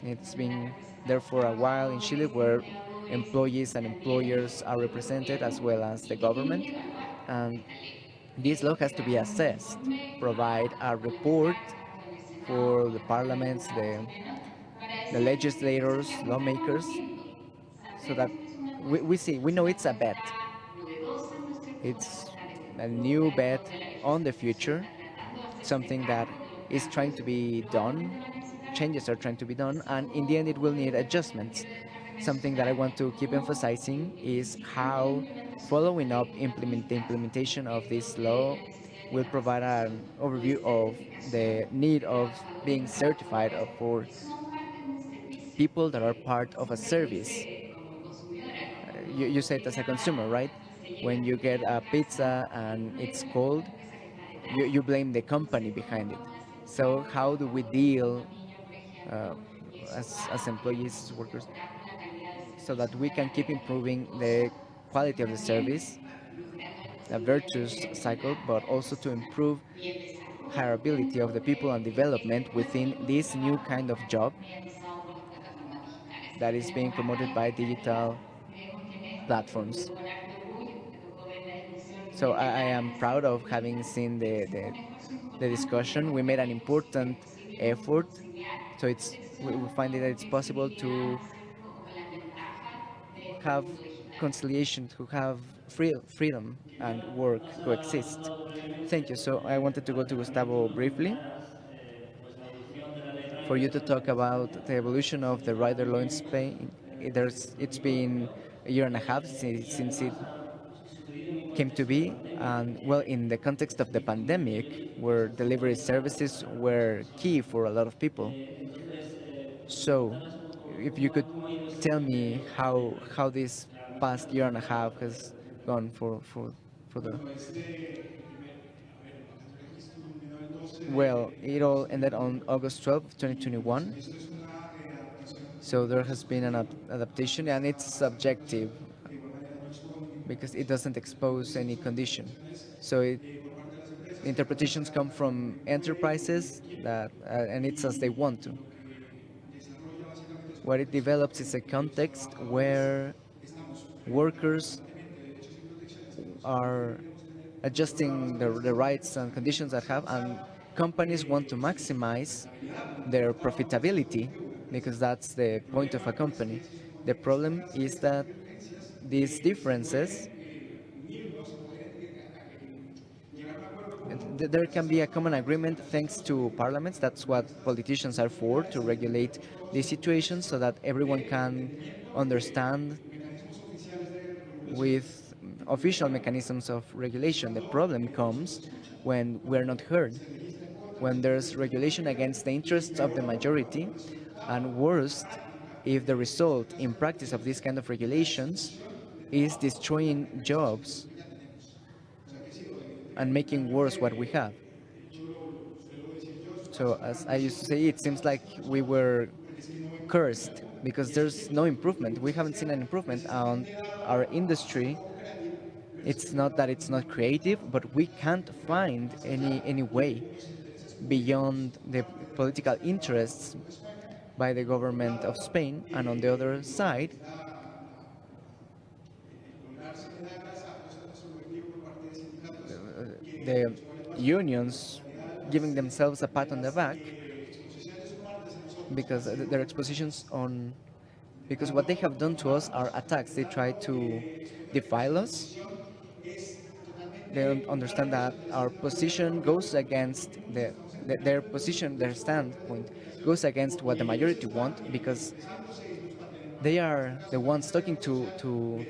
It's been there for a while in Chile, where employees and employers are represented as well as the government. And This law has to be assessed, provide a report for the parliaments, the legislators, lawmakers, so that we know it's a bet. It's a new bet on the future, something that is trying to be done, changes are trying to be done, and in the end it will need adjustments. Something that I want to keep emphasizing is how following up the implementation of this law will provide an overview of the need of being certified for people that are part of a service. You said as a consumer, right? When you get a pizza and it's cold, you blame the company behind it. So how do we deal uh, as employees, as workers, so that we can keep improving the quality of the service, a virtuous cycle, but also to improve hireability of the people and development within this new kind of job that is being promoted by digital platforms. So I am proud of having seen the discussion. We made an important effort. So we find it that it's possible to have conciliation, to have freedom and work coexist. Thank you. So I wanted to go to Gustavo briefly for you to talk about the evolution of the rider law in Spain. It's been a year and a half since it came to be, and well, in the context of the pandemic, where delivery services were key for a lot of people. So, if you could tell me how this past year and a half has gone for the well, it all ended on August 12th, 2021. So there has been an adaptation, and it's subjective because it doesn't expose any condition. So interpretations come from enterprises and it's as they want to. What it develops is a context where workers are adjusting the rights and conditions that have, and companies want to maximize their profitability because that's the point of a company. The problem is that these differences, there can be a common agreement thanks to parliaments. That's what politicians are for, to regulate these situations so that everyone can understand with official mechanisms of regulation. The problem comes when we're not heard, when there's regulation against the interests of the majority, and worst, if the result in practice of these kind of regulations is destroying jobs and making worse what we have. So as I used to say, it seems like we were cursed because there's no improvement. We haven't seen an improvement on our industry. It's not that it's not creative, but we can't find any way beyond the political interests by the government of Spain, and on the other side, the unions giving themselves a pat on the back because their expositions on because what they have done to us are attacks. They try to defile us. They don't understand that our position goes against their position, their standpoint goes against what the majority want because they are the ones talking to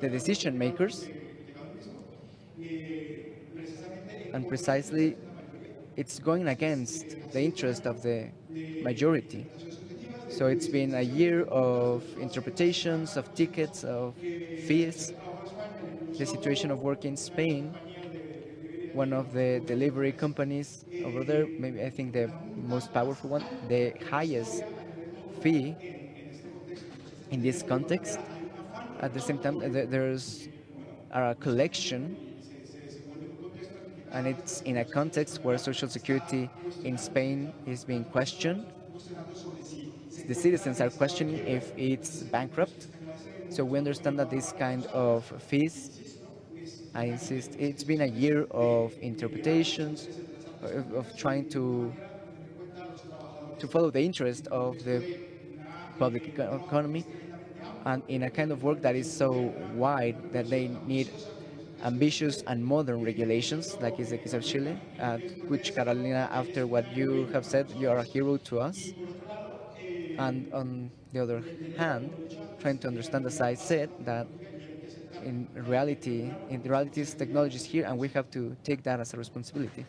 the decision makers, and precisely it's going against the interest of the majority. So it's been a year of interpretations, of tickets, of fees. The situation of work in Spain, one of the delivery companies over there, maybe I think the most powerful one, the highest fee in this context. At the same time, there's a collection, and it's in a context where social security in Spain is being questioned. The citizens are questioning if it's bankrupt. So we understand that this kind of fees I insist. It's been a year of interpretations, of trying to follow the interest of the public economy, and in a kind of work that is so wide that they need ambitious and modern regulations, like is the case of Chile, which, Carolina, after what you have said, you are a hero to us. And on the other hand, trying to understand, as I said, that in reality, technology is here, and we have to take that as a responsibility.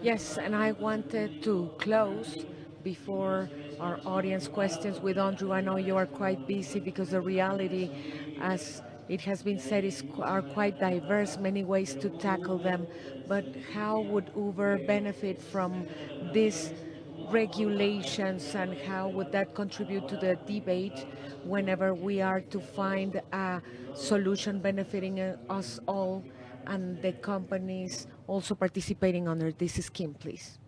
Yes, and I wanted to close before our audience questions with Andrew. I know you are quite busy because the reality, as it has been said, are quite diverse, many ways to tackle them. But how would Uber benefit from these regulations, and how would that contribute to the debate whenever we are to find a solution benefiting us all and the companies also participating under this scheme, please?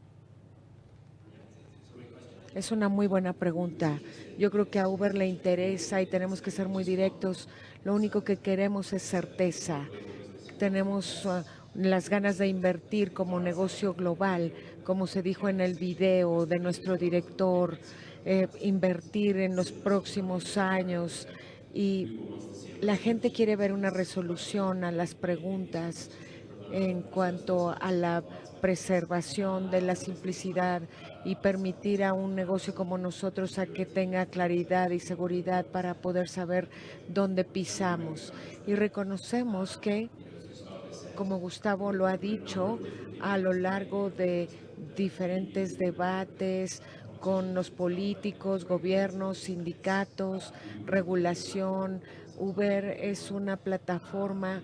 Es una muy buena pregunta. Yo creo que a Uber le interesa y tenemos que ser muy directos. Lo único que queremos es certeza. Tenemos las ganas de invertir como negocio global, como se dijo en el video de nuestro director, invertir en los próximos años, y la gente quiere ver una resolución a las preguntas en cuanto a la preservación de la simplicidad y permitir a un negocio como nosotros a que tenga claridad y seguridad para poder saber dónde pisamos. Y reconocemos que, como Gustavo lo ha dicho, a lo largo de diferentes debates con los políticos, gobiernos, sindicatos, regulación, Uber es una plataforma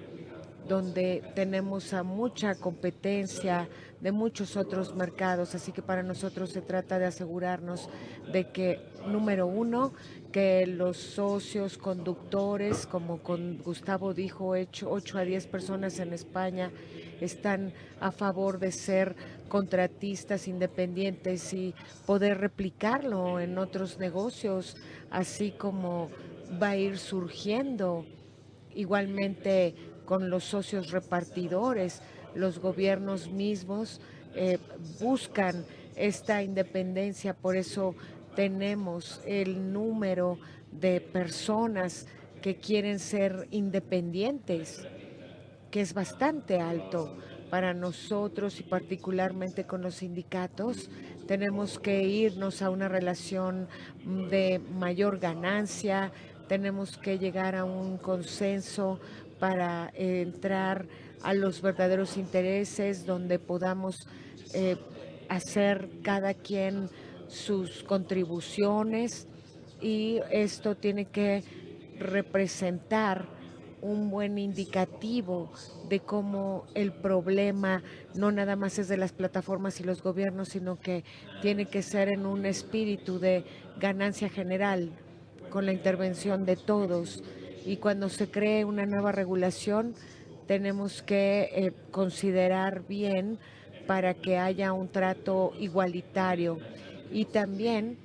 donde tenemos a mucha competencia de muchos otros mercados, así que para nosotros se trata de asegurarnos de que, número uno, que los socios conductores, como con Gustavo dijo, 8 a 10 personas en España están a favor de ser contratistas independientes y poder replicarlo en otros negocios, así como va a ir surgiendo igualmente con los socios repartidores. Los gobiernos mismos buscan esta independencia, por eso tenemos el número de personas que quieren ser independientes, que es bastante alto. Para nosotros, y particularmente con los sindicatos, tenemos que irnos a una relación de mayor ganancia, tenemos que llegar a un consenso para entrar a los verdaderos intereses, donde podamos hacer cada quien sus contribuciones, y esto tiene que representar un buen indicativo de cómo el problema no nada más es de las plataformas y los gobiernos, sino que tiene que ser en un espíritu de ganancia general, con la intervención de todos. Y cuando se cree una nueva regulación, tenemos que considerar bien para que haya un trato igualitario. Y también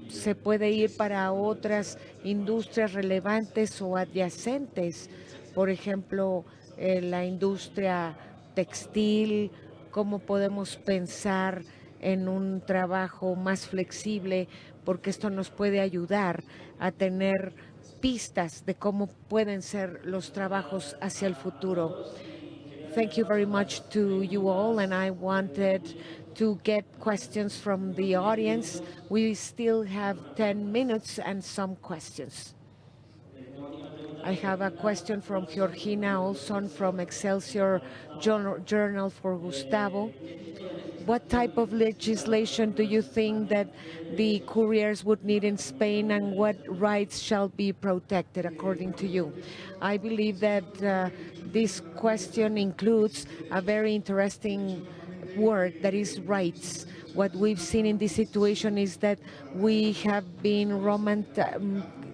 se puede ir para otras industrias relevantes o adyacentes, por ejemplo, la industria textil, cómo podemos pensar en un trabajo más flexible, porque esto nos puede ayudar a tener pistas de cómo pueden ser los trabajos hacia el futuro. Thank you very much to you all, and I wanted to get questions from the audience. We still have 10 minutes and some questions. I have a question from Georgina Olson from Excelsior Journal for Gustavo. What type of legislation do you think that the couriers would need in Spain, and what rights shall be protected according to you? I believe that this question includes a very interesting word, that is rights. What we've seen in this situation is that we have been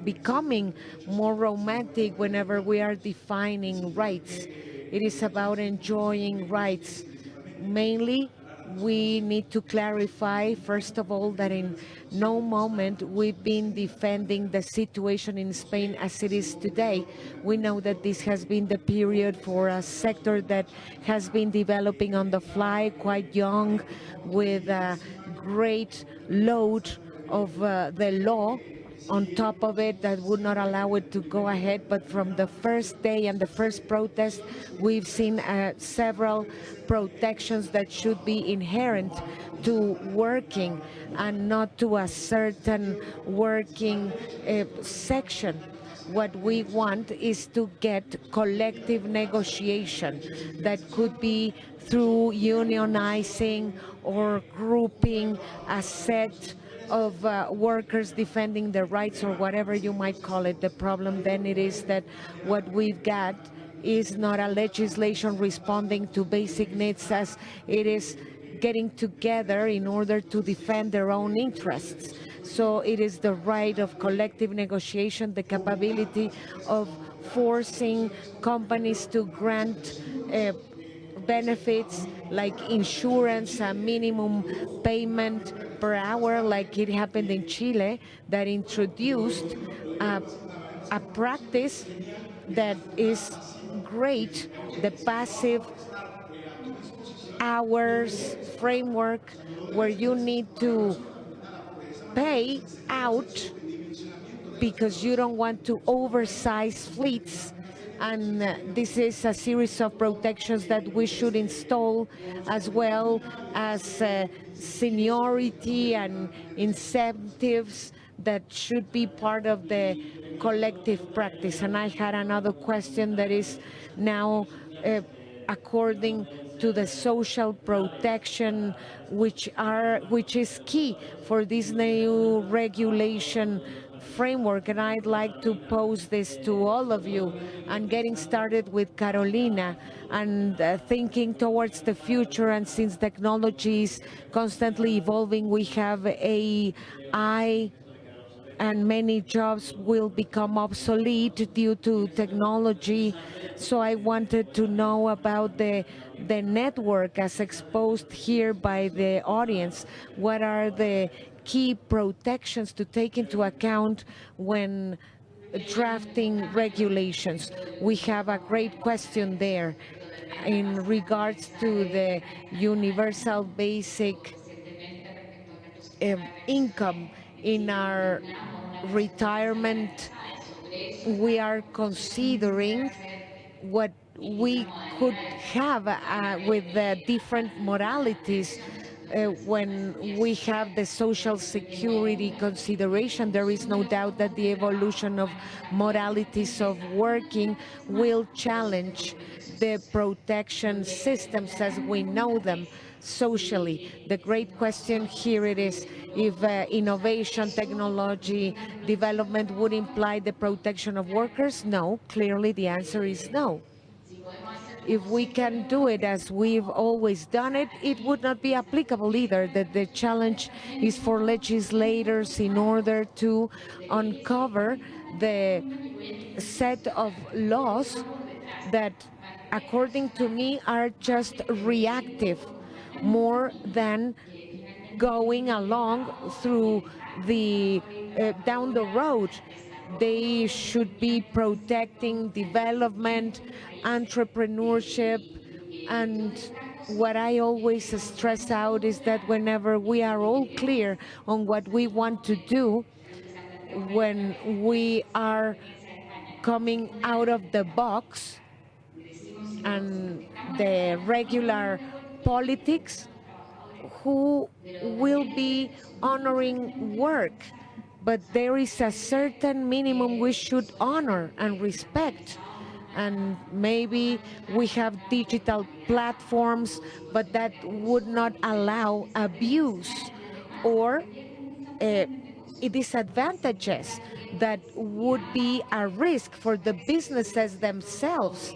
becoming more romantic whenever we are defining rights. It is about enjoying rights, mainly we need to clarify, first of all, that in no moment we've been defending the situation in Spain as it is today. We know that this has been the period for a sector that has been developing on the fly, quite young, with a great load of the law on top of it that would not allow it to go ahead. But from the first day and the first protest, we've seen several protections that should be inherent to working and not to a certain working section. What we want is to get collective negotiation that could be through unionizing or grouping a set of workers defending their rights, or whatever you might call it. The problem then it is that what we've got is not a legislation responding to basic needs, as it is getting together in order to defend their own interests. So it is the right of collective negotiation, the capability of forcing companies to grant benefits like insurance, a minimum payment per hour, like it happened in Chile, that introduced a practice that is great, the passive hours framework, where you need to pay out because you don't want to oversize fleets. And this is a series of protections that we should install, as well as seniority and incentives that should be part of the collective practice. And I had another question that is now, according to the social protection, which is key for this new regulation framework. And I'd like to pose this to all of you, and getting started with Carolina, and thinking towards the future. And since technology is constantly evolving, we have AI, and many jobs will become obsolete due to technology. So I wanted to know about the network as exposed here by the audience. What are the key protections to take into account when drafting regulations? We have a great question there in regards to the universal basic income in our retirement. We are considering what we could have with the different modalities. When we have the social security consideration, there is no doubt that the evolution of modalities of working will challenge the protection systems as we know them socially. The great question here it is, if innovation, technology, development would imply the protection of workers? No, clearly the answer is no. If we can do it as we've always done it, it would not be applicable either. That the challenge is for legislators in order to uncover the set of laws that, according to me, are just reactive more than going along through the down the road. They should be protecting development, entrepreneurship, and what I always stress out is that whenever we are all clear on what we want to do, when we are coming out of the box and the regular politics, who will be honoring work, but there is a certain minimum we should honor and respect. And maybe we have digital platforms, but that would not allow abuse or disadvantages that would be a risk for the businesses themselves,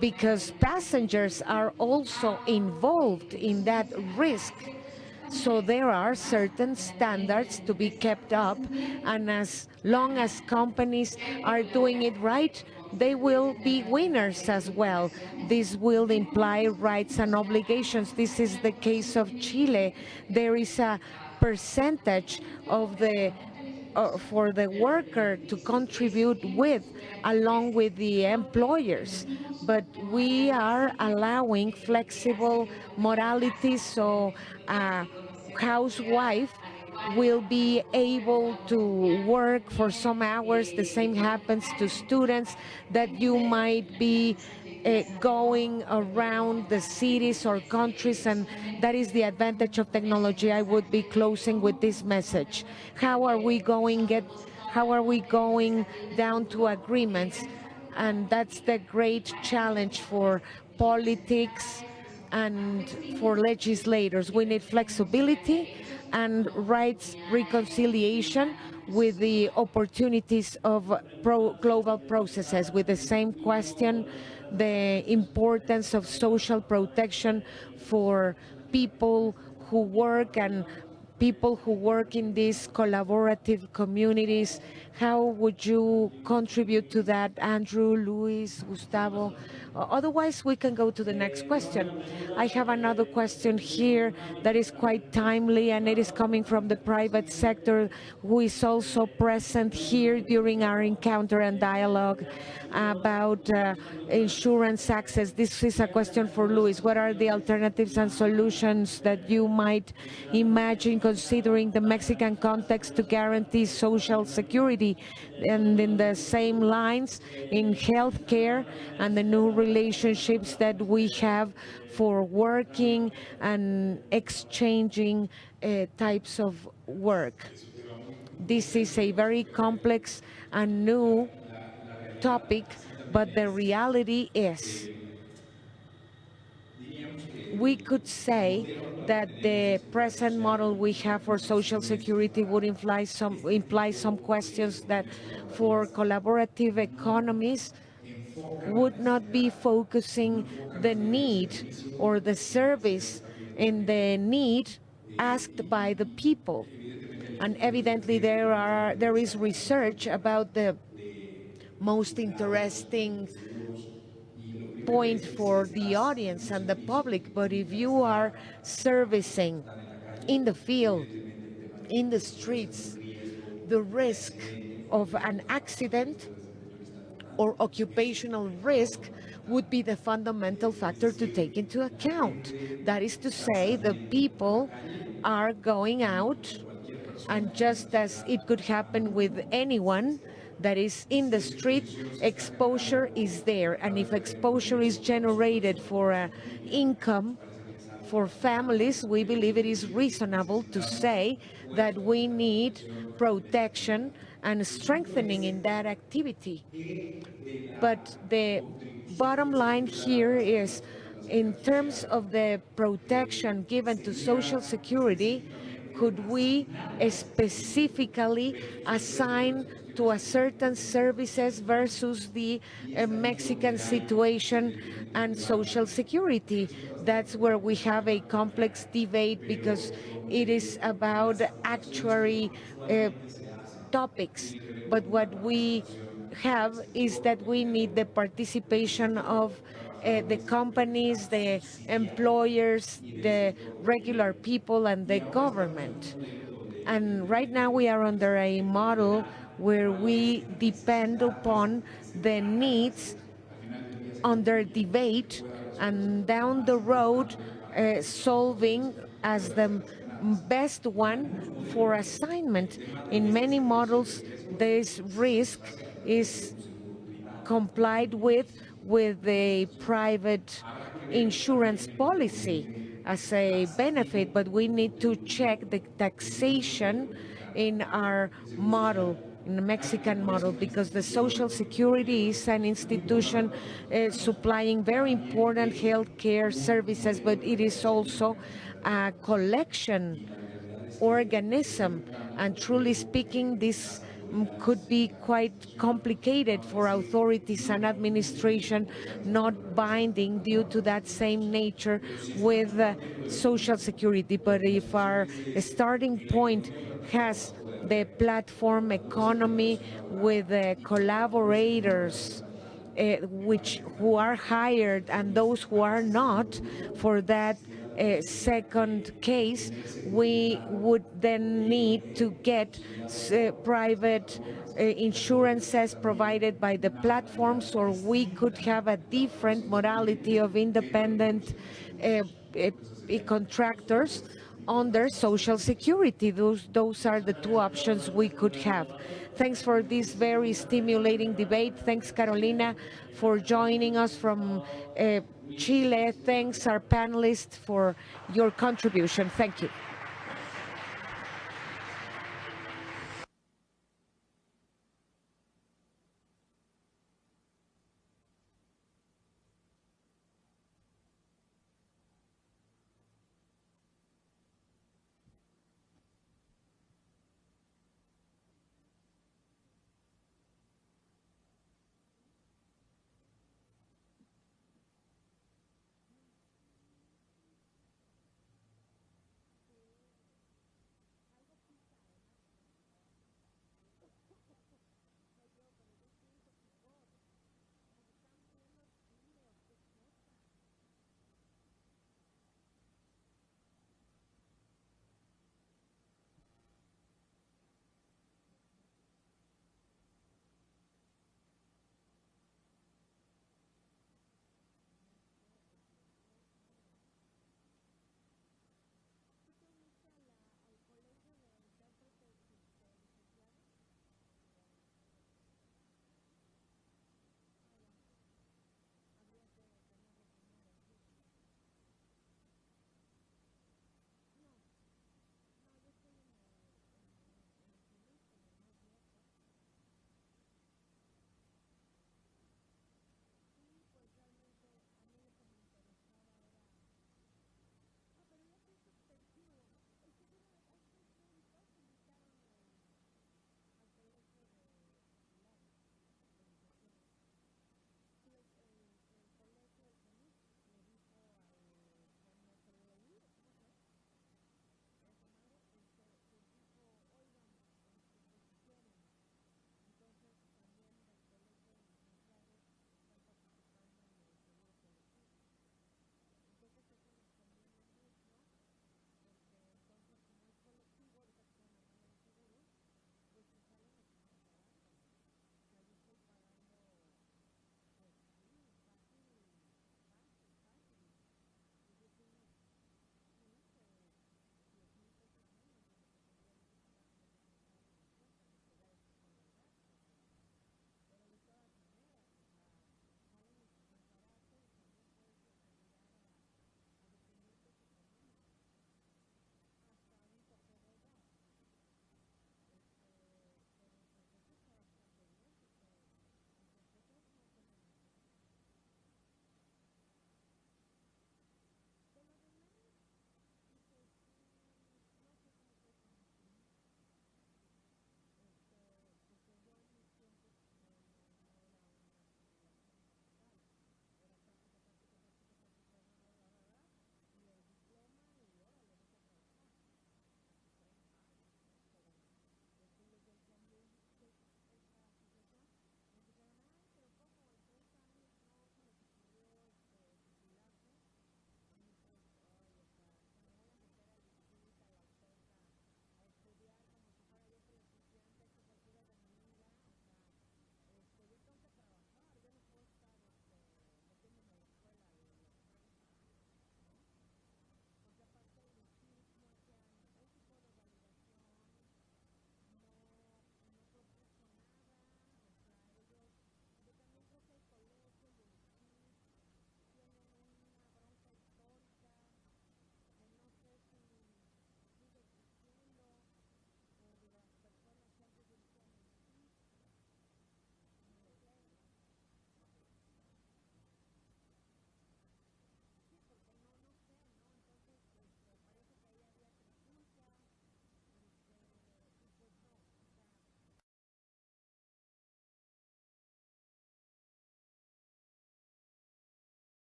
because passengers are also involved in that risk. So there are certain standards to be kept up, and as long as companies are doing it right, they will be winners as well. This will imply rights and obligations. This is the case of Chile. There is a percentage of the for the worker to contribute with, along with the employers. But we are allowing flexible morality, so a housewife will be able to work for some hours. The same happens to students, that you might be going around the cities or countries, and that is the advantage of technology. I would be closing with this message. How are we going down to agreements? And that's the great challenge for politics and for legislators. We need flexibility and rights reconciliation with the opportunities of global processes. With the same question, the importance of social protection for people who work and people who work in these collaborative communities. How would you contribute to that, Andrew, Luis, Gustavo? Otherwise, we can go to the next question. I have another question here that is quite timely, and it is coming from the private sector, who is also present here during our encounter and dialogue about insurance access. This is a question for Luis. What are the alternatives and solutions that you might imagine, considering the Mexican context, to guarantee social security? And in the same lines, in healthcare and the new relationships that we have for working and exchanging types of work. This is a very complex and new topic, but the reality is, we could say that the present model we have for Social Security would imply some questions that for collaborative economies would not be focusing the need or the service in the need asked by the people. And evidently there is research about the most interesting point for the audience and the public. But if you are servicing in the field, in the streets, the risk of an accident or occupational risk would be the fundamental factor to take into account. That is to say, the people are going out, and just as it could happen with anyone that is in the street, exposure is there. And if exposure is generated for income for families, we believe it is reasonable to say that we need protection and strengthening in that activity. But the bottom line here is, in terms of the protection given to Social Security, could we specifically assign to a certain services versus the Mexican situation and Social Security? That's where we have a complex debate, because it is about actuary topics. But what we have is that we need the participation of the companies, the employers, the regular people, and the government. And right now we are under a model where we depend upon the needs under debate, and down the road solving as the best one for assignment. In many models, this risk is complied with a private insurance policy as a benefit, but we need to check the taxation in our model, in the Mexican model, because the Social Security is an institution supplying very important healthcare services, but it is also a collection organism. And truly speaking, this could be quite complicated for authorities and administration, not binding due to that same nature with Social Security. But if our starting point has the platform economy with collaborators who are hired and those who are not for that second case, we would then need to get private insurances provided by the platforms, or we could have a different modality of independent contractors under Social Security. Those are the two options we could have. Thanks for this very stimulating debate. Thanks, Carolina, for joining us from Chile. Thanks, our panelists, for your contribution. Thank you.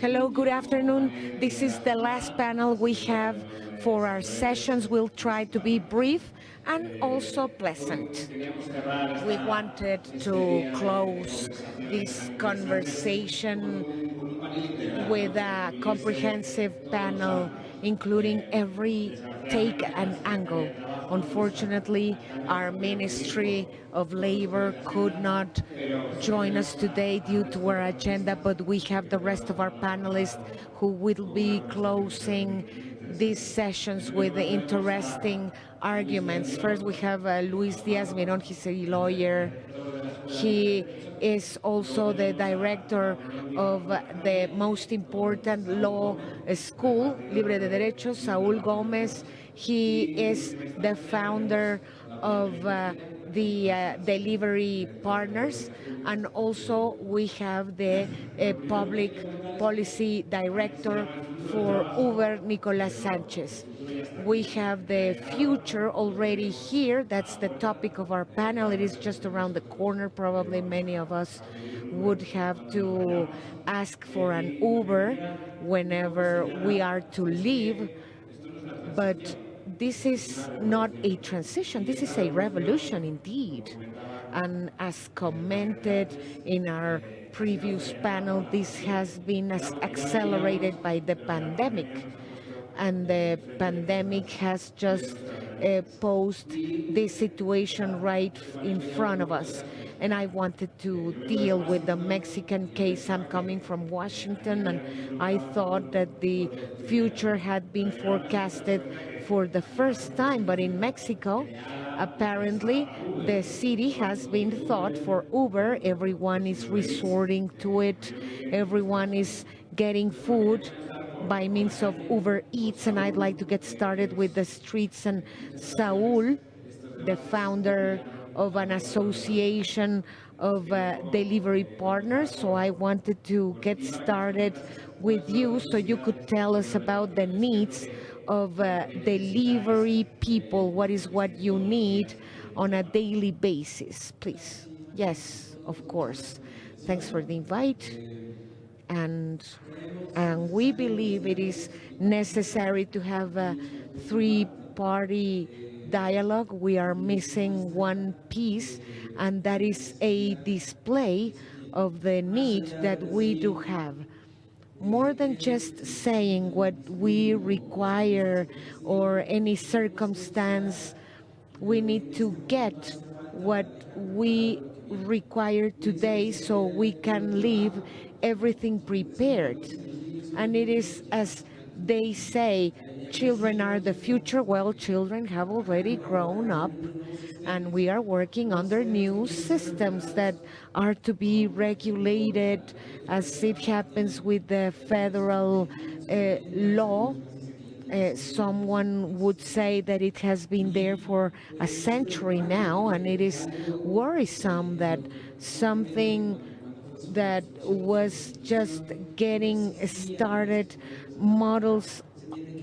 Hello, good afternoon. This is the last panel we have for our sessions. We'll try to be brief and also pleasant. We wanted to close this conversation with a comprehensive panel, including every take and angle. Unfortunately, our Ministry of Labor could not join us today due to our agenda, but we have the rest of our panelists who will be closing these sessions with interesting arguments. First, we have Luis Diaz Miron. He's a lawyer. He is also the director of the most important law school, Libre de Derechos, Saúl Gómez. He is the founder of the delivery partners, and also we have the public policy director for Uber, Nicolas Sanchez. We have the future already here. That's the topic of our panel. It is just around the corner. Probably many of us would have to ask for an Uber whenever we are to leave. But this is not a transition. This is a revolution indeed. And as commented in our previous panel, this has been accelerated by the pandemic, and the pandemic has just posed this situation right in front of us. And I wanted to deal with the Mexican case. I'm coming from Washington, and I thought that the future had been forecasted for the first time, but in Mexico, apparently the city has been thought for Uber. Everyone is resorting to it. Everyone is getting food by means of Uber Eats, and I'd like to get started with the streets. And Saul, the founder of an association of delivery partners, so I wanted to get started with you so you could tell us about the needs of delivery people. What is what you need on a daily basis, please? Yes, of course. Thanks for the invite. And we believe it is necessary to have a three-party dialogue. We are missing one piece, and that is a display of the need that we do have. More than just saying what we require or any circumstance, we need to get what we require today so we can leave everything prepared. And it is, as they say, children are the future. Well, children have already grown up, and we are working under new systems that are to be regulated, as it happens with the federal law. Someone would say that it has been there for a century now, and it is worrisome that something that was just getting started, models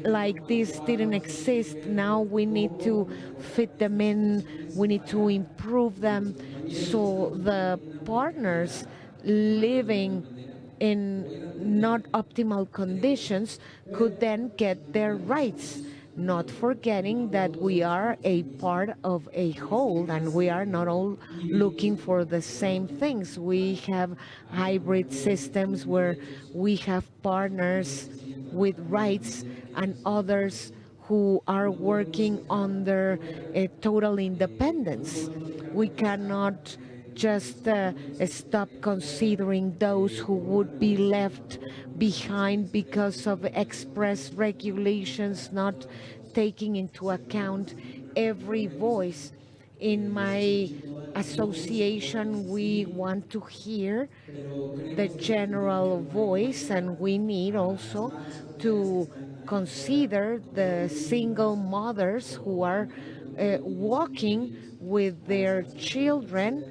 like this didn't exist. Now we need to fit them in, we need to improve them, so the partners living in not optimal conditions could then get their rights, not forgetting that we are a part of a whole and we are not all looking for the same things. We have hybrid systems where we have partners with rights and others who are working under a total independence. We cannot just stop considering those who would be left behind because of express regulations not taking into account every voice. In my association, we want to hear the general voice, and we need also to consider the single mothers who are walking with their children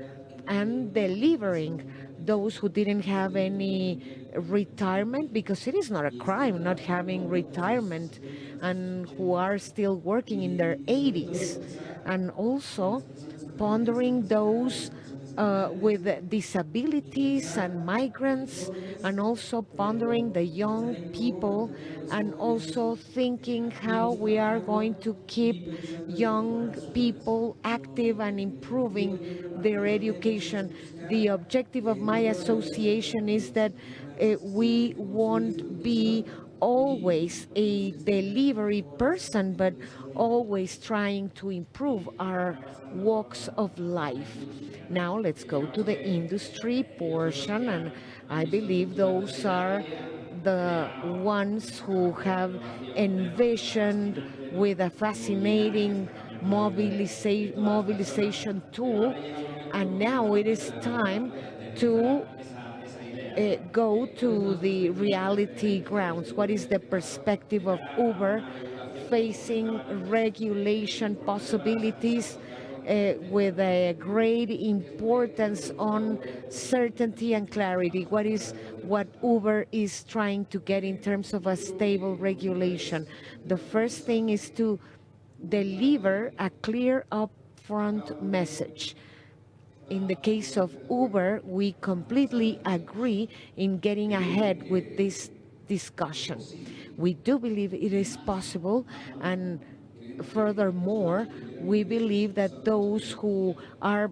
and delivering, those who didn't have any retirement, because it is not a crime not having retirement, and who are still working in their 80s, and also pondering those with disabilities and migrants, and also pondering the young people, and also thinking how we are going to keep young people active and improving their education. The objective of my association is that we won't be always a delivery person, but always trying to improve our walks of life. Now let's go to the industry portion, and I believe those are the ones who have envisioned with a fascinating mobilization tool, and now it is time to go to the reality grounds. What is the perspective of Uber facing regulation possibilities with a great importance on certainty and clarity? What Uber is trying to get in terms of a stable regulation? The first thing is to deliver a clear upfront message. In the case of Uber, we completely agree in getting ahead with this discussion. We do believe it is possible, and furthermore, we believe that those who are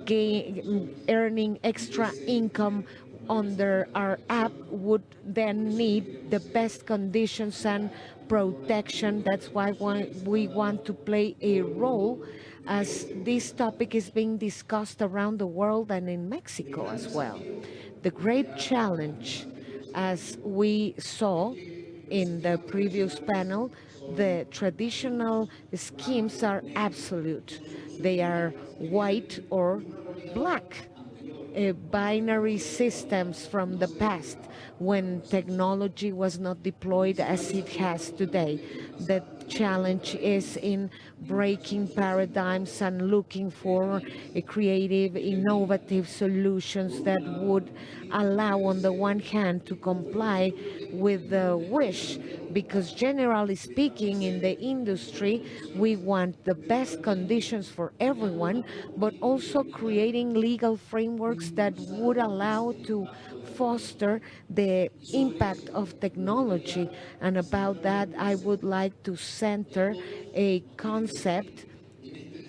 earning extra income under our app would then need the best conditions and protection. That's why we want to play a role, as this topic is being discussed around the world and in Mexico as well. The great challenge, as we saw in the previous panel, the traditional schemes are absolute. They are white or black, binary systems from the past, when technology was not deployed as it has today. The challenge is in breaking paradigms and looking for creative, innovative solutions that would allow, on the one hand, to comply with the wish, because generally speaking, in the industry, we want the best conditions for everyone, but also creating legal frameworks that would allow to foster the impact of technology. And about that, I would like to center a concept,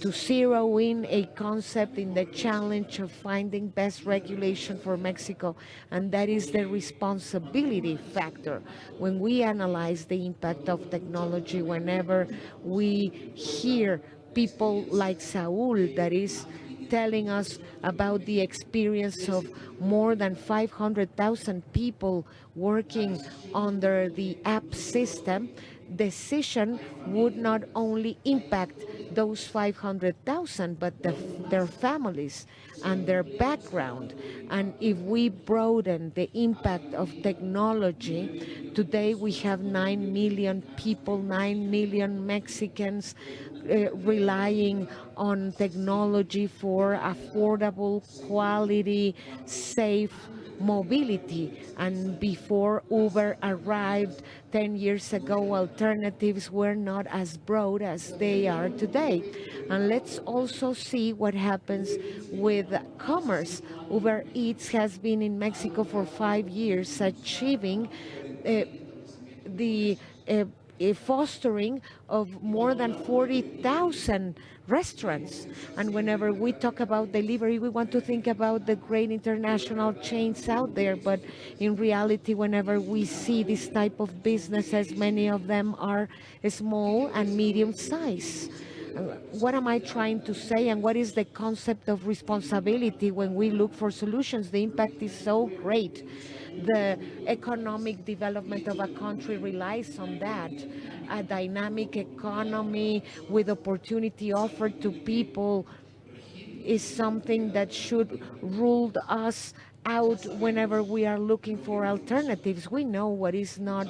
to zero in a concept in the challenge of finding best regulation for Mexico, and that is the responsibility factor. When we analyze the impact of technology, whenever we hear people like Saul, that is telling us about the experience of more than 500,000 people working under the app system, decision would not only impact those 500,000, but their families and their background. And if we broaden the impact of technology, today we have 9 million people, 9 million Mexicans relying on technology for affordable, quality, safe mobility. And before Uber arrived 10 years ago, alternatives were not as broad as they are today. And let's also see what happens with commerce. Uber Eats has been in Mexico for 5 years, achieving the fostering of more than 40,000 restaurants. And whenever we talk about delivery, we want to think about the great international chains out there. But in reality, whenever we see this type of businesses, many of them are small and medium size. What am I trying to say, and what is the concept of responsibility when we look for solutions? The impact is so great. The economic development of a country relies on that. A dynamic economy with opportunity offered to people is something that should rule us out whenever we are looking for alternatives. We know what is not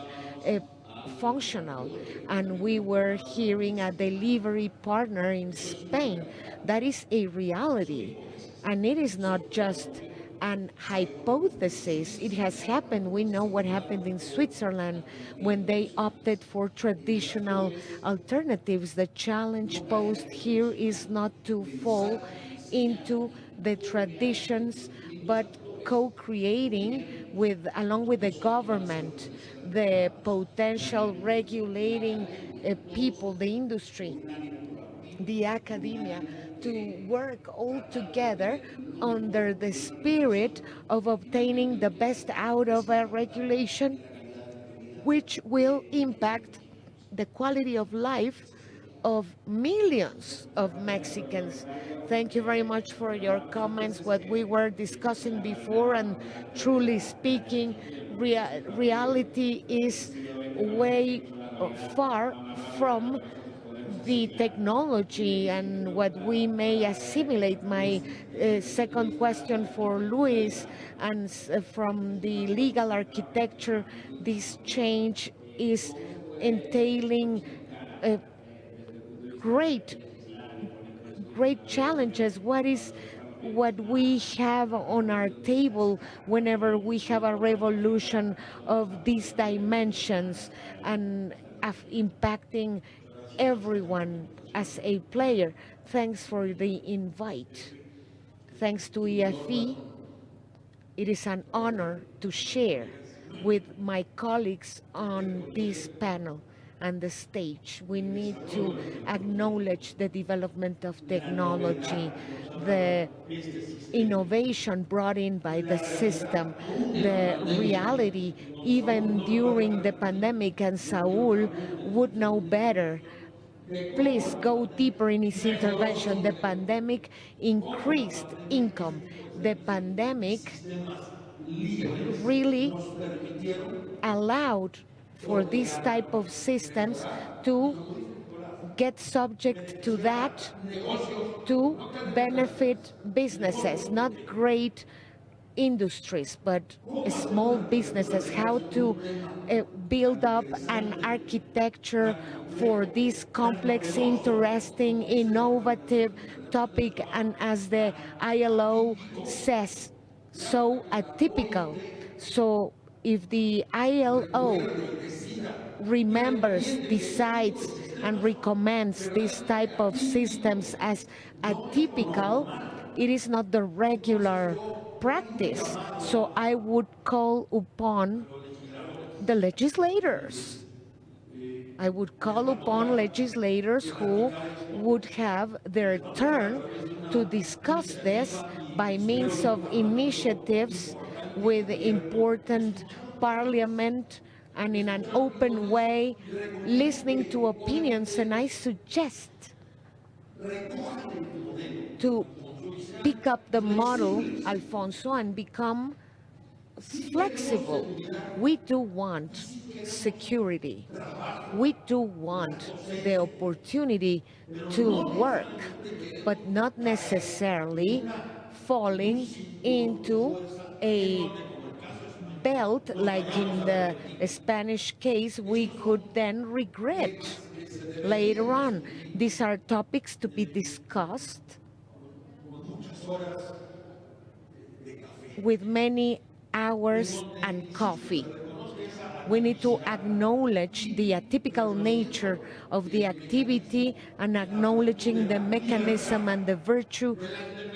functional, and we were hearing a delivery partner in Spain. That is a reality, and it is not just an hypothesis. It has happened. We know what happened in Switzerland when they opted for traditional alternatives. The challenge posed here is not to fall into the traditions, but co-creating along with the government, the potential regulating people, the industry, the academia, to work all together under the spirit of obtaining the best out of a regulation which will impact the quality of life of millions of Mexicans. Thank you very much for your comments. What we were discussing before, and truly speaking, reality is way far from the technology and what we may assimilate. My second question for Luis, and from the legal architecture, this change is entailing great challenges. What we have on our table whenever we have a revolution of these dimensions and impacting everyone as a player? Thanks for the invite. Thanks to EFE, it is an honor to share with my colleagues on this panel and the stage. We need to acknowledge the development of technology, the innovation brought in by the system, the reality, even during the pandemic, and Saul would know better. Please go deeper in his intervention. The pandemic increased income. The pandemic really allowed for this type of systems to get subject to that, to benefit businesses, not great industries, but small businesses, how to build up an architecture for this complex, interesting, innovative topic, and as the ILO says, so atypical. So if the ILO remembers, decides, and recommends this type of systems as atypical, it is not the regular practice. So I would call upon the legislators. I would call upon legislators who would have their turn to discuss this by means of initiatives with important parliament and in an open way, listening to opinions. And I suggest to pick up the model, Alfonso, and become flexible. We do want security. We do want the opportunity to work, but not necessarily falling into a belt like in the Spanish case we could then regret later on. These are topics to be discussed with many hours and coffee. We need to acknowledge the atypical nature of the activity and acknowledging the mechanism and the virtue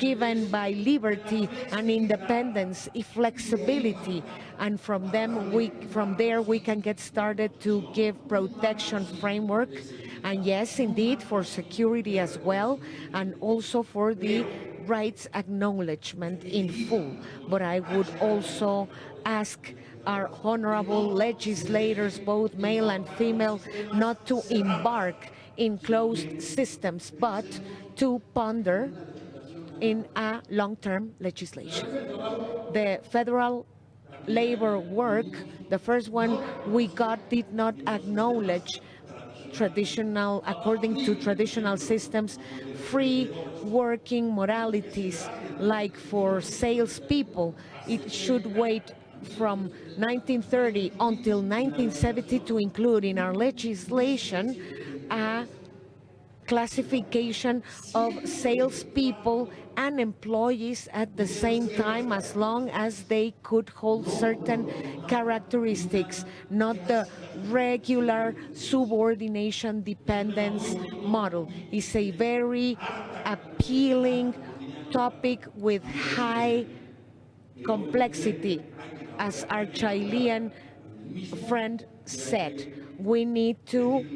given by liberty and independence, flexibility, and from there we can get started to give protection framework, and yes, indeed, for security as well, and also for the rights acknowledgement in full. But I would also ask our honorable legislators, both male and female, not to embark in closed systems, but to ponder in a long-term legislation. The federal labor work, the first one we got, did not acknowledge according to traditional systems, free working modalities, like for salespeople. It should wait from 1930 until 1970 to include in our legislation a classification of salespeople and employees at the same time, as long as they could hold certain characteristics, not the regular subordination dependence model. It's a very appealing topic with high complexity. As our Chilean friend said, we need to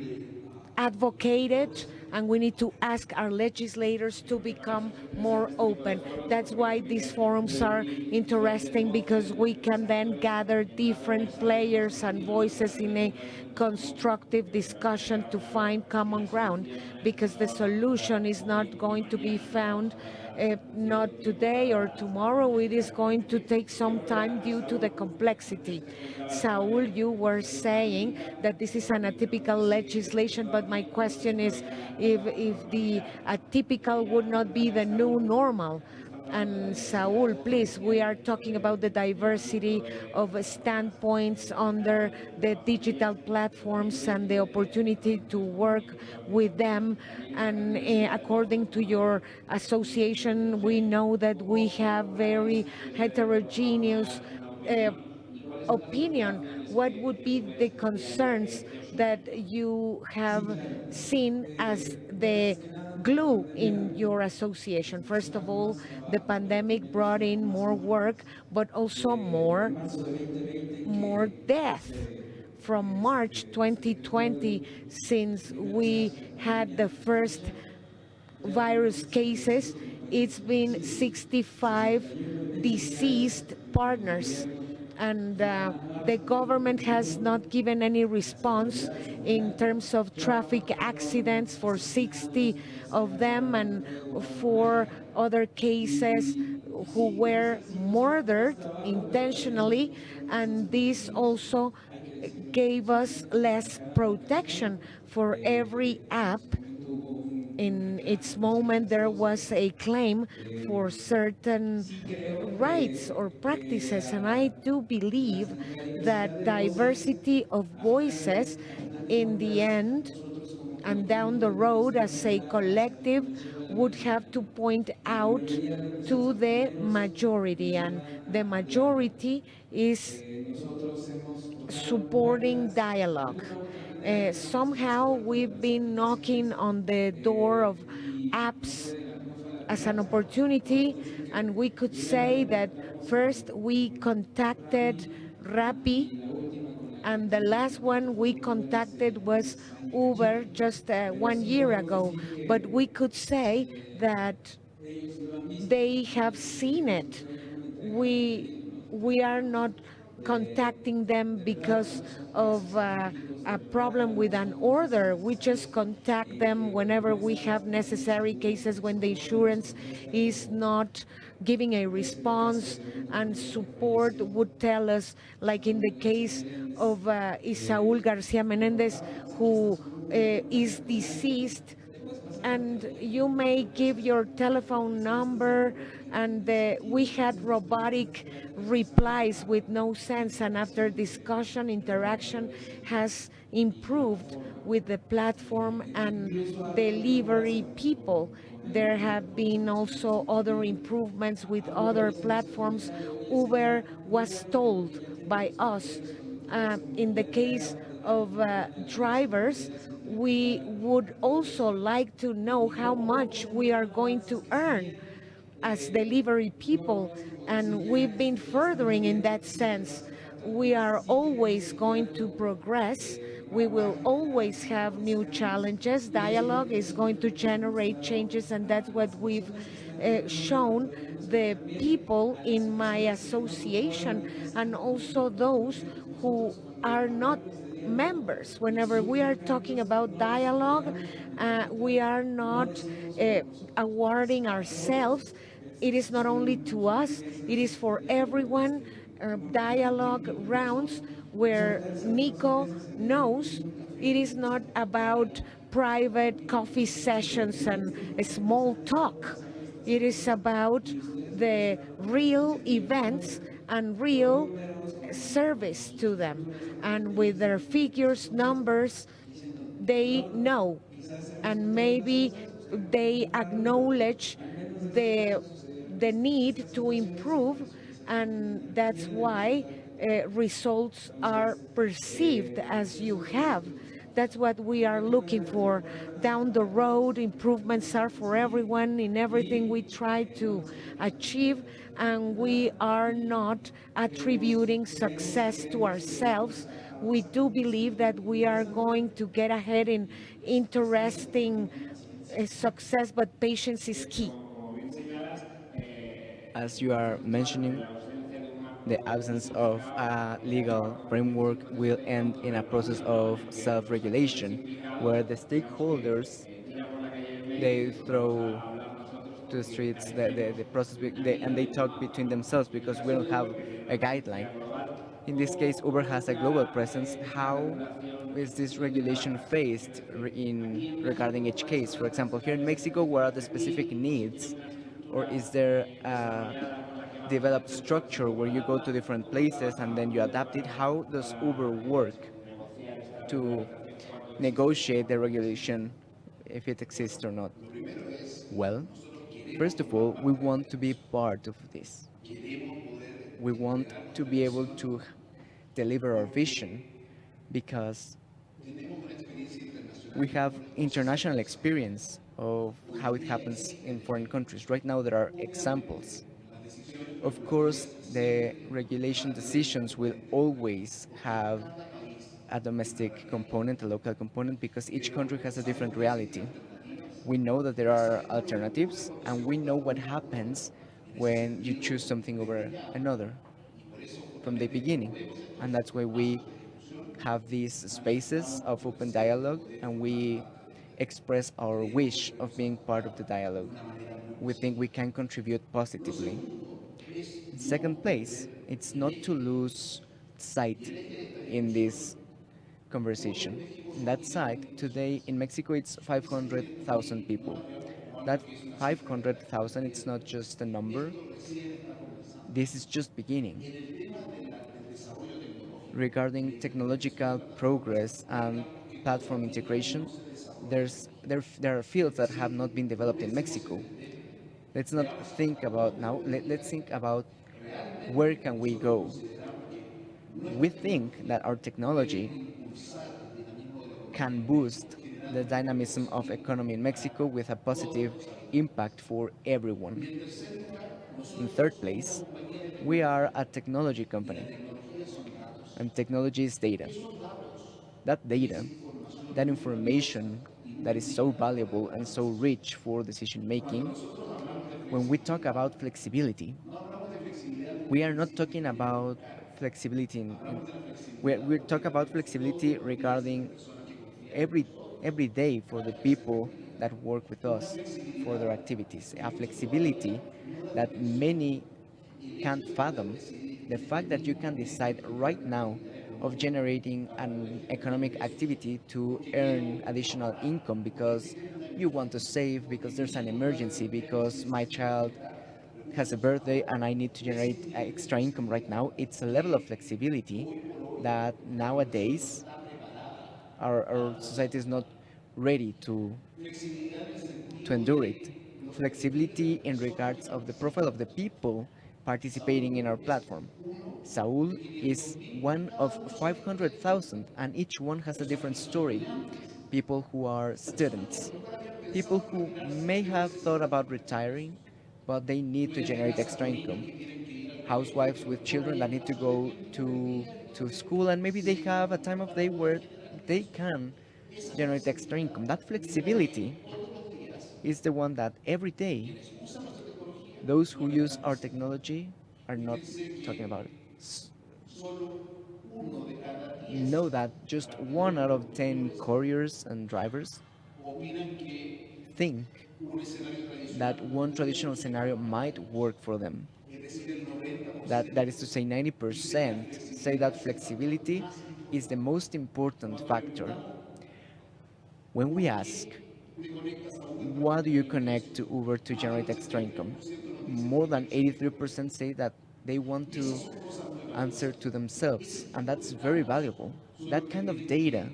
advocate it, and we need to ask our legislators to become more open. That's why these forums are interesting, because we can then gather different players and voices in a constructive discussion to find common ground, because the solution is not going to be found not today or tomorrow. It is going to take some time due to the complexity. Saul, you were saying that this is an atypical legislation, but my question is if the atypical would not be the new normal. And Saul, please, we are talking about the diversity of standpoints under the digital platforms and the opportunity to work with them. And according to your association, we know that we have very heterogeneous opinion. What would be the concerns that you have seen as the glue in your association? First of all, the pandemic brought in more work, but also more death. From March 2020, since we had the first virus cases, it's been 65 deceased partners. And the government has not given any response in terms of traffic accidents for 60 of them, and 4 other cases who were murdered intentionally. And this also gave us less protection. For every app, in its moment, there was a claim for certain rights or practices. And I do believe that diversity of voices in the end and down the road as a collective would have to point out to the majority. And the majority is supporting dialogue. Somehow we've been knocking on the door of apps as an opportunity, and we could say that first we contacted Rappi, and the last one we contacted was Uber just 1 year ago. But we could say that they have seen it. We are not contacting them because of a problem with an order. We just contact them whenever we have necessary cases, when the insurance is not giving a response, and support would tell us, like in the case of Isaúl García Menéndez, who is deceased, and you may give your telephone number, and we had robotic replies with no sense. And after discussion, interaction has improved with the platform and delivery people. There have been also other improvements with other platforms. Uber was told by us. In the case of drivers, we would also like to know how much we are going to earn as delivery people, and we've been furthering in that sense. We are always going to progress. We will always have new challenges. Dialogue is going to generate changes, and that's what we've shown the people in my association, and also those who are not members. Whenever we are talking about dialogue, we are not awarding ourselves. It is not only to us, it is for everyone. Dialogue rounds where Nico knows it is not about private coffee sessions and small talk. It is about the real events and real service to them. And with their figures, numbers, they know, and maybe they acknowledge the need to improve, and that's why results are perceived as you have. That's what we are looking for. Down the road, improvements are for everyone in everything we try to achieve, and we are not attributing success to ourselves. We do believe that we are going to get ahead in interesting success, but patience is key. As you are mentioning, the absence of a legal framework will end in a process of self-regulation, where the stakeholders they throw to the streets the process and they talk between themselves because we don't have a guideline. In this case, Uber has a global presence. How is this regulation faced in regarding each case? For example, here in Mexico, what are the specific needs, or is there a developed structure where you go to different places and then you adapt it? How does Uber work to negotiate the regulation if it exists or not? Well, first of all, we want to be part of this. We want to be able to deliver our vision because we have international experience of how it happens in foreign countries. Right now, there are examples. Of course, the regulation decisions will always have a domestic component, a local component, because each country has a different reality. We know that there are alternatives, and we know what happens when you choose something over another from the beginning. And that's why we have these spaces of open dialogue and we express our wish of being part of the dialogue. We think we can contribute positively. In second place, it's not to lose sight in this conversation. In that side, today in Mexico it's 500,000 people. That 500,000, it's not just a number, this is just beginning. Regarding technological progress and platform integration, there are fields that have not been developed in Mexico. Let's not think about now, let's think about where can we go. We think that our technology can boost the dynamism of economy in Mexico with a positive impact for everyone. In third place, we are a technology company, and technology is data. That data, that information that is so valuable and so rich for decision making, when we talk about flexibility, we are not talking about flexibility we talk about flexibility regarding every every day for the people that work with us for their activities. A flexibility that many can't fathom. The fact that you can decide right now of generating an economic activity to earn additional income because you want to save, because there's an emergency, because my child has a birthday and I need to generate extra income right now. It's a level of flexibility that nowadays our society is not ready to endure it. Flexibility in regards of the profile of the people participating in our platform. Saul is one of 500,000 and each one has a different story. People who are students, people who may have thought about retiring, but they need to generate extra income. Housewives with children that need to go to school and maybe they have a time of day where they can generate extra income. That flexibility is the one that every day those who use our technology are not talking about it. Know that just 1 out of 10 couriers and drivers think that one traditional scenario might work for them. That is to say 90% say that flexibility is the most important factor. When we ask, what do you connect to Uber to generate extra income? More than 83% say that they want to answer to themselves, and that's very valuable. That kind of data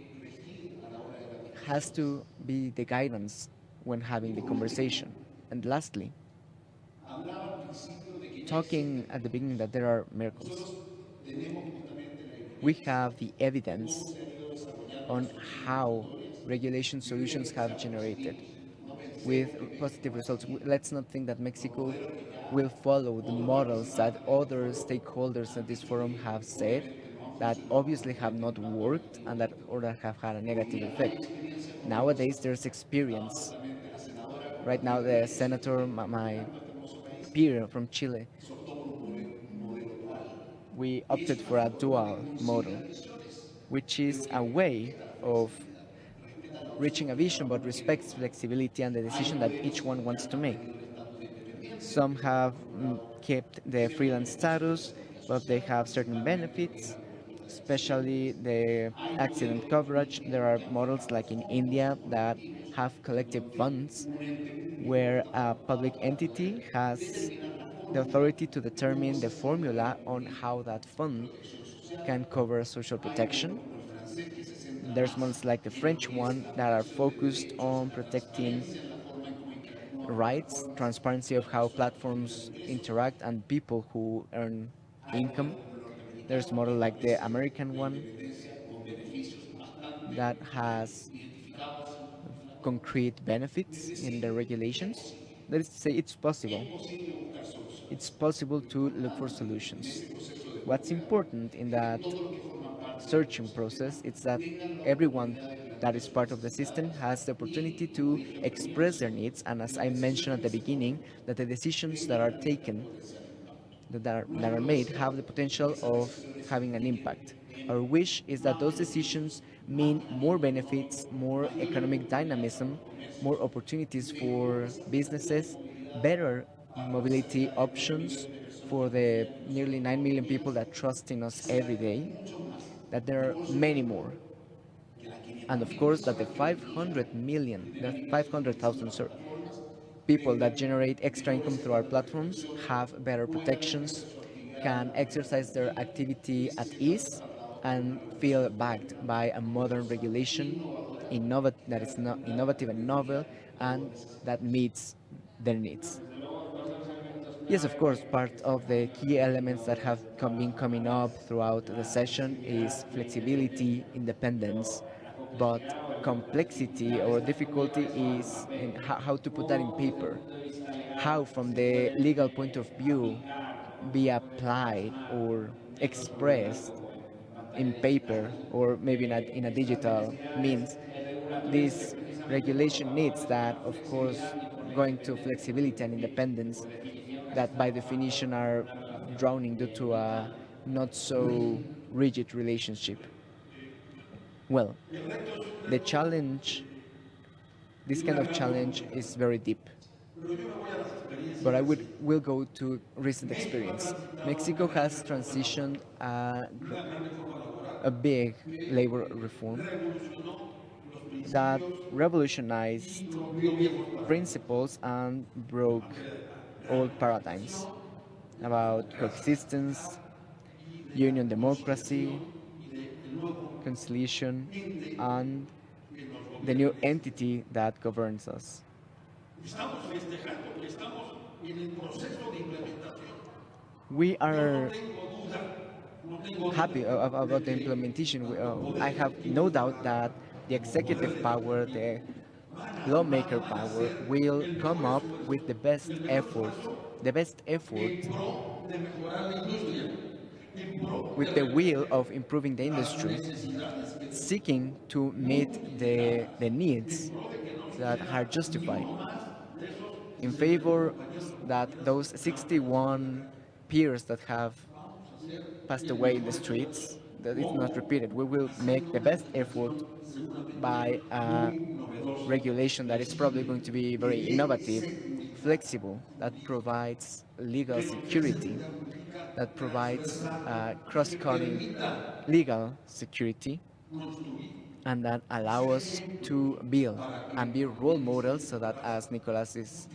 has to be the guidance when having the conversation. And lastly, talking at the beginning that there are miracles. We have the evidence on how regulation solutions have generated with positive results. Let's not think that Mexico will follow the models that other stakeholders at this forum have said that obviously have not worked and that or that have had a negative effect. Nowadays, there's experience. Right now, the senator, my peer from Chile, we opted for a dual model, which is a way of reaching a vision but respects flexibility and the decision that each one wants to make. Some have kept the freelance status, but they have certain benefits, especially the accident coverage. There are models like in India that have collective funds where a public entity has the authority to determine the formula on how that fund can cover social protection. There's models like the French one that are focused on protecting rights, transparency of how platforms interact, and people who earn income. There's model like the American one that has concrete benefits in the regulations. That is to say, it's possible. It's possible to look for solutions. What's important in that searching process is that everyone that is part of the system has the opportunity to express their needs, and as I mentioned at the beginning, that the decisions that are taken that are made have the potential of having an impact. Our wish is that those decisions mean more benefits, more economic dynamism, more opportunities for businesses, better mobility options for the nearly 9 million people that trust in us every day, that there are many more. And of course, that the 500,000 people that generate extra income through our platforms have better protections, can exercise their activity at ease, and feel backed by a modern regulation that is innovative and novel, and that meets their needs. Yes, of course, part of the key elements that have been coming up throughout the session is flexibility, independence, but complexity or difficulty is in how to put that in paper. How, from the legal point of view, be applied or expressed in paper or maybe in a digital means. This regulation needs that, of course, going to flexibility and independence that by definition are drowning due to a not so rigid relationship. Well, the challenge, this kind of challenge is very deep. But I will go to recent experience. Mexico has transitioned a big labor reform that revolutionized principles and broke old paradigms about coexistence, union democracy, conciliation, and the new entity that governs us. We are happy about the implementation. I have no doubt that the executive power, the lawmaker power, will come up with the best effort, with the will of improving the industry, seeking to meet the needs that are justified in favor that those 61 peers that have passed away in the streets, that it's not repeated. We will make the best effort by a regulation that is probably going to be very innovative, flexible, that provides legal security, that provides cross-cutting legal security, and that allow us to build and be role models so that, as Nicolas is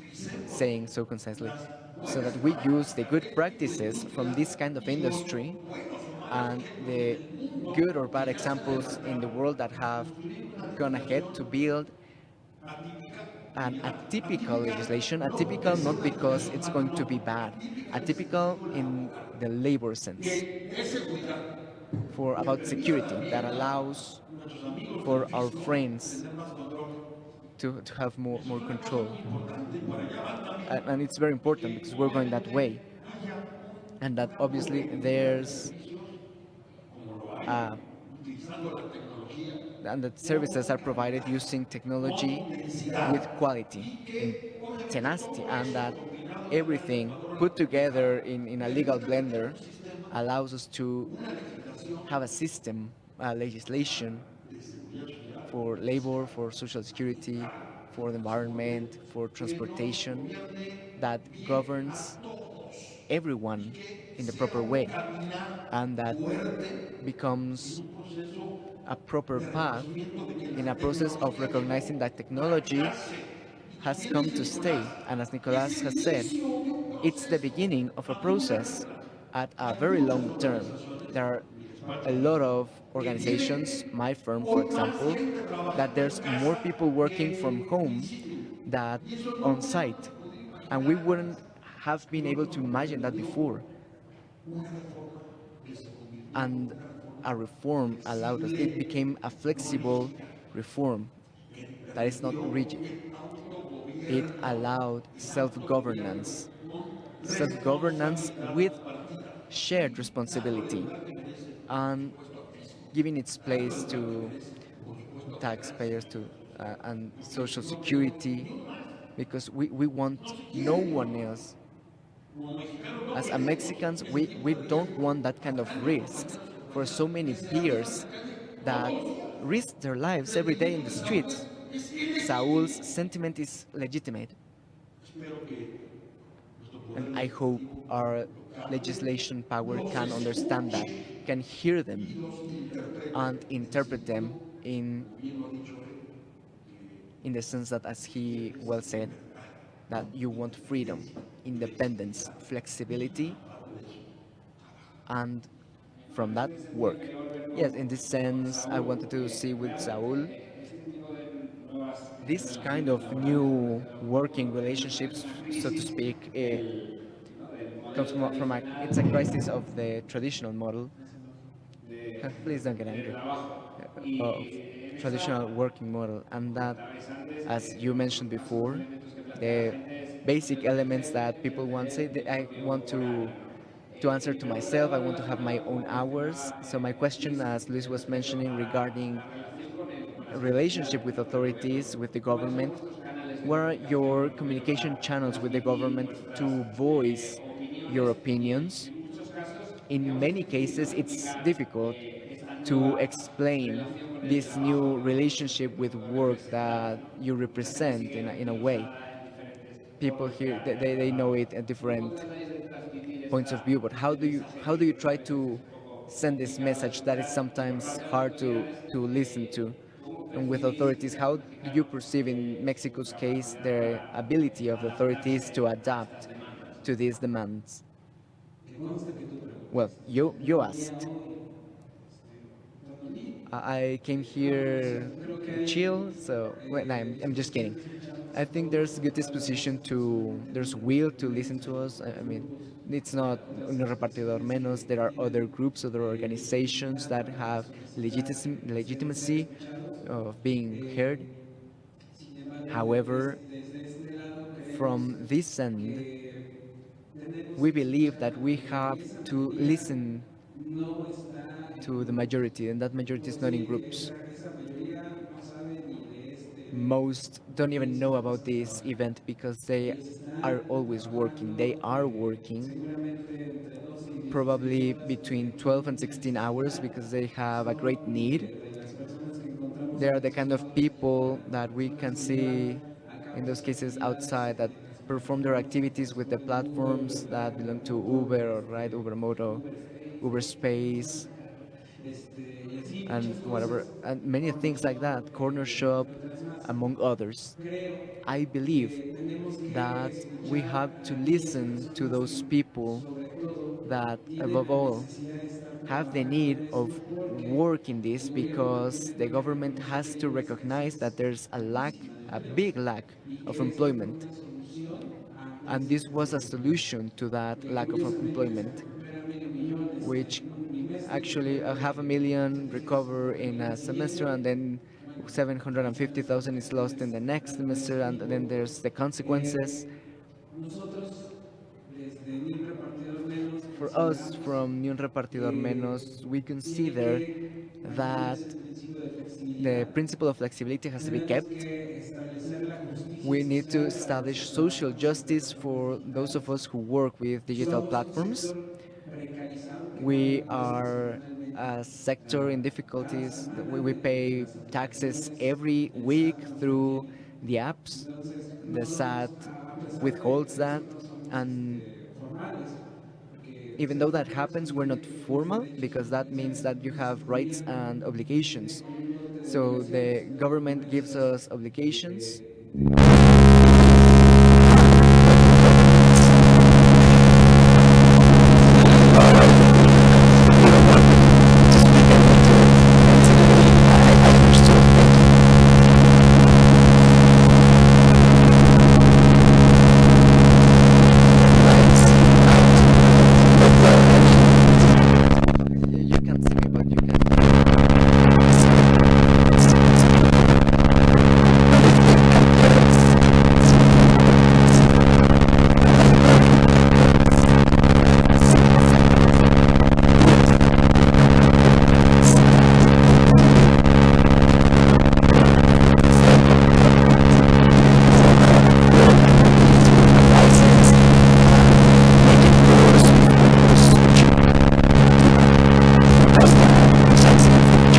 saying so concisely, so that we use the good practices from this kind of industry and the good or bad examples in the world that have gone ahead to build an atypical legislation, atypical not because it's going to be bad, atypical in the labor sense, for about security that allows nuestros amigos for del our fisco friends tener más control. to have more Es una cosa control. muy importante y para allá van también And it's very important que because we're going that way. obviamente haya And un that algo obviously en vida de there's servicios como lo hay uh, utilizando la tecnología and that services are provided using technology con with intensidad quality y in que obviamente tenacity, todo and eso that combinado en una everything licuadora put electrificada together in a legal permite tener blender un sistema, allows us to una legislación have a system, a legislation de seguridad social for labor, for social security, for the environment, for que nos transportation gobierne that bien governs a todos everyone que in the sea proper un way, caminar and that fuerte en becomes un proceso a proper de path reconocimiento de que in la a process of tecnología recognizing llegó that para technology quedarse. has Como bien come dice to Nicolás, stay. And as es Nicolas el has said, inicio de un it's the proceso beginning of a a muy largo process plazo. at a Hay very muchas long term. organizaciones, There are mi a despacho, lot of que organizations, tienen my firm, for hoy más example, gente that trabajando there's en more casa people working from que in home situ. that Y eso no on hubiéramos site. podido And we imaginar antes. wouldn't have been Lo able que to nos imagine that permitió before. una reforma que se convirtió en And una reforma a reform allowed us, it flexible, became a no flexible rígida, reform que that is not permitió rigid. el It autogobierno, allowed el autogobierno self-governance, con self-governance with responsabilidad compartida shared dándole el responsibility, lugar que merece, por and supuesto, al fisco, giving its dándole place el lugar que to merece, por supuesto, al federal, taxpayers to and porque social no queremos security, ni uno más. because we want No se no quiere ni one uno. else. Como mexicanos no As a queremos Mexicans, ese tipo we de don't riesgo want that a kind of grandes risks compañeros y for so compañeras many que se la viven en peers la calle that todos los días. risk their lives El every day in sentimiento the de Saúl streets. es Saul's ilegítimo. sentiment is legitimate, Espero que nuestro and poder I hope legislativo our lo capte, legislation power los can understand that, escuche can hear y them, los interprete and en el interpret them sentido, in como bien lo ha dicho él, que in the sense that, as he well said, that you want freedom, independence, flexibility, and from that, work. Yes, in this sense, I wanted to see with Saul this kind of new working relationships, so to speak, comes from a, it's a crisis of the traditional model. Please don't get angry. Of traditional working model, and that, as you mentioned before, the basic elements that people want say, I want to answer to myself. I want to have my own hours. So my question, as Luis was mentioning, regarding relationship with authorities, with the government, what are your communication channels with the government to voice your opinions? In many cases, it's difficult to explain this new relationship with work that you represent in a way. People here, they know it at different points of view, but how do you try to send this message that is sometimes hard to listen to? And with authorities, how do you perceive in Mexico's case the ability of the authorities to adapt to these demands? Well, you asked. I came here chill, so well, no, I'm just kidding. I think there's good disposition there's will to listen to us. I mean, it's not un repartidor menos. There are other groups, other organizations that have legitimacy of being heard. However, from this end, we believe that we have to listen to the majority, and that majority is not in groups. Most don't even know about this event because they are always working. They are working probably between 12 and 16 hours because they have a great need. They are the kind of people that we can see in those cases outside that perform their activities with the platforms that belong to Uber or Ride, Uber Moto, Uber Space, and whatever, and many things like that, corner shop, among others. I believe that we have to listen to those people that, above all, have the need of work in this because the government has to recognize that there's a lack, a big lack of employment. And this was a solution to that lack of employment, which actually, 500,000 recover in a semester, and then 750,000 is lost in the next semester, and then there's the consequences. For us, from Ni un repartidor menos, we consider that the principle of flexibility has to be kept. We need to establish social justice for those of us who work with digital platforms. We are a sector in difficulties. We pay taxes every week through the apps. The SAT withholds that, and even though that happens, we're not formal because that means that you have rights and obligations. So the government gives us obligations. You can see me, but you can. Because that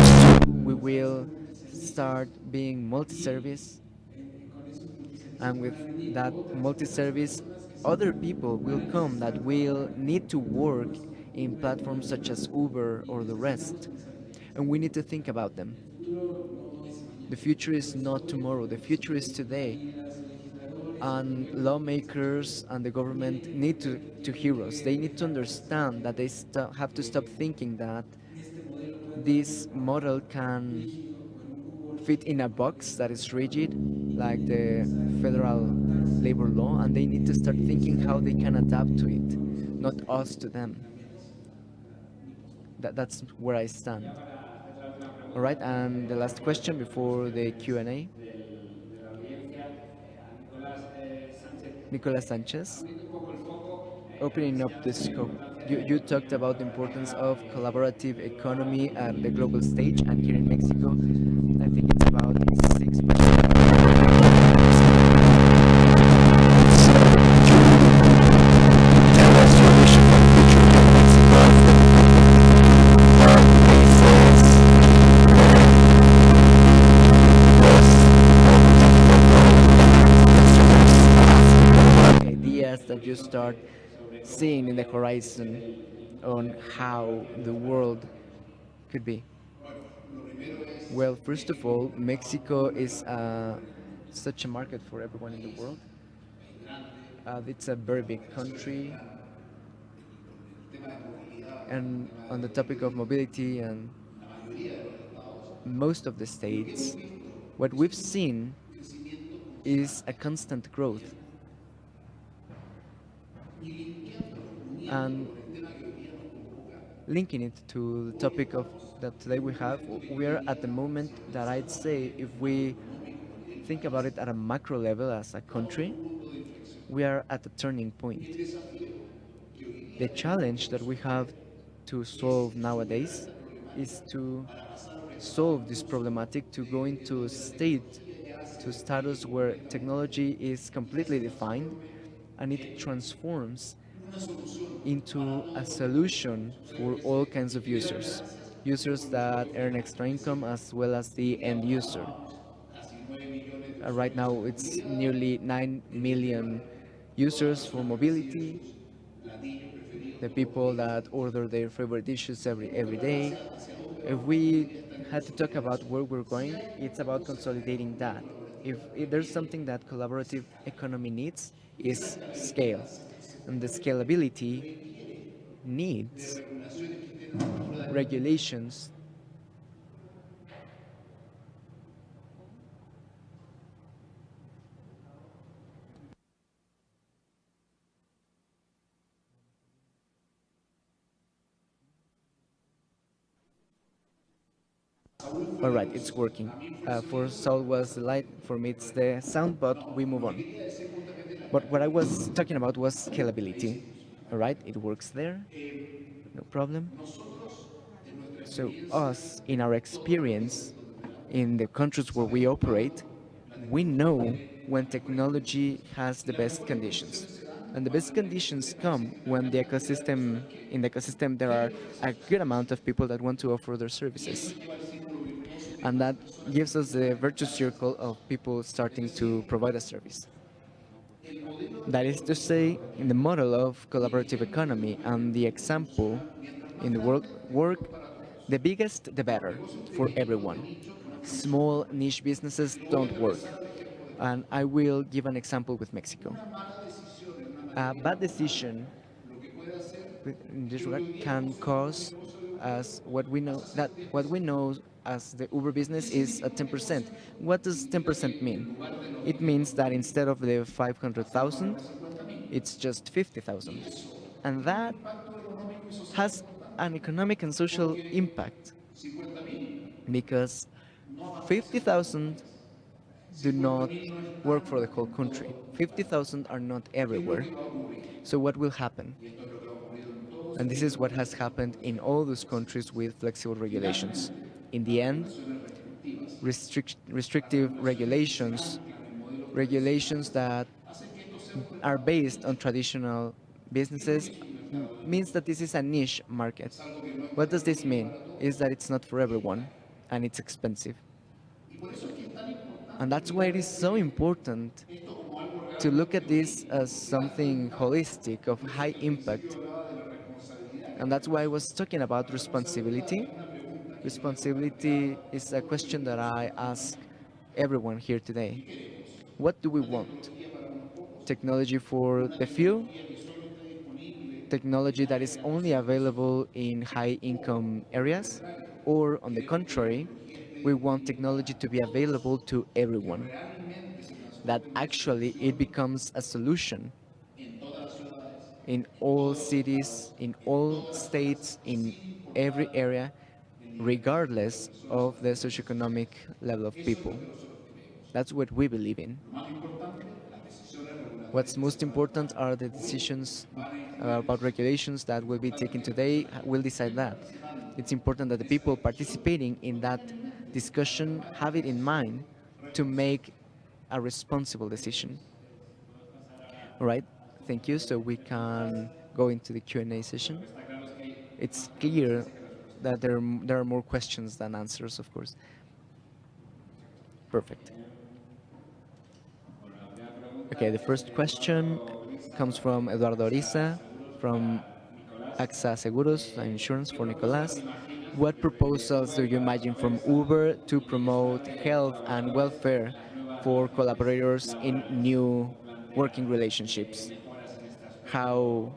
is we will start being multi-service, and with that multi-service, other people will come that will need to work in platforms such as Uber or the rest, and we need to think about them. The future is not tomorrow, the future is today, and lawmakers and the government need to hear us. They need to understand that they have to stop thinking that this model can fit in a box that is rigid, like the federal labor law, and they need to start thinking how they can adapt to it, not us to them. That's where I stand. All right, and the last question before the Q&A. Nicolas Sanchez, opening up the scope. You talked about the importance of collaborative economy at the global stage, and here in Mexico, I think it's about 6%. Ideas that you start seeing in the horizon on how the world could be? Well, first of all, Mexico is such a market for everyone in the world. It's a very big country, and on the topic of mobility and most of the states, what we've seen is a constant growth. And linking it to the topic of that today we have, we are at the moment that I'd say if we think about it at a macro level as a country, we are at a turning point. The challenge that we have to solve nowadays is to solve this problematic to go into a state, to status where technology is completely defined and it transforms into a solution for all kinds of users. Users that earn extra income as well as the end user. Right now it's nearly 9 million users for mobility, the people that order their favorite dishes every day. If we had to talk about where we're going, it's about consolidating that. If there's something that collaborative economy needs, is scale. And the scalability needs regulations. All right, it's working. For Saul was the light, for me it's the sound, but we move on. But what I was talking about was scalability. All right, it works there, no problem. So us, in our experience, in the countries where we operate, we know when technology has the best conditions. And the best conditions come when in the ecosystem, there are a good amount of people that want to offer their services. And that gives us the virtuous circle of people starting to provide a service. That is to say, in the model of collaborative economy and the example in the world work, the biggest, the better for everyone. Small niche businesses don't work. And I will give an example with Mexico. A bad decision in this regard can cause as what we know as the Uber business is a 10%. What does 10% mean? It means that instead of the 500,000, it's just 50,000. And that has an economic and social impact because 50,000 do not work for the whole country. 50,000 are not everywhere. So what will happen? And this is what has happened in all those countries with flexible regulations. In the end, restrictive regulations, regulations that are based on traditional businesses, means that this is a niche market. What does this mean? Is that it's not for everyone and it's expensive. And that's why it is so important to look at this as something holistic, of high impact. And that's why I was talking about responsibility. Responsibility is a question that I ask everyone here today. What do we want? Technology for the few? Technology that is only available in high income areas? Or on the contrary, we want technology to be available to everyone? That actually it becomes a solution in all cities, in all states, in every area, regardless of the socioeconomic level of people. That's what we believe in. What's most important are the decisions about regulations that will be taken today will decide that. It's important that the people participating in that discussion have it in mind to make a responsible decision. All right, thank you. So we can go into the Q&A session. It's clear that there are more questions than answers, of course. Perfect. Okay, the first question comes from Eduardo Ariza, from AXA Seguros, insurance for Nicolas. What proposals do you imagine from Uber to promote health and welfare for collaborators in new working relationships? How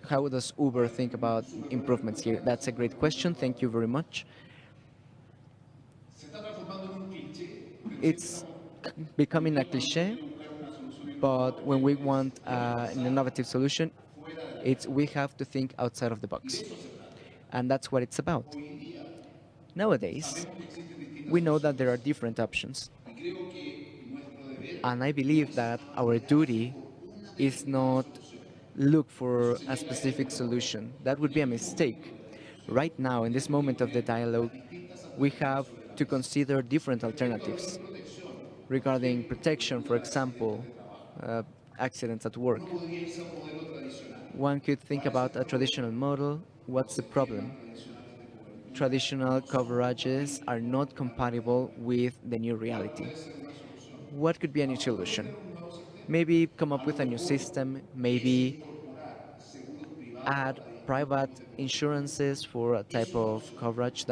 how does Uber think about improvements here? That's a great question. Thank you very much. It's becoming a cliche, but when we want an innovative solution, it's we have to think outside of the box. And that's what it's about. Nowadays, we know that there are different options. And I believe that our duty is not look for a specific solution. That would be a mistake. Right now, in this moment of the dialogue, we have to consider different alternatives regarding protection, for example, uh, accidents at work. One could think about a traditional model. What's the problem? Traditional coverages are not compatible with the new reality. What could be a new solution? Maybe come up with a new system, maybe add private insurances for a type of coverage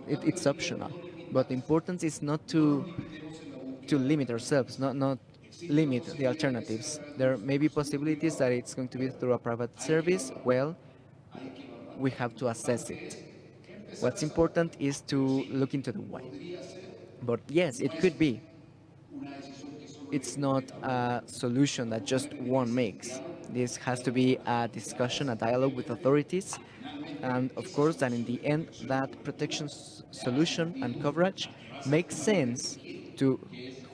it's optional. But the importance is not to limit ourselves, not limit the alternatives. There may be possibilities that it's going to be through a private service. Well, we have to assess it. What's important is to look into the why. But yes, it could be. It's not a solution that just one makes. This has to be a discussion, a dialogue with authorities, and of course, that in the end, that protection solution and coverage makes sense to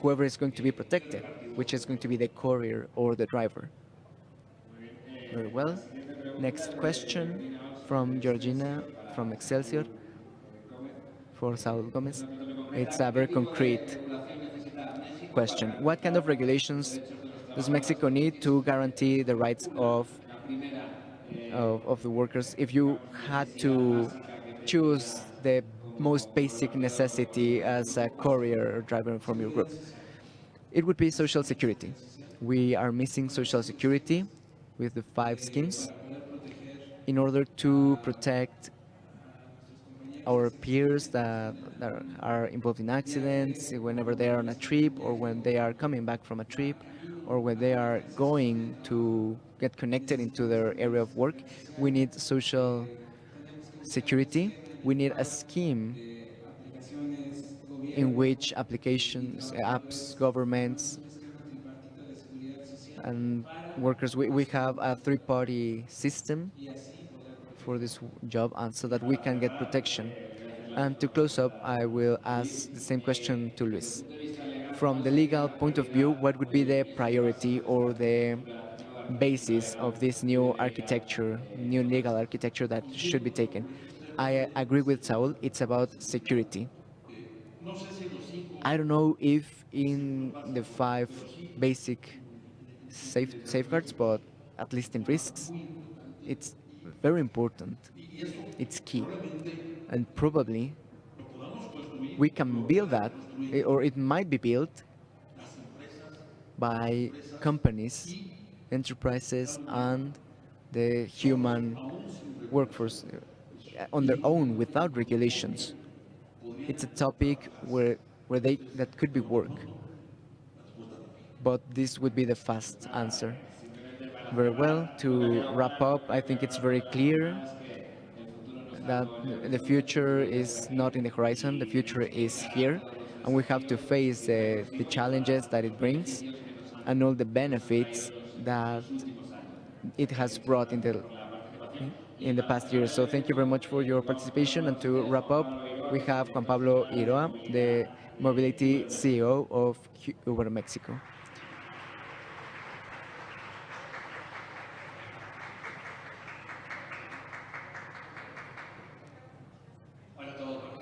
whoever is going to be protected, which is going to be the courier or the driver. Very well. Next question from Georgina from Excelsior for Saul Gomez. It's a very concrete question. What kind of regulations does Mexico need to guarantee the rights of the workers? If you had to choose the most basic necessity as a courier or driver from your group, it would be social security. We are missing social security with the 5 schemes in order to protect our peers that are involved in accidents whenever they are on a trip or when they are coming back from a trip or when they are going to get connected into their area of work. We need social security. We need a scheme in which applications, apps, governments, and workers, we have a three-party system for this job and so that we can get protection. And to close up, I will ask the same question to Luis. From the legal point of view, what would be the priority or the basis of this new architecture, new legal architecture that should be taken? I agree with Saul, it's about security. I don't know if in the 5 basic safeguards, but at least in risks, it's very important. It's key. And probably we can build that, or it might be built by companies, enterprises, and the human workforce on their own without regulations. It's a topic where that could be work. But this would be the fast answer. Very well. To wrap up, I think it's very clear that the future is not in the horizon, the future is here, and we have to face the challenges that it brings and all the benefits that it has brought in the past years. So thank you very much for your participation. And to wrap up, we have Juan Pablo Iroa, the Mobility CEO of Uber Mexico.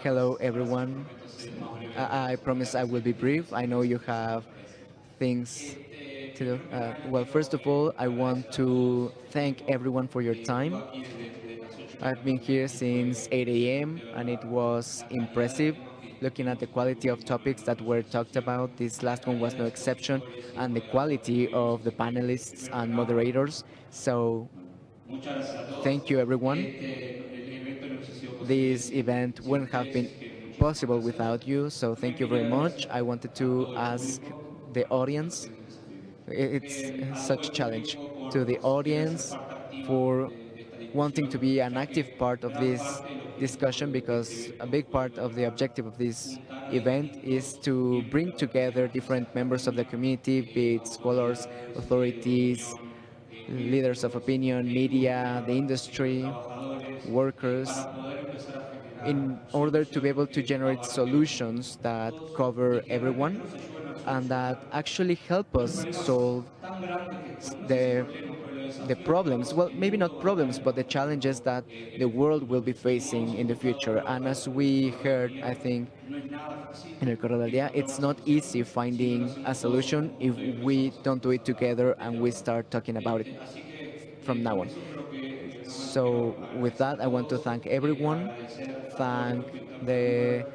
Hello, everyone. I promise I will be brief. I know you have things to do. Well, first of all, I want to thank everyone for your time. I've been here since 8 a.m. and it was impressive looking at the quality of topics that were talked about. This last one was no exception, and the quality of the panelists and moderators. So Thank you, everyone. This event wouldn't have been possible without you, so thank you very much. I wanted to ask the audience, it's such a challenge, to the audience for wanting to be an active part of this discussion, because a big part of the objective of this event is to bring together different members of the community, be it scholars, authorities, leaders of opinion, media, the industry, workers, in order to be able to generate solutions that cover everyone and that actually help us solve the problems, well, maybe not problems, but the challenges that the world will be facing in the future. And as we heard, I think, in El Correo del Día, it's not easy finding a solution if we don't do it together and we start talking about it from now on. So with that, I want to thank everyone, thank the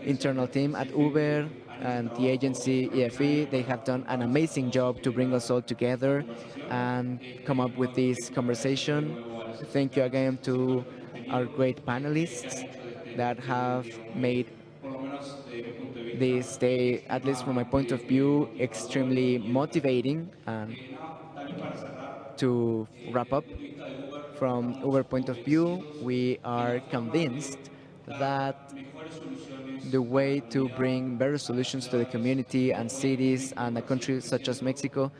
internal team at Uber and the agency EFE. They have done an amazing job to bring us all together and come up with this conversation. Thank you again to our great panelists that have made this day, at least from my point of view, extremely motivating. And to wrap up, from our point of view, we are convinced that the way to bring better solutions to the community and cities and a country such as Mexico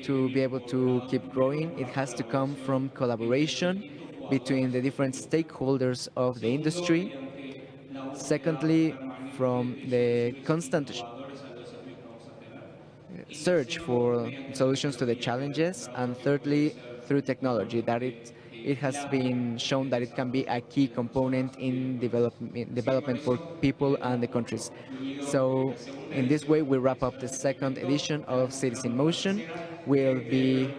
to be able to keep growing, it has to come from collaboration between the different stakeholders of the industry. Secondly, from the constant search for solutions to the challenges, and thirdly, through technology, that it has been shown that it can be a key component in development for people and the countries. So in this way, we wrap up the second edition of Cities in Motion. We'll be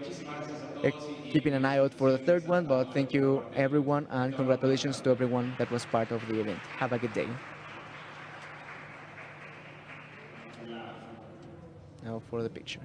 keeping an eye out for the third one, but thank you everyone, and congratulations to everyone that was part of the event. Have a good day. Now for the picture.